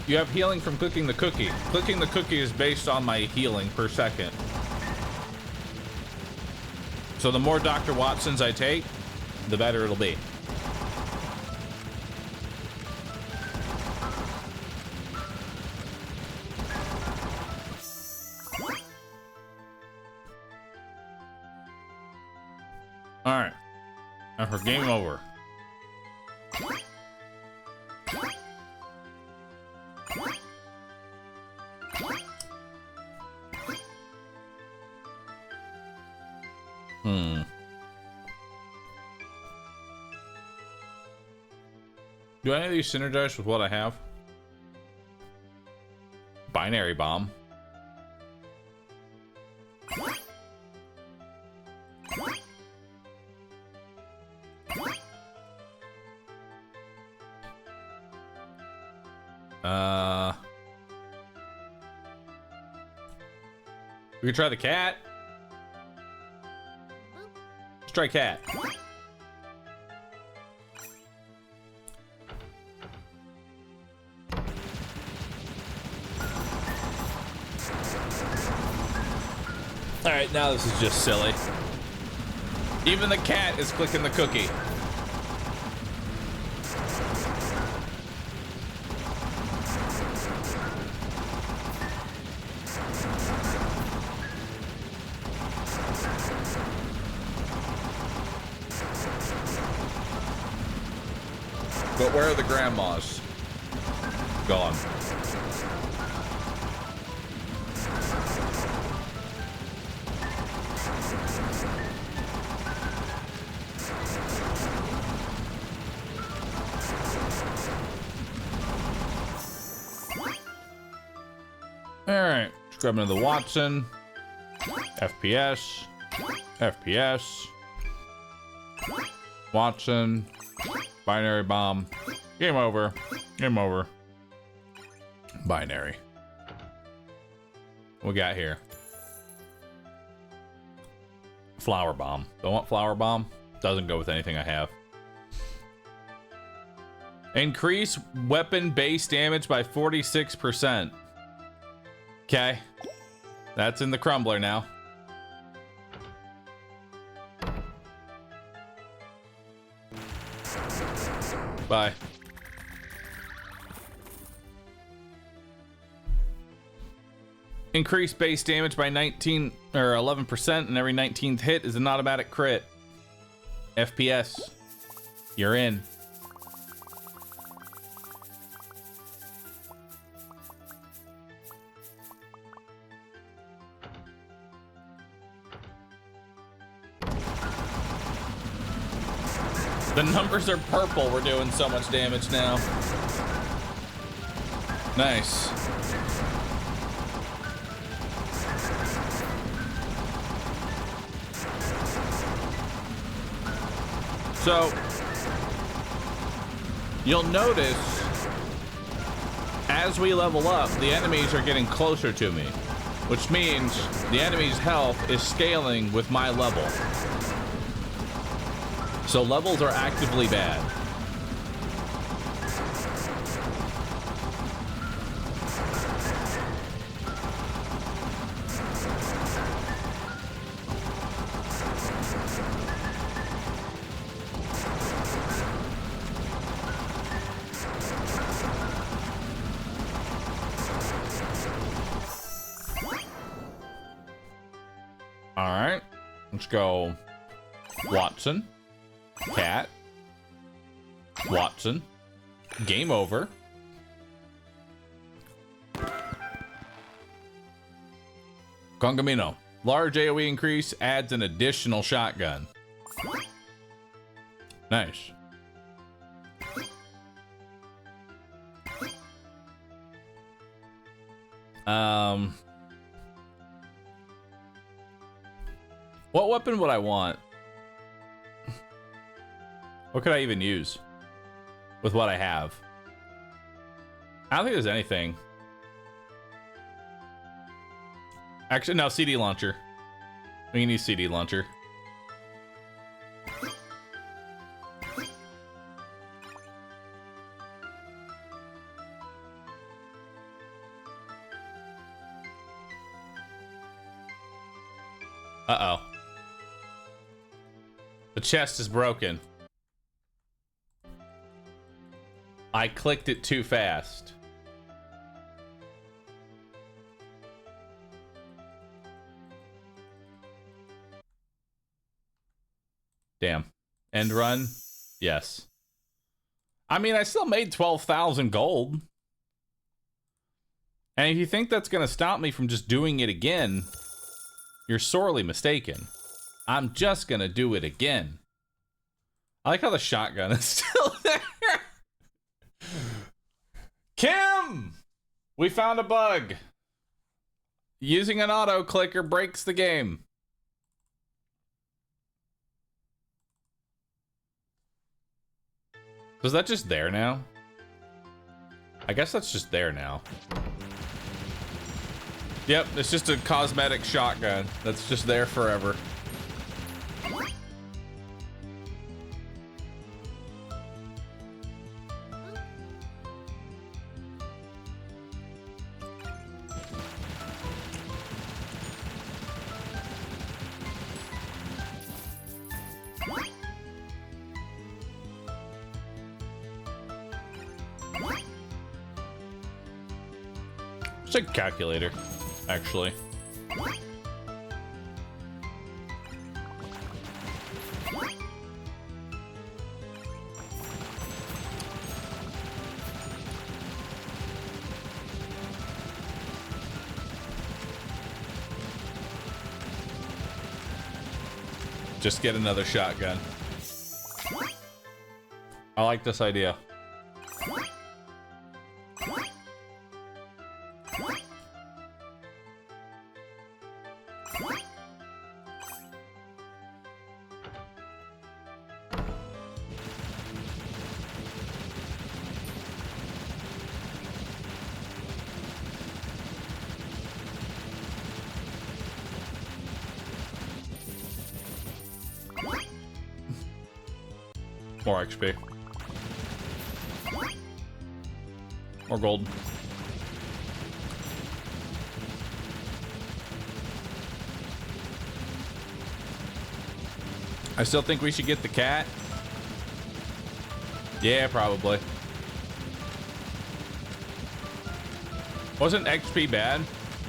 You have healing from clicking the cookie. Clicking the cookie is based on my healing per second. So the more Dr. Watsons I take, the better it'll be. All right, and for game over. Do any of these synergize with what I have? Binary bomb. We could try the cat. Let's try cat. Alright, now this is just silly. Even the cat is clicking the cookie. But where are the grandmas? Gone. Alright, let's grab another Watson. FPS. FPS. Watson. Binary bomb. Game over. Game over. Binary. What we got here? Flower Bomb. Don't want Flower Bomb. Doesn't go with anything I have. Increase weapon base damage by 46%. Okay. That's in the Crumbler now. Bye. Increase base damage by 19 or 11%, and every 19th hit is an automatic crit. FPS. You're in. The numbers are purple. We're doing so much damage now. Nice. So, you'll notice as we level up, the enemies are getting closer to me, which means the enemy's health is scaling with my level. So levels are actively bad. All right, let's go Watson. Cat. Watson. Game over. Congamino. Large AoE increase adds an additional shotgun. Nice. What weapon would I want? What could I even use with what I have? I don't think there's anything. Actually, no, CD launcher. We can use CD launcher. Uh-oh. The chest is broken. I clicked it too fast. Damn. End run? Yes. I mean, I still made 12,000 gold. And if you think that's going to stop me from just doing it again, you're sorely mistaken. I'm just going to do it again. I like how the shotgun is still there. Kim! We found a bug. Using an auto clicker breaks the game. So is that just there now? I guess that's just there now. Yep, it's just a cosmetic shotgun that's just there forever. It's a calculator, actually. Just get another shotgun. I like this idea. More XP. More gold. I still think we should get the cat. Yeah, probably. Wasn't XP bad?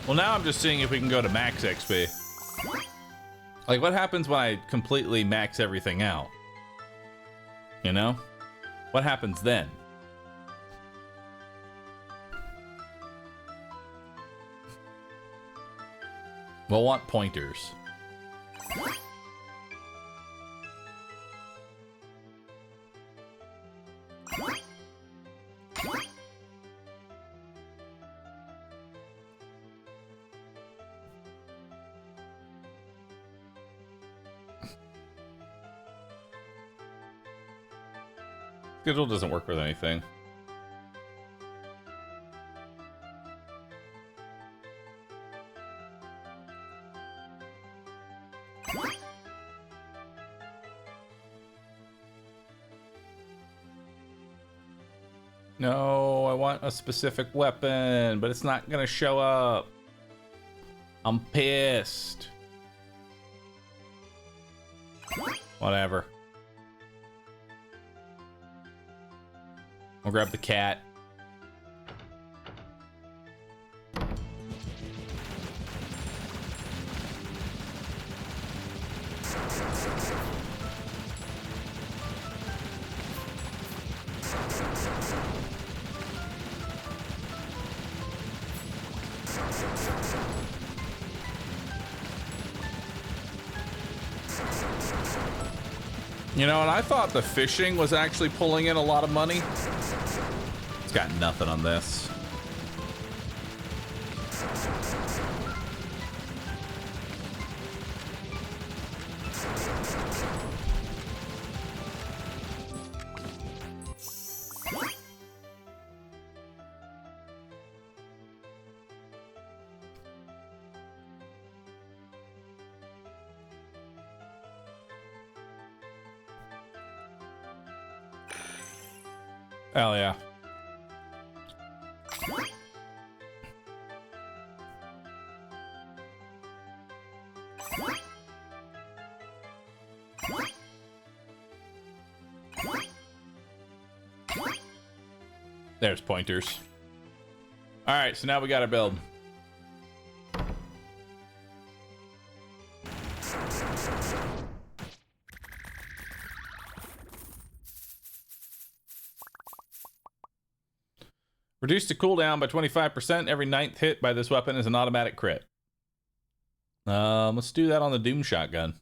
Well, now I'm just seeing if we can go to max XP. Like, what happens when I completely max everything out? You know? What happens then? We'll want pointers. Schedule doesn't work with anything. No, I want a specific weapon, but it's not gonna show up. I'm pissed. Whatever. I'll grab the cat. You know, and I thought the fishing was actually pulling in a lot of money. It's got nothing on this. Hell yeah. There's pointers. All right, so now we got to build. Reduce the cooldown by 25%. Every 9th hit by this weapon is an automatic crit. Let's do that on the Doom shotgun.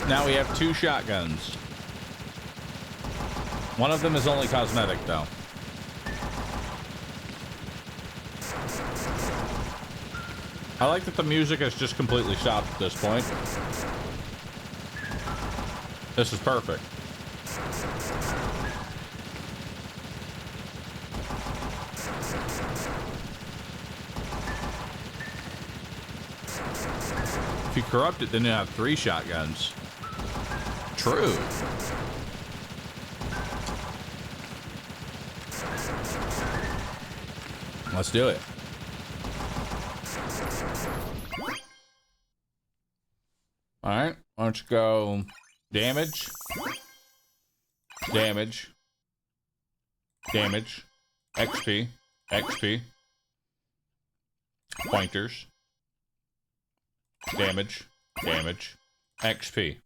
Now we have 2 shotguns. One of them is only cosmetic, though. I like that the music has just completely stopped at this point. This is perfect. If you corrupt it, then you have 3 shotguns. True. Let's do it. All right, why don't you go damage, damage, damage, XP, XP, pointers, damage, damage, XP.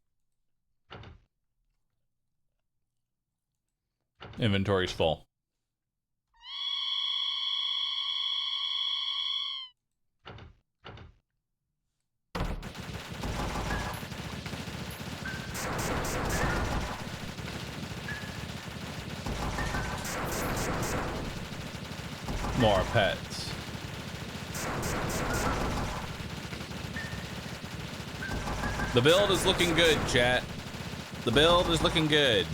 Inventory's full. More pets. The build is looking good, chat. The build is looking good.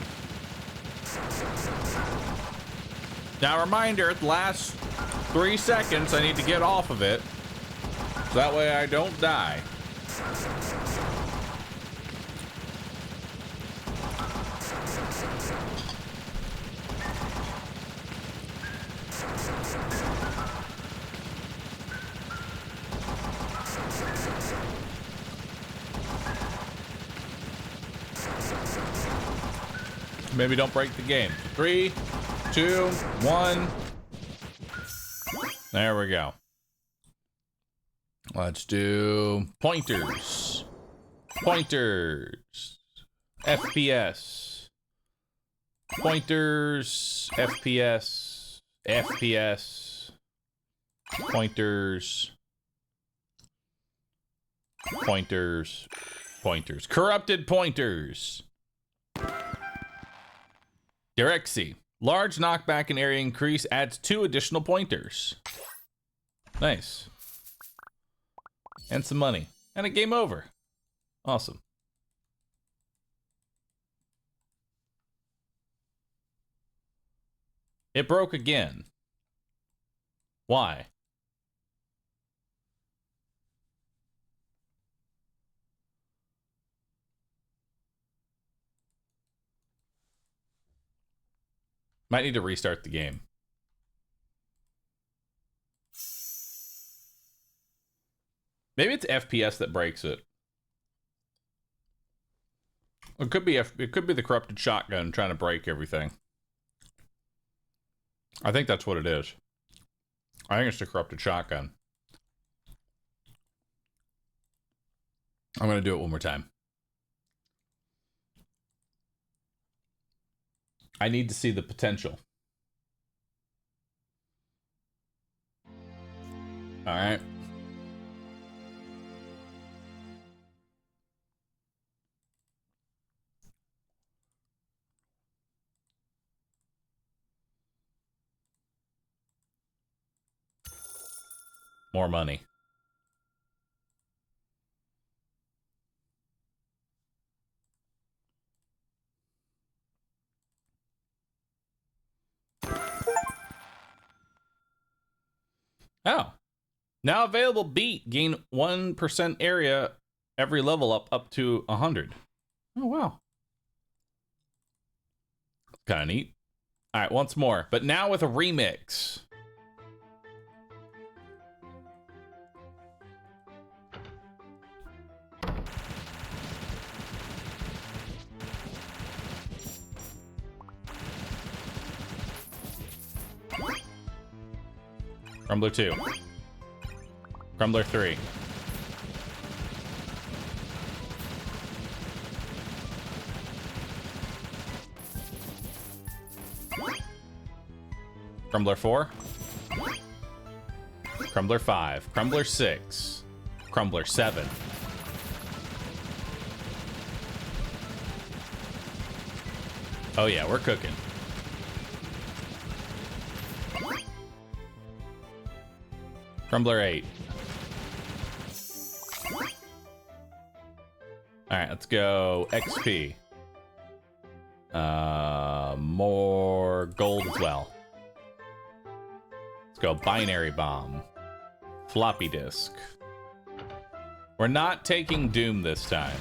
Now, reminder, the last 3 seconds, I need to get off of it. So that way I don't die. Maybe don't break the game. 3, 2, 1. There we go. Let's do pointers. Pointers. FPS. Pointers. FPS. FPS. Pointers. Pointers. Pointers. Corrupted pointers. Direxy. Large knockback and area increase adds 2 additional pointers. Nice. And some money. And a game over. Awesome. It broke again. Why? Might need to restart the game. Maybe it's FPS that breaks it. It could be the corrupted shotgun trying to break everything. I think that's what it is. I think it's the corrupted shotgun. I'm going to do it one more time. I need to see the potential. All right. More money. Oh. Now available beat. Gain 1% area every level up to 100. Oh, wow. Kind of neat. All right, once more. But now with a remix. Crumbler 2. Crumbler 3. Crumbler 4. Crumbler 5. Crumbler 6. Crumbler 7. Oh yeah, we're cooking. Crumbler 8. Alright, let's go XP. More gold as well. Let's go binary bomb. Floppy disk. We're not taking Doom this time.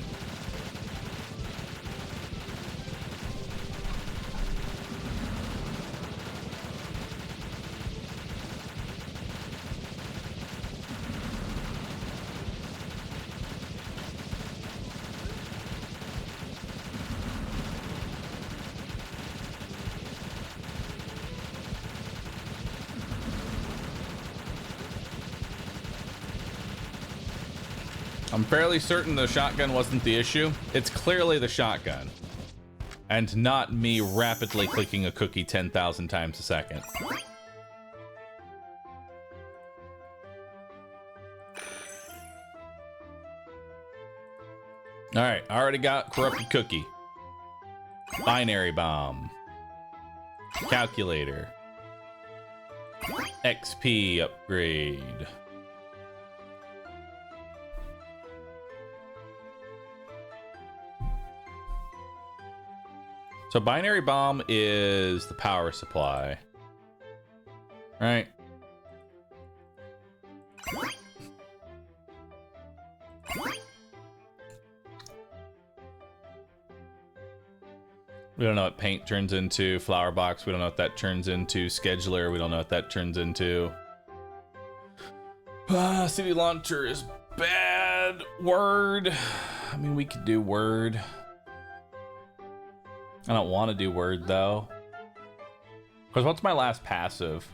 I'm fairly certain the shotgun wasn't the issue. It's clearly the shotgun. And not me rapidly clicking a cookie 10,000 times a second. Alright, I already got corrupted cookie. Binary bomb. Calculator. XP upgrade. So binary bomb is the power supply. Right. We don't know what paint turns into. Flower box, we don't know what that turns into. Scheduler, we don't know what that turns into. CD launcher is bad. Word. I mean, we could do Word. I don't want to do Word, though. Because what's my last passive?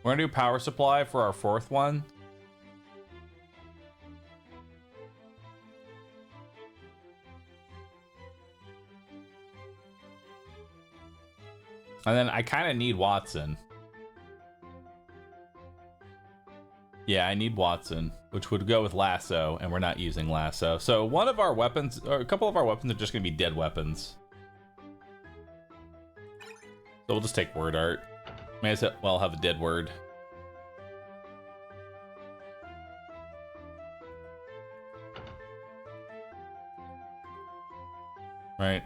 We're going to do power supply for our fourth one. And then I kind of need Watson. Yeah, I need Watson, which would go with Lasso, and we're not using Lasso. So one of our weapons, or a couple of our weapons are just going to be dead weapons. So we'll just take Word Art. May as well have a dead word. Right.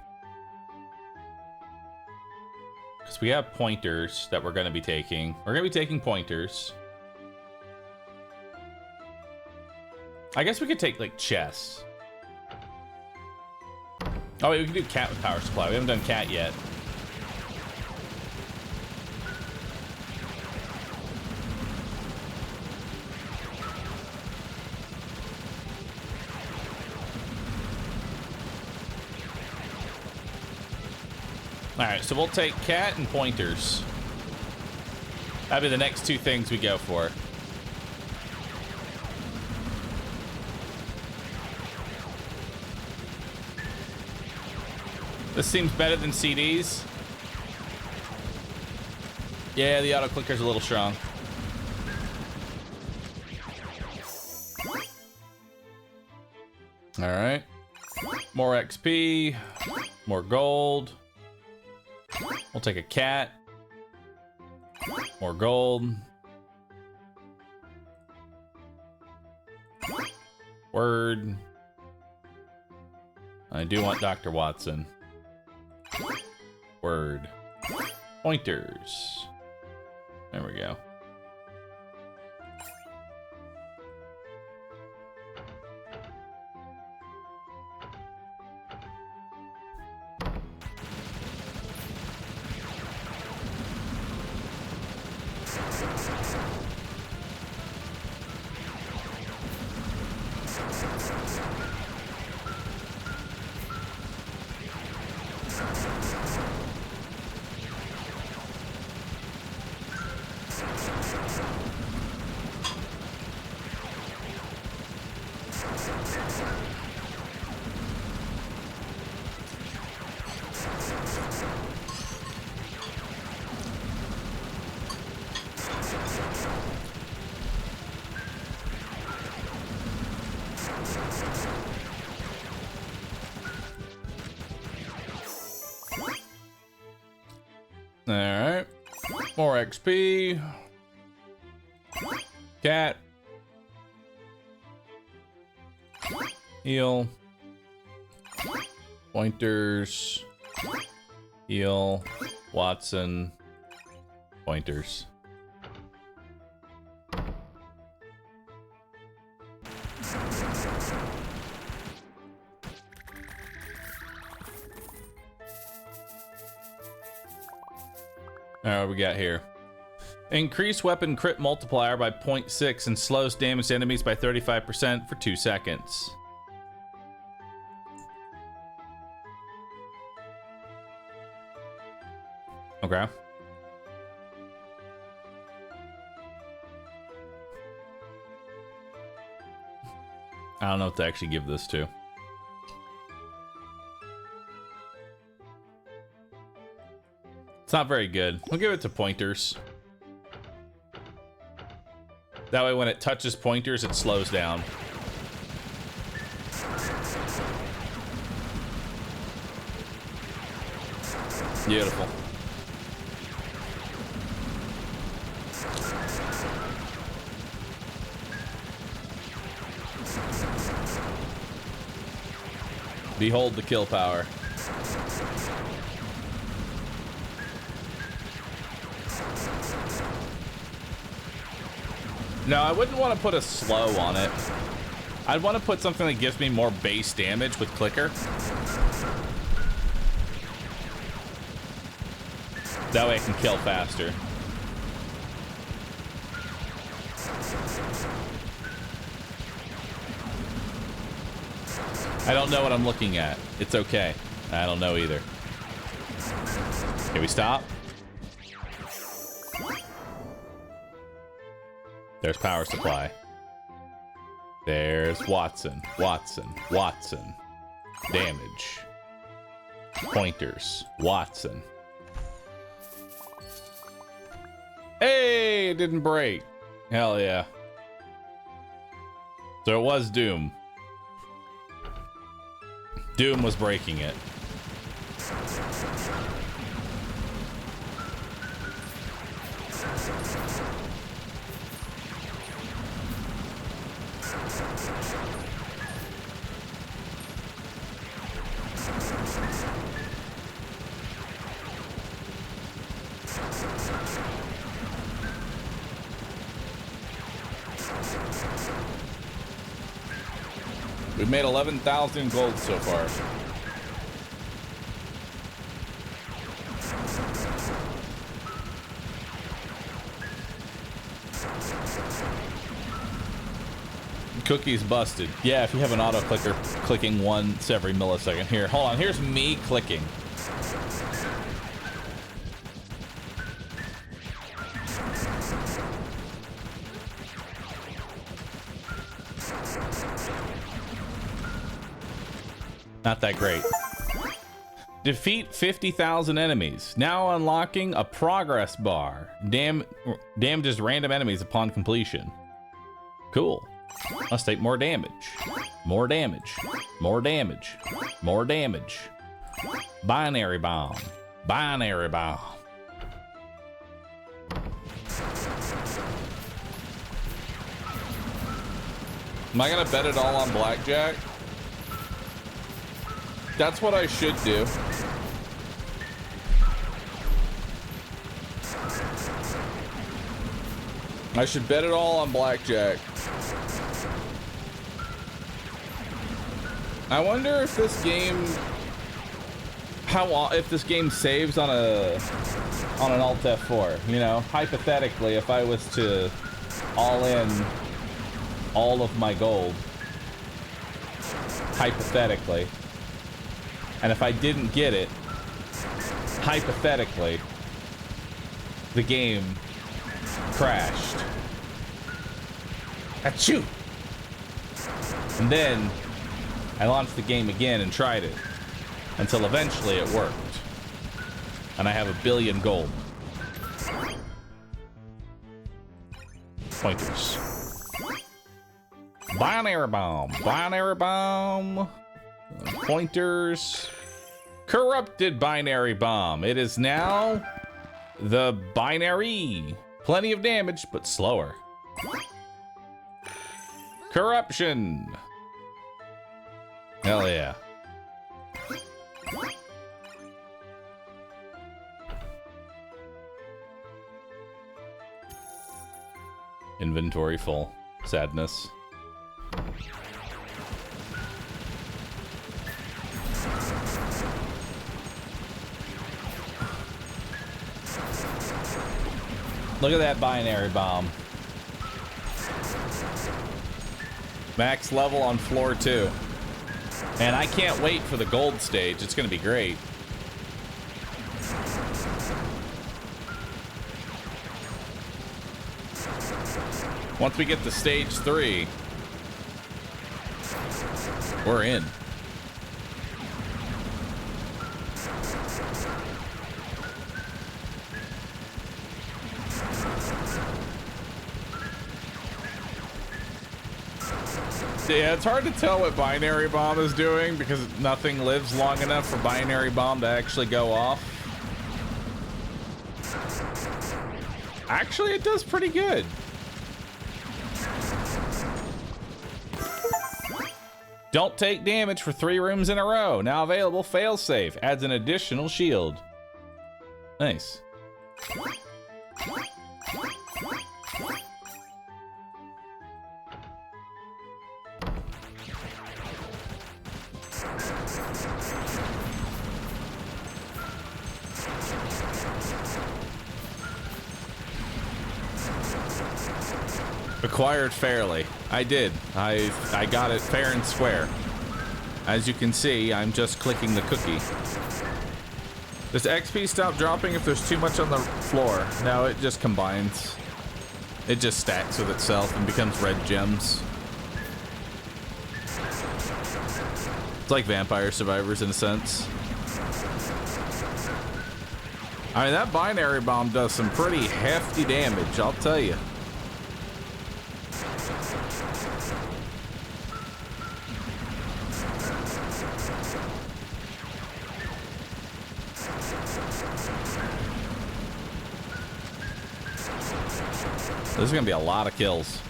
Because we have pointers that we're going to be taking. We're going to be taking pointers. I guess we could take, like, chess. Oh, wait, we can do cat with power supply. We haven't done cat yet. Alright, so we'll take cat and pointers. That'll be the next two things we go for. This seems better than CDs. Yeah, the auto clicker's a little strong. Alright. More XP. More gold. We'll take a cat. More gold. Word. I do want Dr. Watson. Word. Pointers. There we go. Alright. More XP. Cat. Heal. Pointers. Heal. Watson. Pointers. Alright, what we got here? Increase weapon crit multiplier by 0.6 and slows damaged enemies by 35% for 2 seconds. Okay. I don't know what to actually give this to. It's not very good. We'll give it to pointers. That way when it touches pointers, it slows down. Beautiful. Behold the kill power. No, I wouldn't want to put a slow on it. I'd want to put something that gives me more base damage with clicker. That way I can kill faster. I don't know what I'm looking at. It's okay. I don't know either. Can we stop? There's power supply. There's Watson. Watson. Watson. Damage. Pointers. Watson. Hey, it didn't break. Hell yeah. So it was Doom. Doom was breaking it. We've made 11,000 gold so far. Cookie's busted. Yeah, if you have an auto clicker clicking once every millisecond. Here, hold on. Here's me clicking. Not that great. Defeat 50,000 enemies. Now unlocking a progress bar. Damages random enemies upon completion. Cool. Let's take more damage. More damage. More damage. More damage. Binary bomb. Binary bomb. Am I gonna bet it all on blackjack? That's what I should do. I should bet it all on blackjack. I wonder if this game, if this game saves on an Alt F4. You know, hypothetically, if I was to all in all of my gold, hypothetically, and if I didn't get it, hypothetically, the game crashed. Achoo! And then I launched the game again and tried it until eventually it worked. And I have 1 billion gold. Pointers. Binary bomb. Binary bomb. Pointers. Corrupted binary bomb. It is now the binary. Plenty of damage, but slower. Corruption. Hell yeah. Inventory full. Sadness. Look at that binary bomb. Max level on floor 2. And I can't wait for the gold stage. It's gonna be great. Once we get to stage 3, we're in. Yeah, it's hard to tell what Binary Bomb is doing because nothing lives long enough for Binary Bomb to actually go off. Actually, it does pretty good. Don't take damage for 3 rooms in a row. Now available failsafe. Adds an additional shield. Nice. Acquired fairly. I did. I got it fair and square. As you can see, I'm just clicking the cookie. Does XP stop dropping if there's too much on the floor? No, it just combines. It just stacks with itself and becomes red gems. It's like Vampire Survivors in a sense. I mean, that binary bomb does some pretty hefty damage, I'll tell you. This is gonna be a lot of kills.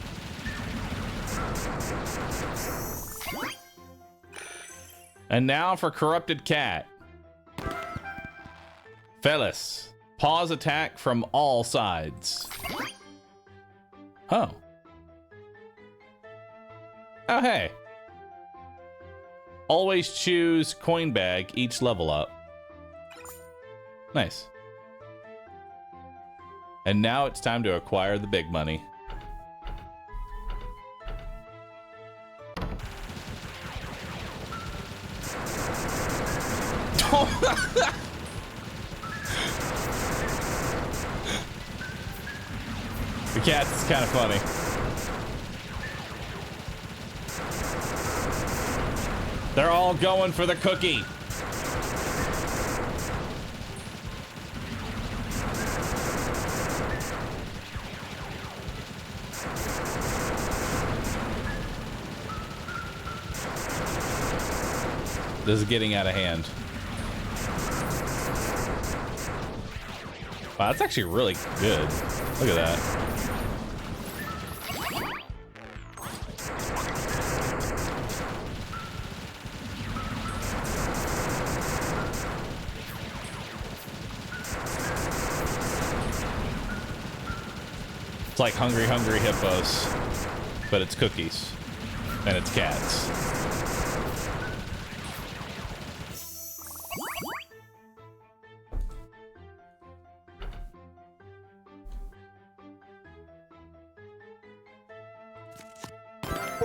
And now for Corrupted Cat. Fellas, pause attack from all sides. Oh. Oh, hey. Always choose coin bag each level up. Nice. And now it's time to acquire the big money. The cat's kind of funny. They're all going for the cookie. This is getting out of hand. Wow, that's actually really good. Look at that. It's like Hungry Hungry Hippos, but it's cookies and it's cats.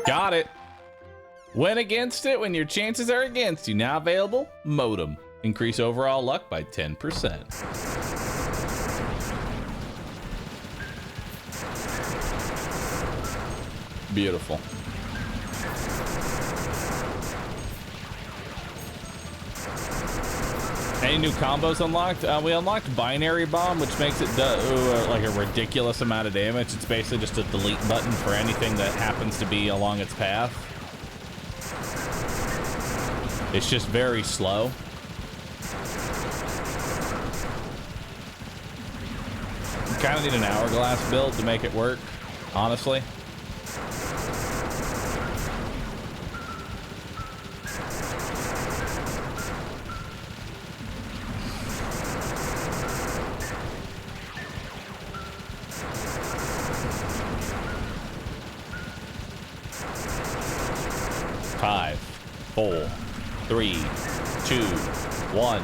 Got it. Went against it when your chances are against you. Now available, Modem. Increase overall luck by 10%. Beautiful. Any new combos unlocked? We unlocked Binary Bomb, which makes it do like a ridiculous amount of damage. It's basically just a delete button for anything that happens to be along its path. It's just very slow. You kind of need an hourglass build to make it work, honestly. Five, 4, 3, 2, 1.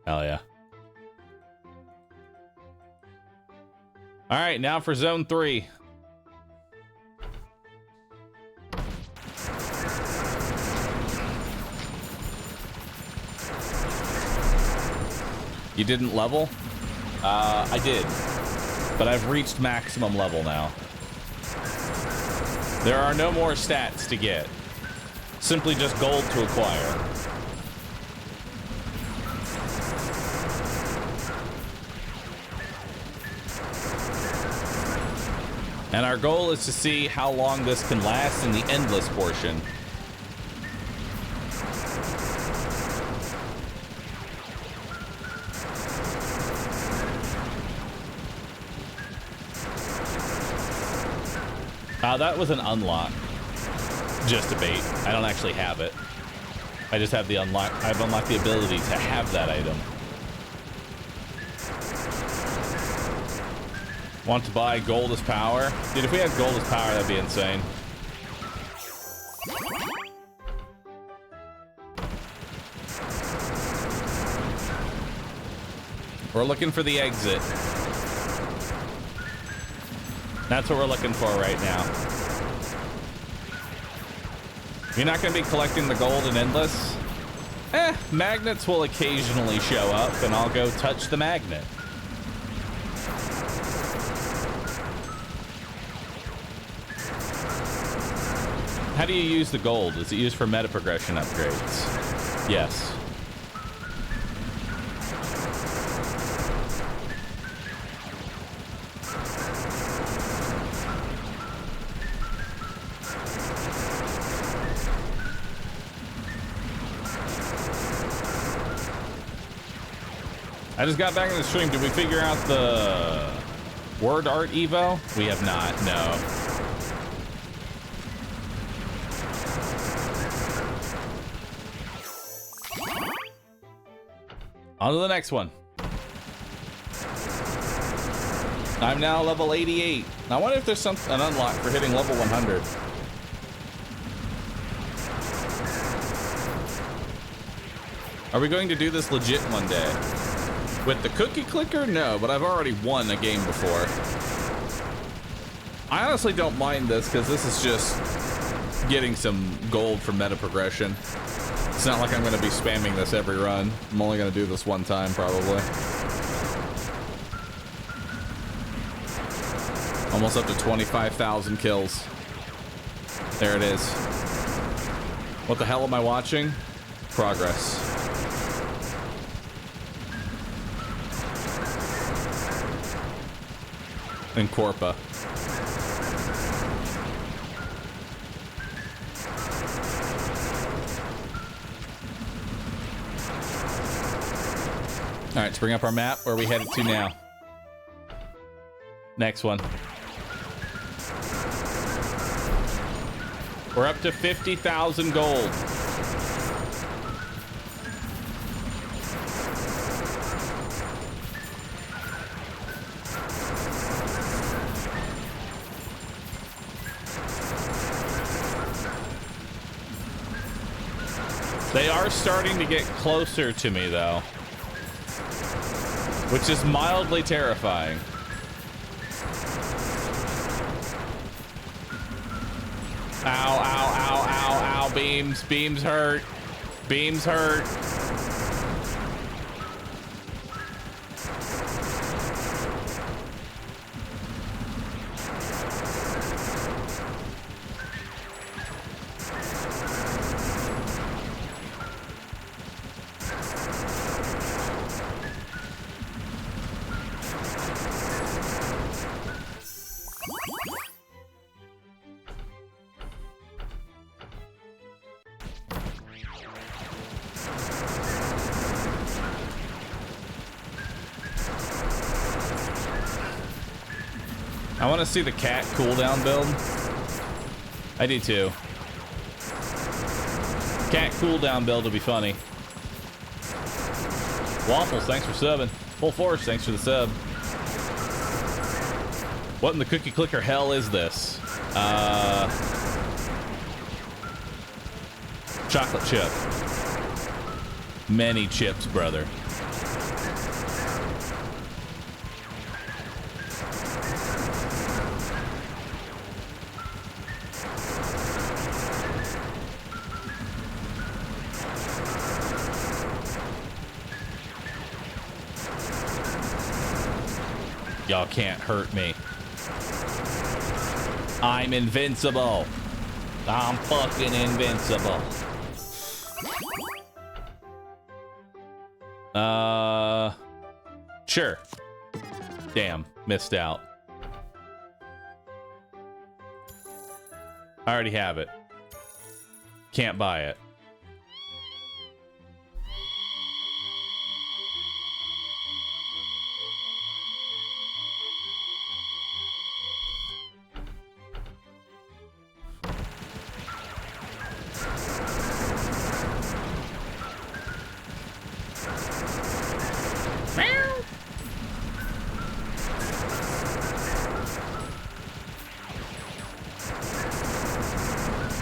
Hell yeah. All right, now for zone 3. You didn't level? I did. But I've reached maximum level now. There are no more stats to get. Simply just gold to acquire. And our goal is to see how long this can last in the endless portion. That was an unlock. Just a bait. I don't actually have it. I just have the unlock. I've unlocked the ability to have that item. Want to buy gold as power? Dude, if we had gold as power, that'd be insane. We're looking for the exit. That's what we're looking for right now. You're not going to be collecting the gold in Endless? Magnets will occasionally show up, and I'll go touch the magnet. How do you use the gold? Is it used for meta progression upgrades? Yes. I just got back in the stream. Did we figure out the word art Evo? We have not, no. On to the next one. I'm now level 88. I wonder if there's an unlock for hitting level 100. Are we going to do this legit one day? With the cookie clicker? No, but I've already won a game before. I honestly don't mind this because this is just getting some gold from meta progression. It's not like I'm going to be spamming this every run. I'm only going to do this one time, probably. Almost up to 25,000 kills. There it is. What the hell am I watching? Progress. And Corpa. All right, let's bring up our map. Where are we headed to now? Next one. We're up to 50,000 gold. They are starting to get closer to me, though, which is mildly terrifying. Ow, ow, ow, ow, ow, beams. Beams hurt. Beams hurt. I want to see the cat cooldown build. I do too. Cat cooldown build will be funny. Waffles, thanks for subbing. Full Force, thanks for the sub. What in the cookie clicker hell is this? Chocolate chip. Many chips, brother. Y'all can't hurt me. I'm invincible. I'm fucking invincible. Sure. Damn, missed out. I already have it. Can't buy it.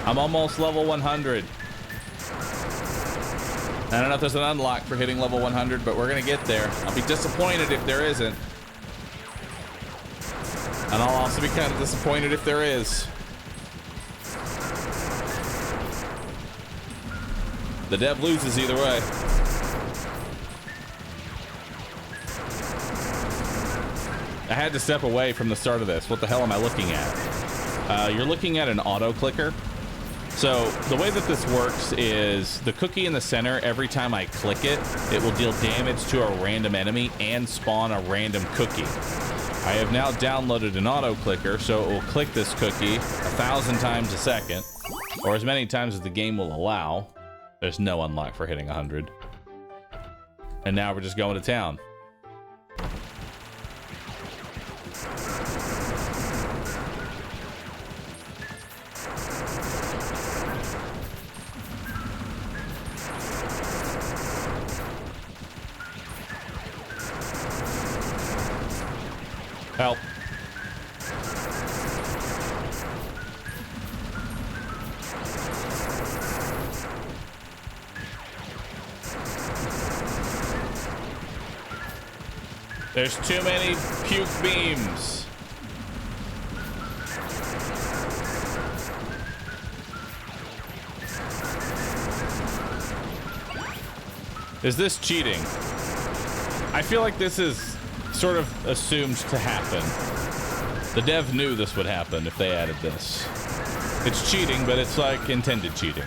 I'm almost level 100. I don't know if there's an unlock for hitting level 100, but we're gonna get there. I'll be disappointed if there isn't. And I'll also be kind of disappointed if there is. The dev loses either way. I had to step away from the start of this. What the hell am I looking at? You're looking at an auto clicker. So the way that this works is the cookie in the center, every time I click it, it will deal damage to a random enemy and spawn a random cookie. I have now downloaded an auto clicker, so it will click this cookie 1,000 times a second, or as many times as the game will allow. There's no unlock for hitting 100. And now we're just going to town. Help. There's too many puke beams. Is this cheating? I feel like this is sort of assumed to happen. The dev knew this would happen if they added this. It's cheating, but it's like intended cheating.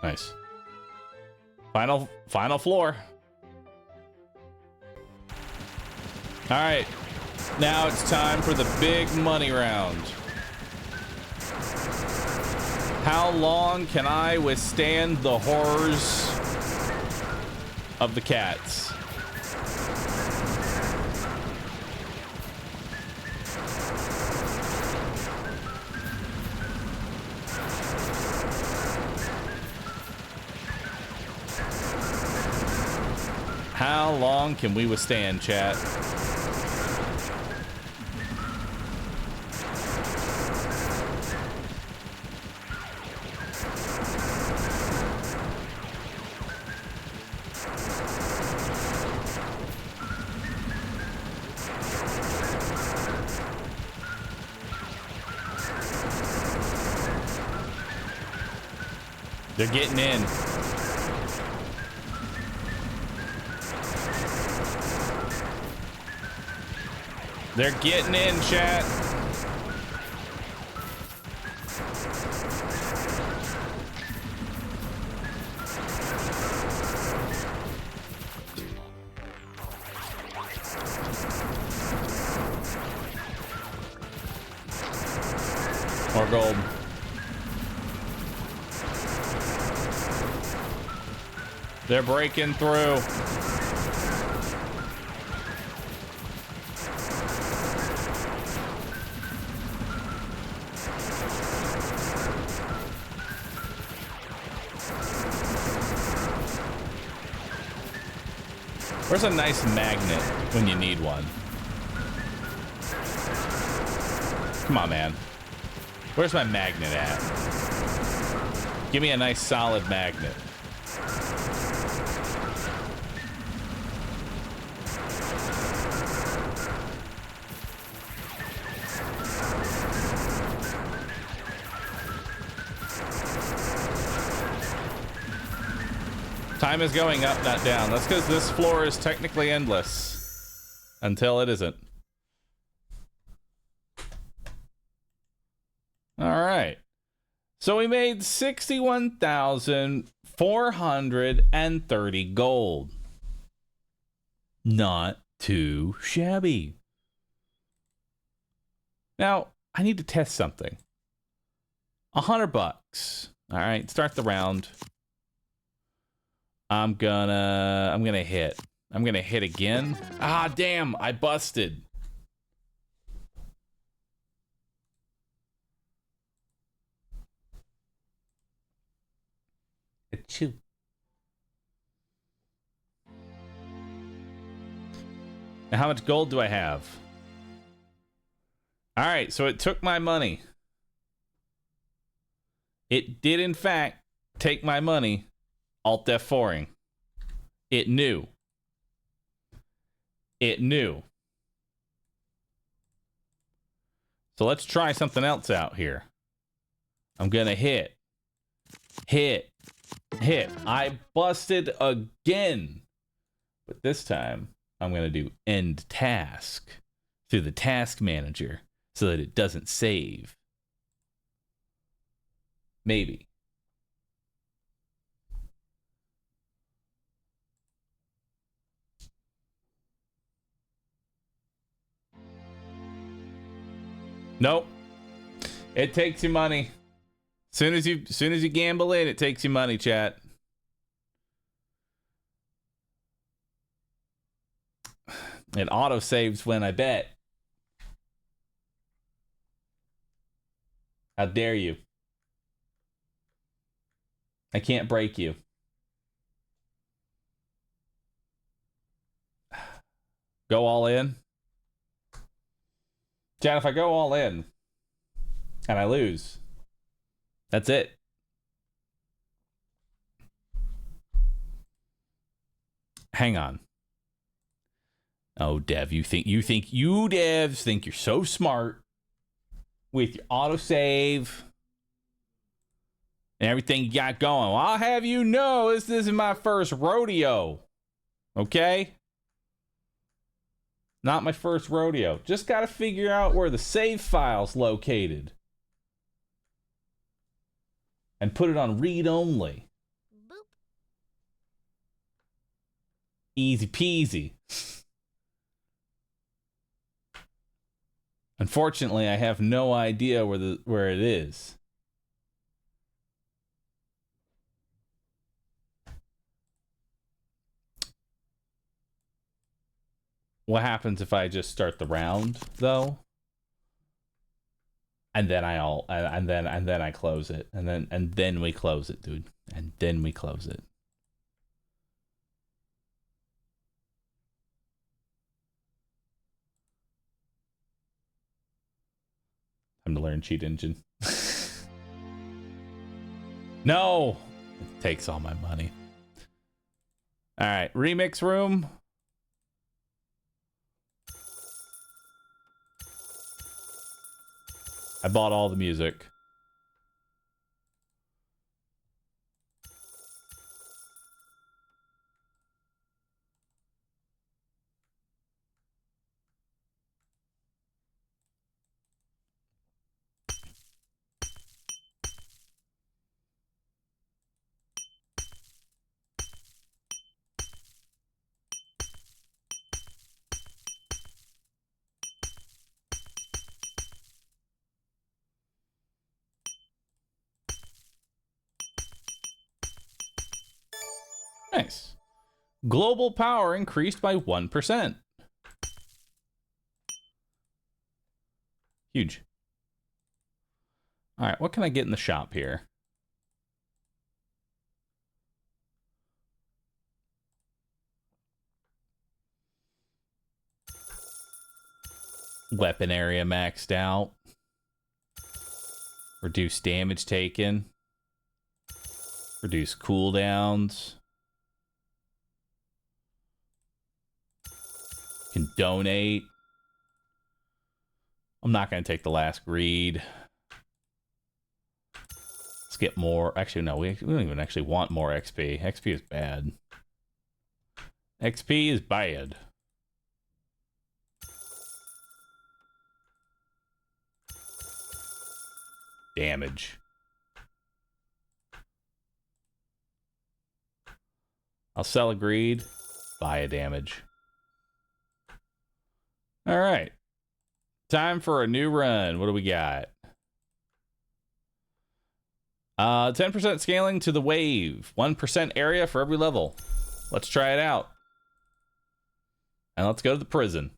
Nice. Final floor. All right. Now it's time for the big money round. How long can I withstand the horrors of the cats? How long can we withstand, chat? They're getting in. They're getting in, chat. More gold. They're breaking through. Where's a nice magnet when you need one? Come on, man. Where's my magnet at? Give me a nice solid magnet. Time is going up, not down. That's because this floor is technically endless. Until it isn't. Alright. So we made 61,430 gold. Not too shabby. Now, I need to test something. $100. Alright, start the round. I'm gonna hit. I'm gonna hit again. Ah, damn, I busted. Achoo. And how much gold do I have? All right, so it took my money. It did, in fact, take my money. Alt F4ing. It knew. It knew. So let's try something else out here. I'm gonna hit. Hit. Hit. I busted again. But this time, I'm gonna do end task through the task manager so that it doesn't save. Maybe. Nope. It takes you money. Soon as you gamble in, it takes you money, chat. It auto saves when I bet. How dare you? I can't break you. Go all in. Chat, if I go all in and I lose, that's it. Hang on. Oh, Dev, you devs think you're so smart with your autosave and everything you got going. Well, I'll have you know this isn't my first rodeo. Okay? Not my first rodeo. Just got to figure out where the save file's located. And put it on read only. Boop. Easy peasy. Unfortunately, I have no idea where it is. What happens if I just start the round though? And then I close it. And then we close it, dude. And then we close it. Time to learn cheat engine. No! It takes all my money. Alright, remix room. I bought all the music. Nice. Global power increased by 1%. Huge. All right, what can I get in the shop here? Weapon area maxed out. Reduce damage taken. Reduce cooldowns. Can donate. I'm not going to take the last greed. Let's get more. Actually, no, we don't even actually want more XP. XP is bad. XP is bad. Damage. I'll sell a greed. Buy a damage. All right. Time for a new run. What do we got? 10% scaling to the wave. 1% area for every level. Let's try it out. And let's go to the prison.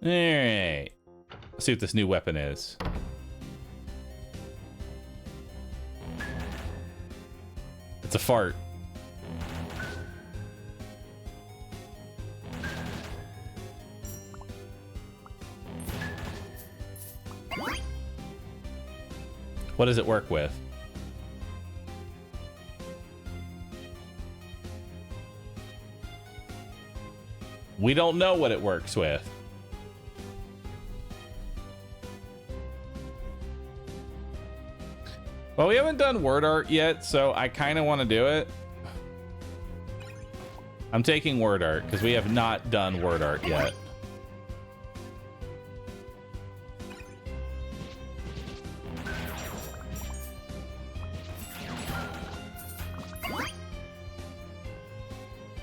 All right. Let's see what this new weapon is. It's a fart. What does it work with? We don't know what it works with. Well, we haven't done word art yet, so I kind of want to do it. I'm taking word art because we have not done word art yet.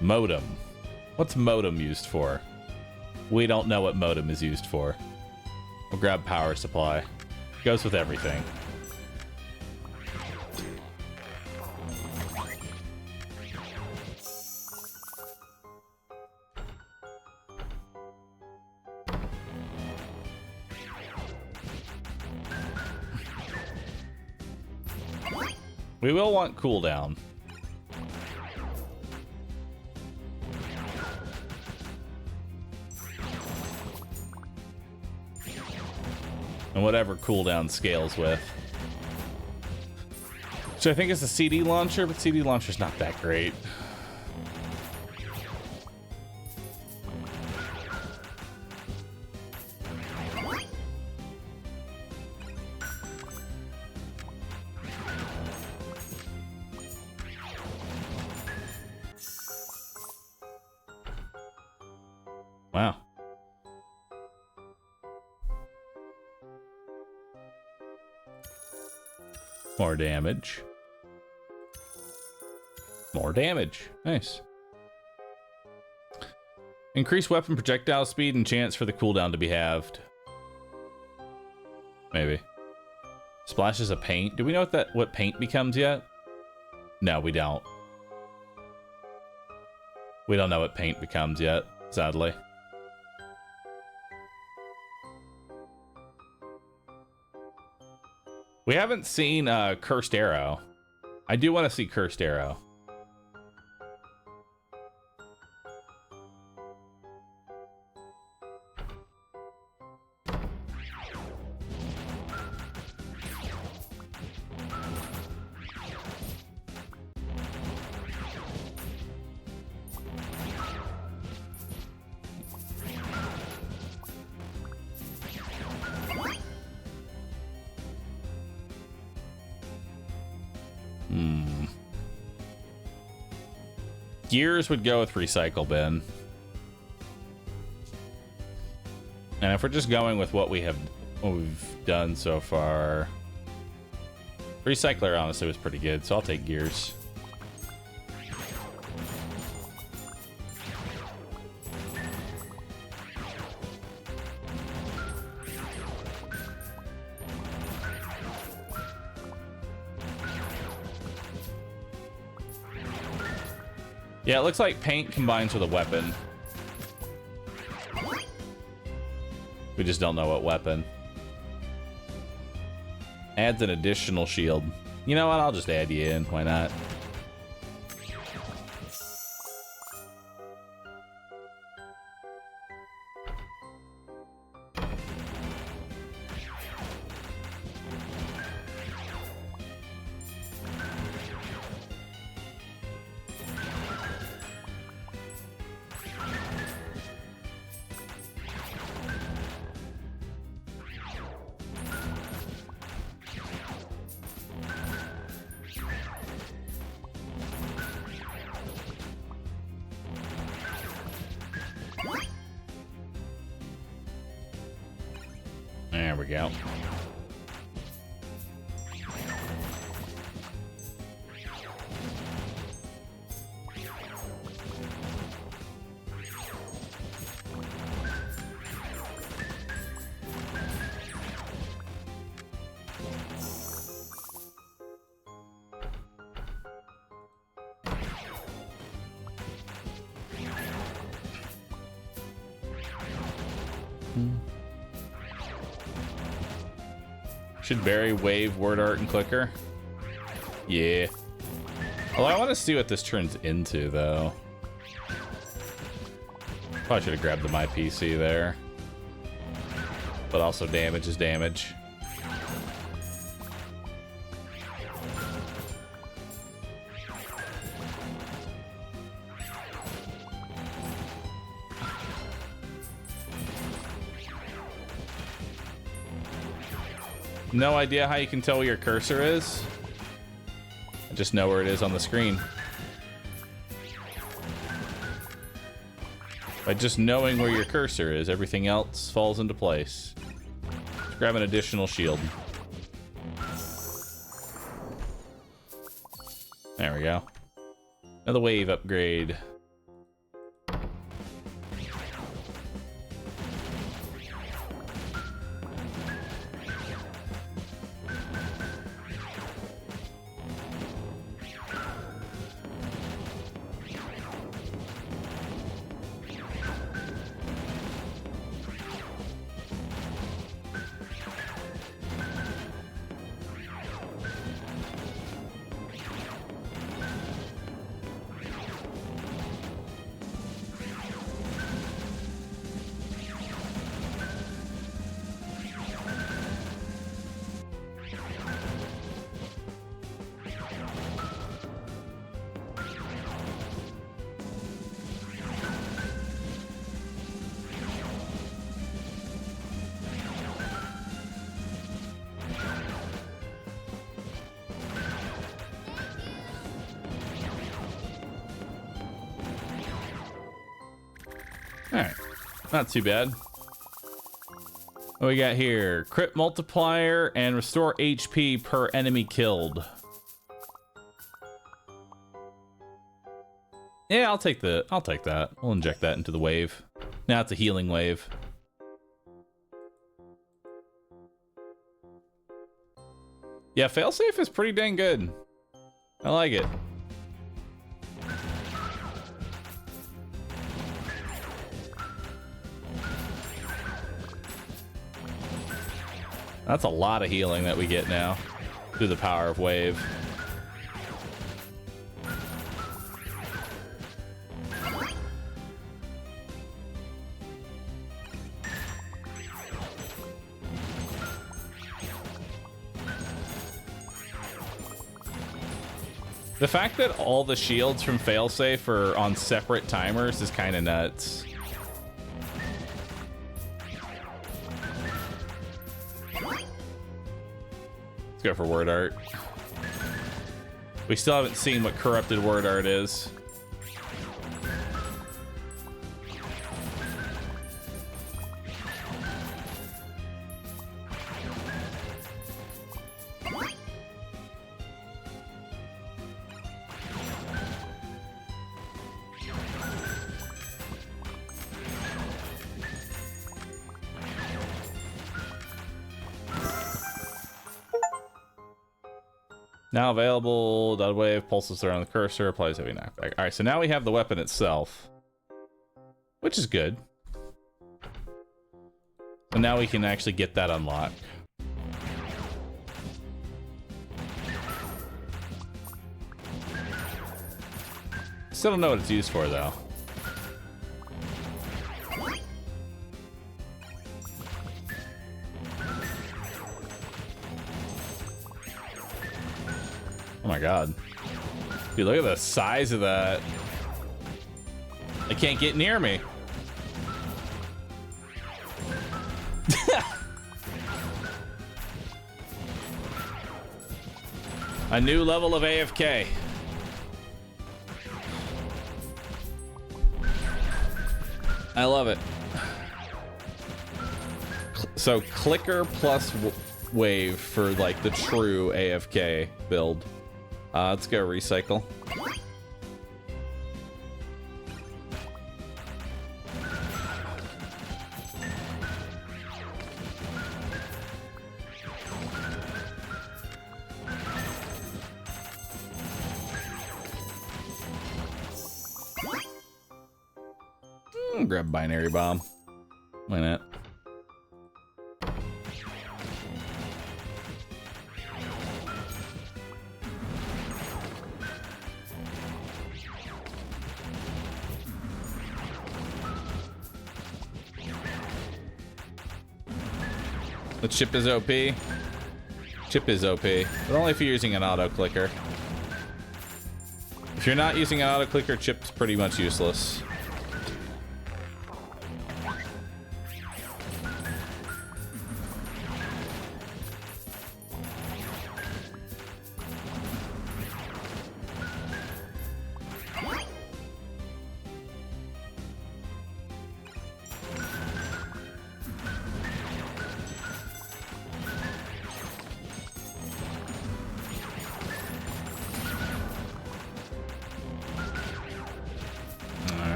Modem. What's modem used for? We don't know what modem is used for. We'll grab power supply. Goes with everything. We will want cooldown. And whatever cooldown scales with. So I think it's a CD launcher, but CD launcher's not that great. Wow. More damage. More damage. Nice. Increase weapon projectile speed and chance for the cooldown to be halved. Maybe. Splashes of paint. Do we know what paint becomes yet? No, we don't. We don't know what paint becomes yet, sadly. We haven't seen Cursed Arrow. I do want to see Cursed Arrow. Gears would go with recycle bin. And if we're just going with what we've done so far, recycler honestly was pretty good, so I'll take gears. Yeah, it looks like paint combines with a weapon. We just don't know what weapon. Adds an additional shield. You know what? I'll just add you in. Why not? There we go. Should Barry wave word art and clicker? Yeah. Well, I want to see what this turns into, though. Probably should have grabbed the My PC there. But also damage is damage. No idea how you can tell where your cursor is. I just know where it is on the screen. By just knowing where your cursor is, everything else falls into place. Let's grab an additional shield. There we go. Another wave upgrade. Alright, not too bad. What we got here? Crit multiplier and restore HP per enemy killed. Yeah, I'll take that. We'll inject that into the wave. Now it's a healing wave. Yeah, failsafe is pretty dang good. I like it. That's a lot of healing that we get now through the power of wave. The fact that all the shields from failsafe are on separate timers is kind of nuts. Let's go for word art. We still haven't seen what corrupted word art is. Now available, dot wave, pulses around the cursor, applies heavy knockback. Alright, so now we have the weapon itself, which is good. So now we can actually get that unlocked. Still don't know what it's used for, though. Oh my god. Dude, look at the size of that. It can't get near me. A new level of AFK. I love it. So clicker plus wave for like the true AFK build. Let's go recycle. Grab binary bomb. Why not? The chip is OP. Chip is OP, but only if you're using an auto clicker. If you're not using an auto clicker, chip's pretty much useless.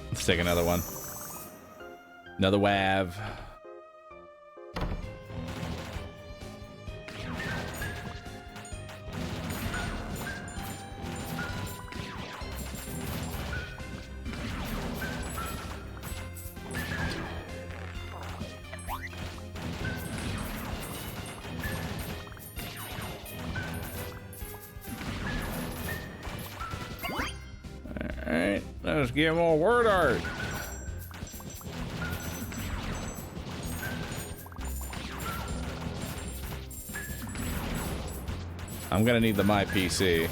Let's take another one. Another WAV. Alright, let's get more word art. I'm gonna need the My PC.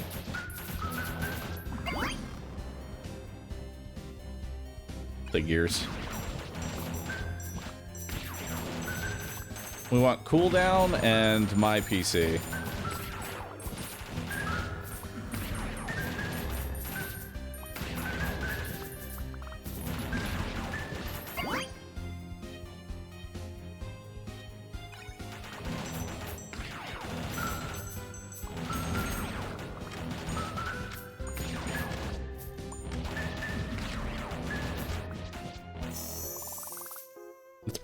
Figures. We want cooldown and My PC.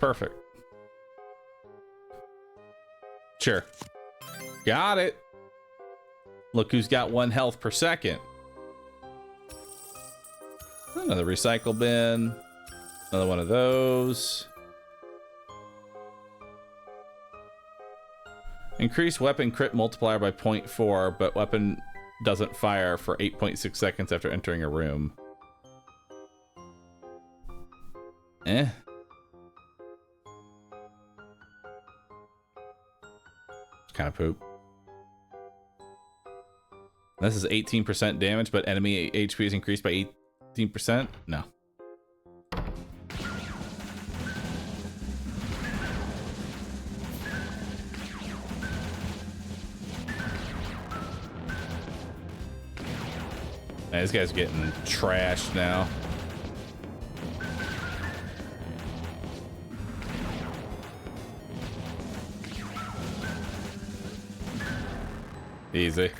Perfect. Sure. Got it. Look who's got 1 health per second. Another recycle bin. Another one of those. Increase weapon crit multiplier by 0.4, but weapon doesn't fire for 8.6 seconds after entering a room. Eh. Kind of poop. This is 18% damage, but enemy HP is increased by 18%? No. Man, this guy's getting trashed now. Easy.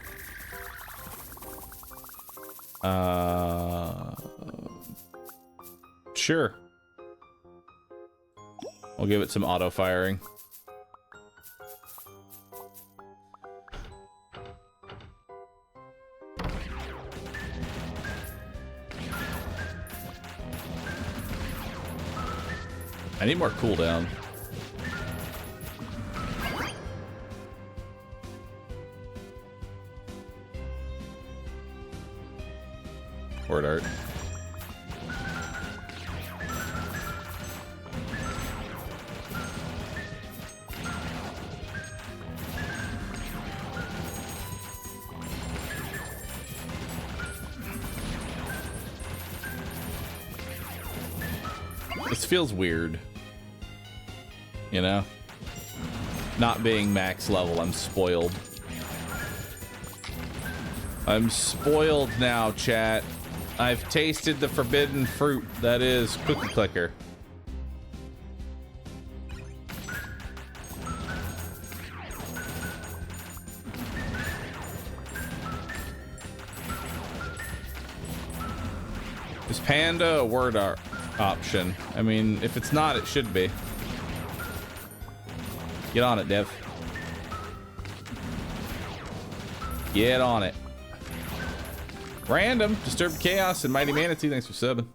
Sure. We'll give it some auto firing. I need more cooldown. Word art. This feels weird. You know? Not being max level, I'm spoiled. I'm spoiled now, chat. I've tasted the forbidden fruit that is Cookie Clicker. Is Panda a word art option? I mean, if it's not, it should be. Get on it, Dev. Get on it. Random, Disturbed Chaos, and Mighty Manatee, thanks for subbing.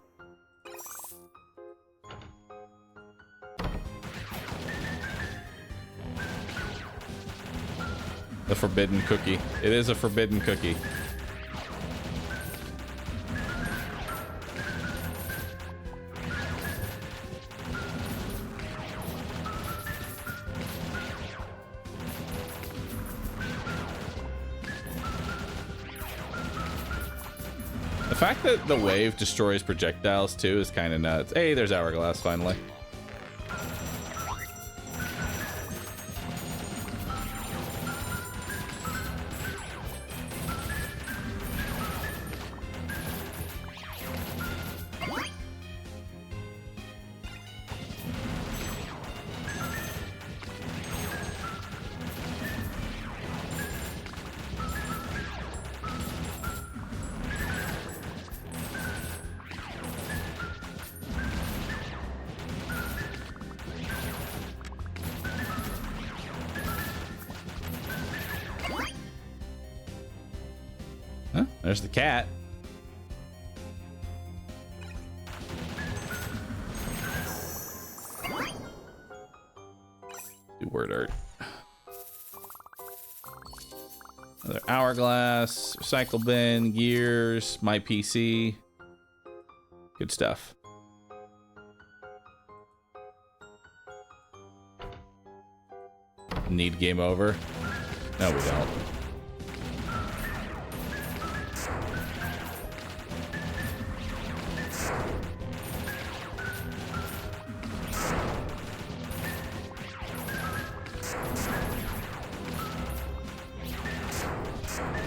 The forbidden cookie. It is a forbidden cookie. The fact that the wave destroys projectiles too is kind of nuts. Hey, there's Hourglass finally. There's the cat. Do word art. Another hourglass, recycle bin, gears, my PC. Good stuff. Need game over? No, we don't.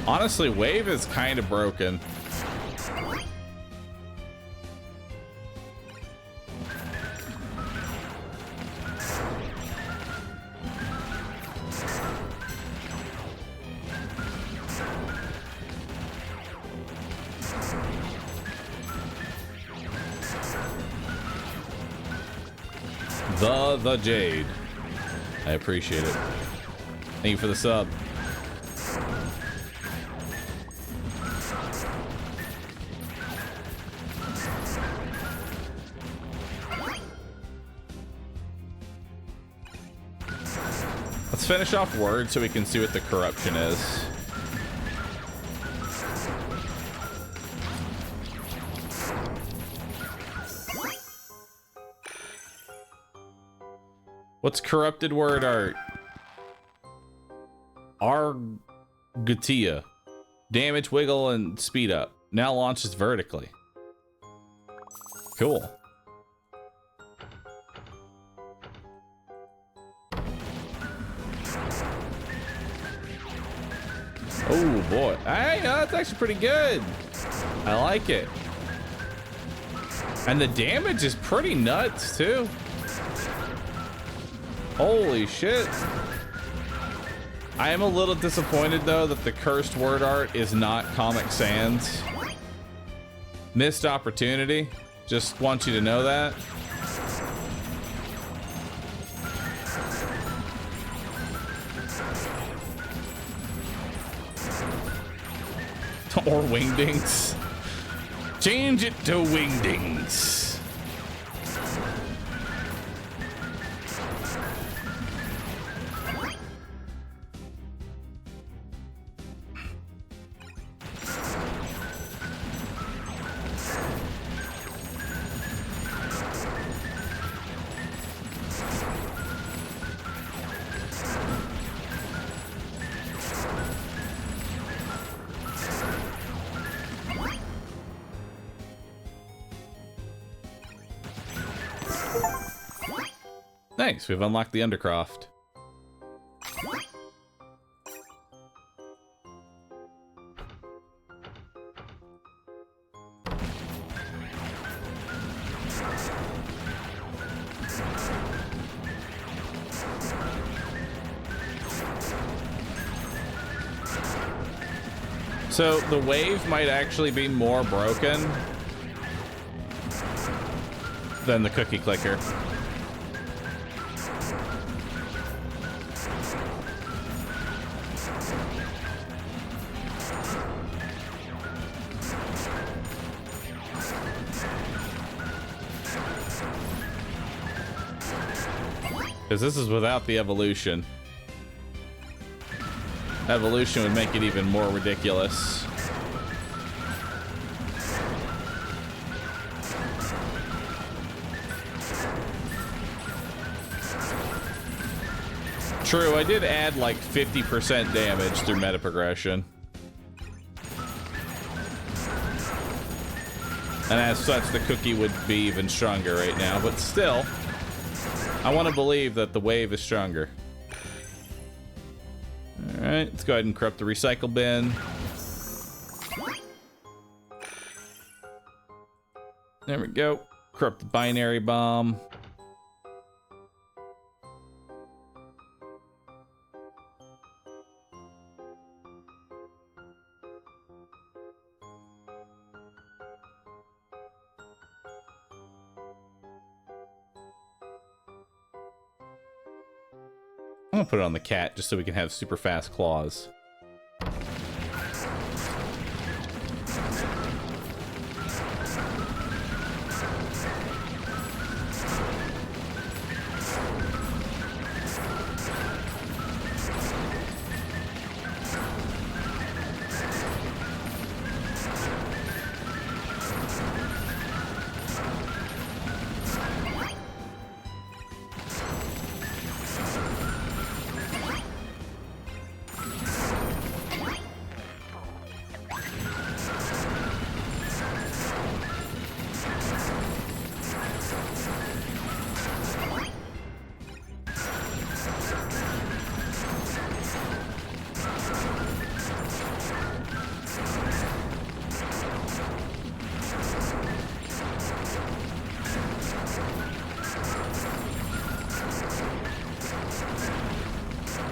Honestly, wave is kind of broken. The Jade. I appreciate it. Thank you for the sub. Let's finish off word so we can see what the corruption is. What's corrupted word art? Argatia. Damage, wiggle, and speed up. Now launches vertically. Cool. Oh boy. Hey, that's actually pretty good. I like it. And the damage is pretty nuts too. Holy shit. I am a little disappointed though that the cursed word art is not Comic Sans. Missed opportunity. Just want you to know that. Or Wingdings. Change it to Wingdings. Nice, we've unlocked the Undercroft. So the wave might actually be more broken than the cookie clicker. Because this is without the evolution. Evolution would make it even more ridiculous. True, I did add like 50% damage through meta progression. And as such, the cookie would be even stronger right now. But still, I want to believe that the wave is stronger. Alright, let's go ahead and corrupt the recycle bin. There we go. Corrupt the binary bomb. I'm gonna put it on the cat just so we can have super fast claws.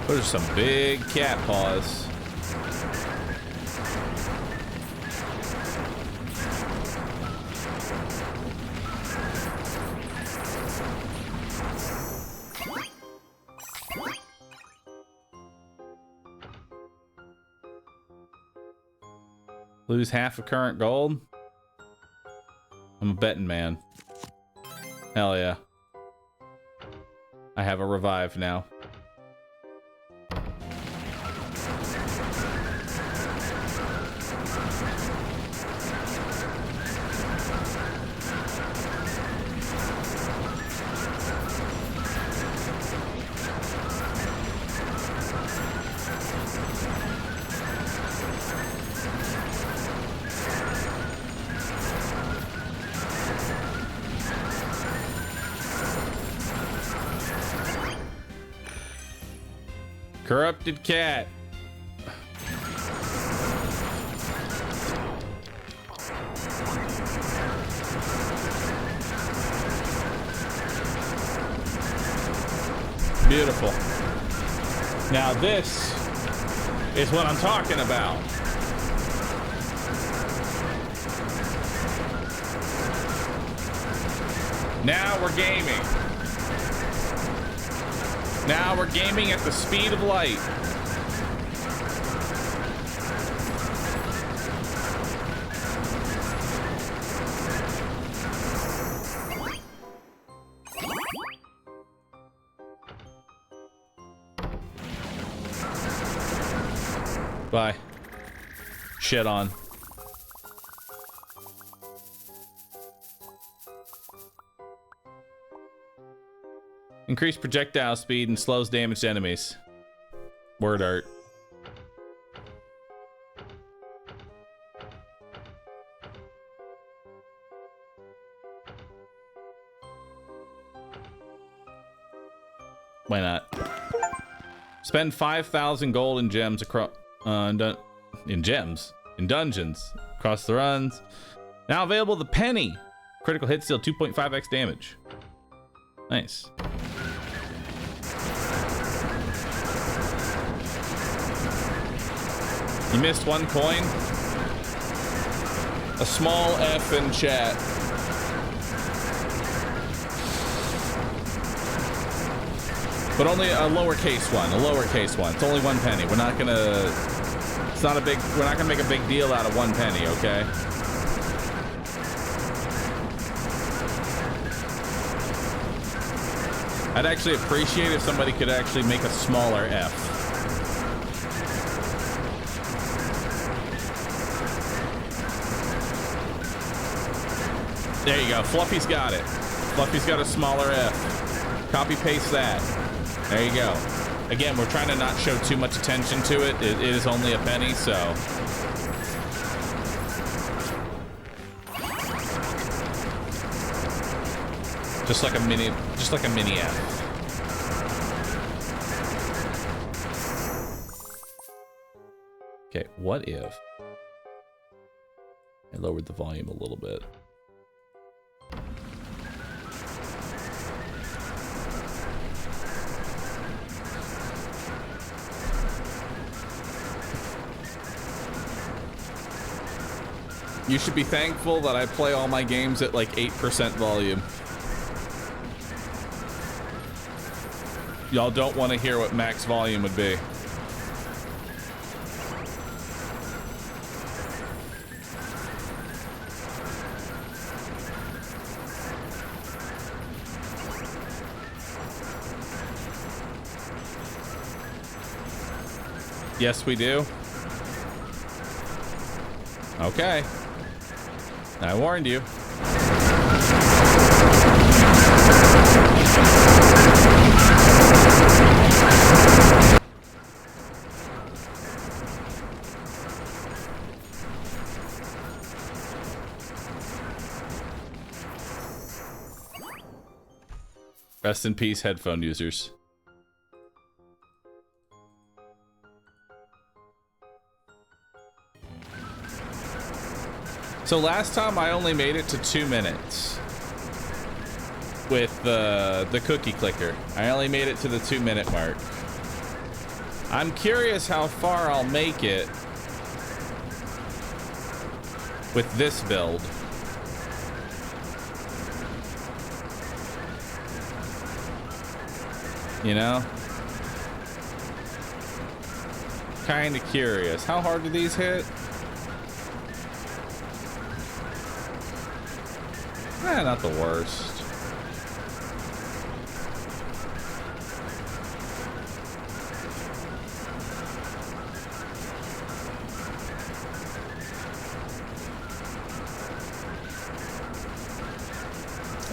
Those are some big cat paws. Lose half of current gold? I'm a betting man. Hell yeah. I have a revive now. Corrupted cat. Beautiful. Now this is what I'm talking about. Now we're gaming. Now we're gaming at the speed of light. Bye. Shit on. Increased projectile speed and slows damaged enemies. Word art. Why not? Spend 5,000 gold in gems across in dungeons across the runs. Now available the penny. Critical hits deal 2.5x damage. Nice. You missed one coin. A small F in chat. But only a lowercase one. A lowercase one. It's only 1 penny. We're not gonna. It's not a big. We're not gonna make a big deal out of 1 penny. Okay. I'd actually appreciate if somebody could actually make a smaller F. There you go. Fluffy's got it. Fluffy's got a smaller F. Copy paste that. There you go. Again, we're trying to not show too much attention to it. It is only a penny, so. Just like a mini F. Okay, what if I lowered the volume a little bit? You should be thankful that I play all my games at like 8% volume. Y'all don't want to hear what max volume would be. Yes, we do. Okay. I warned you. Rest in peace, headphone users. So last time I only made it to 2 minutes with the cookie clicker. I only made it to the 2-minute mark. I'm curious how far I'll make it with this build. You know? Kind of curious. How hard do these hit? Not the worst.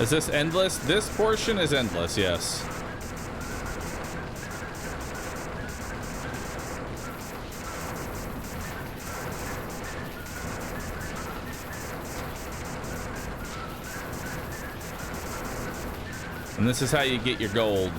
Is this endless? This portion is endless, yes. And this is how you get your gold.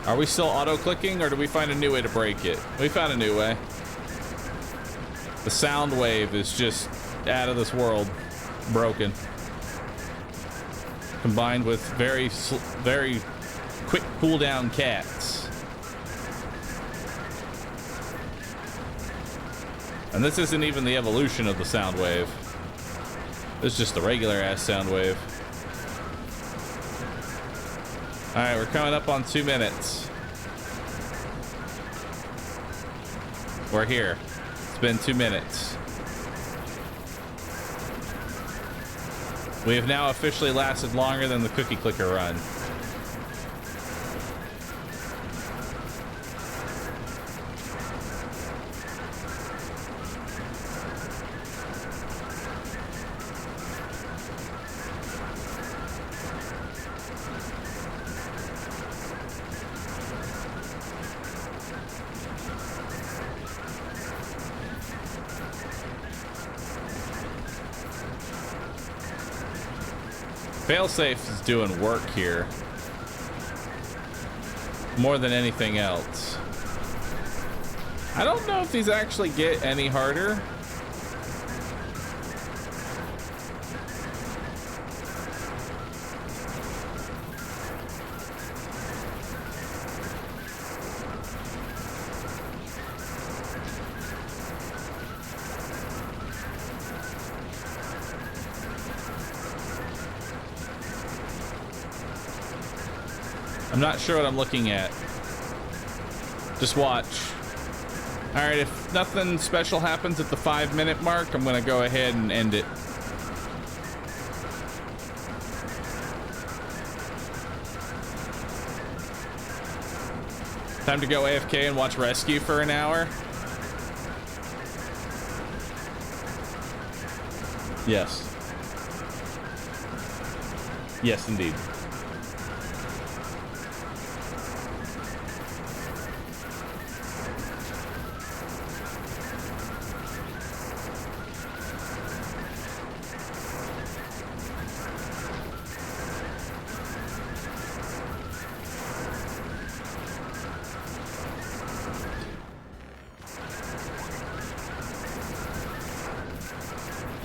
Are we still auto-clicking, or do we find a new way to break it? We found a new way. The sound wave is just out of this world. Broken. Combined with very quick cooldown cats. And this isn't even the evolution of the sound wave. This is just the regular ass sound wave. Alright, we're coming up on 2 minutes. We're here. It's been 2 minutes. We have now officially lasted longer than the cookie clicker run. Failsafe is doing work here. More than anything else. I don't know if these actually get any harder. I'm not sure what I'm looking at. Just watch. All right, if nothing special happens at the 5-minute mark, I'm gonna go ahead and end it. Time to go AFK and watch Rescue for an hour. Yes. Yes, indeed.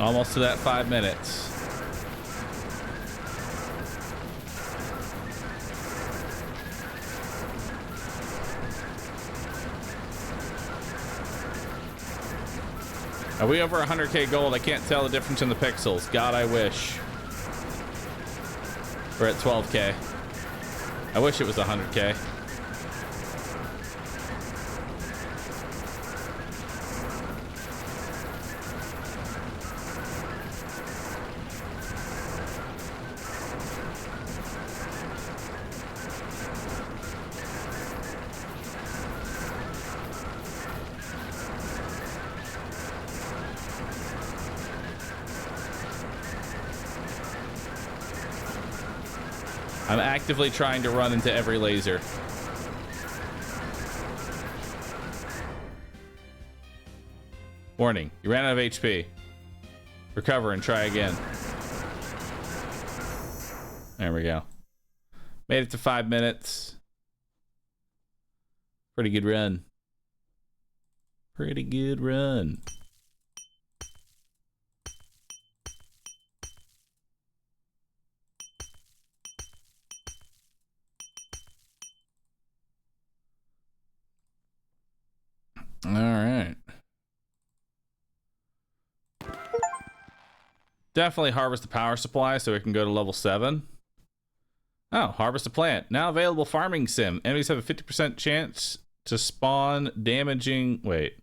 Almost to that 5 minutes. Are we over 100k gold? I can't tell the difference in the pixels. God, I wish. We're at 12k. I wish it was 100k. I'm actively trying to run into every laser. Warning, you ran out of HP. Recover and try again. There we go. Made it to 5 minutes. Pretty good run. Pretty good run. All right. Definitely harvest the power supply so it can go to level 7. Oh, harvest a plant. Now available farming sim. Enemies have a 50% chance to spawn damaging... Wait.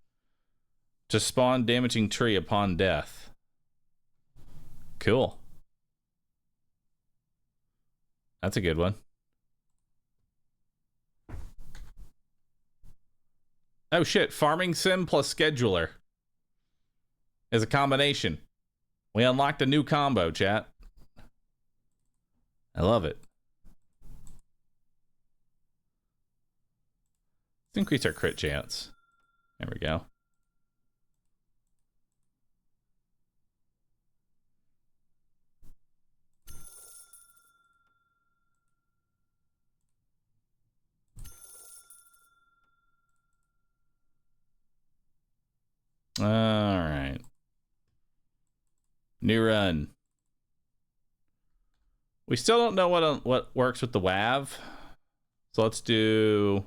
To spawn damaging tree upon death. Cool. That's a good one. Oh shit, farming sim plus scheduler is a combination. We unlocked a new combo, chat. I love it. Let's increase our crit chance. There we go. All right. New run. We still don't know what works with the WAV. So let's do,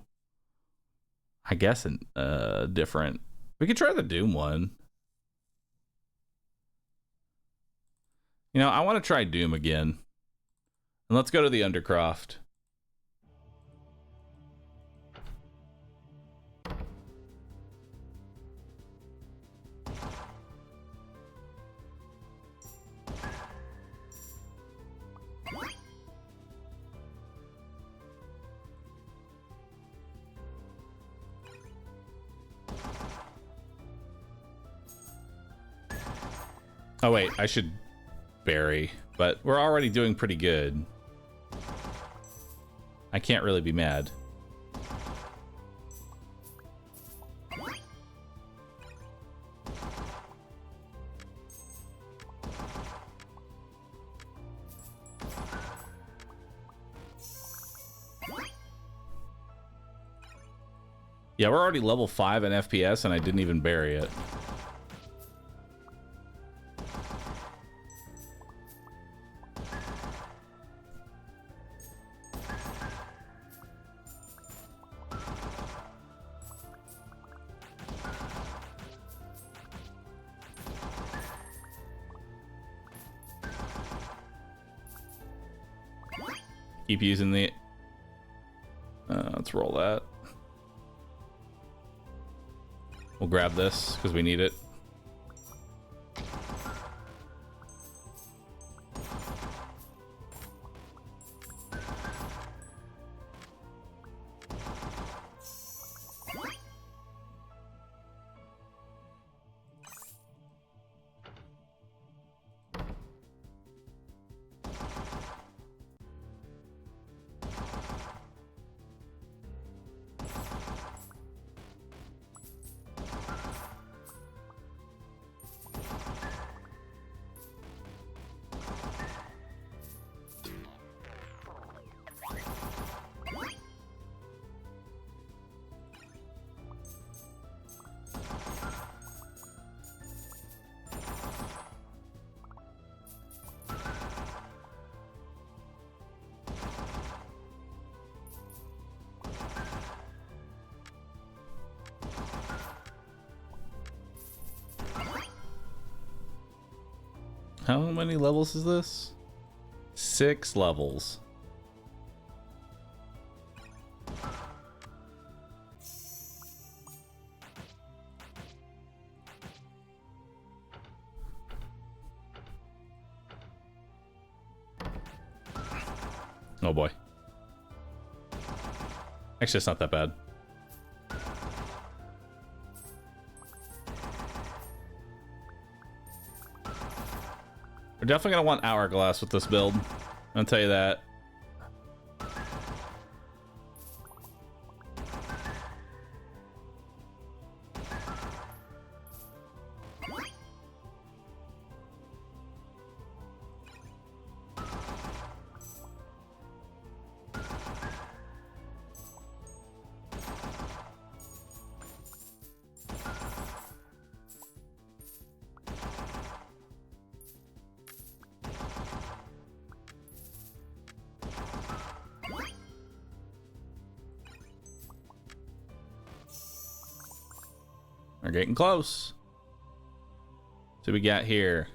I guess, a different. We could try the Doom one. You know, I want to try Doom again. And let's go to the Undercroft. Oh wait, I should bury, but we're already doing pretty good. I can't really be mad. Yeah, we're already level 5 in FPS and I didn't even bury it. Keep using the... let's roll that. We'll grab this because we need it. How many levels is this? 6 levels. Oh boy. Actually, it's not that bad. We're definitely gonna want hourglass with this build. I'll tell you that. We're getting close. So we got here.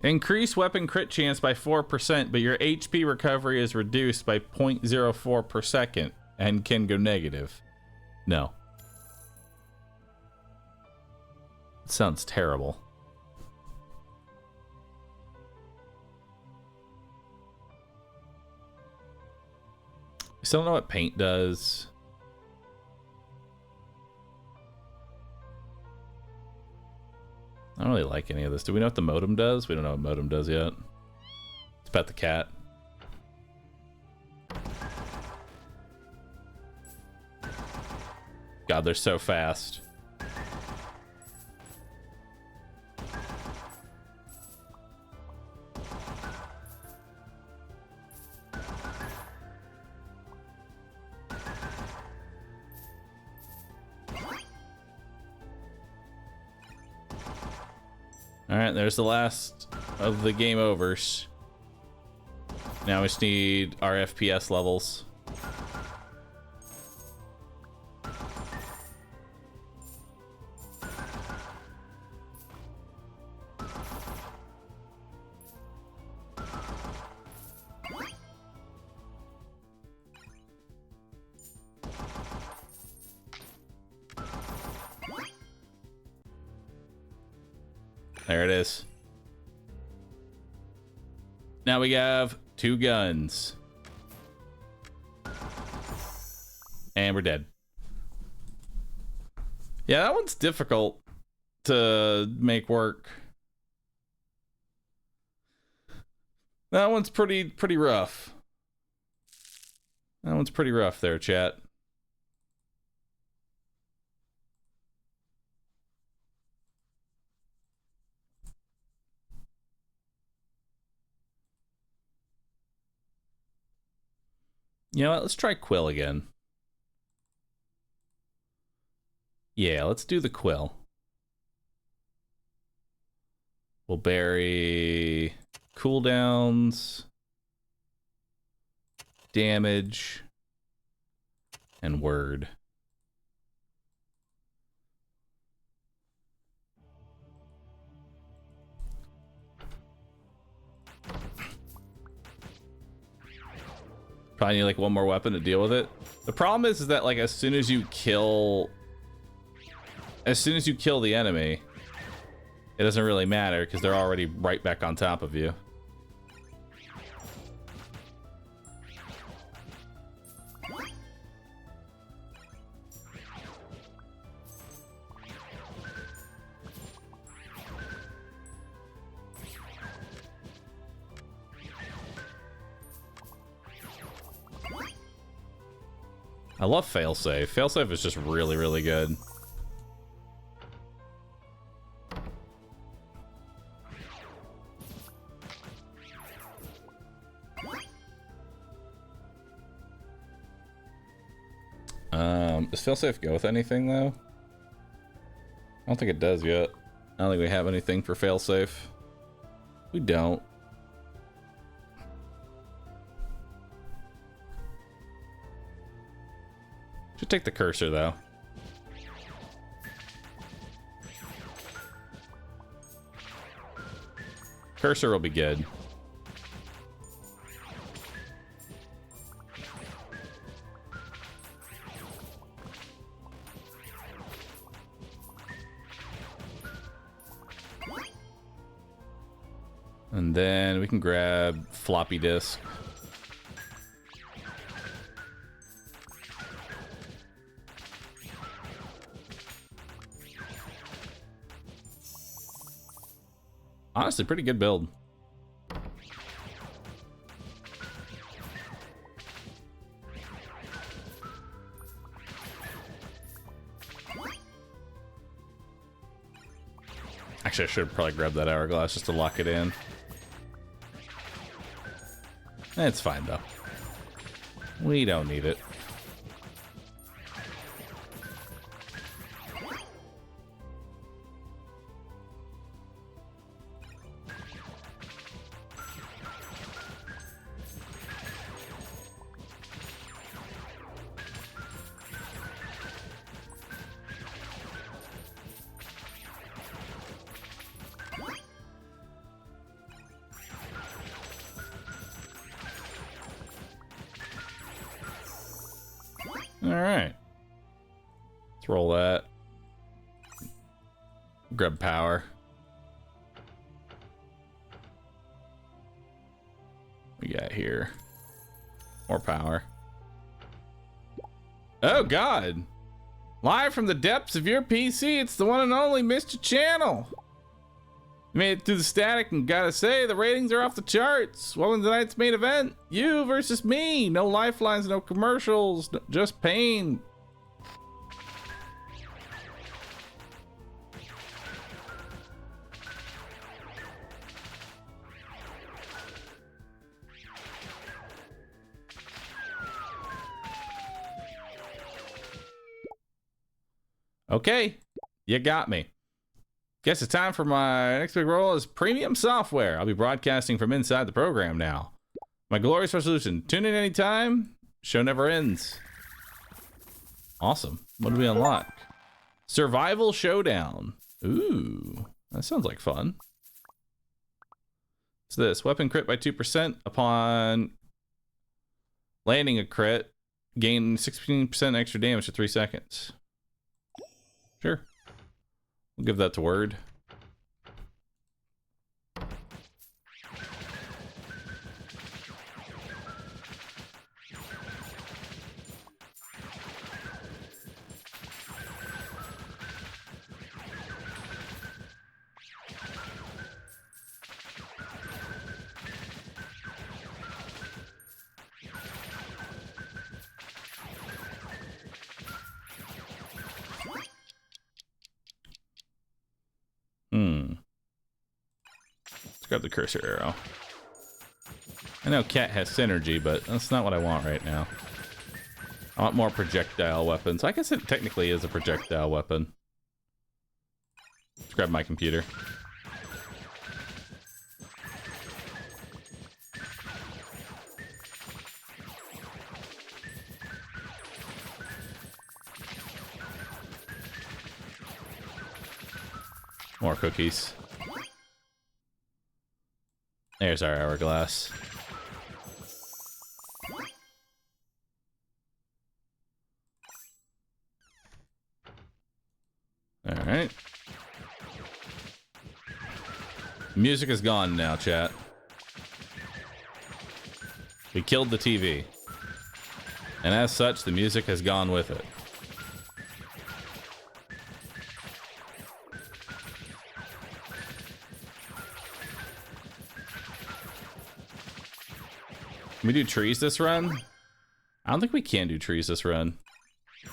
Increase weapon crit chance by 4%, but your HP recovery is reduced by 0.04 per second and can go negative. No. It sounds terrible. I still don't know what paint does. I don't really like any of this. Do we know what the modem does? We don't know what modem does yet. It's about the cat. God, they're so fast. Alright, there's the last of the game overs. Now we just need our FPS levels. There it is. Now we have 2 guns. And we're dead. Yeah, that one's difficult to make work. That one's pretty rough. That one's pretty rough there, chat. You know what? Let's try Quill again. Yeah, let's do the Quill. We'll bury cooldowns, damage, and word. Probably need like one more weapon to deal with it. The problem is that like as soon as you kill the enemy, it doesn't really matter because they're already right back on top of you. I love failsafe. Failsafe is just really, really good. Does failsafe go with anything though? I don't think it does yet. I don't think we have anything for failsafe. We don't. Should take the cursor though. Cursor will be good. And then we can grab floppy disk. Honestly, pretty good build. Actually, I should have probably grabbed that hourglass just to lock it in. It's fine though. We don't need it. Alright. Let's roll that. Grab power. We got here. More power. Oh god! Live from the depths of your PC, it's the one and only Mr. Channel! You made it through the static and gotta say, the ratings are off the charts. Welcome to tonight's main event. You versus me. No lifelines, no commercials, just pain. Okay, you got me. Guess it's time for my next big role as premium software. I'll be broadcasting from inside the program now. My glorious resolution. Tune in anytime. Show never ends. Awesome. What do we unlock? Survival Showdown. Ooh, that sounds like fun. What's this? Weapon crit by 2% upon landing a crit. Gain 16% extra damage for 3 seconds. Sure. We'll give that to Word. Let's grab the cursor arrow. I know Cat has synergy, but that's not what I want right now. I want more projectile weapons. I guess it technically is a projectile weapon. Let's grab my computer. More cookies. There's our hourglass. right. Music is gone now, chat. We killed the TV. And as such, the music has gone with it. Can we do trees this run? I don't think we can do trees this run.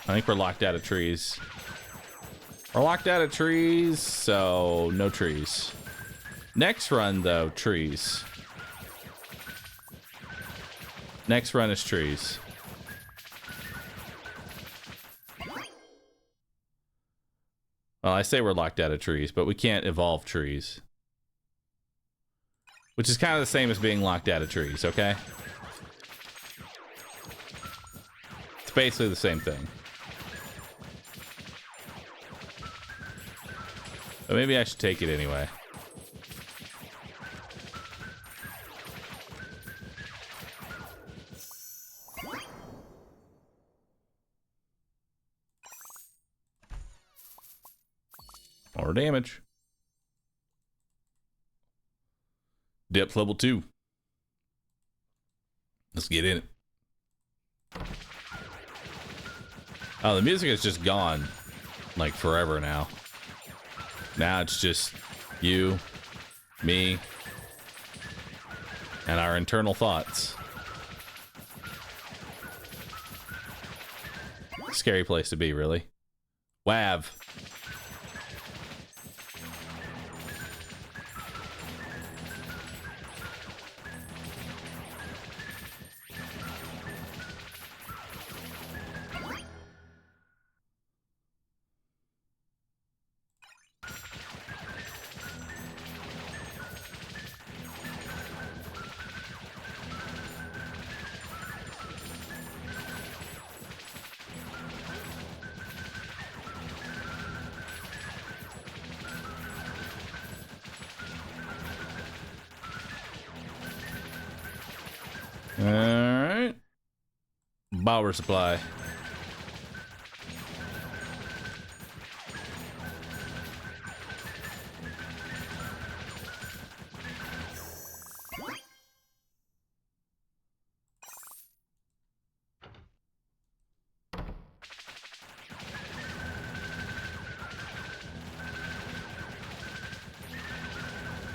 I think we're locked out of trees. We're locked out of trees, so no trees. Next run, though, trees. Next run is trees. Well, I say we're locked out of trees, but we can't evolve trees. Which is kind of the same as being locked out of trees, okay? It's basically the same thing. But maybe I should take it anyway. More damage. Depth level 2. Let's get in it. Oh, the music is just gone. Like forever now. Now it's just you, me, and our internal thoughts. Scary place to be, really. WAV. Alright. Power supply.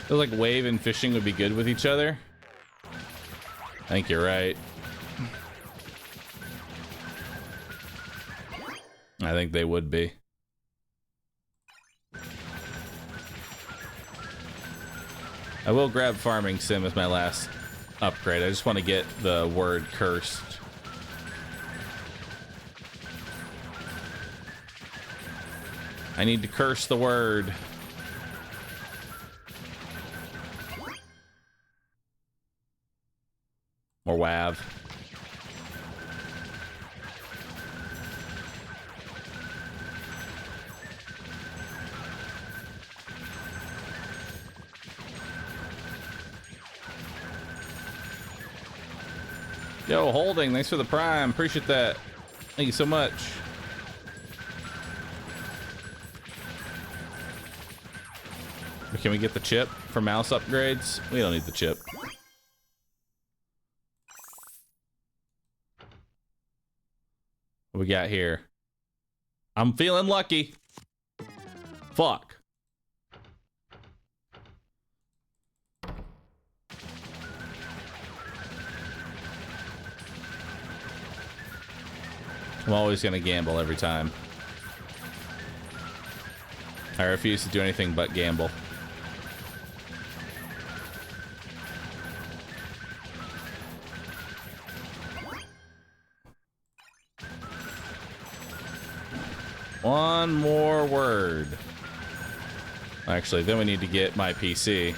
Feels like wave and fishing would be good with each other. I think you're right. I think they would be. I will grab Farming Sim as my last upgrade. I just want to get the word cursed. I need to curse the word. Or WAV. Yo, Holding, thanks for the prime. Appreciate that. Thank you so much. Can we get the chip for mouse upgrades? We don't need the chip. What we got here? I'm feeling lucky. Fuck. I'm always gonna gamble every time. I refuse to do anything but gamble. One more word. Actually, then we need to get my PC.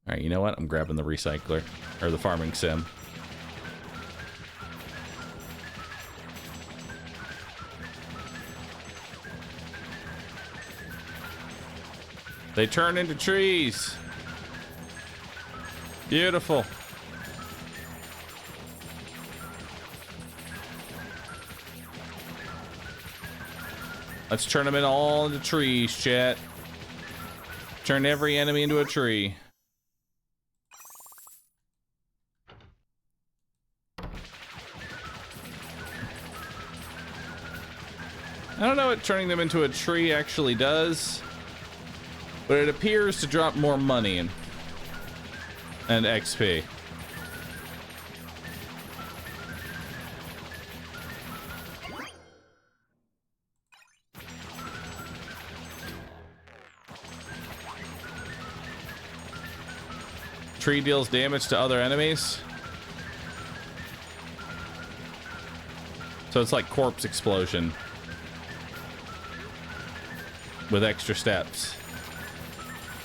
All right, you know what? I'm grabbing the recycler, or the Farming Sim. They turn into trees. Beautiful. Let's turn them all into trees, chat. Turn every enemy into a tree. I don't know what turning them into a tree actually does, but it appears to drop more money and XP. Tree deals damage to other enemies. So it's like corpse explosion with extra steps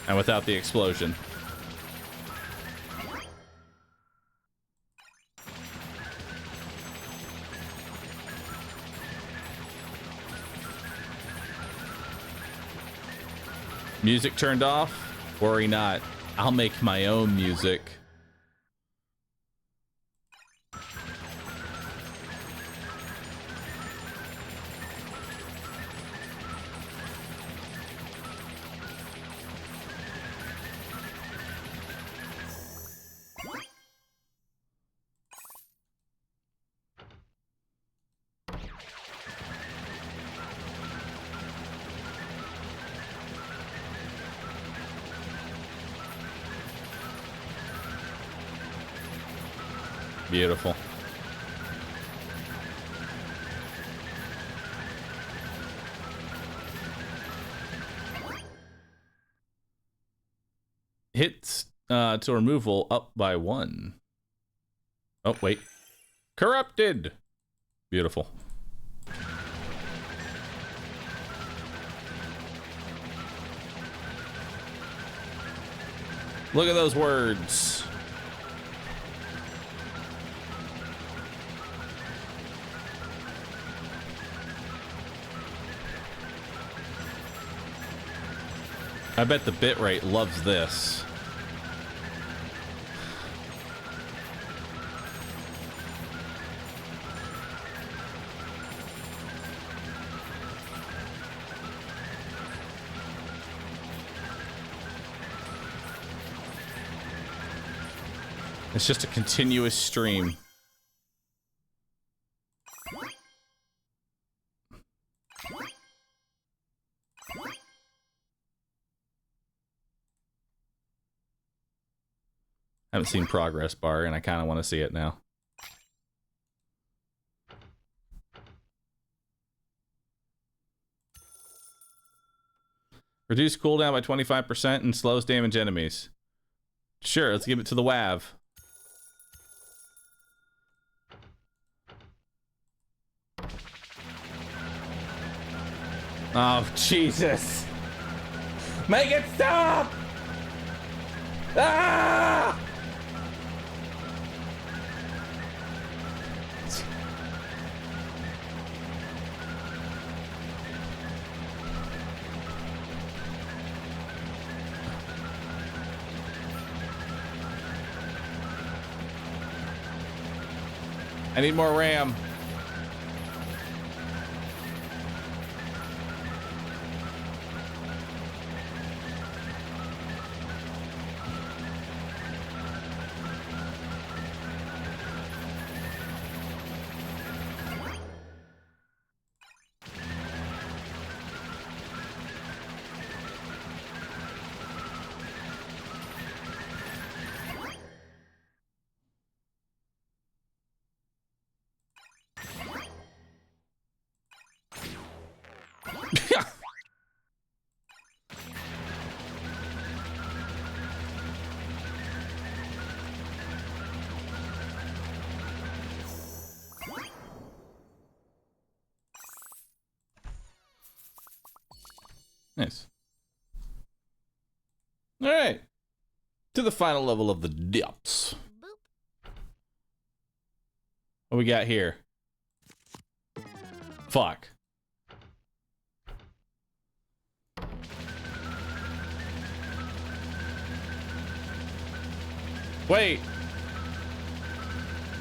and without the explosion. Music turned off? Worry not. I'll make my own music. Beautiful. Hits to removal up by 1. Oh, wait. Corrupted. Beautiful. Look at those words. I bet the bitrate loves this. It's just a continuous stream. I haven't seen progress bar, and I kind of want to see it now. Reduce cooldown by 25% and slows damage enemies. Sure, let's give it to the WAV. Oh, Jesus. Make it stop! Ah! I need more RAM. Nice. All right. To the final level of the depths. What we got here? Fuck. Wait.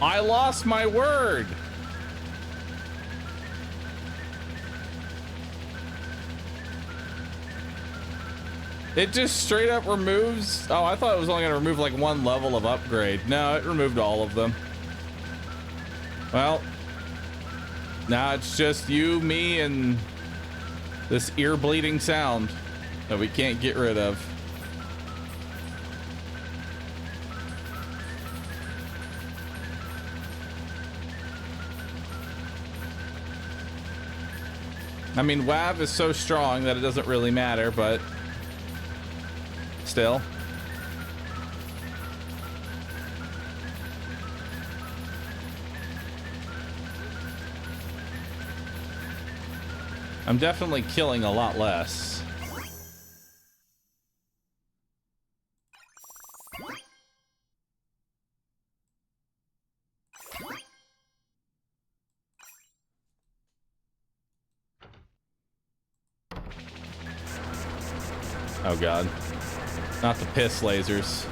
I lost my word. It just straight up removes... Oh, I thought it was only going to remove like one level of upgrade. No, it removed all of them. Well, now it's just you, me, and this ear-bleeding sound that we can't get rid of. I mean, WAV is so strong that it doesn't really matter, but still. I'm definitely killing a lot less. Oh god. Not the piss lasers.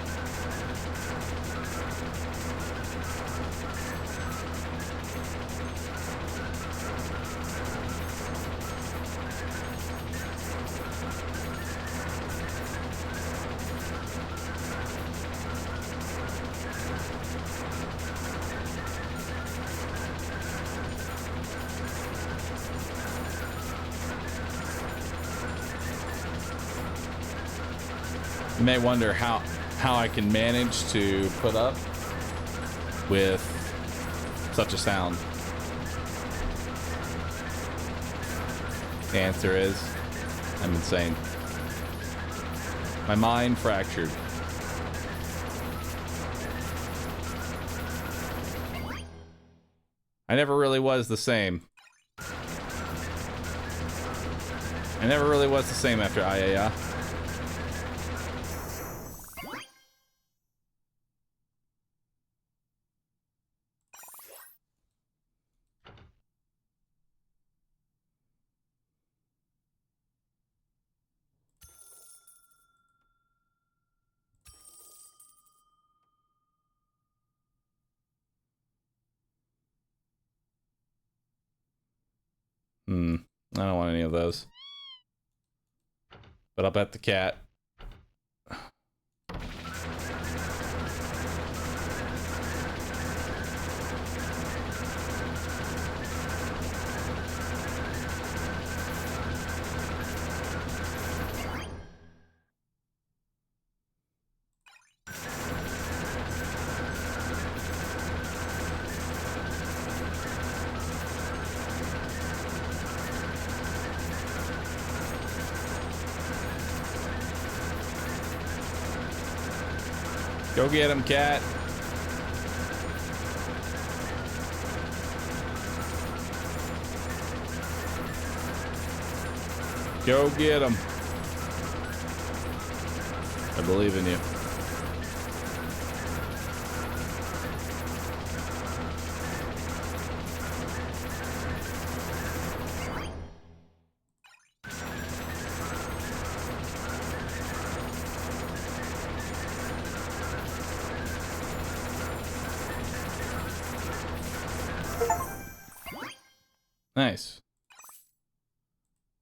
You may wonder how I can manage to put up with such a sound. The answer is, I'm insane. My mind fractured. I never really was the same. I never really was the same after IAA. I don't want any of those. But I'll bet the cat. Go get him, cat. Go get him. I believe in you. Nice.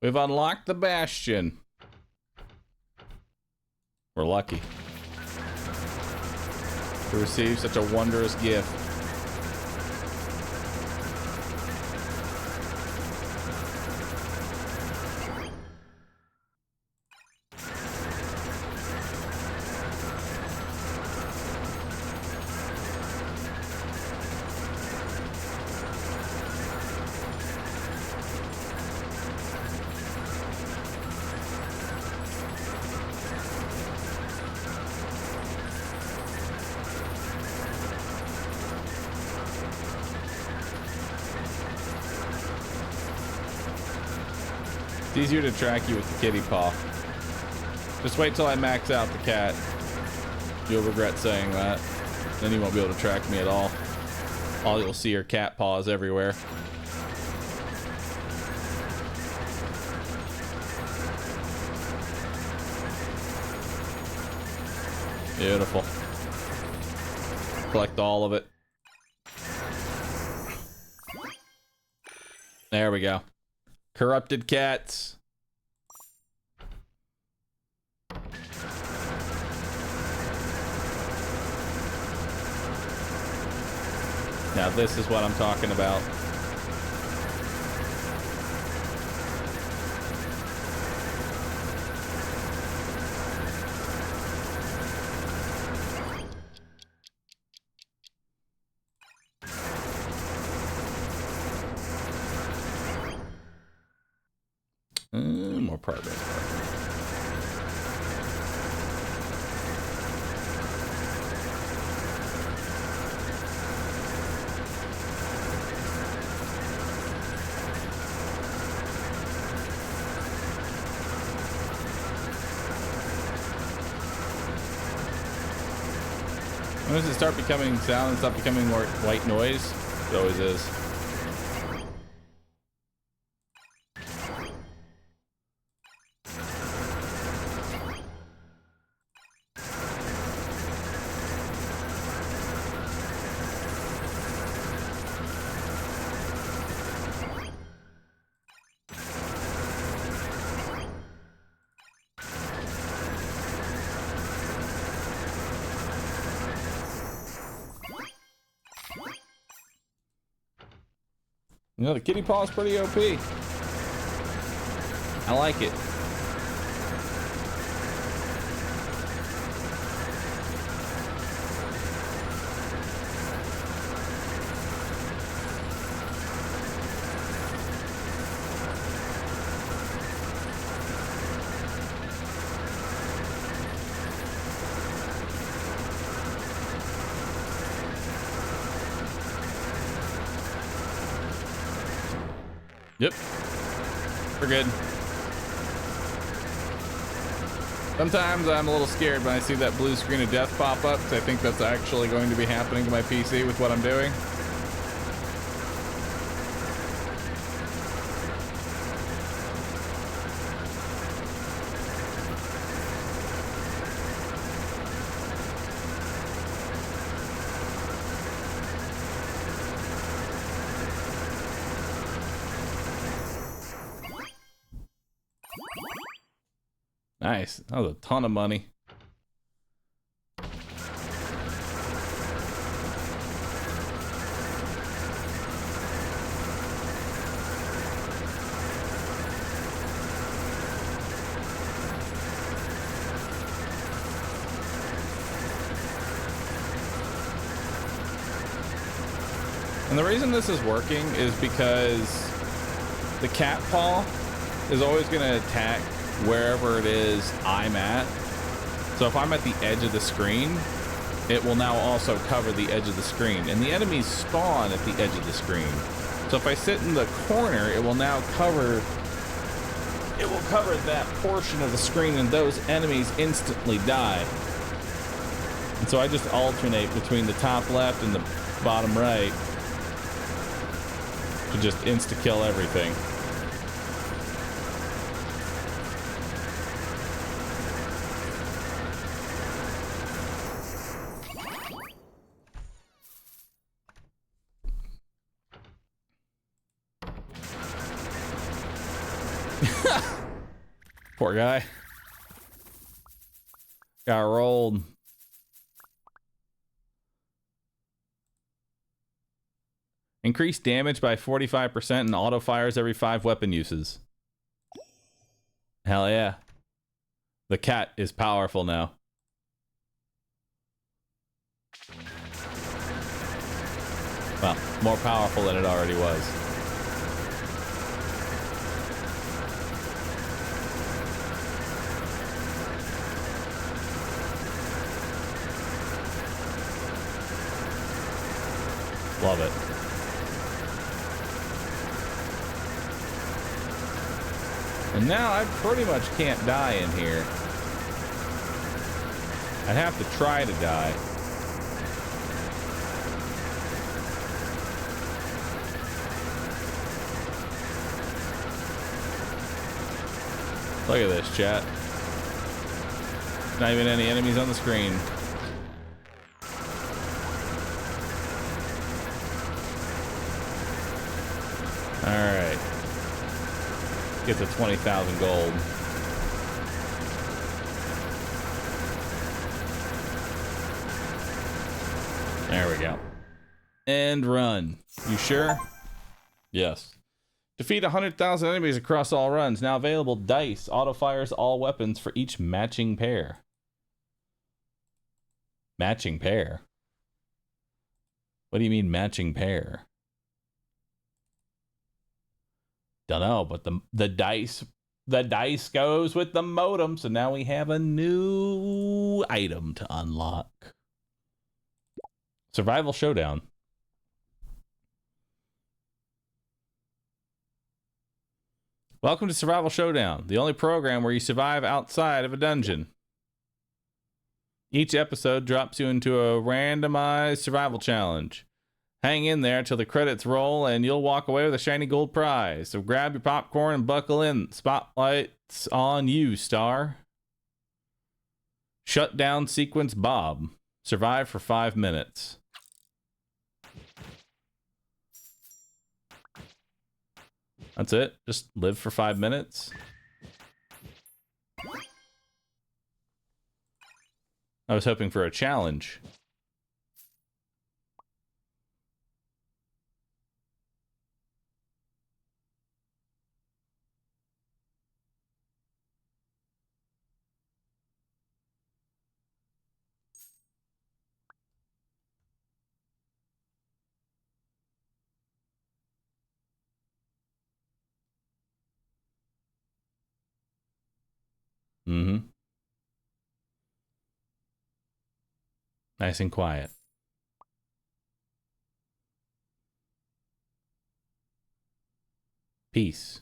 We've unlocked the Bastion. We're lucky to receive such a wondrous gift. It's easier to track you with the kitty paw. Just wait till I max out the cat. You'll regret saying that. Then you won't be able to track me at all. All you'll see are cat paws everywhere. Beautiful. collect all of it. There we go. Corrupted cats. Now this is what I'm talking about. More progress. When does it start becoming sound and stop becoming more white noise? It always is. You know, the kitty paw is pretty OP. I like it. Yep. We're good. Sometimes I'm a little scared when I see that blue screen of death pop up, because I think that's actually going to be happening to my PC with what I'm doing. Nice. That was a ton of money. And the reason this is working is because the cat paw is always going to attack wherever it is I'm at. So if I'm at the edge of the screen, it will now also cover the edge of the screen, and the enemies spawn at the edge of the screen. So if I sit in the corner, it will now cover that portion of the screen, and those enemies instantly die. And so I just alternate between the top left and the bottom right to just insta-kill everything. Poor guy. Got rolled. Increased damage by 45% and auto fires every 5 weapon uses. Hell yeah. The cat is powerful now. Well, more powerful than it already was. Love it. And now I pretty much can't die in here. I'd have to try to die. Look at this, chat. Not even any enemies on the screen. Alright. Get to 20,000 gold. There we go. And run. You sure? Yes. Defeat 100,000 enemies across all runs. Now available dice. Auto fires all weapons for each matching pair. Matching pair? What do you mean matching pair? Dunno, but the dice goes with the modem, so now we have a new item to unlock. Survival Showdown. Welcome to Survival Showdown, the only program where you survive outside of a dungeon. Each episode drops you into a randomized survival challenge. Hang in there till the credits roll and you'll walk away with a shiny gold prize. So grab your popcorn and buckle in. Spotlight's on you, star. Shutdown sequence Bob. Survive for 5 minutes. That's it? Just live for 5 minutes? I was hoping for a challenge. Mm-hmm. Nice and quiet. Peace.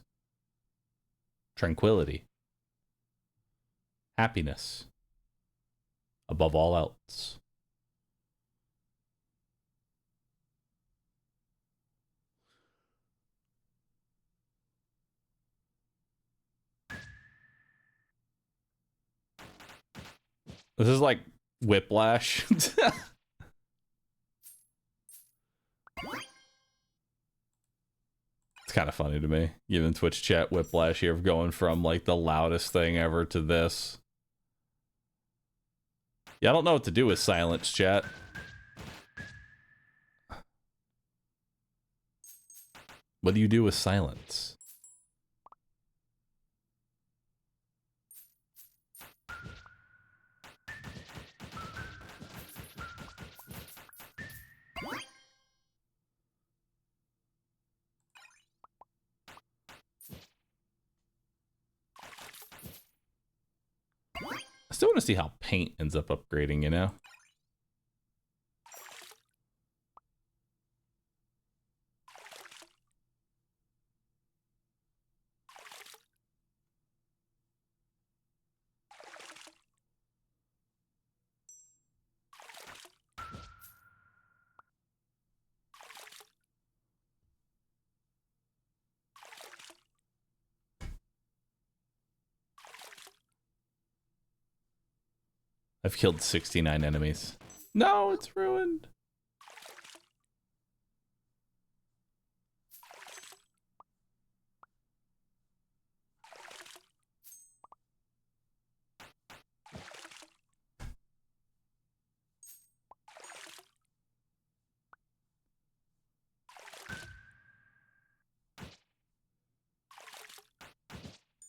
Tranquility. Happiness. Above all else. This is like Whiplash. It's kind of funny to me. Even Twitch chat Whiplash here of going from like the loudest thing ever to this. Yeah, I don't know what to do with silence, chat. What do you do with silence? I still want to see how paint ends up upgrading, you know? I've killed 69 enemies. No, it's ruined.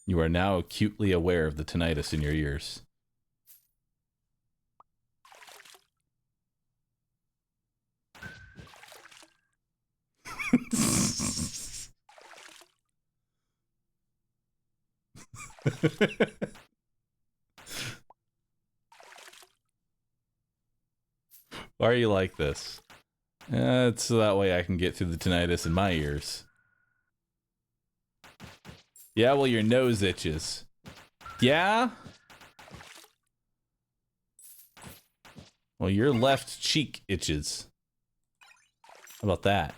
You are now acutely aware of the tinnitus in your ears. Why are you like this? It's so that way I can get through the tinnitus in my ears. Yeah, well, your nose itches. Yeah? Well, your left cheek itches. How about that?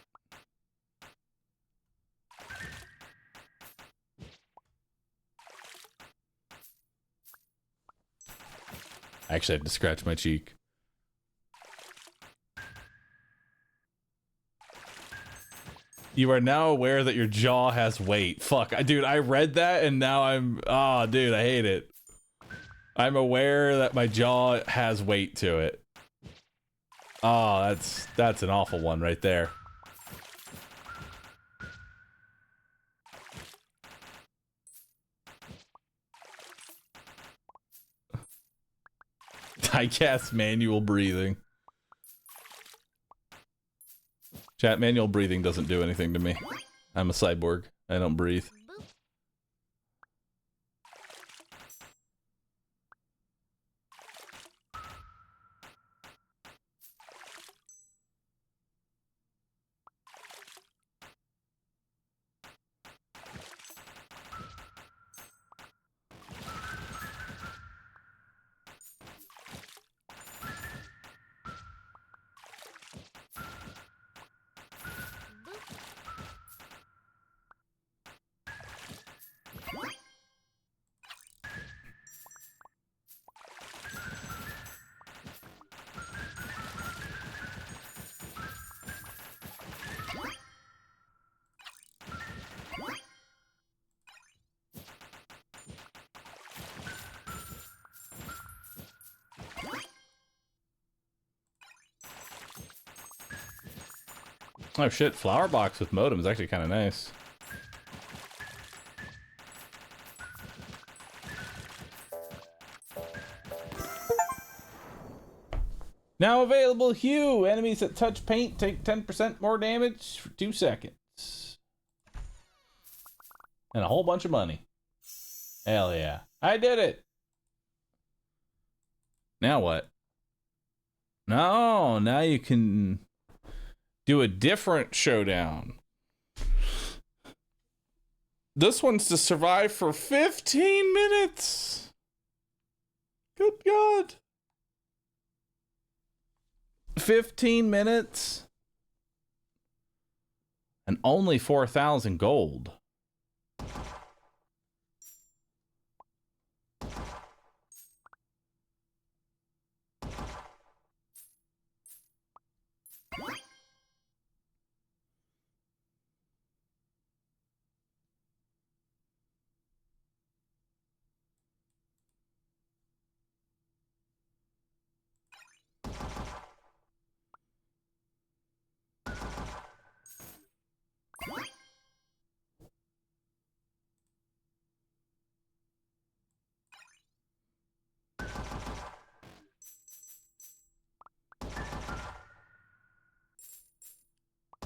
I actually had to scratch my cheek. You are now aware that your jaw has weight. Fuck, dude, I read that and now I'm... Oh, dude, I hate it. I'm aware that my jaw has weight to it. Oh, that's an awful one right there. I cast manual breathing. Chat, manual breathing doesn't do anything to me. I'm a cyborg. I don't breathe. Oh shit, flower box with modem is actually kind of nice. Now available Hue. Enemies that touch paint take 10% more damage for 2 seconds. And a whole bunch of money. Hell yeah. I did it! Now what? No, now you can do a different showdown. This one's to survive for 15 minutes. Good God. 15 minutes. And only 4,000 gold.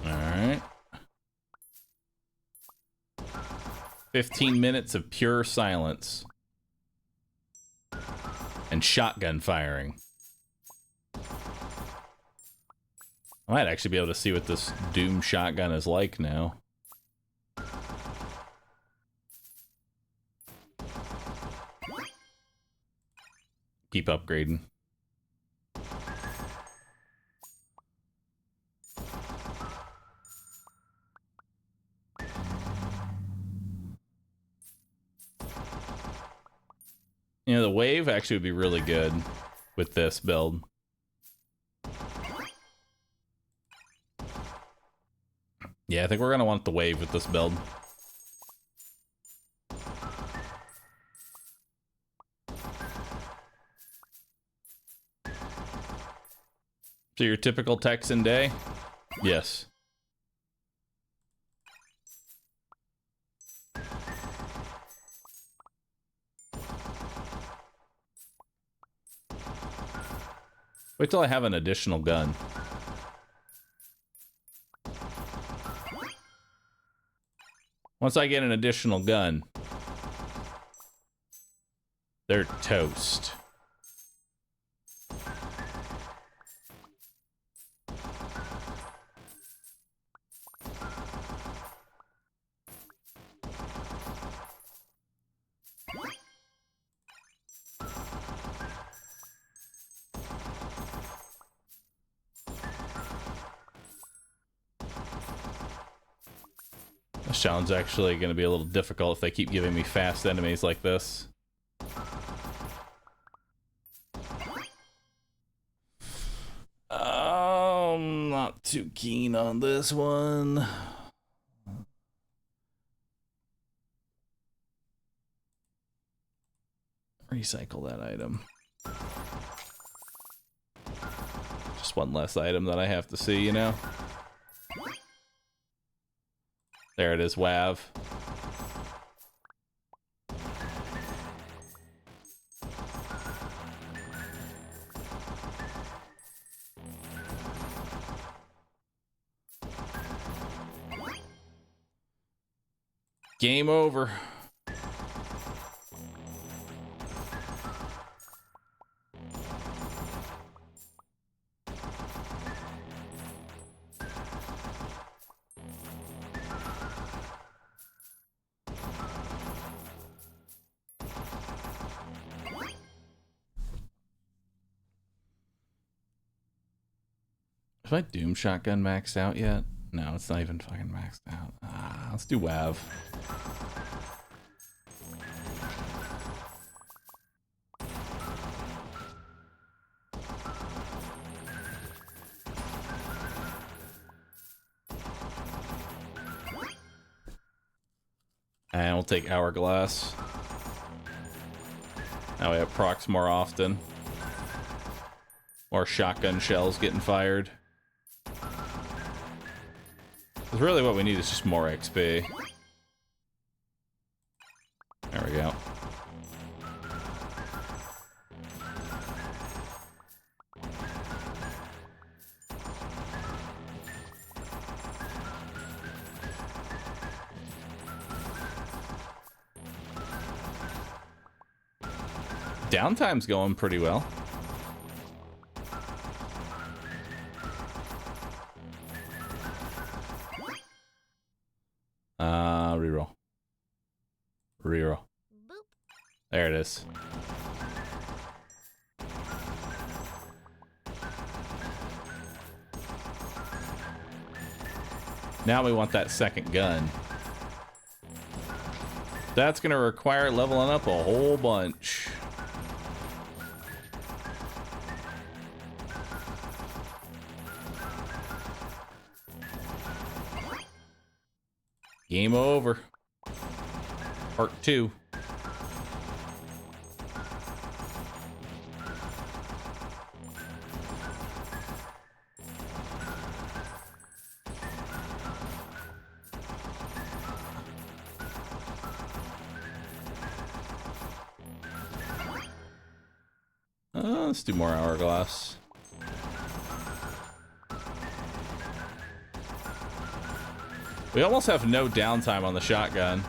Alright. 15 minutes of pure silence. And shotgun firing. I might actually be able to see what this Doom shotgun is like now. Keep upgrading. You know, the wave actually would be really good with this build. Yeah, I think we're gonna want the wave with this build. So your typical Texan day? Yes. Wait till I have an additional gun. Once I get an additional gun, they're toast. This challenge is actually going to be a little difficult if they keep giving me fast enemies like this. I'm not too keen on this one. Recycle that item. Just one less item that I have to see, you know? There it is, WAV. Game over. Is my Doom shotgun maxed out yet? No, it's not even fucking maxed out. Let's do WAV. And we'll take Hourglass. Now we have procs more often. More shotgun shells getting fired. Because really what we need is just more XP. There we go. Downtime's going pretty well. Reroll. Reroll. There it is. Now we want that second gun. That's gonna require leveling up a whole bunch. Game over. Part 2. Let's do more Hourglass. We almost have no downtime on the shotgun.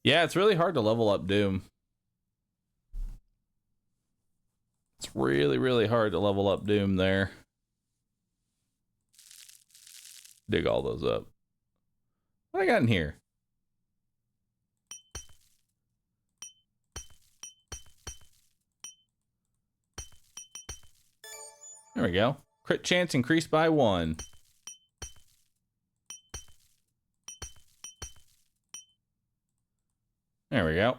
Yeah, it's really hard to level up Doom. It's really, really hard to level up Doom there. Dig all those up. What I got in here? There we go. Crit chance increased by 1. There we go.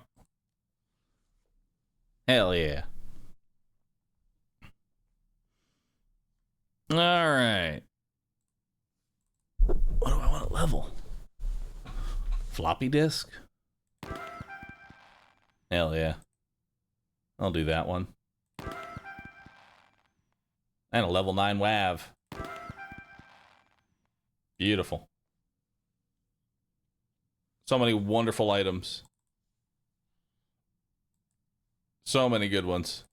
Hell yeah. All right. What do I want to level? Floppy disk? Hell yeah. I'll do that one. And a level 9 WAV. Beautiful. So many wonderful items. So many good ones.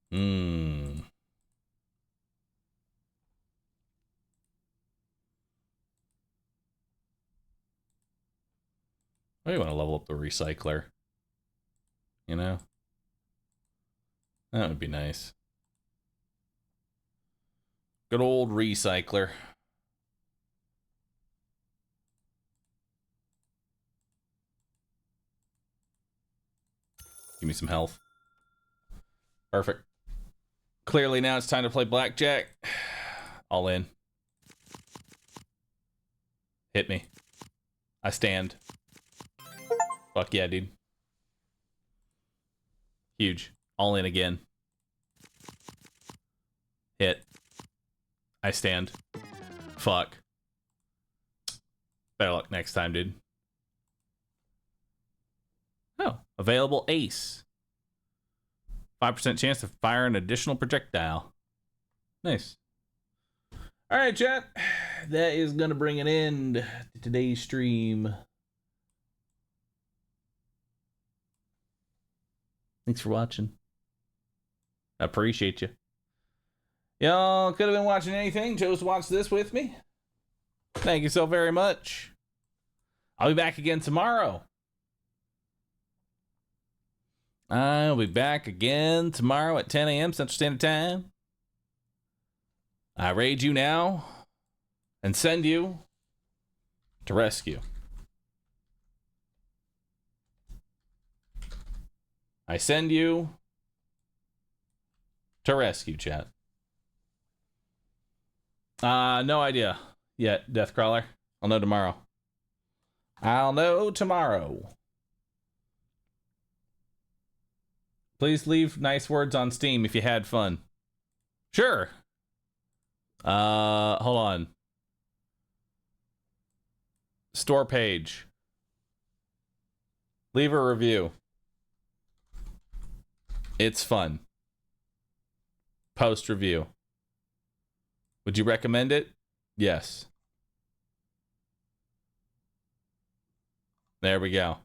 Maybe want to level up the recycler. You know? That would be nice. Good old recycler. Give me some health. Perfect. Clearly now it's time to play blackjack. All in. Hit me. I stand. Fuck yeah, dude. Huge. All in again. Hit. I stand. Fuck. Better luck next time, dude. Oh, available ace. 5% chance to fire an additional projectile. Nice. All right, chat. That is going to bring an end to today's stream. Thanks for watching. I appreciate you. Y'all could have been watching anything. Chose to watch this with me. Thank you so very much. I'll be back again tomorrow. I'll be back again tomorrow at 10 a.m. Central Standard Time. I raid you now and send you to rescue. I send you to rescue, chat. No idea yet, Deathcrawler. I'll know tomorrow. I'll know tomorrow. Please leave nice words on Steam if you had fun. Sure. Hold on. Store page. Leave a review. It's fun. Post review. Would you recommend it? Yes. There we go.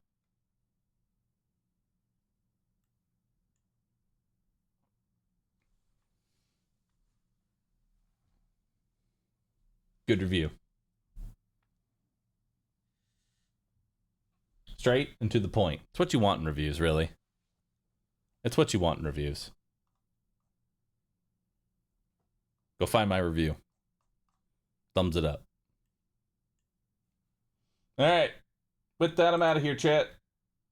Good review. Straight and to the point. It's what you want in reviews, really. It's what you want in reviews. Go find my review. Thumbs it up. All right. With that, I'm out of here, chat.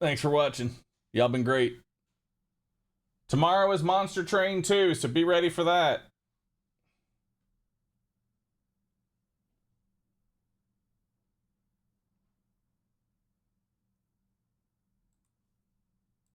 Thanks for watching. Y'all been great. Tomorrow is Monster Train 2, so be ready for that.